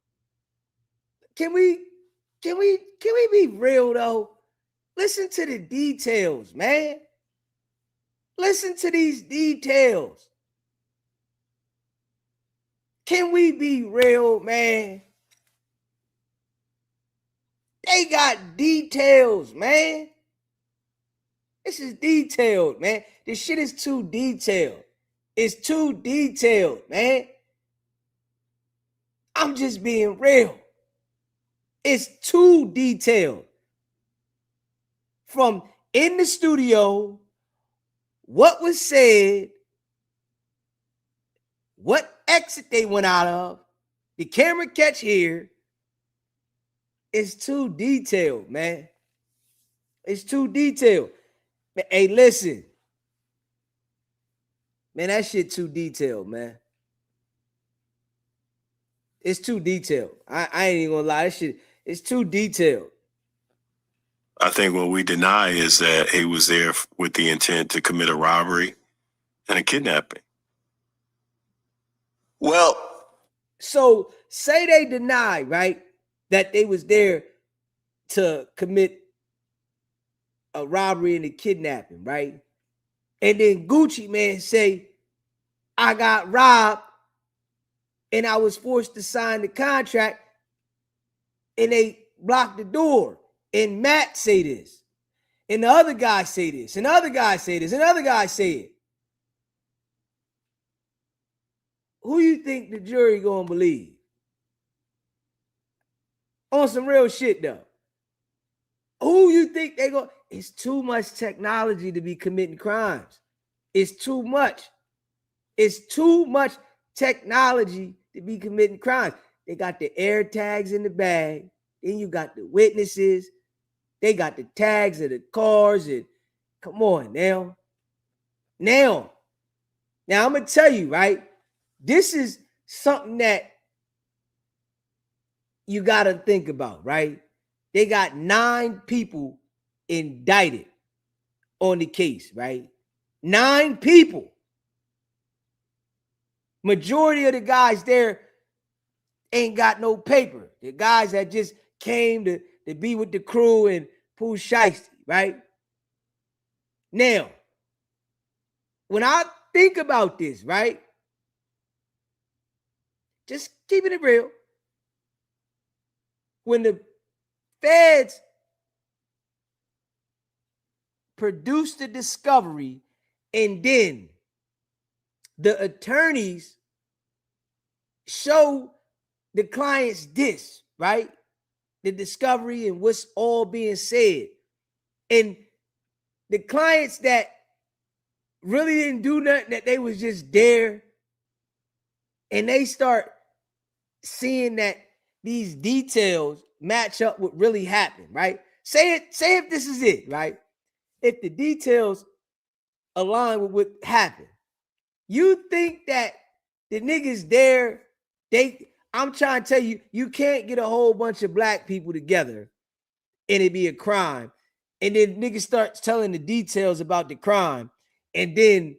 Can we be real, though? Listen to the details, man. Listen to these details. Can we be real, man? They got details, man. This is detailed, man. This shit is too detailed. It's too detailed, man. I'm just being real. It's too detailed. From in the studio, what was said, what exit they went out of, the camera catch here. It's too detailed, man. It's too detailed. Hey, listen. Man, that shit too detailed, man. It's too detailed. I ain't even gonna lie. That shit, it's too detailed. I think what we deny is that he was there with the intent to commit a robbery and a kidnapping. Well, so say they deny, right, that they was there to commit a robbery and a kidnapping, right? And then Gucci Mane say, I got robbed and I was forced to sign the contract and they blocked the door. And Matt say this. And the other guy say this. And the other guy say this. And the other guy say it. Who you think the jury gonna believe? On some real shit, though. Who you think they gonna... It's too much technology to be committing crimes. It's too much. It's too much technology to be committing crimes. They got the air tags in the bag. Then you got the witnesses. They got the tags of the cars. And come on now. Now I'm going to tell you, right? This is something that you got to think about, right? They got 9 people indicted on the case, right? 9 people. Majority of the guys there ain't got no paper. The guys that just came to be with the crew and Pooh Shiesty, right? Now, when I think about this, right? Just keeping it real. When the feds produced the discovery and then the attorneys show the clients this, right? The discovery and what's all being said. And the clients that really didn't do nothing, that they was just there, and they start seeing that these details match up what really happened, right? Say if this is it, right? If the details align with what happened, you think that the niggas there, I'm trying to tell you, you can't get a whole bunch of black people together and it be a crime. And then niggas start telling the details about the crime. And then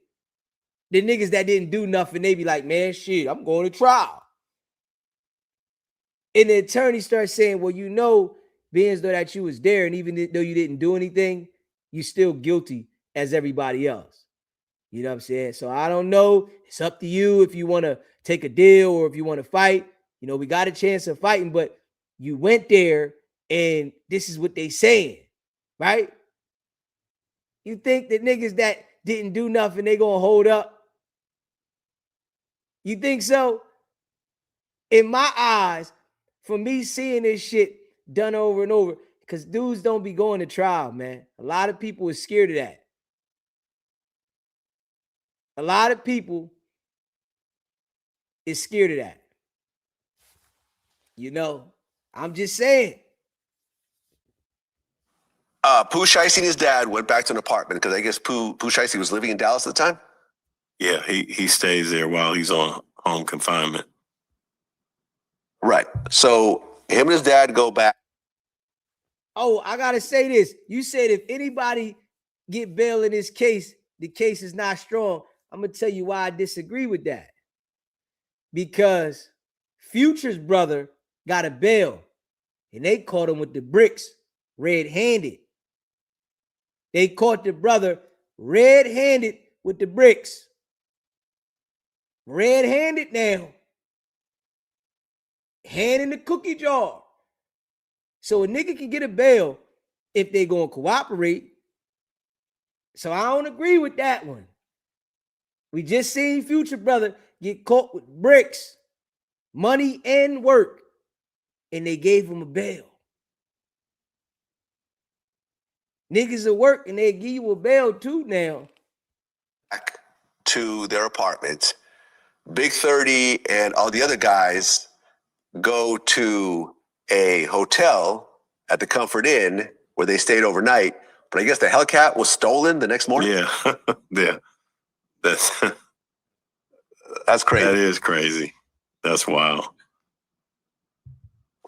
the niggas that didn't do nothing, they be like, man, shit, I'm going to trial. And the attorney starts saying, well, you know, being as though that you was there, and even though you didn't do anything, you still guilty as everybody else. You know what I'm saying? So I don't know. It's up to you if you want to take a deal or if you want to fight. You know, we got a chance of fighting, but you went there and this is what they saying, right? You think that niggas that didn't do nothing, they gonna hold up? You think so? In my eyes, for me seeing this shit done over and over, because dudes don't be going to trial, man. A lot of people are scared of that. A lot of people is scared of that. You know, I'm just saying. Pooh Shiesty and his dad went back to an apartment because I guess Pooh Shiesty was living in Dallas at the time. Yeah, he stays there while he's on home confinement. Right. So him and his dad go back. Oh, I gotta say this. You said if anybody get bail in this case, the case is not strong. I'm gonna tell you why I disagree with that. Because Future's brother got a bail, and they caught him with the bricks, red-handed. They caught the brother red-handed with the bricks. Red-handed now. Hand in the cookie jar. So a nigga can get a bail if they gonna cooperate. So I don't agree with that one. We just seen Future brother get caught with bricks, money and work, and they gave him a bail. Niggas at work and they give you a bail too now. Back to their apartment. Big 30 and all the other guys go to a hotel at the Comfort Inn where they stayed overnight. But I guess the Hellcat was stolen the next morning. Yeah, yeah. That's crazy. That is crazy. That's wild.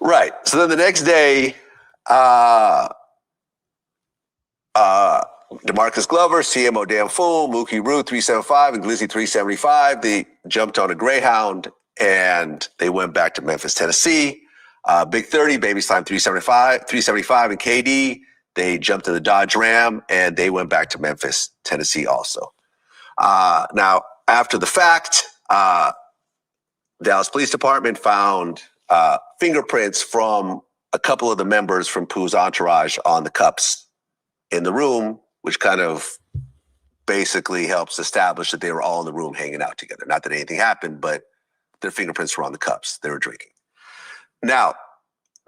Right. So then the next day, DeMarcus Glover, CMO Dan Fool, Mookie Root 375, and Glizzy 375. They jumped on a Greyhound and they went back to Memphis, Tennessee. Big 30, Baby Slime 375, and KD. They jumped in the Dodge Ram and they went back to Memphis, Tennessee also. Now, after the fact, Dallas Police Department found fingerprints from a couple of the members from Pooh's entourage on the cups in the room, which kind of basically helps establish that they were all in the room hanging out together. Not that anything happened, but their fingerprints were on the cups they were drinking. Now,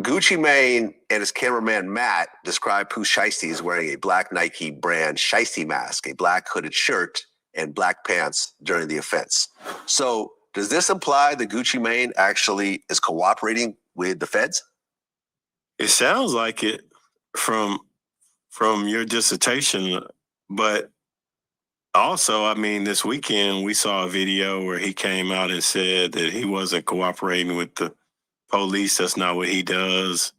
Gucci Mane and his cameraman Matt described Pooh Shiesty as wearing a black Nike brand Shiesty mask, a black hooded shirt, and black pants during the offense. So does this imply that Gucci Mane actually is cooperating with the feds? It sounds like it from your dissertation, but also, I mean, this weekend we saw a video where he came out and said that he wasn't cooperating with the police. That's not what he does.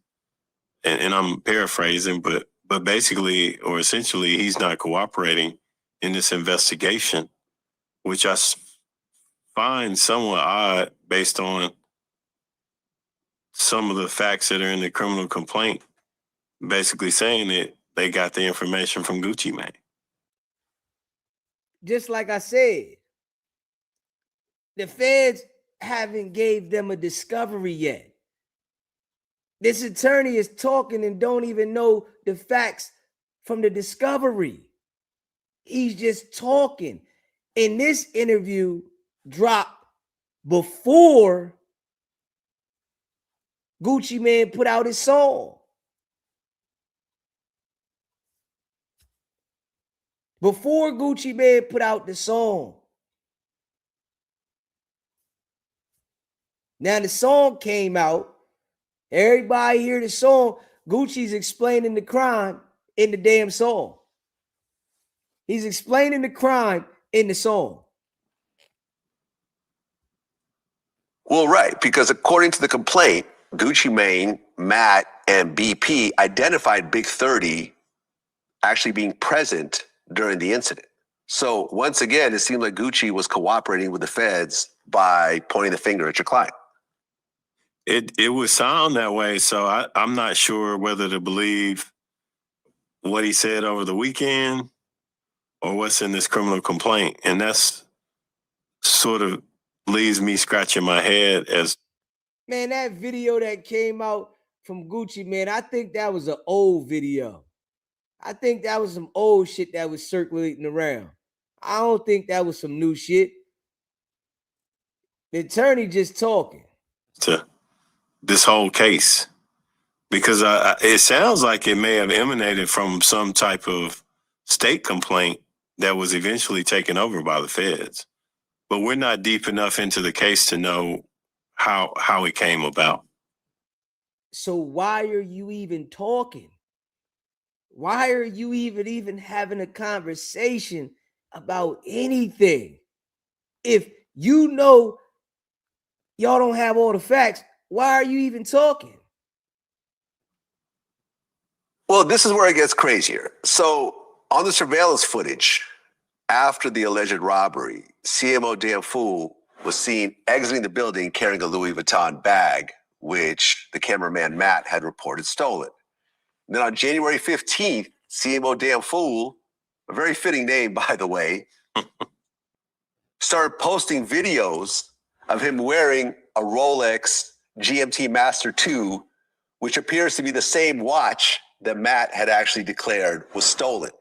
And I'm paraphrasing, but basically, or essentially, he's not cooperating in this investigation, which I find somewhat odd based on some of the facts that are in the criminal complaint, basically saying that they got the information from Gucci Mane. Just like I said, the feds haven't gave them a discovery yet. This attorney is talking and don't even know the facts from the discovery. He's just talking. And this interview dropped before Gucci Mane put out his song. Before Gucci Mane put out the song. Now the song came out. Everybody hear the song. Gucci's explaining the crime in the damn song. He's explaining the crime in the song. Well, right, because according to the complaint, Gucci Mane, Matt, and BP identified Big 30 actually being present during the incident. So once again, it seemed like Gucci was cooperating with the feds by pointing the finger at your client. It would sound that way. So I'm not sure whether to believe what he said over the weekend or what's in this criminal complaint. And that's sort of leaves me scratching my head as. Man, that video that came out from Gucci, man, I think that was an old video. I think that was some old shit that was circulating around. I don't think that was some new shit. The attorney just talking. To this whole case. Because it sounds like it may have emanated from some type of state complaint that was eventually taken over by the feds. But we're not deep enough into the case to know how it came about. So why are you even talking? Why are you even having a conversation about anything? If you know y'all don't have all the facts, why are you even talking? Well, this is where it gets crazier. So on the surveillance footage after the alleged robbery, CMO Damn Fool was seen exiting the building carrying a Louis Vuitton bag, which the cameraman Matt had reported stolen. And then on January 15th, CMO Damn Fool, a very fitting name, by the way, started posting videos of him wearing a Rolex GMT Master 2, which appears to be the same watch that Matt had actually declared was stolen.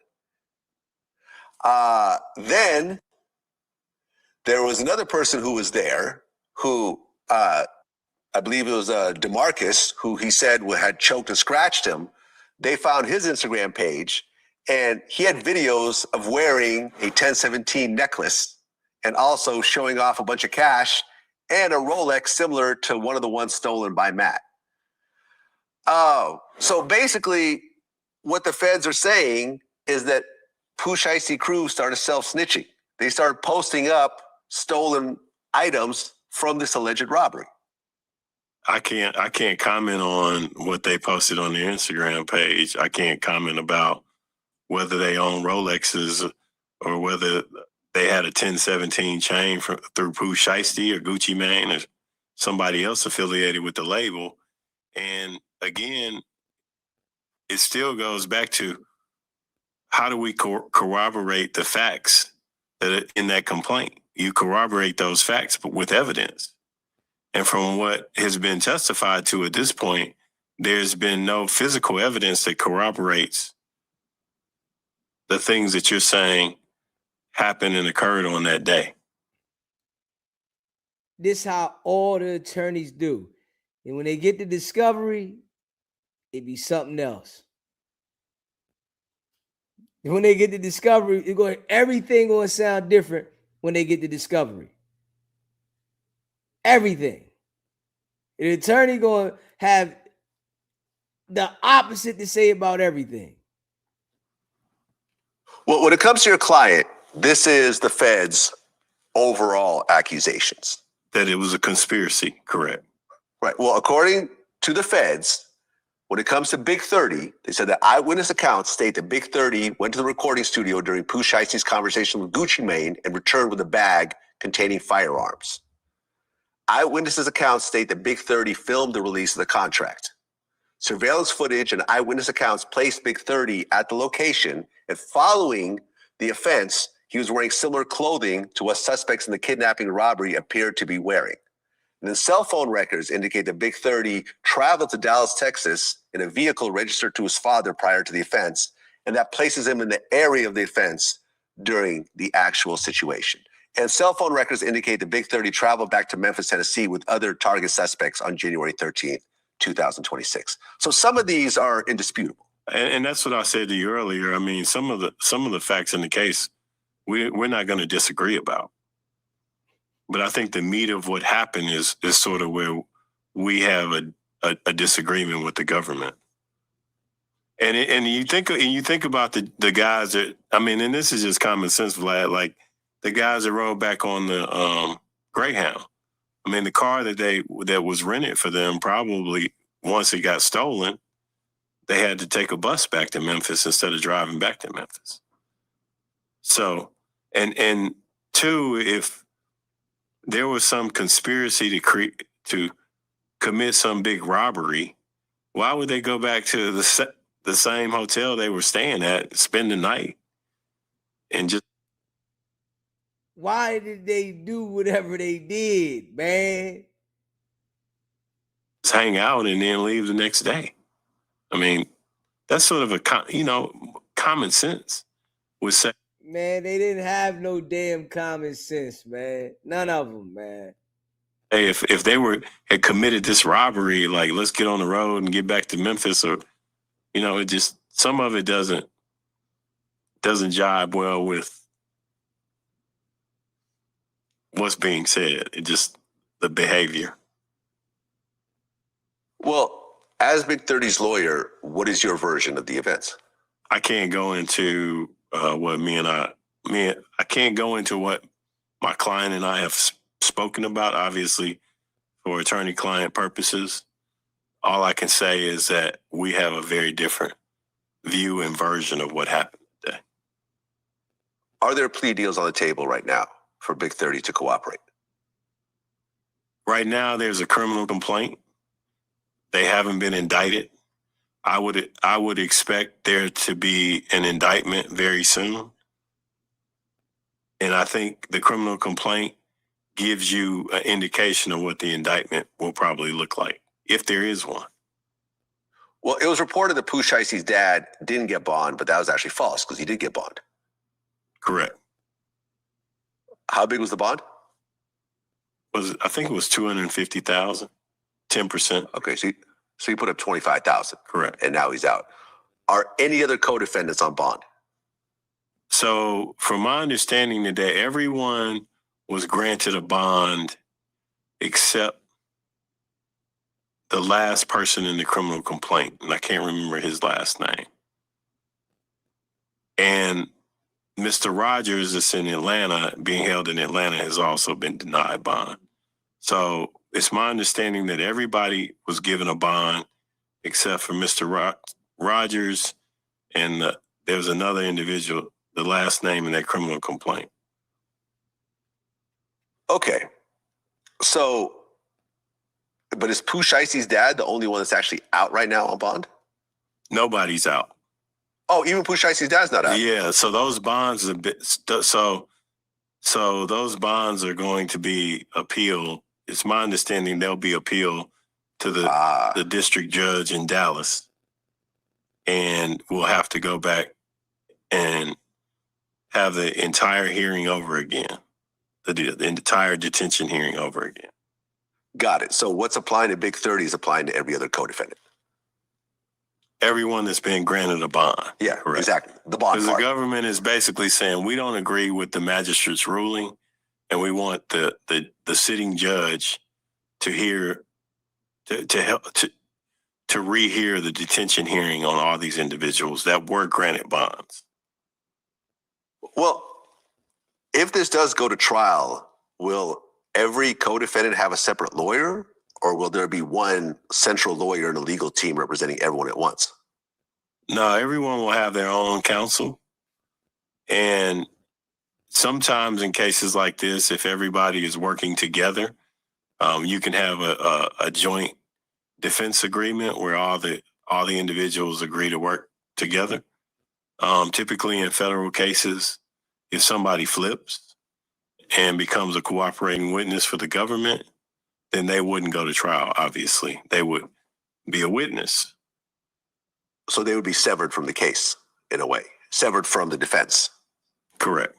Then there was another person who was there who, I believe it was DeMarcus, who he said had choked and scratched him. They found his Instagram page, and he had videos of wearing a 1017 necklace and also showing off a bunch of cash and a Rolex similar to one of the ones stolen by Matt. So basically, what the feds are saying is that Pooh Shiesty crew started self-snitching. They started posting up stolen items from this alleged robbery. I can't comment on what they posted on their Instagram page. I can't comment about whether they own Rolexes or whether they had a 1017 chain through Pooh Shiesty or Gucci Mane or somebody else affiliated with the label. And again, it still goes back to how do we corroborate the facts that are in that complaint? You corroborate those facts, but with evidence. And from what has been testified to at this point, there's been no physical evidence that corroborates the things that you're saying happened and occurred on that day. This how all the attorneys do. And when they get the discovery, it be something else. And when they get the discovery, everything gonna sound different when they get the discovery. Everything. The attorney gonna have the opposite to say about everything. Well, when it comes to your client, this is the feds' overall accusations. That it was a conspiracy, correct? Right. Well, according to the feds, when it comes to Big 30, they said that eyewitness accounts state that Big 30 went to the recording studio during Pooh Shiesty's conversation with Gucci Mane and returned with a bag containing firearms. Eyewitnesses' accounts state that Big 30 filmed the release of the contract. Surveillance footage and eyewitness accounts placed Big 30 at the location, and following the offense, he was wearing similar clothing to what suspects in the kidnapping and robbery appeared to be wearing. And then cell phone records indicate that Big 30 traveled to Dallas, Texas in a vehicle registered to his father prior to the offense, and that places him in the area of the offense during the actual situation. And cell phone records indicate that Big 30 traveled back to Memphis, Tennessee with other target suspects on January 13th, 2026. So some of these are indisputable. And that's what I said to you earlier. I mean, some of the facts in the case, we're not going to disagree about. But I think the meat of what happened is sort of where we have a disagreement with the government. And you think about the guys that, I mean, and this is just common sense, Vlad, like the guys that rode back on the Greyhound. I mean, the car that was rented for them, probably once it got stolen, they had to take a bus back to Memphis instead of driving back to Memphis. So, and two, if there was some conspiracy to commit some big robbery, why would they go back to the same hotel they were staying at, spend the night, and just Why did they do whatever they did, man? hang out and then leave the next day? I mean, that's sort of a common sense would say. Man, they didn't have no damn common sense, man. None of them, man. Hey, if they had committed this robbery, like, let's get on the road and get back to Memphis, or it just, some of it doesn't jibe well with what's being said. It just, the behavior. Well, as Big 30's lawyer, what is your version of the events? I can't go into I can't go into what my client and I have spoken about, obviously, for attorney-client purposes. All I can say is that we have a very different view and version of what happened today. Are there plea deals on the table right now for Big 30 to cooperate? Right now, there's a criminal complaint. They haven't been indicted. I would expect there to be an indictment very soon. And I think the criminal complaint gives you an indication of what the indictment will probably look like, if there is one. Well, it was reported that Pooh Shicey's dad didn't get bond, but that was actually false because he did get bond. Correct. How big was the bond? I think it was $250,000, 10%. Okay, so you put up $25,000. Correct. And now he's out. Are any other co-defendants on bond? So from my understanding today, everyone was granted a bond except the last person in the criminal complaint, and I can't remember his last name. And Mr. Rogers that's in Atlanta, being held in Atlanta, has also been denied bond. So it's my understanding that everybody was given a bond except for Mr. Rogers, and there was another individual, the last name in that criminal complaint. Okay. So, but is Pooh Shicey's dad the only one that's actually out right now on bond? Nobody's out. Oh, even Pooh Shicey's dad's not out? Yeah, so those bonds so those bonds are going to be appealed. It's my understanding they'll be appealed to the district judge in Dallas, and we'll have to go back and have the entire hearing over again, the entire detention hearing over again. Got it. So what's applying to Big 30 is applying to every other co-defendant. Everyone that's been granted a bond. Yeah, correct. Exactly. The bond Because part. the government is basically saying we don't agree with the magistrate's ruling, and we want the sitting judge to rehear the detention hearing on all these individuals that were granted bonds. Well, if this does go to trial, will every co-defendant have a separate lawyer, or will there be one central lawyer and a legal team representing everyone at once? No, everyone will have their own counsel. And sometimes in cases like this, if everybody is working together, you can have a joint defense agreement where all the individuals agree to work together. Typically in federal cases, if somebody flips and becomes a cooperating witness for the government, then they wouldn't go to trial, obviously. They would be a witness. So they would be severed from the case, in a way, severed from the defense. Correct.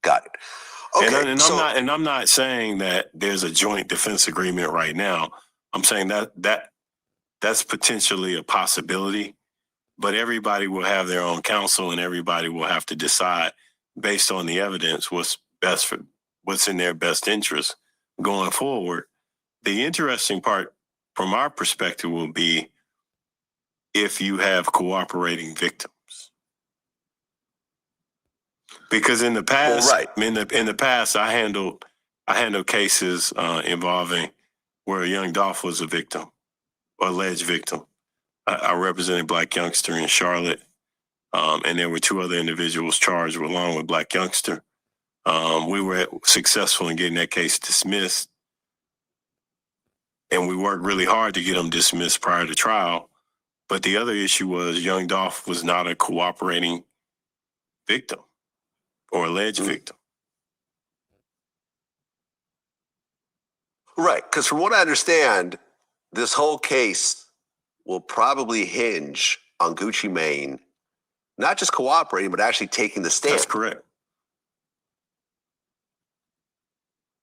Got it. Okay. And I'm not saying that there's a joint defense agreement right now. I'm saying that's potentially a possibility, but everybody will have their own counsel, and everybody will have to decide based on the evidence what's best for what's in their best interest going forward. The interesting part from our perspective will be if you have cooperating victims. Because in the past, well, right. in the past, I handled cases involving where a young Dolph was a victim, or alleged victim. I represented Black Youngster in Charlotte, and there were two other individuals charged along with Black Youngster. We were successful in getting that case dismissed. and we worked really hard to get him dismissed prior to trial. But the other issue was young Dolph was not a cooperating victim or alleged victim. Right, because from what I understand, this whole case will probably hinge on Gucci Mane not just cooperating, but actually taking the stand. That's correct.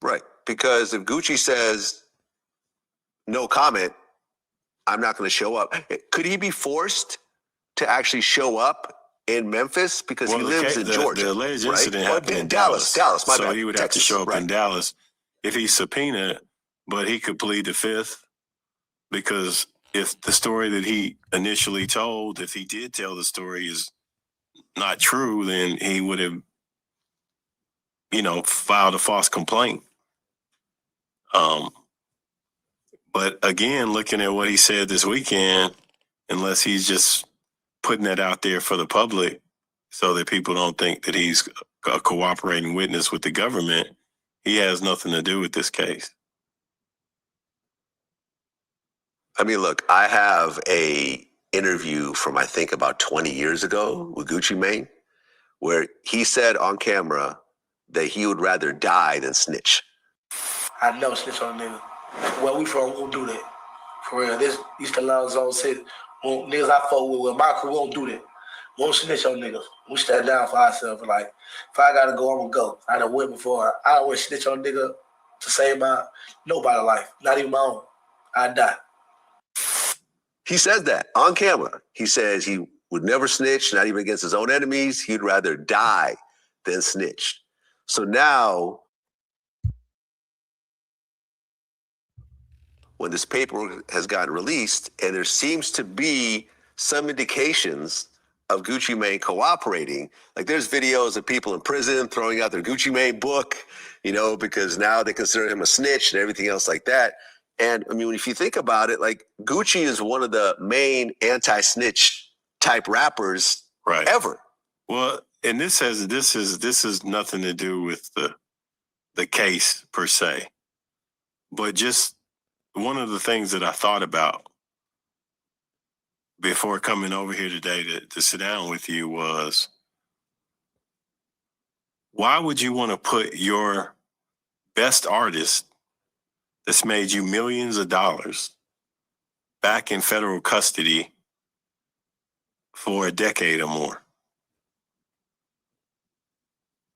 Right, because if Gucci says, no comment, I'm not going to show up, could he be forced to actually show up in Memphis? Because he lives in Georgia. The alleged right? incident happened in Dallas. My so bad. he would Texas, have to show up right. in Dallas if he's subpoenaed, but he could plead the fifth, because if the story that he initially told, if he did tell the story, is not true, then he would have, filed a false complaint. But again, looking at what he said this weekend, unless he's just putting that out there for the public so that people don't think that he's a cooperating witness with the government, he has nothing to do with this case. I mean, look, I have a interview from, I think, about 20 years ago with Gucci Mane, where he said on camera that he would rather die than snitch. I never snitch on a nigga. Where we from, we won't do that. For real. This East Atlanta Zone said, niggas I fuck with my crew, we won't do that. We won't snitch on niggas. We stand down for ourselves. Like, if I gotta go, I'm gonna go. I done went before. I don't want to snitch on a nigga to save nobody's life, not even my own. I die. He says that on camera. He says he would never snitch, not even against his own enemies. He'd rather die than snitch. So now, when this paperwork has gotten released, and there seems to be some indications of Gucci Mane cooperating, like there's videos of people in prison throwing out their Gucci Mane book, because now they consider him a snitch and everything else like that. And I mean, if you think about it, like Gucci is one of the main anti-snitch type rappers ever. Well, and this is nothing to do with the case per se, but just one of the things that I thought about before coming over here today to sit down with you was, why would you want to put your best artist that's made you millions of dollars back in federal custody for a decade or more?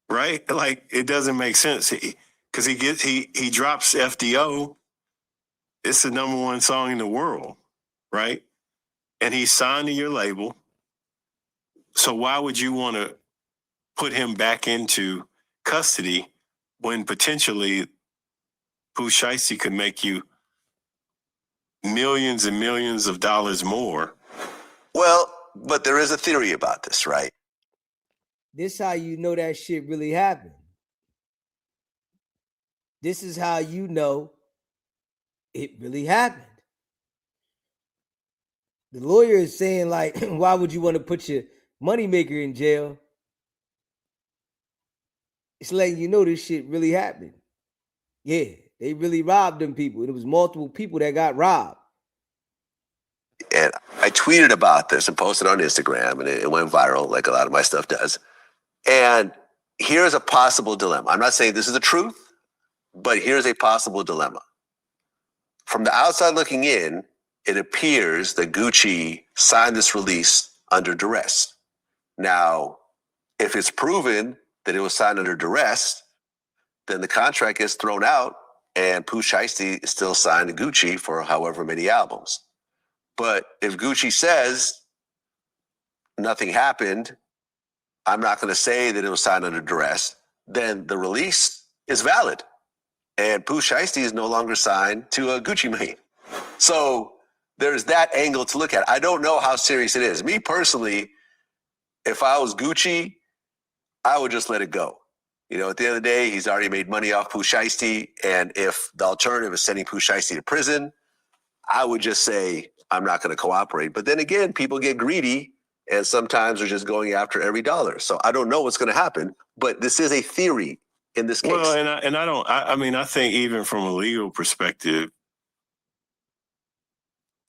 Right? Like, it doesn't make sense. Because he drops FDO. It's the #1 song in the world, right? And he's signed to your label. So why would you want to put him back into custody when potentially Pooh Shiesty could make you millions and millions of dollars more? Well, but there is a theory about this, right? This how you know that shit really happened. This is how you know it really happened. The lawyer is saying, like, why would you want to put your moneymaker in jail? It's letting you know this shit really happened. Yeah, they really robbed them people. It was multiple people that got robbed. And I tweeted about this and posted on Instagram, and it went viral like a lot of my stuff does. And here's a possible dilemma. I'm not saying this is the truth, but here's a possible dilemma. From the outside looking in, it appears that Gucci signed this release under duress. Now, if it's proven that it was signed under duress, then the contract gets thrown out and Pooh Shiesty is still signed to Gucci for however many albums. But if Gucci says nothing happened, I'm not going to say that it was signed under duress, then the release is valid. And Pooh Shiesty is no longer signed to a Gucci Mane. So there's that angle to look at. I don't know how serious it is. Me personally, if I was Gucci, I would just let it go. At the end of the day, he's already made money off Pooh Shiesty. And if the alternative is sending Pooh Shiesty to prison, I would just say, I'm not going to cooperate. But then again, people get greedy and sometimes they're just going after every dollar. So I don't know what's going to happen, but this is a theory in this case. Well, I think even from a legal perspective,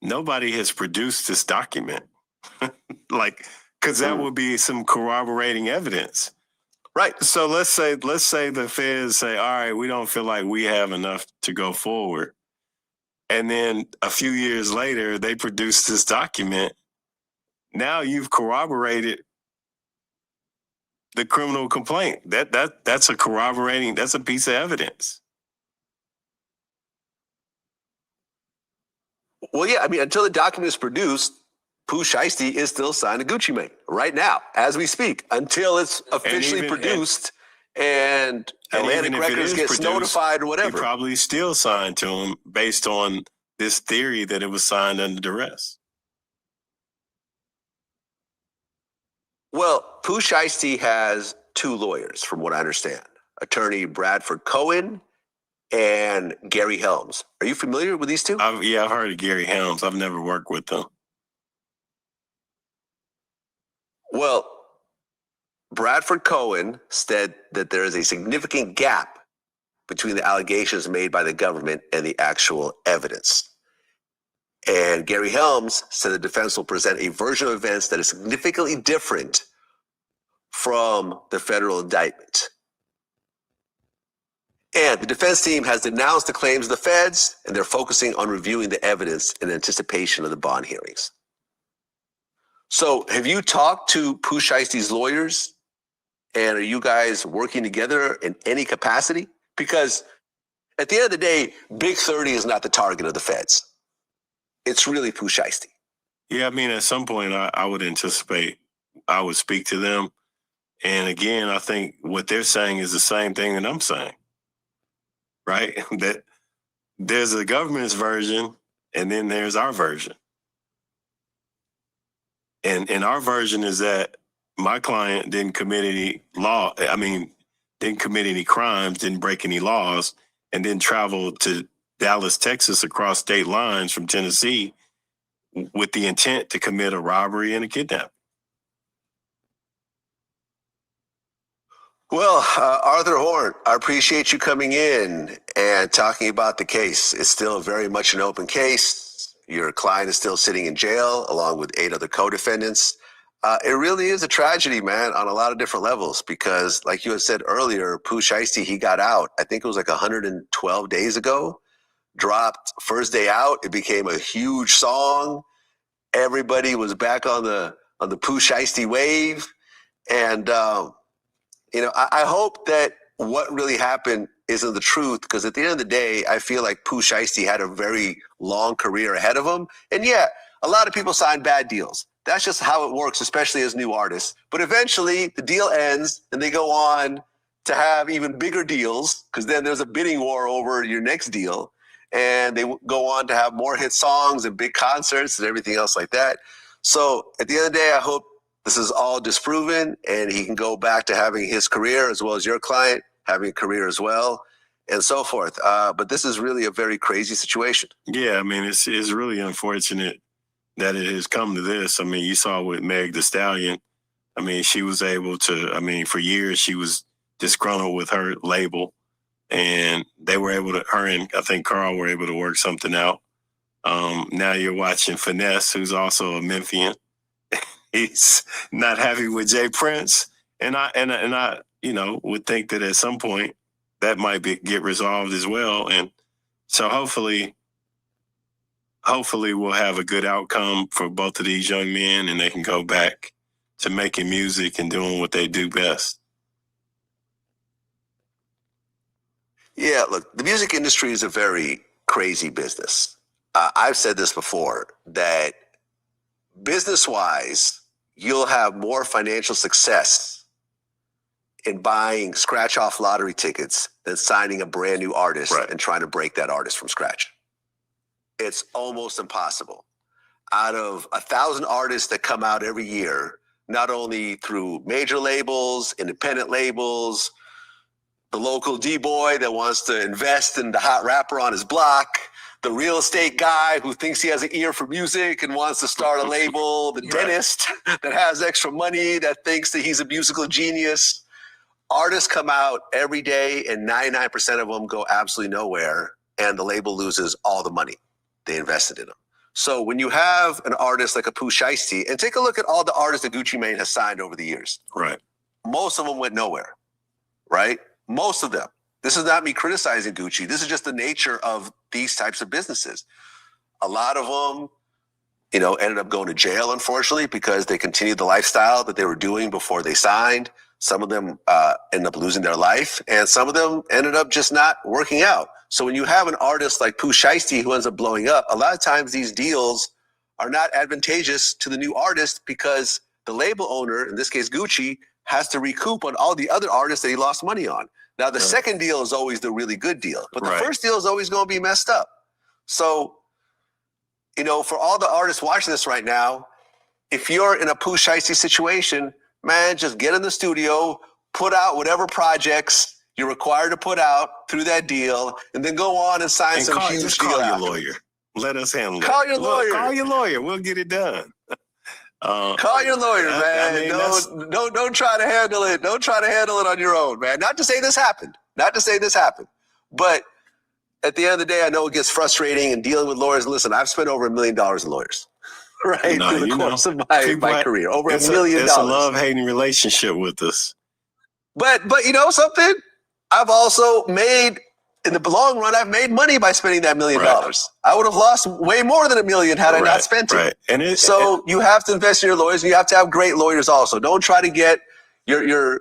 nobody has produced this document. Like, because that would be some corroborating evidence. Right. So let's say the feds say, all right, we don't feel like we have enough to go forward. And then a few years later, they produce this document. Now you've corroborated the criminal complaint. That's a corroborating, that's a piece of evidence. Well, yeah, I mean, until the document is produced, Pooh Shiesty is still signed to Gucci Mane right now, as we speak, until it's officially produced and Atlantic Records gets notified or whatever. He probably still signed to him based on this theory that it was signed under duress. Well, Pooh Shiesty has two lawyers, from what I understand. Attorney Bradford Cohen and Gary Helms. Are you familiar with these two? I've heard of Gary Helms. I've never worked with them. Well, Bradford Cohen said that there is a significant gap between the allegations made by the government and the actual evidence. And Gary Helms said the defense will present a version of events that is significantly different from the federal indictment. And the defense team has denounced the claims of the feds, and they're focusing on reviewing the evidence in anticipation of the bond hearings. So have you talked to Pooh Shiesty's lawyers, and are you guys working together in any capacity? Because at the end of the day, Big 30 is not the target of the feds. It's really Pooh Shiesty. Yeah, I mean, at some point, I would anticipate I would speak to them. And again, I think what they're saying is the same thing that I'm saying, right? That there's the government's version, and then there's our version. And our version is that my client didn't commit any didn't commit any crimes, didn't break any laws, and then traveled to Dallas, Texas, across state lines from Tennessee with the intent to commit a robbery and a kidnapping. Well, Arthur Horn, I appreciate you coming in and talking about the case. It's still very much an open case. Your client is still sitting in jail along with 8 other co-defendants. It really is a tragedy, man, on a lot of different levels because, like you had said earlier, Pooh Shiesty, he got out, I think it was like 112 days ago, dropped first day out. It became a huge song. Everybody was back on the Pooh Shiesty wave. And, I hope that what really happened isn't the truth because at the end of the day, I feel like Pooh Shiesty had a very long career ahead of him. And yeah, a lot of people sign bad deals. That's just how it works, especially as new artists. But eventually the deal ends and they go on to have even bigger deals because then there's a bidding war over your next deal. And they go on to have more hit songs and big concerts and everything else like that. So at the end of the day, I hope this is all disproven and he can go back to having his career as well as your client having a career as well and so forth. But this is really a very crazy situation. Yeah, I mean, it's really unfortunate that it has come to this. I mean, you saw with Meg Thee Stallion. I mean, she was able to, for years she was disgruntled with her label and they were able to, her and I think Carl were able to work something out. Now you're watching Finesse, who's also a Memphian. He's not happy with Jay Prince. And I would think that at some point that might get resolved as well. And so hopefully we'll have a good outcome for both of these young men and they can go back to making music and doing what they do best. Yeah, look, the music industry is a very crazy business. I've said this before, that business-wise, you'll have more financial success in buying scratch-off lottery tickets than signing a brand new artist and trying to break that artist from scratch. It's almost impossible. Out of 1,000 artists that come out every year, not only through major labels, independent labels, the local D-boy that wants to invest in the hot rapper on his block, the real estate guy who thinks he has an ear for music and wants to start a label, the dentist that has extra money that thinks that he's a musical genius. Artists come out every day and 99% of them go absolutely nowhere and the label loses all the money they invested in them. So when you have an artist like a Pooh Shiesty, and take a look at all the artists that Gucci Mane has signed over the years. Right. Most of them went nowhere, right? Most of them. This is not me criticizing Gucci. This is just the nature of these types of businesses. A lot of them, you know, ended up going to jail, unfortunately, because they continued the lifestyle that they were doing before they signed. Some of them ended up losing their life, and some of them ended up just not working out. So when you have an artist like Pooh Shiesty who ends up blowing up, a lot of times these deals are not advantageous to the new artist because the label owner, in this case Gucci, has to recoup on all the other artists that he lost money on. Now, the second deal is always the really good deal, but the first deal is always going to be messed up. So, you know, for all the artists watching this right now, if you're in a Pooh Shiesty situation, man, just get in the studio, put out whatever projects you're required to put out through that deal, and then go on and sign some huge deal. Call your lawyer. Let us handle it. Call your lawyer. Call your lawyer. We'll get it done. Call your lawyer, man. I mean, don't try to handle it. Don't try to handle it on your own, man. Not to say this happened. But at the end of the day, I know it gets frustrating and dealing with lawyers. Listen, I've spent over $1 million in lawyers, right? No, through the course of my career. Over $1 million. It's a love-hating relationship with us. But you know something? I've also made, in the long run, I've made money by spending that $1 million. I would have lost way more than $1 million had I not spent it. And so you have to invest in your lawyers, and you have to have great lawyers also. Don't try to get your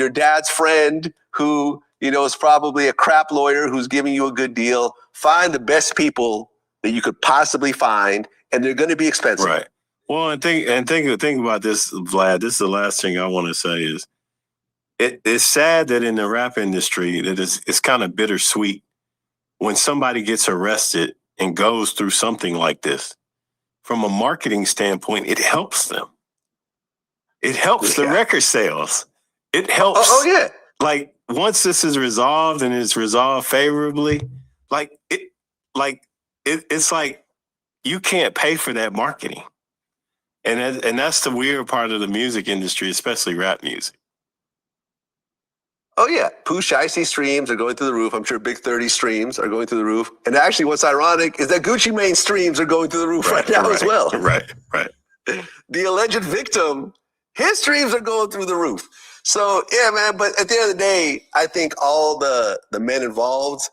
dad's friend who, you know, is probably a crap lawyer who's giving you a good deal. Find the best people that you could possibly find, and they're going to be expensive. Right. Well, and think about this, Vlad. This is the last thing I want to say is, it's sad that in the rap industry that it's kind of bittersweet when somebody gets arrested and goes through something like this. From a marketing standpoint, it helps them. It helps the record sales. It helps. Oh yeah. Like once this is resolved and it's resolved favorably, it's like you can't pay for that marketing, and that's the weird part of the music industry, especially rap music. Oh, yeah. Pooh Shiesty streams are going through the roof. I'm sure Big 30 streams are going through the roof. And actually, what's ironic is that Gucci Mane streams are going through the roof right now as well. Right. The alleged victim, his streams are going through the roof. So, yeah, man. But at the end of the day, I think all the men involved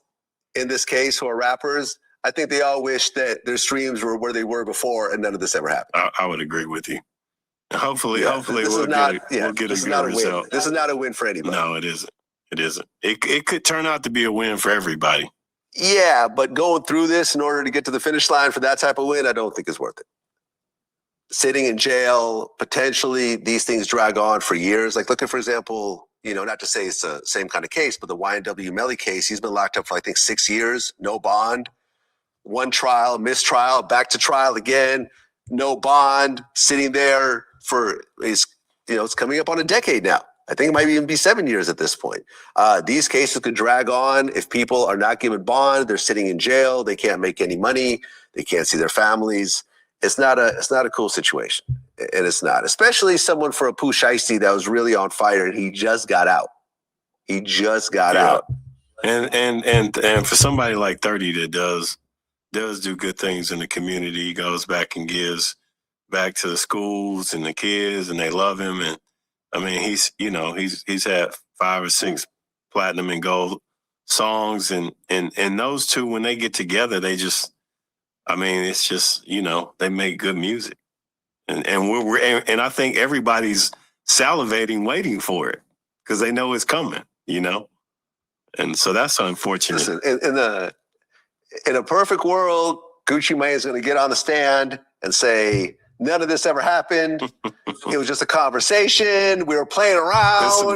in this case who are rappers, I think they all wish that their streams were where they were before and none of this ever happened. I would agree with you. Hopefully we'll get a good result. This is not a win for anybody. No, it isn't. It could turn out to be a win for everybody. Yeah, but going through this in order to get to the finish line for that type of win, I don't think is worth it. Sitting in jail, potentially these things drag on for years. Like look at, for example, you know, not to say it's the same kind of case, but the YNW Melly case, he's been locked up for I think 6 years, no bond, one trial, mistrial, back to trial again, no bond, sitting there for it's coming up on a decade now. I think it might even be 7 years at this point. These cases could drag on if people are not given bond. They're sitting in jail. They can't make any money. They can't see their families. It's not a cool situation, and it's not. Especially someone for a Pooh Shiesty that was really on fire, and he just got out. Out. And for somebody like 30 that does do good things in the community, he goes back and gives back to the schools and the kids, and they love him. And I mean, he's had 5 or 6 platinum and gold songs, and those two, when they get together, they just, I mean, it's just, they make good music, and I think everybody's salivating, waiting for it because they know it's coming, and so that's unfortunate. Listen, in a perfect world, Gucci Mane is going to get on the stand and say, none of this ever happened. It was just a conversation. We were playing around.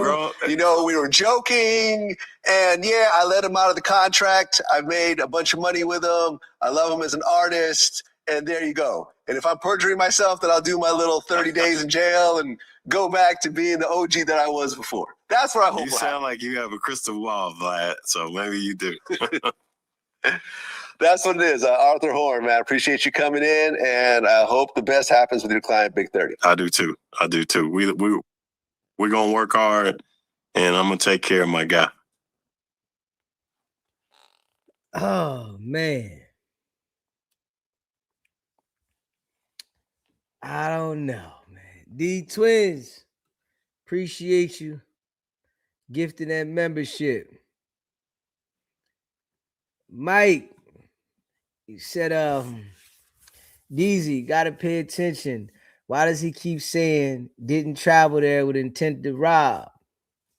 We were joking. And yeah, I let him out of the contract. I made a bunch of money with him. I love him as an artist. And there you go. And if I'm perjuring myself, then I'll do my little 30 days in jail and go back to being the OG that I was before. That's what I hope. You sound like you have a crystal ball, Vlad. So maybe you do. That's what it is. Arthur Horn, man. I appreciate you coming in, and I hope the best happens with your client, Big 30. I do too. We're going to work hard, and I'm going to take care of my guy. Oh, man. I don't know, man. D Twins, appreciate you gifting that membership. Mike, he said, Deezy, gotta pay attention. Why does he keep saying didn't travel there with intent to rob?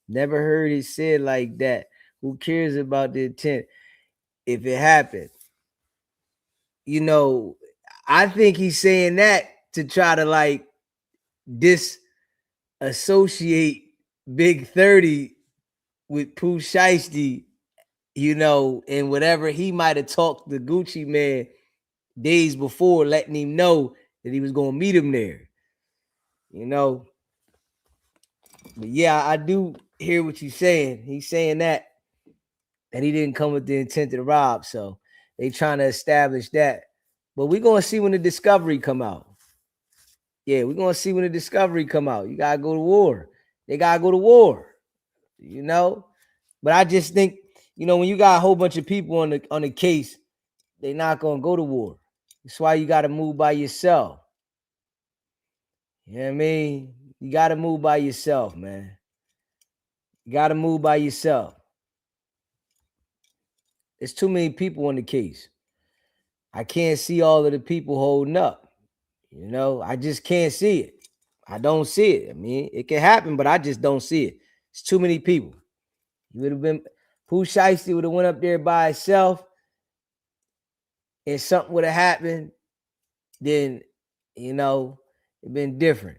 Never heard it said like that. Who cares about the intent if it happened? You know, I think he's saying that to try to like disassociate Big 30 with Pooh Shiesty, you know, and whatever he might have talked to Gucci Man days before, letting him know that he was gonna meet him there. You know. But yeah, I do hear what you're saying. He's saying that he didn't come with the intent to rob. So they trying to establish that. But we're gonna see when the discovery come out. Yeah, we're gonna see when the discovery come out. You gotta go to war. They gotta go to war, you know. But I just think, you know, when you got a whole bunch of people on the case, they're not gonna go to war. That's why you gotta move by yourself. You know what I mean? You gotta move by yourself, man. You gotta move by yourself. There's too many people on the case. I can't see all of the people holding up. You know, I just can't see it. I don't see it. I mean, it can happen, but I just don't see it. It's too many people. You would have been, Pooh Shiesty would have went up there by himself and something would have happened, then, you know, it'd been different.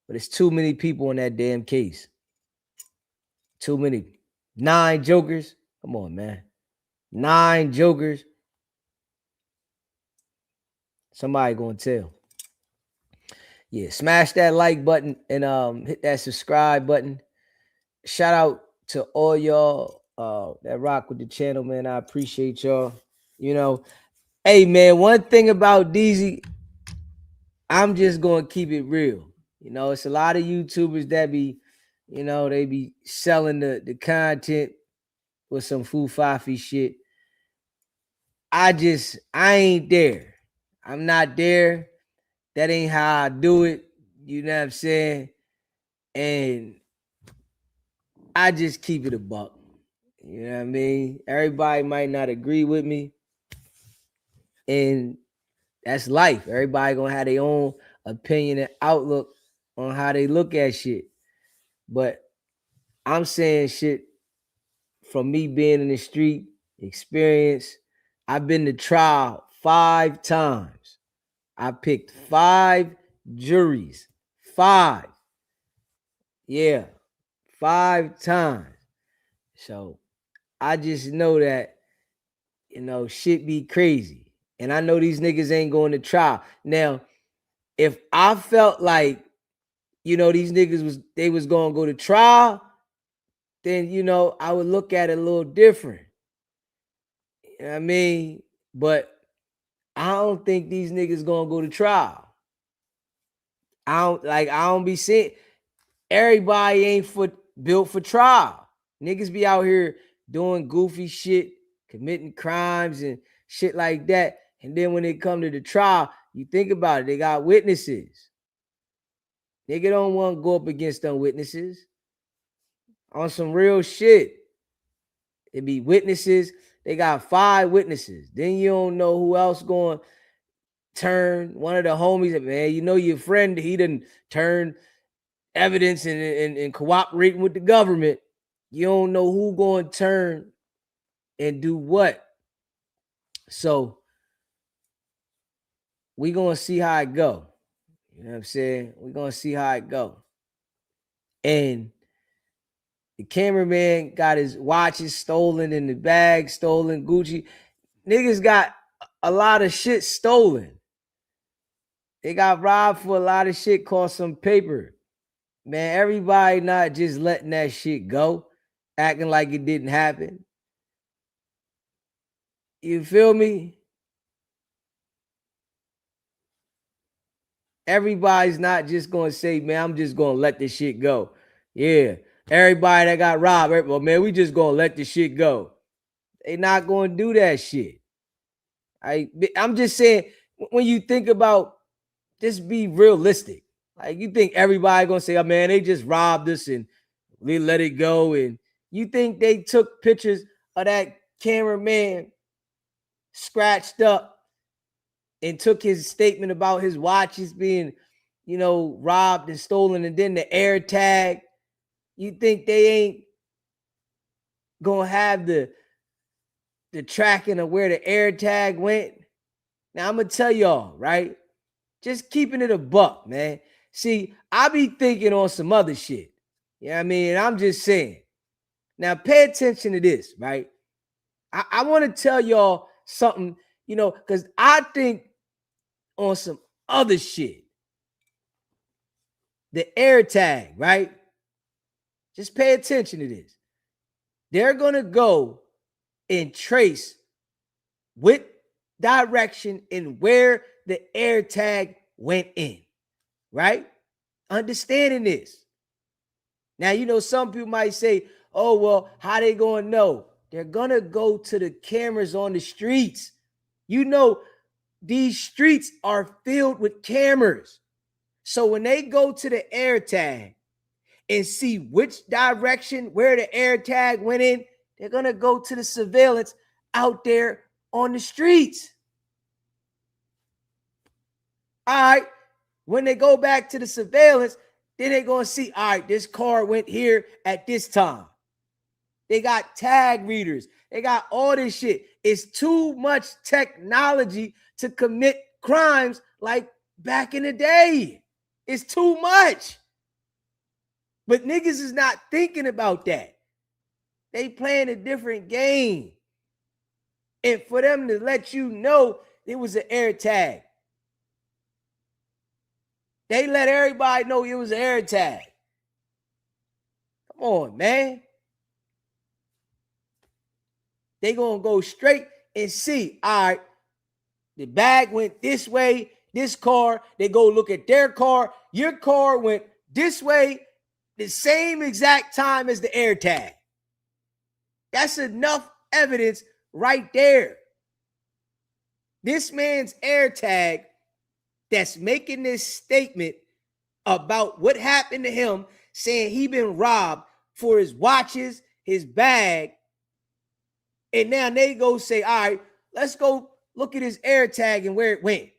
But it's too many people in that damn case. Too many. 9 jokers. Come on, man. 9 jokers. Somebody gonna tell. Yeah, smash that like button and hit that subscribe button. Shout out to all y'all that rock with the channel, man. I appreciate y'all. You know, hey man, one thing about DZ, I'm just gonna keep it real. You know, it's a lot of YouTubers that be, you know, they be selling the content with some foo-fafi shit. I ain't there. I'm not there. That ain't how I do it. You know what I'm saying? And I just keep it a buck. You know what I mean? Everybody might not agree with me. And that's life. Everybody gonna have their own opinion and outlook on how they look at shit. But I'm saying shit from me being in the street, experience. I've been to trial 5 times. I picked 5 juries. 5. Yeah. 5 times. So I just know that, you know, shit be crazy. And I know these niggas ain't going to trial. Now, if I felt like, you know, these niggas was going to go to trial, then, you know, I would look at it a little different. You know what I mean? But I don't think these niggas going to go to trial. I don't be seeing, everybody ain't built for trial. Niggas be out here doing goofy shit, committing crimes and shit like that. And then when it come to the trial, you think about it, they got witnesses. Nigga don't want to go up against them witnesses. On some real shit. It be witnesses. They got 5 witnesses. Then you don't know who else going to turn. One of the homies, man, you know your friend, he done turn evidence and cooperating with the government. You don't know who going to turn and do what. So we going to see how it go. You know what I'm saying? We're going to see how it go. And the cameraman got his watches stolen and the bag stolen, Gucci. Niggas got a lot of shit stolen. They got robbed for a lot of shit, cost some paper. Man, everybody not just letting that shit go, acting like it didn't happen. You feel me? Everybody's not just going to say, man, I'm just going to let this shit go. Yeah, everybody that got robbed, well, man, we just going to let this shit go. They not going to do that shit. I'm just saying, when you think about just be realistic. Like, you think everybody gonna say, oh man, they just robbed us and we let it go. And you think they took pictures of that cameraman scratched up and took his statement about his watches being, robbed and stolen, and then the air tag? You think they ain't gonna have the tracking of where the air tag went? Now I'm gonna tell y'all, right? Just keeping it a buck, man. See, I be thinking on some other shit. You know what I mean? I'm just saying. Now pay attention to this, right? I want to tell y'all something, because I think on some other shit. The air tag, right? Just pay attention to this. They're gonna go and trace what direction and where the air tag went in, right? Understanding this. Now, some people might say, oh, well, how they gonna know? They're gonna go to the cameras on the streets. These streets are filled with cameras. So when they go to the air tag and see which direction, where the air tag went in, they're gonna go to the surveillance out there on the streets. All right. When they go back to the surveillance, then they're going to see, all right, this car went here at this time. They got tag readers. They got all this shit. It's too much technology to commit crimes like back in the day. It's too much. But niggas is not thinking about that. They playing a different game. And for them to let you know it was an air tag, they let everybody know it was an air tag. Come on, man. They gonna go straight and see, all right, the bag went this way, this car. They go look at their car. Your car went this way, the same exact time as the air tag. That's enough evidence right there. This man's air tag that's making this statement about what happened to him, saying he been robbed for his watches, his bag, and now they go say, all right, let's go look at his air tag and where it went.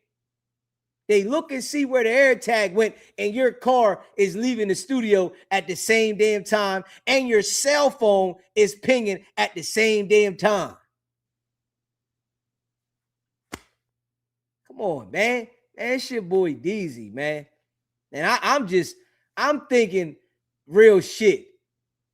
They look and see where the air tag went, and your car is leaving the studio at the same damn time, and your cell phone is pinging at the same damn time. Come on, man. Man, it's your boy DZ, man. And I'm thinking real shit.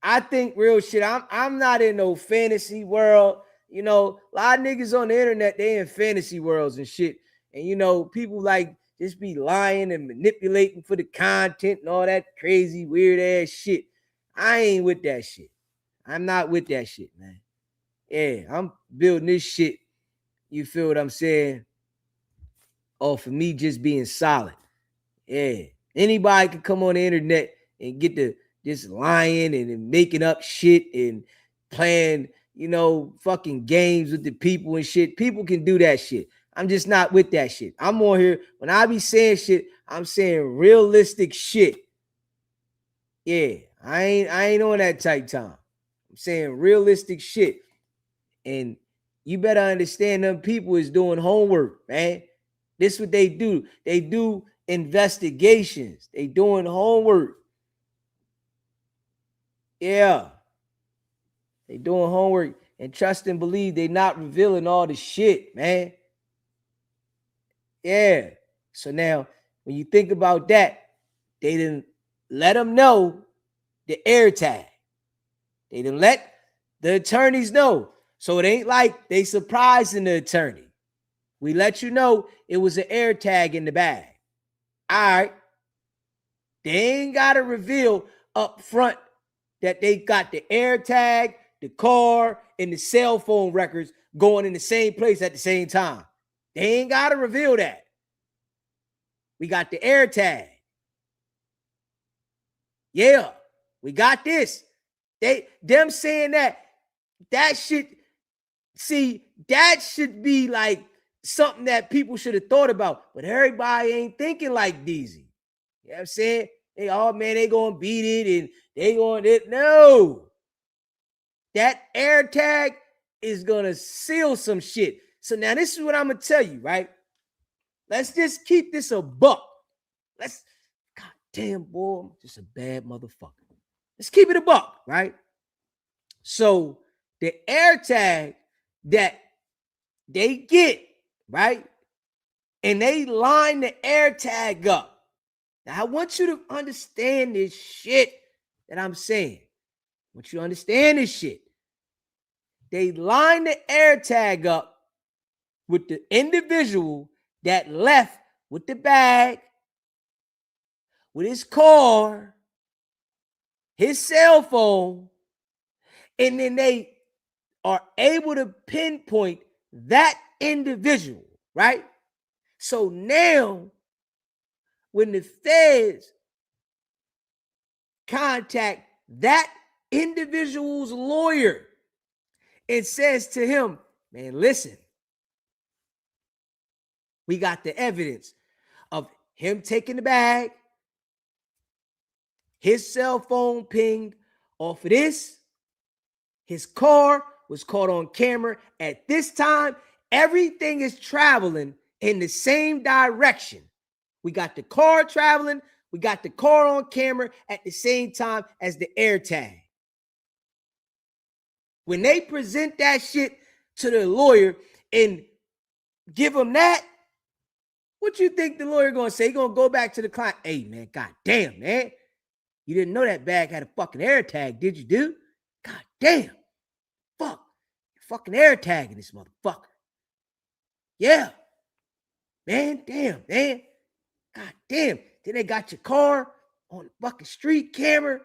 I think real shit. I'm not in no fantasy world. A lot of niggas on the internet, they in fantasy worlds and shit. And people like just be lying and manipulating for the content and all that crazy, weird ass shit. I ain't with that shit. I'm not with that shit, man. Yeah, I'm building this shit. You feel what I'm saying? Oh, for me just being solid. Yeah. Anybody can come on the internet and get to just lying and making up shit and playing, fucking games with the people and shit. People can do that shit. I'm just not with that shit. I'm on here. When I be saying shit, I'm saying realistic shit. Yeah. I ain't on that type time. I'm saying realistic shit. And you better understand them people is doing homework, man. This is what they do. They do investigations. They doing homework. Yeah. They doing homework, and trust and believe they not revealing all the shit, man. Yeah. So now when you think about that, they didn't let them know the air tag. They didn't let the attorneys know. So it ain't like they surprising the attorney. We let you know it was an air tag in the bag. All right. They ain't got to reveal up front that they got the air tag, the car, and the cell phone records going in the same place at the same time. They ain't got to reveal that. We got the air tag. Yeah, we got this. Them saying that shit, see, that should be like something that people should have thought about, but everybody ain't thinking like Deezy. You know what I'm saying? They, oh man, they gonna beat it and they gonna it. No. That air tag is gonna seal some shit. So now this is what I'm gonna tell you, right? Let's just keep this a buck. Let's, god damn, boy, I'm just a bad motherfucker. Let's keep it a buck, right? So the air tag that they get, right? And they line the air tag up. Now, I want you to understand this shit that I'm saying. I want you to understand this shit. They line the air tag up with the individual that left with the bag, with his car, his cell phone, and then they are able to pinpoint that individual, right? So now, when the feds contact that individual's lawyer and says to him, man, listen, we got the evidence of him taking the bag, his cell phone pinged off of this, his car was caught on camera at this time. Everything is traveling in the same direction. We got the car traveling. We got the car on camera at the same time as the air tag. When they present that shit to the lawyer and give him that, what you think the lawyer gonna say? He gonna go back to the client. Hey, man, god damn, man. You didn't know that bag had a fucking air tag, did you, dude? God damn. Fuck. You're fucking air tagging this motherfucker. Yeah. Man, damn, man. God damn. Then they got your car on the fucking street camera.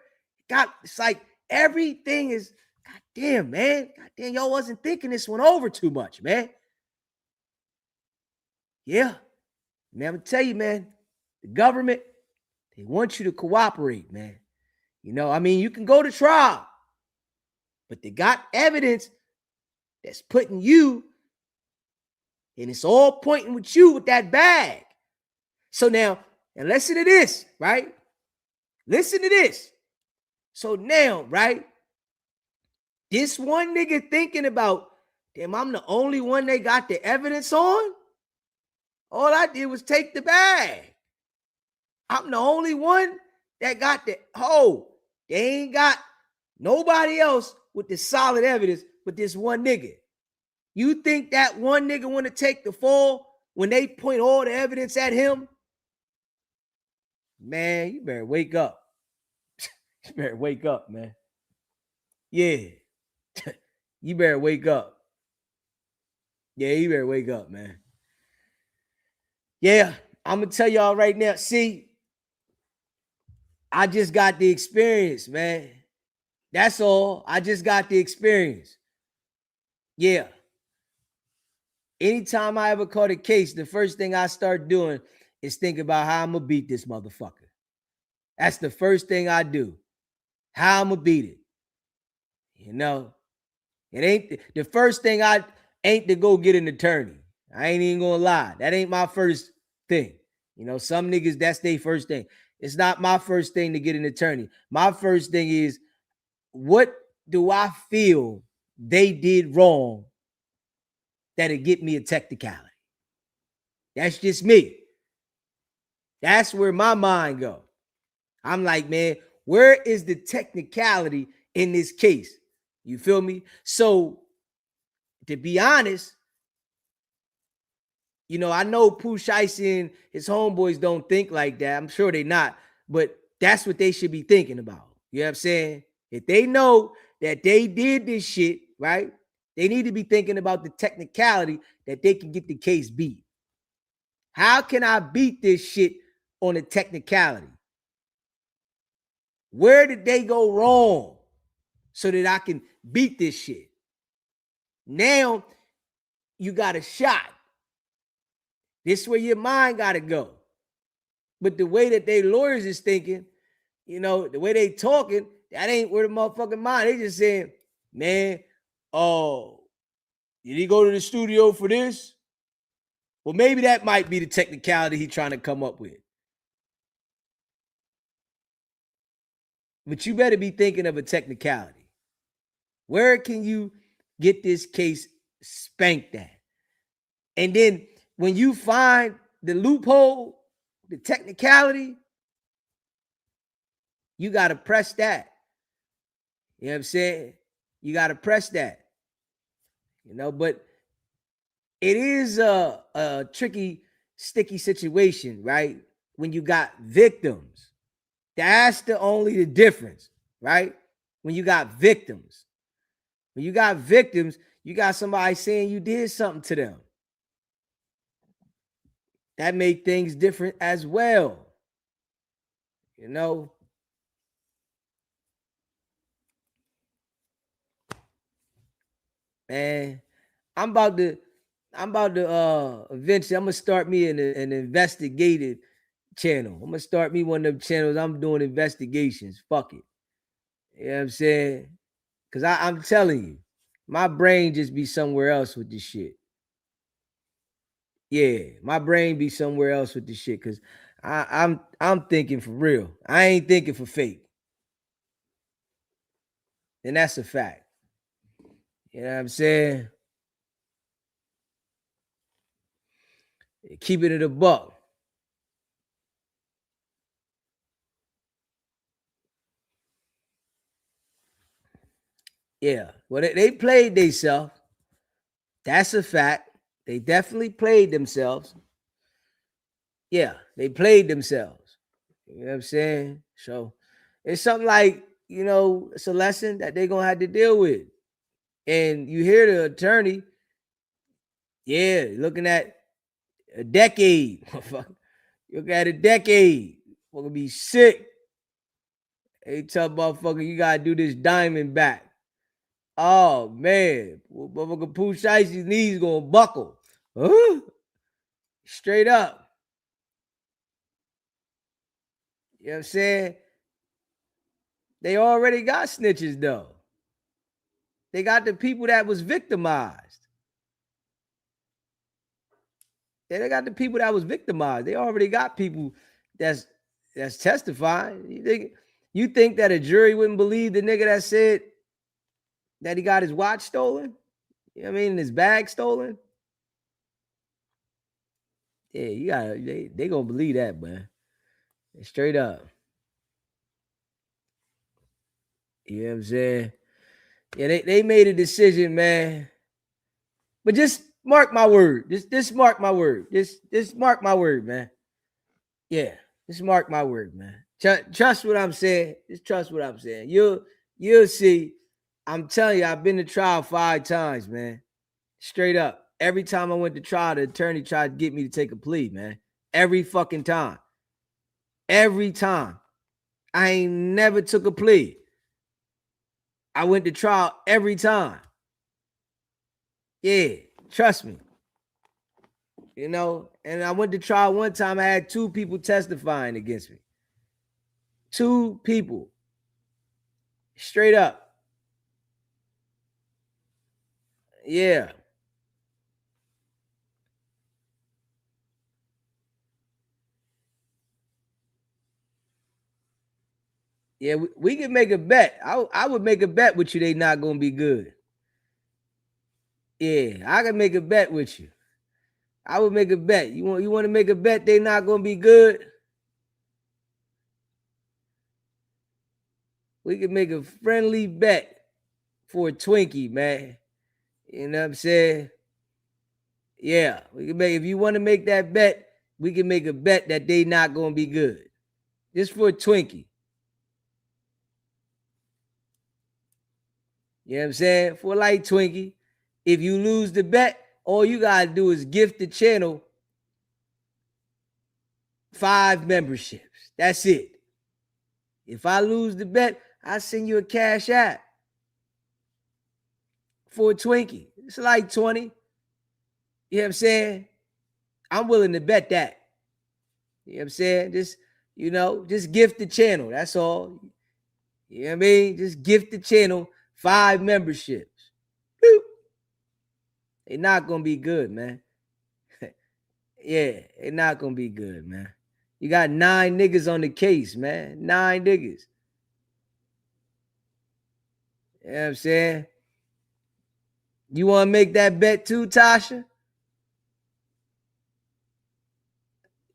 It's like everything is, god damn, man. God damn, y'all wasn't thinking this one over too much, man. Yeah. Man, I'm gonna tell you, man, the government, they want you to cooperate, man. You know, I mean, you can go to trial, but they got evidence that's putting you, and it's all pointing with you with that bag. So now, and listen to this, right? Listen to this. So now, right? This one nigga thinking about, damn, I'm the only one they got the evidence on. All I did was take the bag. I'm the only one that got the, they ain't got nobody else with the solid evidence but this one nigga. You think that one nigga want to take the fall when they point all the evidence at him? Man, you better wake up. You better wake up, man. Yeah. You better wake up. Yeah, you better wake up, man. Yeah, I'm going to tell y'all right now. See, I just got the experience, man. That's all. I just got the experience. Yeah. Anytime I ever caught a case, the first thing I start doing is think about how I'm going to beat this motherfucker. That's the first thing I do. How I'm going to beat it. You know, it ain't the first thing I ain't to go get an attorney. I ain't even going to lie. That ain't my first thing. You know, some niggas, that's their first thing. It's not my first thing to get an attorney. My first thing is, what do I feel they did wrong that'll get me a technicality? That's just me. That's where my mind goes. I'm like, man, where is the technicality in this case? You feel me? So, to be honest, you know, I know Pooh Shiesty and his homeboys don't think like that. I'm sure they're not, but that's what they should be thinking about. You know what I'm saying? If they know that they did this shit, right? They need to be thinking about the technicality that they can get the case beat. How can I beat this shit on a technicality? Where did they go wrong so that I can beat this shit? Now you got a shot. This is where your mind got to go. But the way that they lawyers is thinking, you know, the way they talking, that ain't where the motherfucking mind. They just saying, man, oh, did he go to the studio for this? Well, maybe that might be the technicality he's trying to come up with. But you better be thinking of a technicality. Where can you get this case spanked at? And then when you find the loophole, the technicality, you got to press that. You know what I'm saying? You got to press that. You know, but it is a tricky, sticky situation, right? When you got victims. That's the difference, right? When you got victims. When you got victims, you got somebody saying you did something to them. That made things different as well. You know? Man, I'm about to eventually I'm gonna start me an investigative channel. I'm gonna start me one of them channels. I'm doing investigations. Fuck it. You know what I'm saying? Cause I'm telling you, my brain just be somewhere else with this shit. Yeah, my brain be somewhere else with this shit. Cause I'm thinking for real. I ain't thinking for fake. And that's a fact. You know what I'm saying? Keep it at a buck. Yeah. Well, they played themselves. That's a fact. They definitely played themselves. Yeah, they played themselves. You know what I'm saying? So it's something like, you know, it's a lesson that they're gonna have to deal with. And you hear the attorney, yeah, looking at a decade. Look at a decade. Gonna be sick. Hey, tell motherfucker, you gotta do this diamond back. Oh man, motherfucker Pooh Shicey's knees gonna buckle. Huh? Straight up. You know what I'm saying? They already got snitches though. They got the people that was victimized. Yeah, they got the people that was victimized. They already got people that's testifying. You think that a jury wouldn't believe the nigga that said that he got his watch stolen? You know what I mean? And his bag stolen? Yeah, you gotta they gonna believe that, man. Straight up. You know what I'm saying? Yeah, they made a decision, man. But just mark my word. Just mark my word. Just mark my word, man. Yeah, just mark my word, man. Trust what I'm saying. Just trust what I'm saying. You'll see. I'm telling you, I've been to trial 5 times, man. Straight up. Every time I went to trial, the attorney tried to get me to take a plea, man. Every fucking time. Every time. I ain't never took a plea. I went to trial every time. Yeah, trust me. You know, and I went to trial one time. I had 2 people testifying against me. 2 people. Straight up. Yeah. Yeah, we can make a bet. I would make a bet with you they not going to be good. Yeah, I can make a bet with you. I would make a bet. You want to make a bet they not going to be good? We can make a friendly bet for a Twinkie, man. You know what I'm saying? Yeah, we can make, if you want to make that bet, we can make a bet that they not going to be good. Just for a Twinkie. You know what I'm saying? For a light Twinkie. If you lose the bet, all you got to do is gift the channel 5 memberships. That's it. If I lose the bet, I send you a cash app for a Twinkie. It's like 20. You know what I'm saying? I'm willing to bet that. You know what I'm saying? Just gift the channel. That's all. You know what I mean? Just gift the channel 5 memberships. Boop. They're not going to be good, man. Yeah, it's not gonna be good, man. You got 9 niggas on the case, man. 9 niggas. You know what I'm saying? You want to make that bet too, Tasha?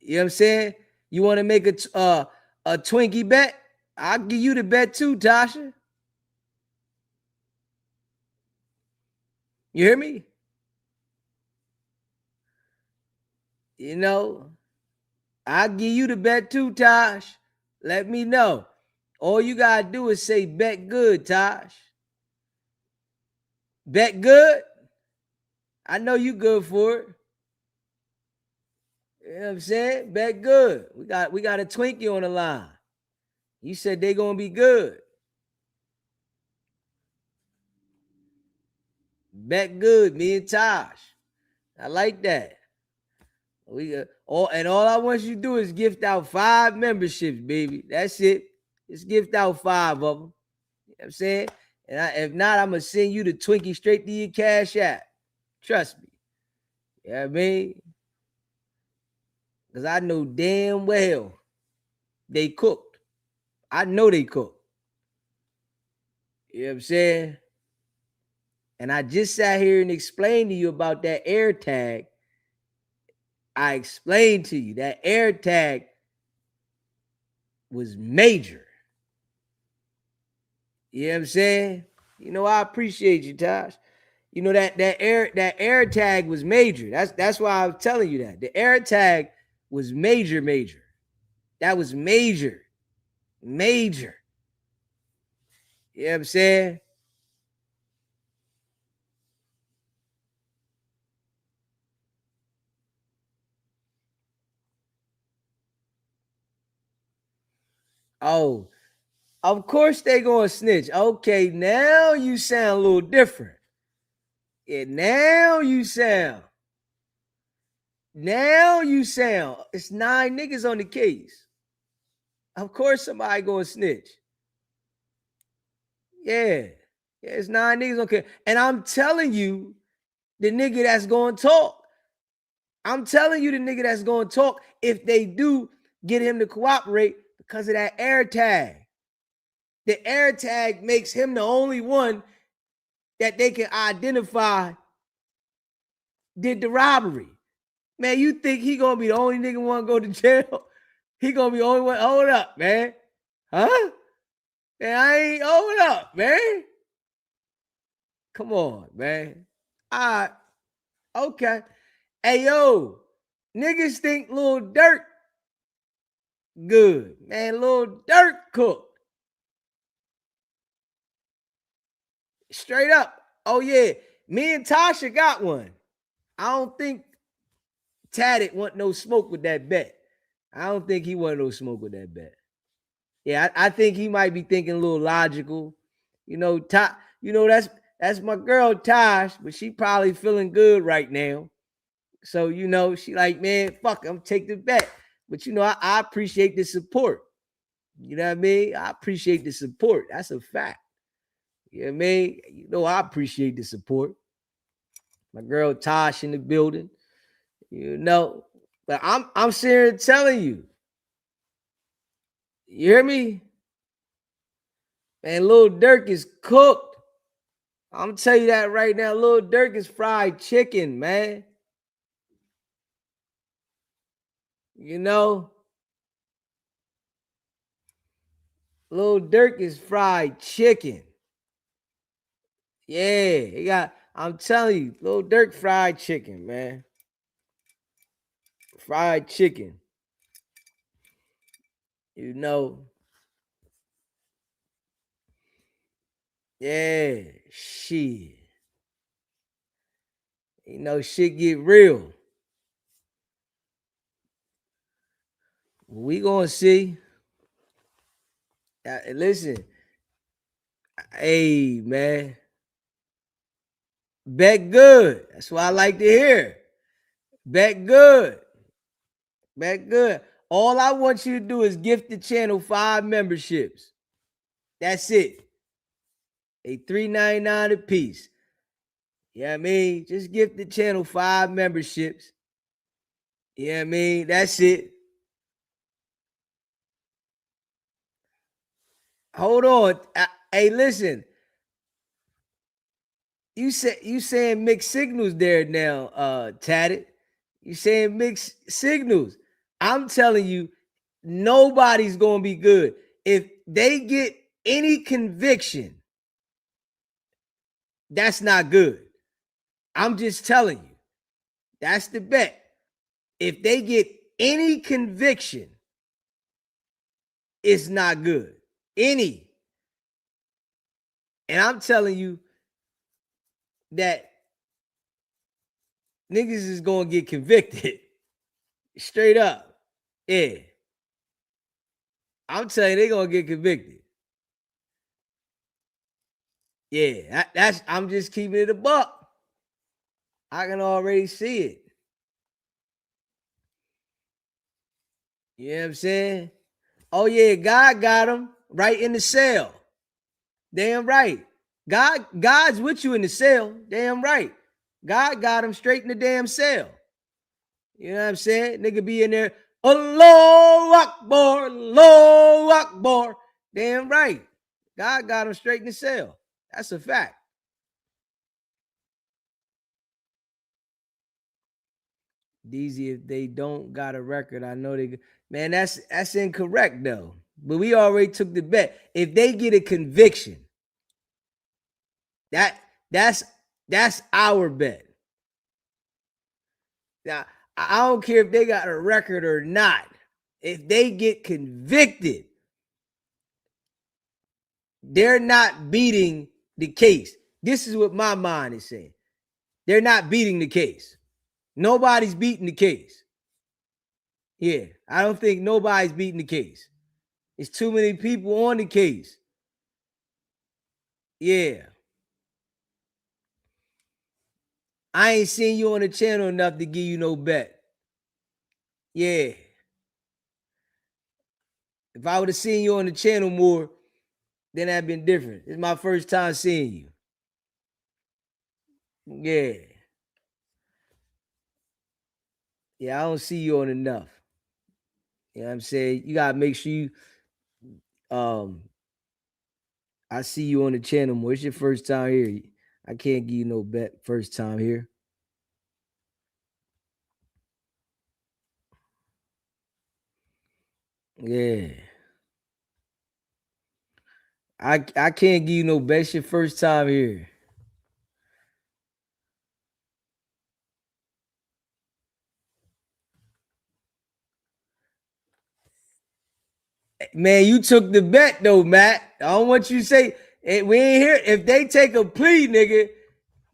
You know what I'm saying? You want to make a Twinkie bet? I'll give you the bet too, Tasha. You hear me? You know, I'll give you the bet too, Tosh. Let me know. All you gotta do is say bet good, Tosh. Bet good? I know you good for it. You know what I'm saying? Bet good. We got a Twinkie on the line. You said they gonna be good. Bet good, me and Tosh. I like that. All I want you to do is gift out 5 memberships, baby. That's it. Just gift out 5 of them. You know what I'm saying? And if not, I'm gonna send you the Twinkie straight to your Cash App. Trust me. You know what I mean? Because I know damn well they cooked. I know they cooked. You know what I'm saying? And I just sat here and explained to you about that air tag. I explained to you that air tag was major. You know what I'm saying? You know, I appreciate you, Tosh. You know that air tag was major. That's why I'm telling you that. The air tag was major. That was major. Major. You know what I'm saying? Oh, of course they gonna snitch. Okay, now you sound a little different. Yeah, now you sound. It's 9 niggas on the case. Of course somebody gonna snitch. Yeah, it's 9 niggas on case. And I'm telling you, the nigga that's gonna talk. I'm telling you, the nigga that's gonna talk if they do get him to cooperate because of that air tag. The air tag makes him the only one that they can identify did the robbery. Man, you think he gonna be the only nigga want to go to jail? He gonna be the only one. Hold up, man. Huh? Man, I ain't hold up, man. Come on, man. All right. Okay. Hey, yo, niggas think Lil Durk good. Man, Lil Durk cooked. Straight up. Oh, yeah. Me and Tasha got one. I don't think Taddick want no smoke with that bet. I don't think he want no smoke with that bet. Yeah, I think he might be thinking a little logical. You know, that's my girl Tosh, but she probably feeling good right now. So, you know, she like, man, fuck, I'm take the bet. But, you know, I appreciate the support. You know what I mean? I appreciate the support. That's a fact. You know what I mean? You know, I appreciate the support. My girl Tosh in the building. You know, but I'm sitting telling you. You hear me? Man, Lil Durk is cooked. I'm telling you that right now. Lil Durk is fried chicken, man. You know? Lil Durk is fried chicken. Yeah, I'm telling you, Lil Durk fried chicken, man. Fried chicken. You know? Yeah, shit. You know, shit get real. We gonna see. Listen, hey, man. Bet good. That's what I like to hear. Bet good. Bet good. All I want you to do is gift the channel 5 memberships. That's it. They $3.99 a piece. You know what I mean? Just gift the channel 5 memberships. Yeah, I mean, that's it. Hold on. Hey, listen. You saying mixed signals there now, Tatted. You saying mixed signals. I'm telling you, nobody's gonna be good. If they get any conviction, that's not good. I'm just telling you. That's the bet. If they get any conviction, it's not good. Any. And I'm telling you that niggas is gonna get convicted. Straight up. Yeah. I'm telling you, they're gonna get convicted. Yeah, that's I'm just keeping it a buck. I can already see it. You know what I'm saying? Oh, yeah, God got him right in the cell. Damn right. God's with you in the cell. Damn right. God got him straight in the damn cell. You know what I'm saying? Nigga be in there. Allahu Akbar, Allahu Akbar. Damn right. God got him straight in the cell. That's a fact. DZ, if they don't got a record, I know they. Man, that's incorrect though. But we already took the bet. If they get a conviction, that's our bet. Now, I don't care if they got a record or not. If they get convicted, they're not beating the case. This is what my mind is saying. They're not beating the case. Nobody's beating the case. Yeah, I don't think nobody's beating the case. It's too many people on the case. Yeah. I ain't seen you on the channel enough to give you no bet. Yeah. If I would have seen you on the channel more, then that'd been different. It's my first time seeing you. Yeah. Yeah, I don't see you on enough. You know what I'm saying? You gotta make sure you I see you on the channel more. It's your first time here. I can't give you no bet first time here. Yeah. I can't give you no bet. It's your first time here. Man, you took the bet though, Matt. I don't want you to say we ain't here. If they take a plea, nigga,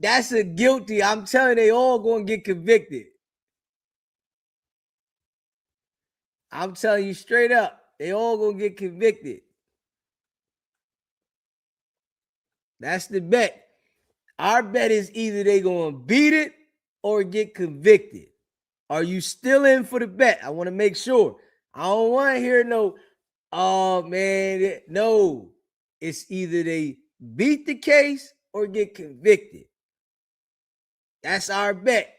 that's a guilty. I'm telling you, they all gonna get convicted. I'm telling you straight up, they all gonna get convicted. That's the bet. Our bet is either they gonna beat it or get convicted. Are you still in for the bet? I want to make sure. I don't want to hear no, oh man, no. It's either they beat the case or get convicted. That's our bet.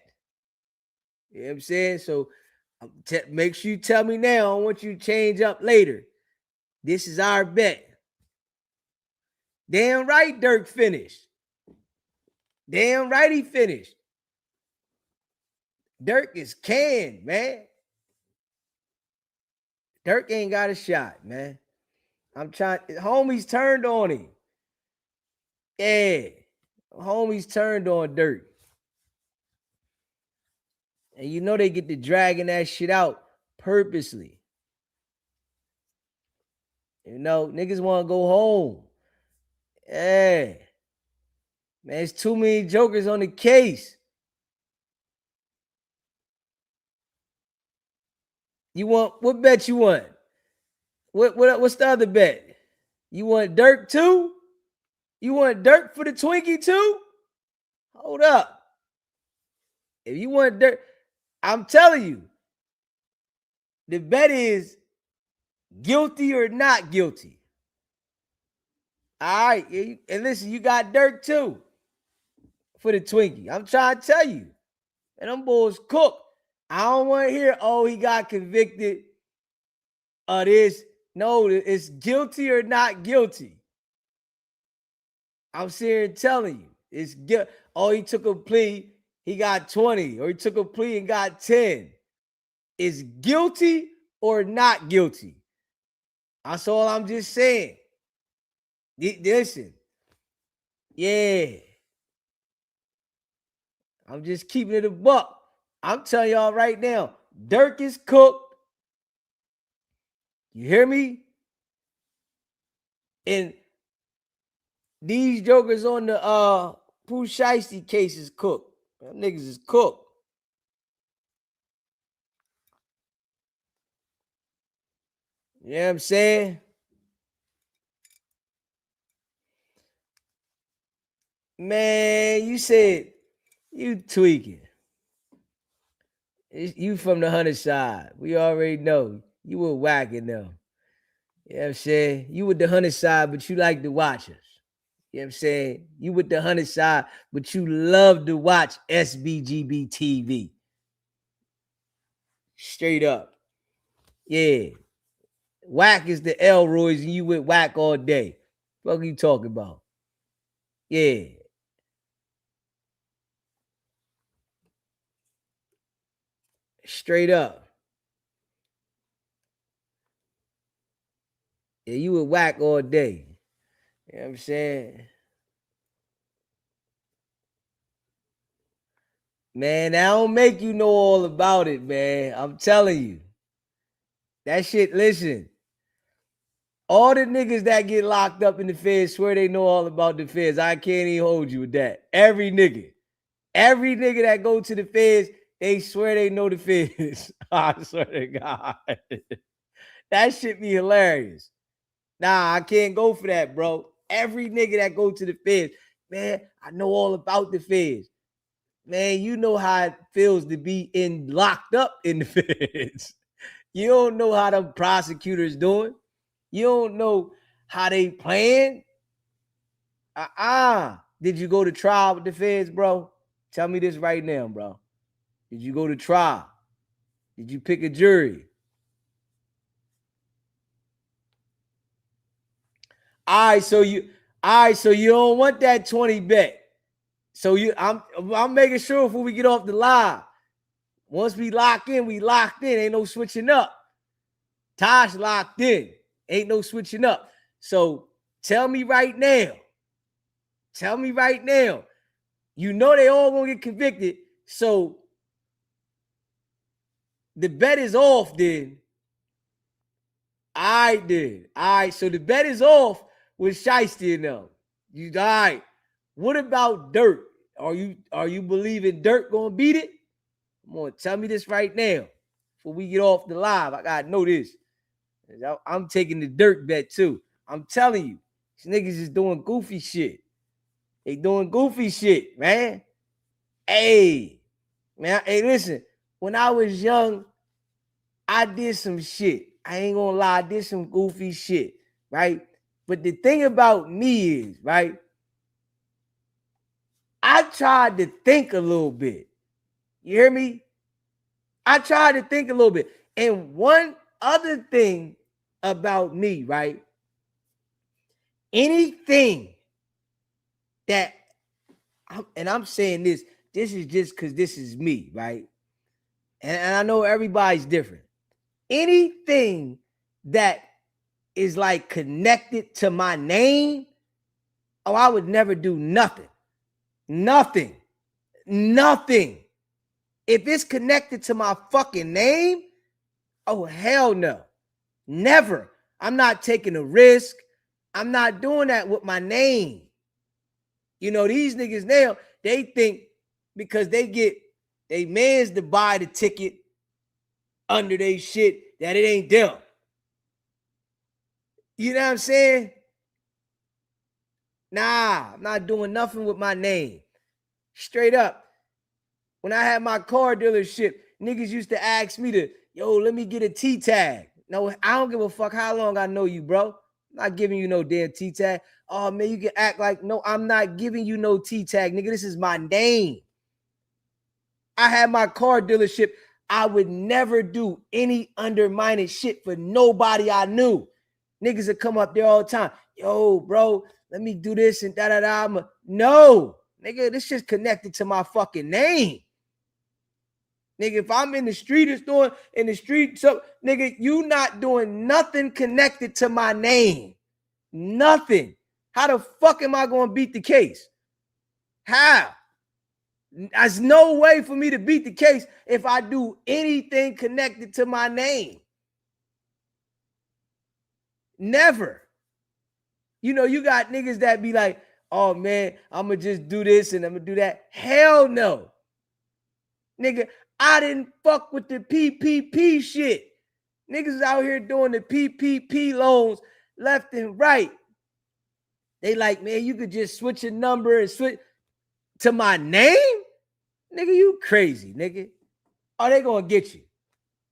You know what I'm saying? So make sure you tell me now. I don't want you to change up later. This is our bet. Damn right Dirk finished. Damn right he finished. Dirk is canned, man. Dirk ain't got a shot, man. I'm trying. Homies turned on him. Yeah. Homies turned on Dirk. And you know they get to dragging that shit out purposely. You know, niggas want to go home. Yeah. Man, it's too many jokers on the case. You want, what bet you want? What's the other bet? You want Dirk too? You want Dirk for the Twinkie too? Hold up. If you want Dirk, I'm telling you, the bet is guilty or not guilty. All right. And listen, you got Dirk too for the Twinkie. I'm trying to tell you. And them boys cook. I don't want to hear, oh, he got convicted of this. No, it's guilty or not guilty. I'm sitting here telling you, it's guilty. Oh, he took a plea, he got 20, or he took a plea and got 10. Is guilty or not guilty? That's all I'm just saying. Listen, yeah. I'm just keeping it a buck. I'm telling y'all right now, Dirk is cooked. You hear me? And these jokers on the Pooh Shiesty case is cooked. Them niggas is cooked. You know what I'm saying? Man, you said you tweaking. You from the 100 side. We already know. You were whacking them. You know what I'm saying? You with the 100 side, but you like to watch us. You know what I'm saying? You with the 100 side, but you love to watch SBGB TV. Straight up. Yeah. Whack is the Elroys and you with whack all day. What are you talking about? Yeah. Straight up. Yeah, you with whack all day. You know what I'm saying? Man, that don't make you know all about it, man. I'm telling you. That shit, listen. All the niggas that get locked up in the feds swear they know all about the feds. I can't even hold you with that. Every nigga that go to the feds, they swear they know the feds. I swear to God. That shit be hilarious. Nah, I can't go for that, bro. Every nigga that go to the feds, man, I know all about the feds. Man, you know how it feels to be locked up in the feds. You don't know how them prosecutors doing. You don't know how they playing. Did you go to trial with the feds, bro? Tell me this right now, bro. Did you go to trial? Did you pick a jury? All right, so you don't want that 20 bet. So I'm making sure before we get off the live. Once we lock in, we locked in. Ain't no switching up. Tosh locked in. Ain't no switching up. So tell me right now. You know they all gonna get convicted. So the bet is off then. All right, so the bet is off with Shiesty and them. You all right. What about Dirk? Are you believing Dirk gonna beat it? Come on, tell me this right now. Before we get off the live, I gotta know this. I'm taking the Dirk bet too. I'm telling you, these niggas is doing goofy shit. They doing goofy shit, man. Hey, listen. When I was young, I did some shit. I ain't gonna lie, I did some goofy shit, right? But the thing about me is, right, I tried to think a little bit. You hear me? I tried to think a little bit. And one other thing about me, right? Anything that, I'm saying this is just because this is me, right? And I know everybody's different. Anything that is like connected to my name, I would never do nothing. Nothing. If it's connected to my fucking name, oh, hell no. Never. I'm not taking a risk. I'm not doing that with my name. You know, these niggas now, they think because they get they mans to buy the ticket under they shit that it ain't them. You know what I'm saying? Nah, I'm not doing nothing with my name. Straight up. When I had my car dealership, niggas used to ask me to, yo, let me get a T-tag. No, I don't give a fuck how long I know you, bro. I'm not giving you no damn T-tag. Oh, man, you can act like, no, I'm not giving you no T-tag, nigga. This is my name. I had my car dealership. I would never do any undermining shit for nobody I knew. Niggas would come up there all the time. Yo, bro, let me do this and da-da-da. No, nigga, this shit's connected to my fucking name. Nigga, if I'm in the street or doing in the street, so nigga, you not doing nothing connected to my name. Nothing. How the fuck am I going to beat the case? How? There's no way for me to beat the case if I do anything connected to my name. Never. You know, you got niggas that be like, oh man, I'm going to just do this and I'm going to do that. Hell no. Nigga, I didn't fuck with the PPP shit. Niggas out here doing the PPP loans left and right. They like, man, you could just switch a number and switch to my name? Nigga, you crazy, nigga. Are they gonna get you?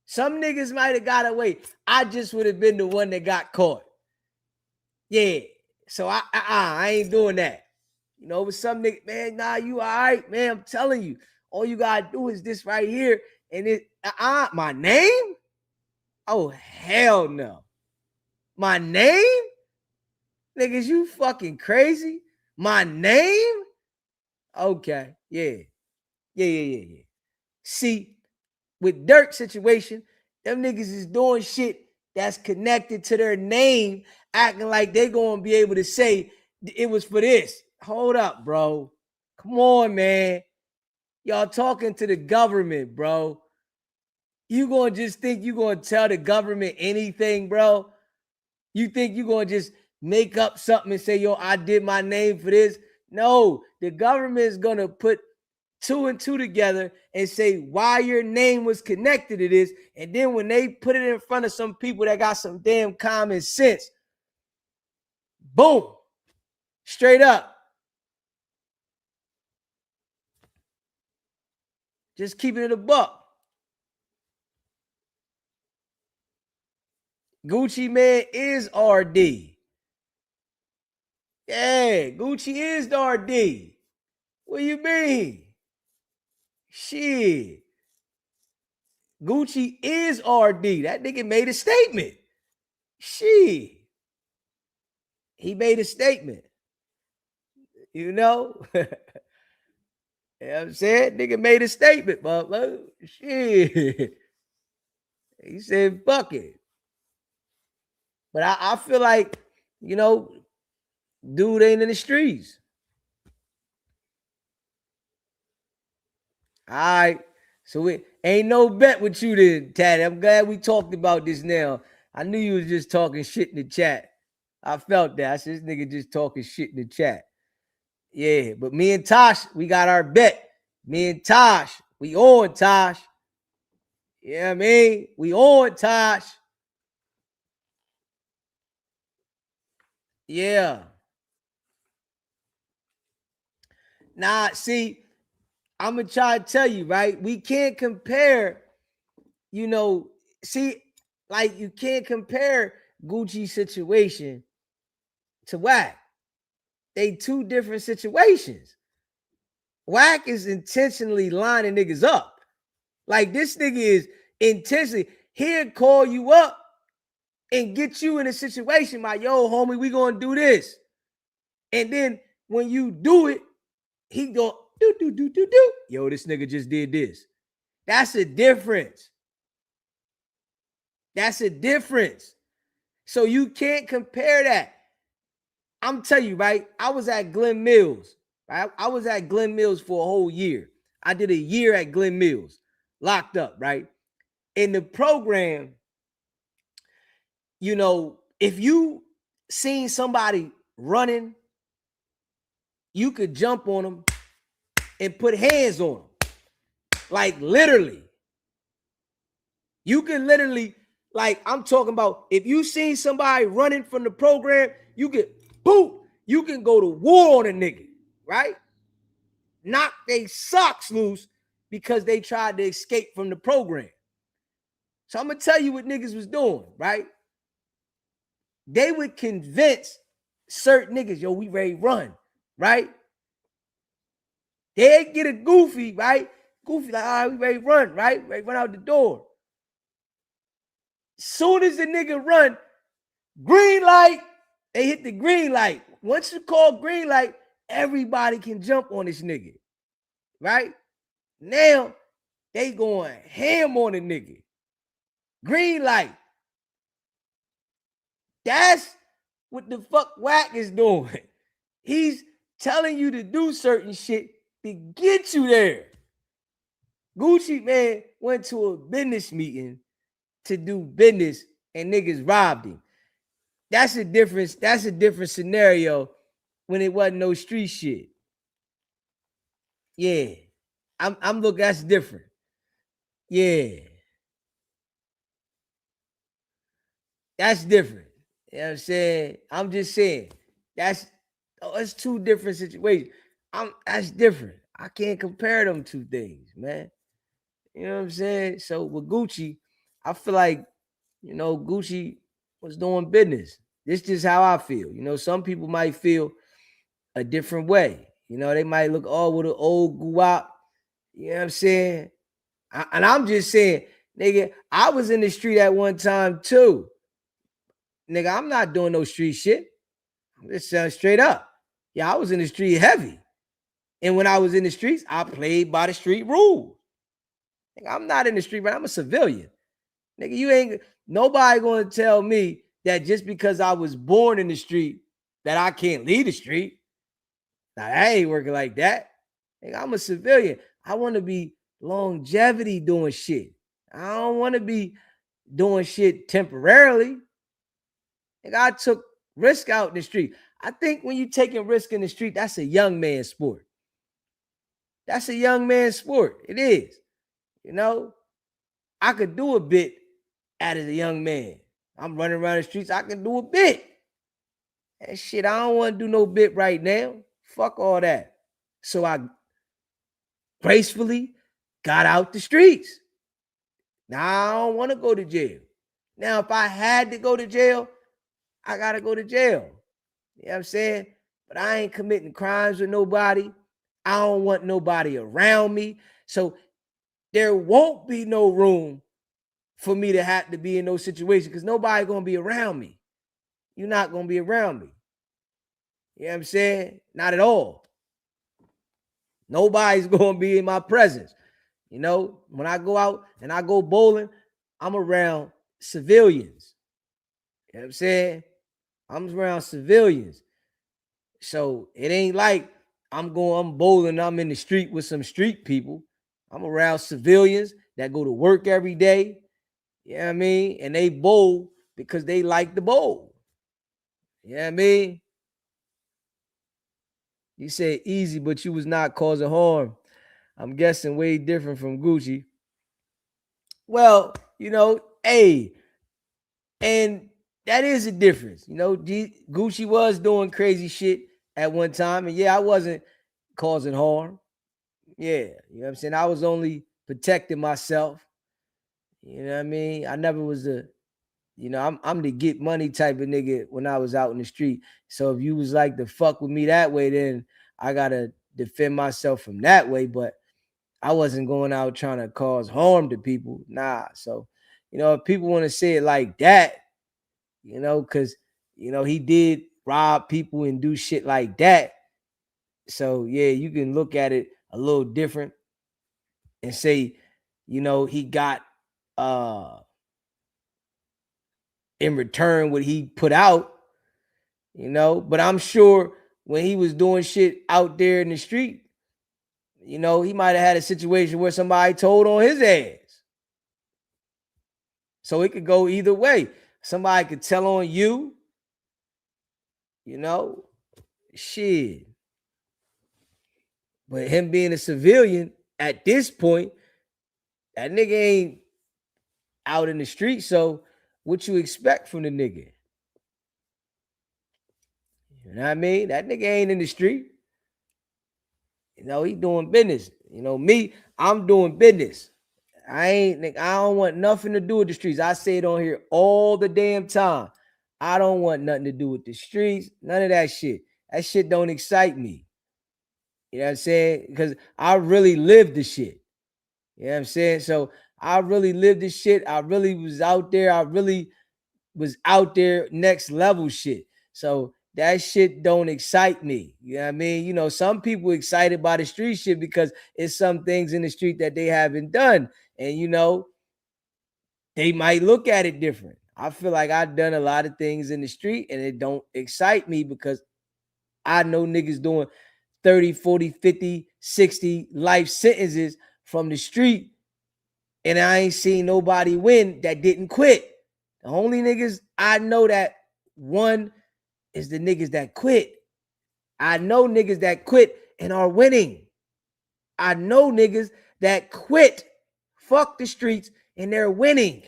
Some niggas might have got away. I just would have been the one that got caught. Yeah. So I ain't doing that. You know, with some nigga, man, nah, you all right, man. I'm telling you, all you gotta do is this right here. And it my name? Oh, hell no. My name? Niggas, you fucking crazy? My name? Okay, yeah. See, with Dirk's situation, them niggas is doing shit that's connected to their name, acting like they gonna be able to say it was for this. Hold up, bro. Come on, man. Y'all talking to the government, bro. You gonna just think you gonna tell the government anything, bro? You think you gonna just make up something and say, yo, I did my name for this? No, the government is gonna put 2 and 2 together and say why your name was connected to this. And then when they put it in front of some people that got some damn common sense, boom, straight up. Just keeping it a buck. Gucci Man is RD. Yeah, Gucci is the RD. What do you mean? Shit. Gucci is RD. That nigga made a statement. Shit. He made a statement. You know? You know what I'm saying? Nigga made a statement, motherfucker. Shit. He said, fuck it. But I feel like, you know, dude ain't in the streets. All right. So it ain't no bet with you then, Taddy. I'm glad we talked about this now. I knew you was just talking shit in the chat. I felt that. I said, this nigga just talking shit in the chat. Yeah, but me and Tosh, we got our bet. Me and Tosh, we on Tosh. Yeah, I mean, we on Tosh. Yeah. Nah, see, I'm going to try to tell you, right? We can't compare, you know, see, like you can't compare Gucci's situation to Wack. They two different situations. Wack is intentionally lining niggas up. Like this nigga is intentionally, he'll call you up and get you in a situation like, yo, homie, we gonna do this. And then when you do it, he go, do. Yo, this nigga just did this. That's a difference. That's a difference. So you can't compare that. I'm telling you, right? I was at Glen Mills. Right? I was at Glen Mills for a whole year. I did a year at Glen Mills, locked up, right? In the program, you know, if you seen somebody running, you could jump on them and put hands on them. Like literally. You can literally, like I'm talking about, if you seen somebody running from the program, you get, boom, you can go to war on a nigga, right? Knock their socks loose because they tried to escape from the program. So I'm going to tell you what niggas was doing, right? They would convince certain niggas, yo, we ready to run, right? They'd get a goofy, right? Goofy like, all right, we ready to run, right? Ready to run out the door. Soon as the nigga run, green light, they hit the green light. Once you call green light, everybody can jump on this nigga, right? Now, they going ham on the nigga. Green light. That's what the fuck Wack is doing. He's telling you to do certain shit to get you there. Gucci man went to a business meeting to do business and niggas robbed him. That's a different scenario when it wasn't no street shit. Yeah. I'm looking, that's different. Yeah. That's different. You know what I'm saying? I'm just saying that's two different situations. That's different. I can't compare them two things, man. You know what I'm saying? So with Gucci, I feel like, you know, Gucci was doing business. This is just how I feel. You know, some people might feel a different way. You know, they might look, oh, with an old guap. You know what I'm saying? And I'm just saying, nigga, I was in the street at one time too. Nigga, I'm not doing no street shit. I'm just saying straight up. Yeah, I was in the street heavy. And when I was in the streets, I played by the street rules. Nigga, I'm not in the street, but I'm a civilian. Nigga, you ain't, nobody gonna tell me that just because I was born in the street that I can't leave the street. Now, I ain't working like that. Nigga, I'm a civilian. I want to be longevity doing shit. I don't want to be doing shit temporarily. Nigga, I took risk out in the street. I think when you taking risk in the street, that's a young man's sport. That's a young man's sport. It is. You know, I could do a bit as a young man. I'm running around the streets. I can do a bit. And shit, I don't want to do no bit right now. Fuck all that. So I gracefully got out the streets. Now I don't want to go to jail. Now, if I had to go to jail, I got to go to jail. You know what I'm saying? But I ain't committing crimes with nobody. I don't want nobody around me. So there won't be no room for me to have to be in those situations because nobody going to be around me. You're not going to be around me. You know what I'm saying? Not at all. Nobody's going to be in my presence. You know, when I go out and I go bowling, I'm around civilians. You know what I'm saying? I'm around civilians. So it ain't like I'm bowling, I'm in the street with some street people. I'm around civilians that go to work every day. You know what I mean? And they bowl because they like to bowl. You know what I mean? You said easy, but you was not causing harm. I'm guessing way different from Gucci. Well, you know, hey, and that is a difference. You know, Gucci was doing crazy shit at one time. And yeah, I wasn't causing harm. Yeah, you know what I'm saying? I was only protecting myself. You know what I mean? I never was I'm the get money type of nigga when I was out in the street. So if you was like to fuck with me that way, then I gotta defend myself from that way. But I wasn't going out trying to cause harm to people. Nah. So, you know, if people want to say it like that, you know, because, you know, he did rob people and do shit like that. So, yeah, you can look at it a little different and say, you know, he got in return what he put out, you know, but I'm sure when he was doing shit out there in the street, you know, he might have had a situation where somebody told on his ass. So it could go either way. Somebody could tell on you, you know, shit. But him being a civilian at this point, that nigga ain't out in the street. So what you expect from the nigga? You know what I mean? That nigga ain't in the street. You know, he doing business. You know, me, I'm doing business. I don't want nothing to do with the streets. I say it on here all the damn time. I don't want nothing to do with the streets. None of that shit. That shit don't excite me. You know what I'm saying? Because I really live the shit. You know what I'm saying? So I really lived this shit. I really was out there. I really was out there next level shit. So that shit don't excite me. You know what I mean? You know, some people excited by the street shit because it's some things in the street that they haven't done. And you know, they might look at it different. I feel like I've done a lot of things in the street and it don't excite me because I know niggas doing 30, 40, 50, 60 life sentences from the street, and I ain't seen nobody win that didn't quit. The only niggas I know that won is the niggas that quit. I know niggas that quit and are winning. I know niggas that quit, fuck the streets, and they're winning.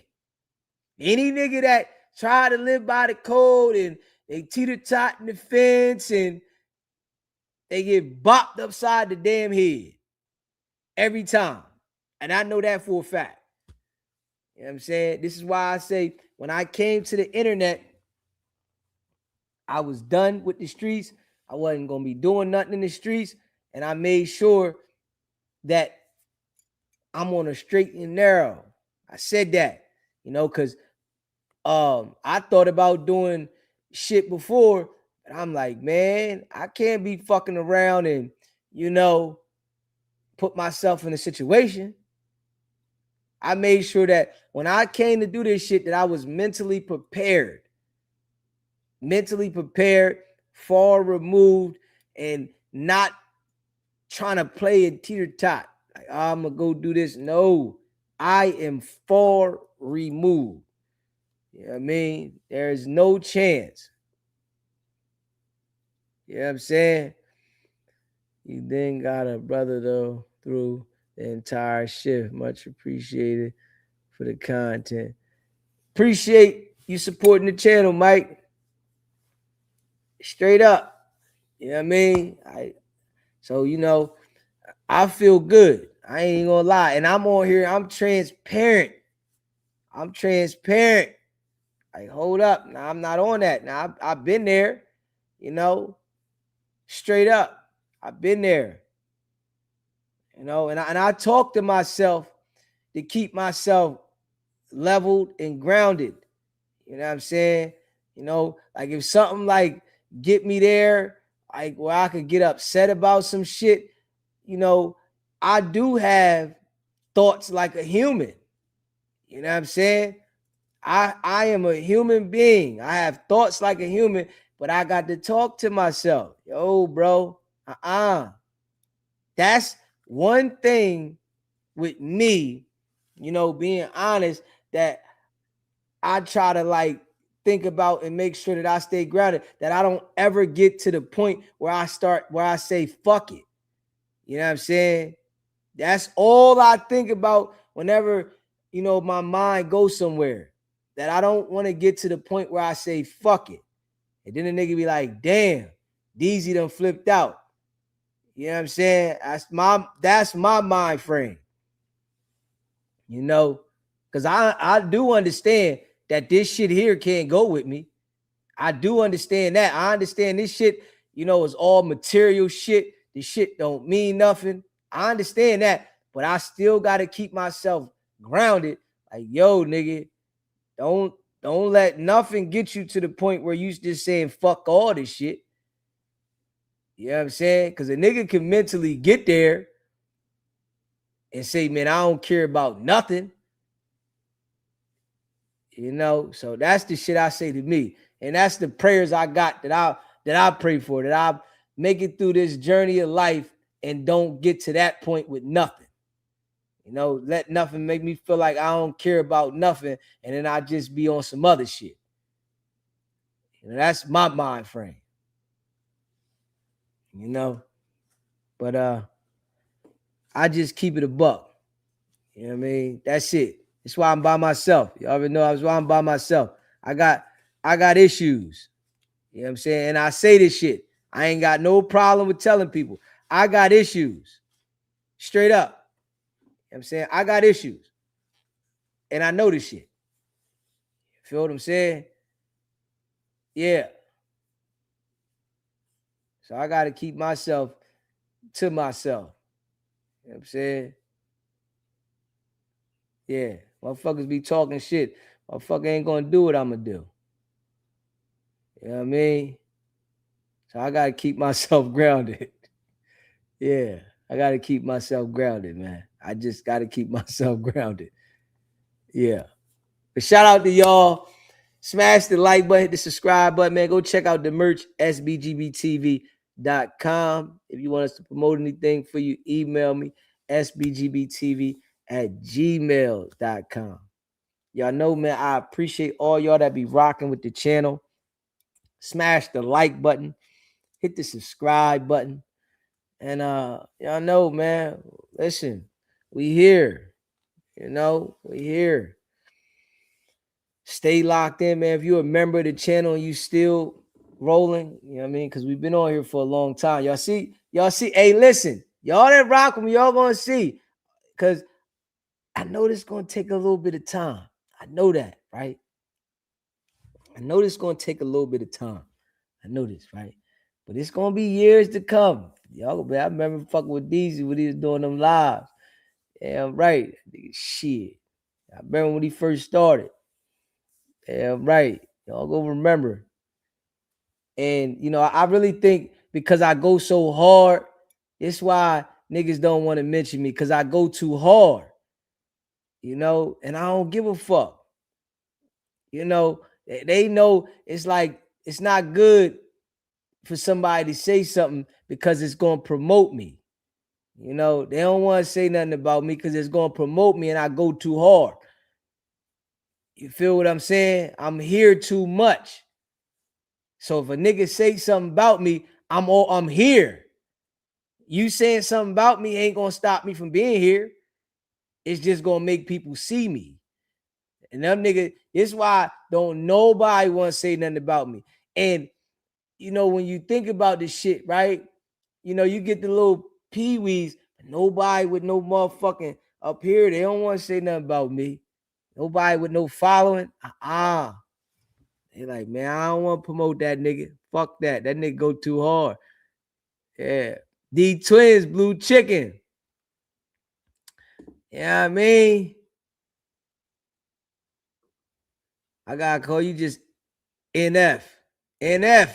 Any nigga that try to live by the code and they teeter-tot in the fence and they get bopped upside the damn head every time. And I know that for a fact. You know what I'm saying? This is why I say when I came to the internet, I was done with the streets. I wasn't going to be doing nothing in the streets. And I made sure that I'm on a straight and narrow. I said that, you know, because I thought about doing shit before, but I'm like, man, I can't be fucking around and, you know, put myself in a situation. I made sure that when I came to do this shit, that I was mentally prepared, far removed, and not trying to play a teeter-tot. Like, I'm going to go do this. No, I am far removed. You know what I mean? There is no chance. You know what I'm saying? You then got a brother, though, through the entire shift. Much appreciated for the content. Appreciate you supporting the channel, Mike. Straight up. You know what I mean? So, you know, I feel good. I ain't gonna lie. And I'm on here, I'm transparent. Like, hold up. Now, I'm not on that. Now, I've been there, you know, straight up. I've been there. You know, and I talk to myself to keep myself leveled and grounded. You know what I'm saying? You know, like if something like get me there, like where I could get upset about some shit, you know, I do have thoughts like a human. You know what I'm saying? I am a human being. I have thoughts like a human, but I got to talk to myself. Yo, bro, that's one thing with me, you know, being honest, that I try to like think about and make sure that I stay grounded, that I don't ever get to the point where I say fuck it. You know what I'm saying? That's all I think about whenever, you know, my mind goes somewhere, that I don't want to get to the point where I say fuck it. And then the nigga be like, damn, DZ done flipped out. You know what I'm saying? That's my mind frame. You know, because I do understand that this shit here can't go with me. I do understand that. I understand this shit, you know, is all material shit. This shit don't mean nothing. I understand that, but I still got to keep myself grounded. Like, yo, nigga, don't let nothing get you to the point where you just saying fuck all this shit. You know what I'm saying? Because a nigga can mentally get there and say, man, I don't care about nothing. You know, so that's the shit I say to me. And that's the prayers I got that I pray for, that I make it through this journey of life and don't get to that point with nothing. You know, let nothing make me feel like I don't care about nothing, and then I just be on some other shit. You know, that's my mind frame. You know, but I just keep it a buck. You know what I mean? That's it. That's why I'm by myself. You already know that's why I'm by myself. I got issues. You know what I'm saying? And I say this shit. I ain't got no problem with telling people. I got issues. Straight up. You know what I'm saying? I got issues. And I know this shit. Feel what I'm saying? Yeah. So I got to keep myself to myself. You know what I'm saying? Yeah, motherfuckers be talking shit. Motherfucker ain't gonna do what I'm gonna do. You know what I mean? So I gotta keep myself grounded. Yeah, I gotta keep myself grounded, man. I just gotta keep myself grounded. Yeah. But shout out to y'all. Smash the like button, hit the subscribe button, man. Go check out the merch, sbgbtv.com. If you want us to promote anything for you, email me, sbgbtv@gmail.com. Y'all know, man, I appreciate all y'all that be rocking with the channel. Smash the like button, hit the subscribe button. And y'all know, man, listen, we here. You know, we here. Stay locked in, man. If you're a member of the channel and you still rolling, you know what I mean? Because we've been on here for a long time. Y'all see, hey, listen, y'all that rock with me, y'all gonna see. Because I know this gonna take a little bit of time. I know that, right? I know this gonna take a little bit of time. I know this, right? But it's gonna be years to come. Y'all, man, I remember fucking with DZ when he was doing them lives. Yeah, right. Shit. I remember when he first started. Yeah, right. Y'all go remember. And you know, I really think because I go so hard, it's why niggas don't want to mention me, because I go too hard. You know, and I don't give a fuck. You know, they know it's like it's not good for somebody to say something because it's gonna promote me. You know, they don't want to say nothing about me because it's gonna promote me and I go too hard. You feel what I'm saying? I'm here too much. So if a nigga say something about me, I'm here. You saying something about me ain't gonna stop me from being here. It's just gonna make people see me. And them niggas, it's why don't nobody want to say nothing about me. And you know, when you think about this shit, right? You know, you get the little peewees, nobody with no motherfucking up here, they don't want to say nothing about me. Nobody with no following. They like, man, I don't want to promote that nigga. Fuck that. That nigga go too hard. Yeah. D Twins, Blue Chicken. Yeah, I mean, I gotta call you just NF. NF.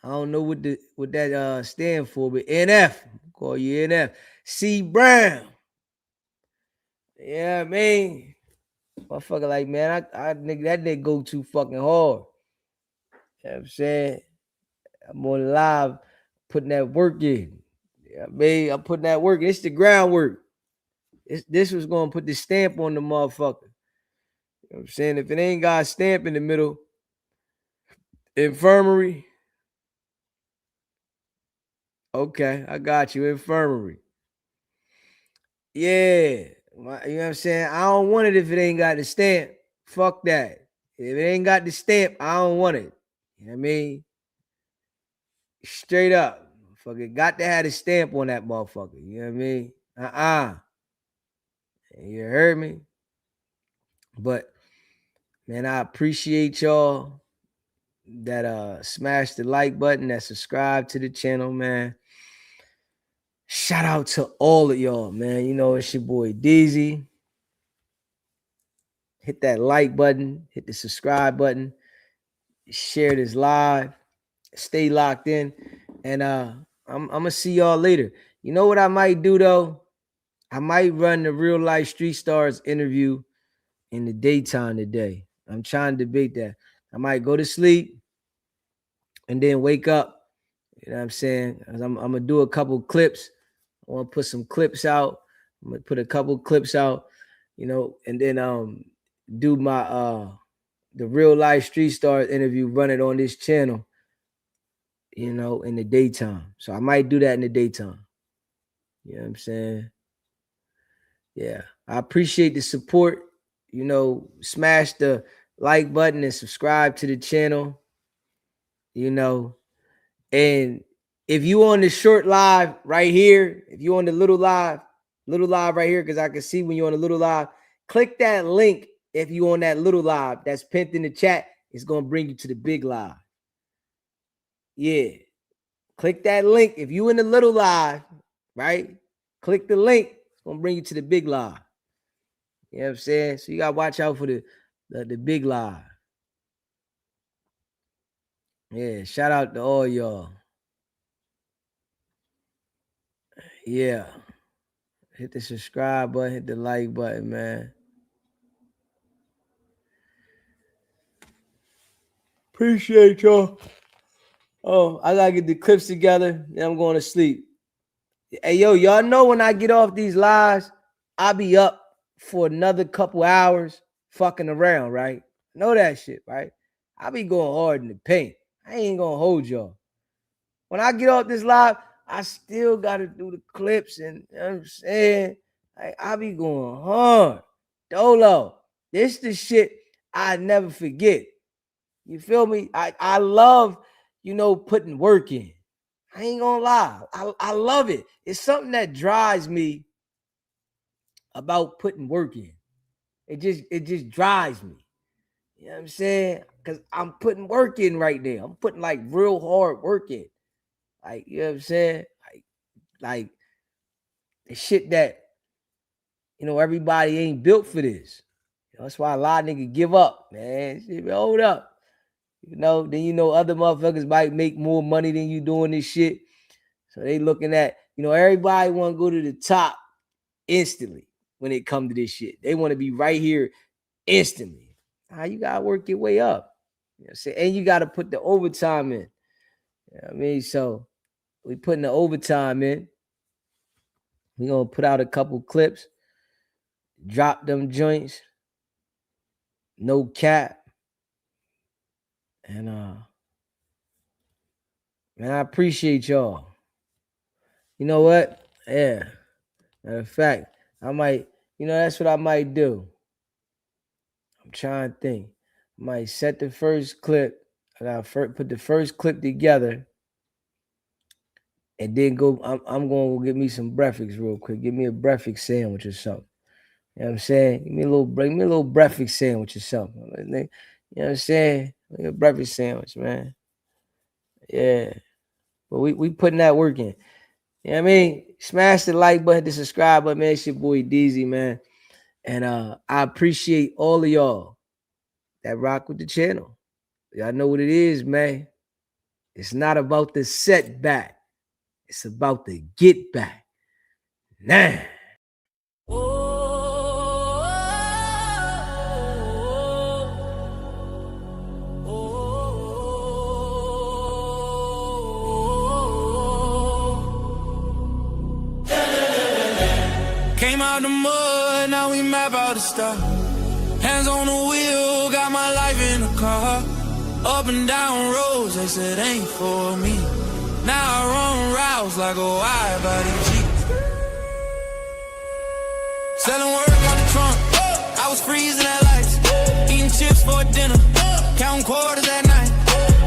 I don't know what that stand for, but NF. Call you NF. C Brown. Yeah, I mean, motherfucker, like, man, I nigga, that nigga go too fucking hard. You know what I'm saying? I'm on live putting that work in. Yeah, I mean, I'm putting that work in. It's the groundwork. This was gonna put the stamp on the motherfucker. You know what I'm saying? If it ain't got a stamp in the middle, infirmary. Okay, I got you. Infirmary. Yeah. You know what I'm saying? I don't want it if it ain't got the stamp. Fuck that. If it ain't got the stamp, I don't want it. You know what I mean? Straight up. Fucking got to have a stamp on that motherfucker. You know what I mean? You heard me? But man, I appreciate y'all that smash the like button, that subscribe to the channel, man. Shout out to all of y'all, man. You know, it's your boy Deezy. Hit that like button, hit the subscribe button, share this live, stay locked in, and I'm gonna see y'all later. You know what I might do though? I might run the Real Life Street Stars interview in the daytime today. I'm trying to debate that. I might go to sleep and then wake up. You know what I'm saying? I'm gonna do a couple clips. I want to put some clips out. I'm gonna put a couple clips out, you know, and then do my the Real Life Street Stars interview, run it on this channel, you know, in the daytime. So I might do that in the daytime. You know what I'm saying? Yeah. I appreciate the support. You know, smash the like button and subscribe to the channel. You know, and if you on the short live right here, if you on the little live right here, because I can see when you're on the little live, click that link. If you on that little live that's pinned in the chat, it's going to bring you to the big live. Yeah. Click that link. If you in the little live, right? Click the link. It's going to bring you to the big live. You know what I'm saying? So you gotta watch out for the big live. Yeah, shout out to all y'all. Yeah. Hit the subscribe button, hit the like button, man. Appreciate y'all. Oh, I gotta get the clips together. Then I'm going to sleep. Hey, yo, y'all know when I get off these lives, I'll be up for another couple hours fucking around, right? Know that shit, right? I be going hard in the paint. I ain't gonna hold y'all. When I get off this live, I still gotta do the clips, and you know what I'm saying? I be going hard. Dolo, this the shit I never forget. You feel me? I love, putting work in. I ain't gonna lie. I love it. It's something that drives me about putting work in. It just drives me. You know what I'm saying? Because I'm putting work in right now. I'm putting like real hard work in. Like, you know what I'm saying? Like the shit that, everybody ain't built for this. That's why a lot of niggas give up, man. Shit, hold up. Then other motherfuckers might make more money than you doing this shit. So they looking at, everybody want to go to the top instantly when it comes to this shit. They want to be right here instantly. You gotta work your way up. You know what I'm saying? And you gotta put the overtime in. You know what I mean? So we putting the overtime in. We gonna put out a couple clips, drop them joints, no cap. And man, I appreciate y'all. You know what? Yeah. Matter of fact, I might, that's what I might do. I'm trying to think. I might set the first clip. I gotta put the first clip together. And then go, I'm going to get me some breakfast real quick. Give me a breakfast sandwich or something. You know what I'm saying? Give me a little breakfast sandwich or something. You know what I'm saying? A breakfast sandwich, man. Yeah. But we putting that work in. You know what I mean? Smash the like button, the subscribe button, man. It's your boy DZ, man. And I appreciate all of y'all that rock with the channel. Y'all know what it is, man. It's not about the setback. It's about the get back. Nah. Came out the mud, now we map out the stuff. Hands on the wheel, got my life in the car. Up and down roads, they said ain't for me. Now I run routes like a wide body Jeep. Selling work on the trunk, I was freezing at lights. Eating chips for dinner, counting quarters at night.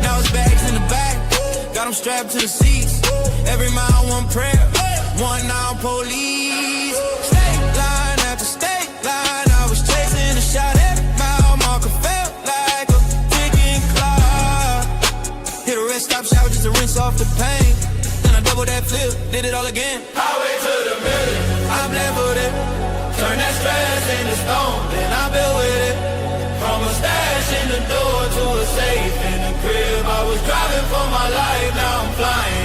Now it's bags in the back, got them strapped to the seats. Every mile one prayer, one now police. State line after state line, I was chasing a shot. Every mile marker felt like a ticking clock. Hit a rest stop shower just to rinse off the pain. Then I double that flip, did it all again. Highway to the middle, I'm leveled it. Turn that stress into stone, then I built with it. From a stash in the door to a safe in the crib. I was driving for my life, now I'm flying.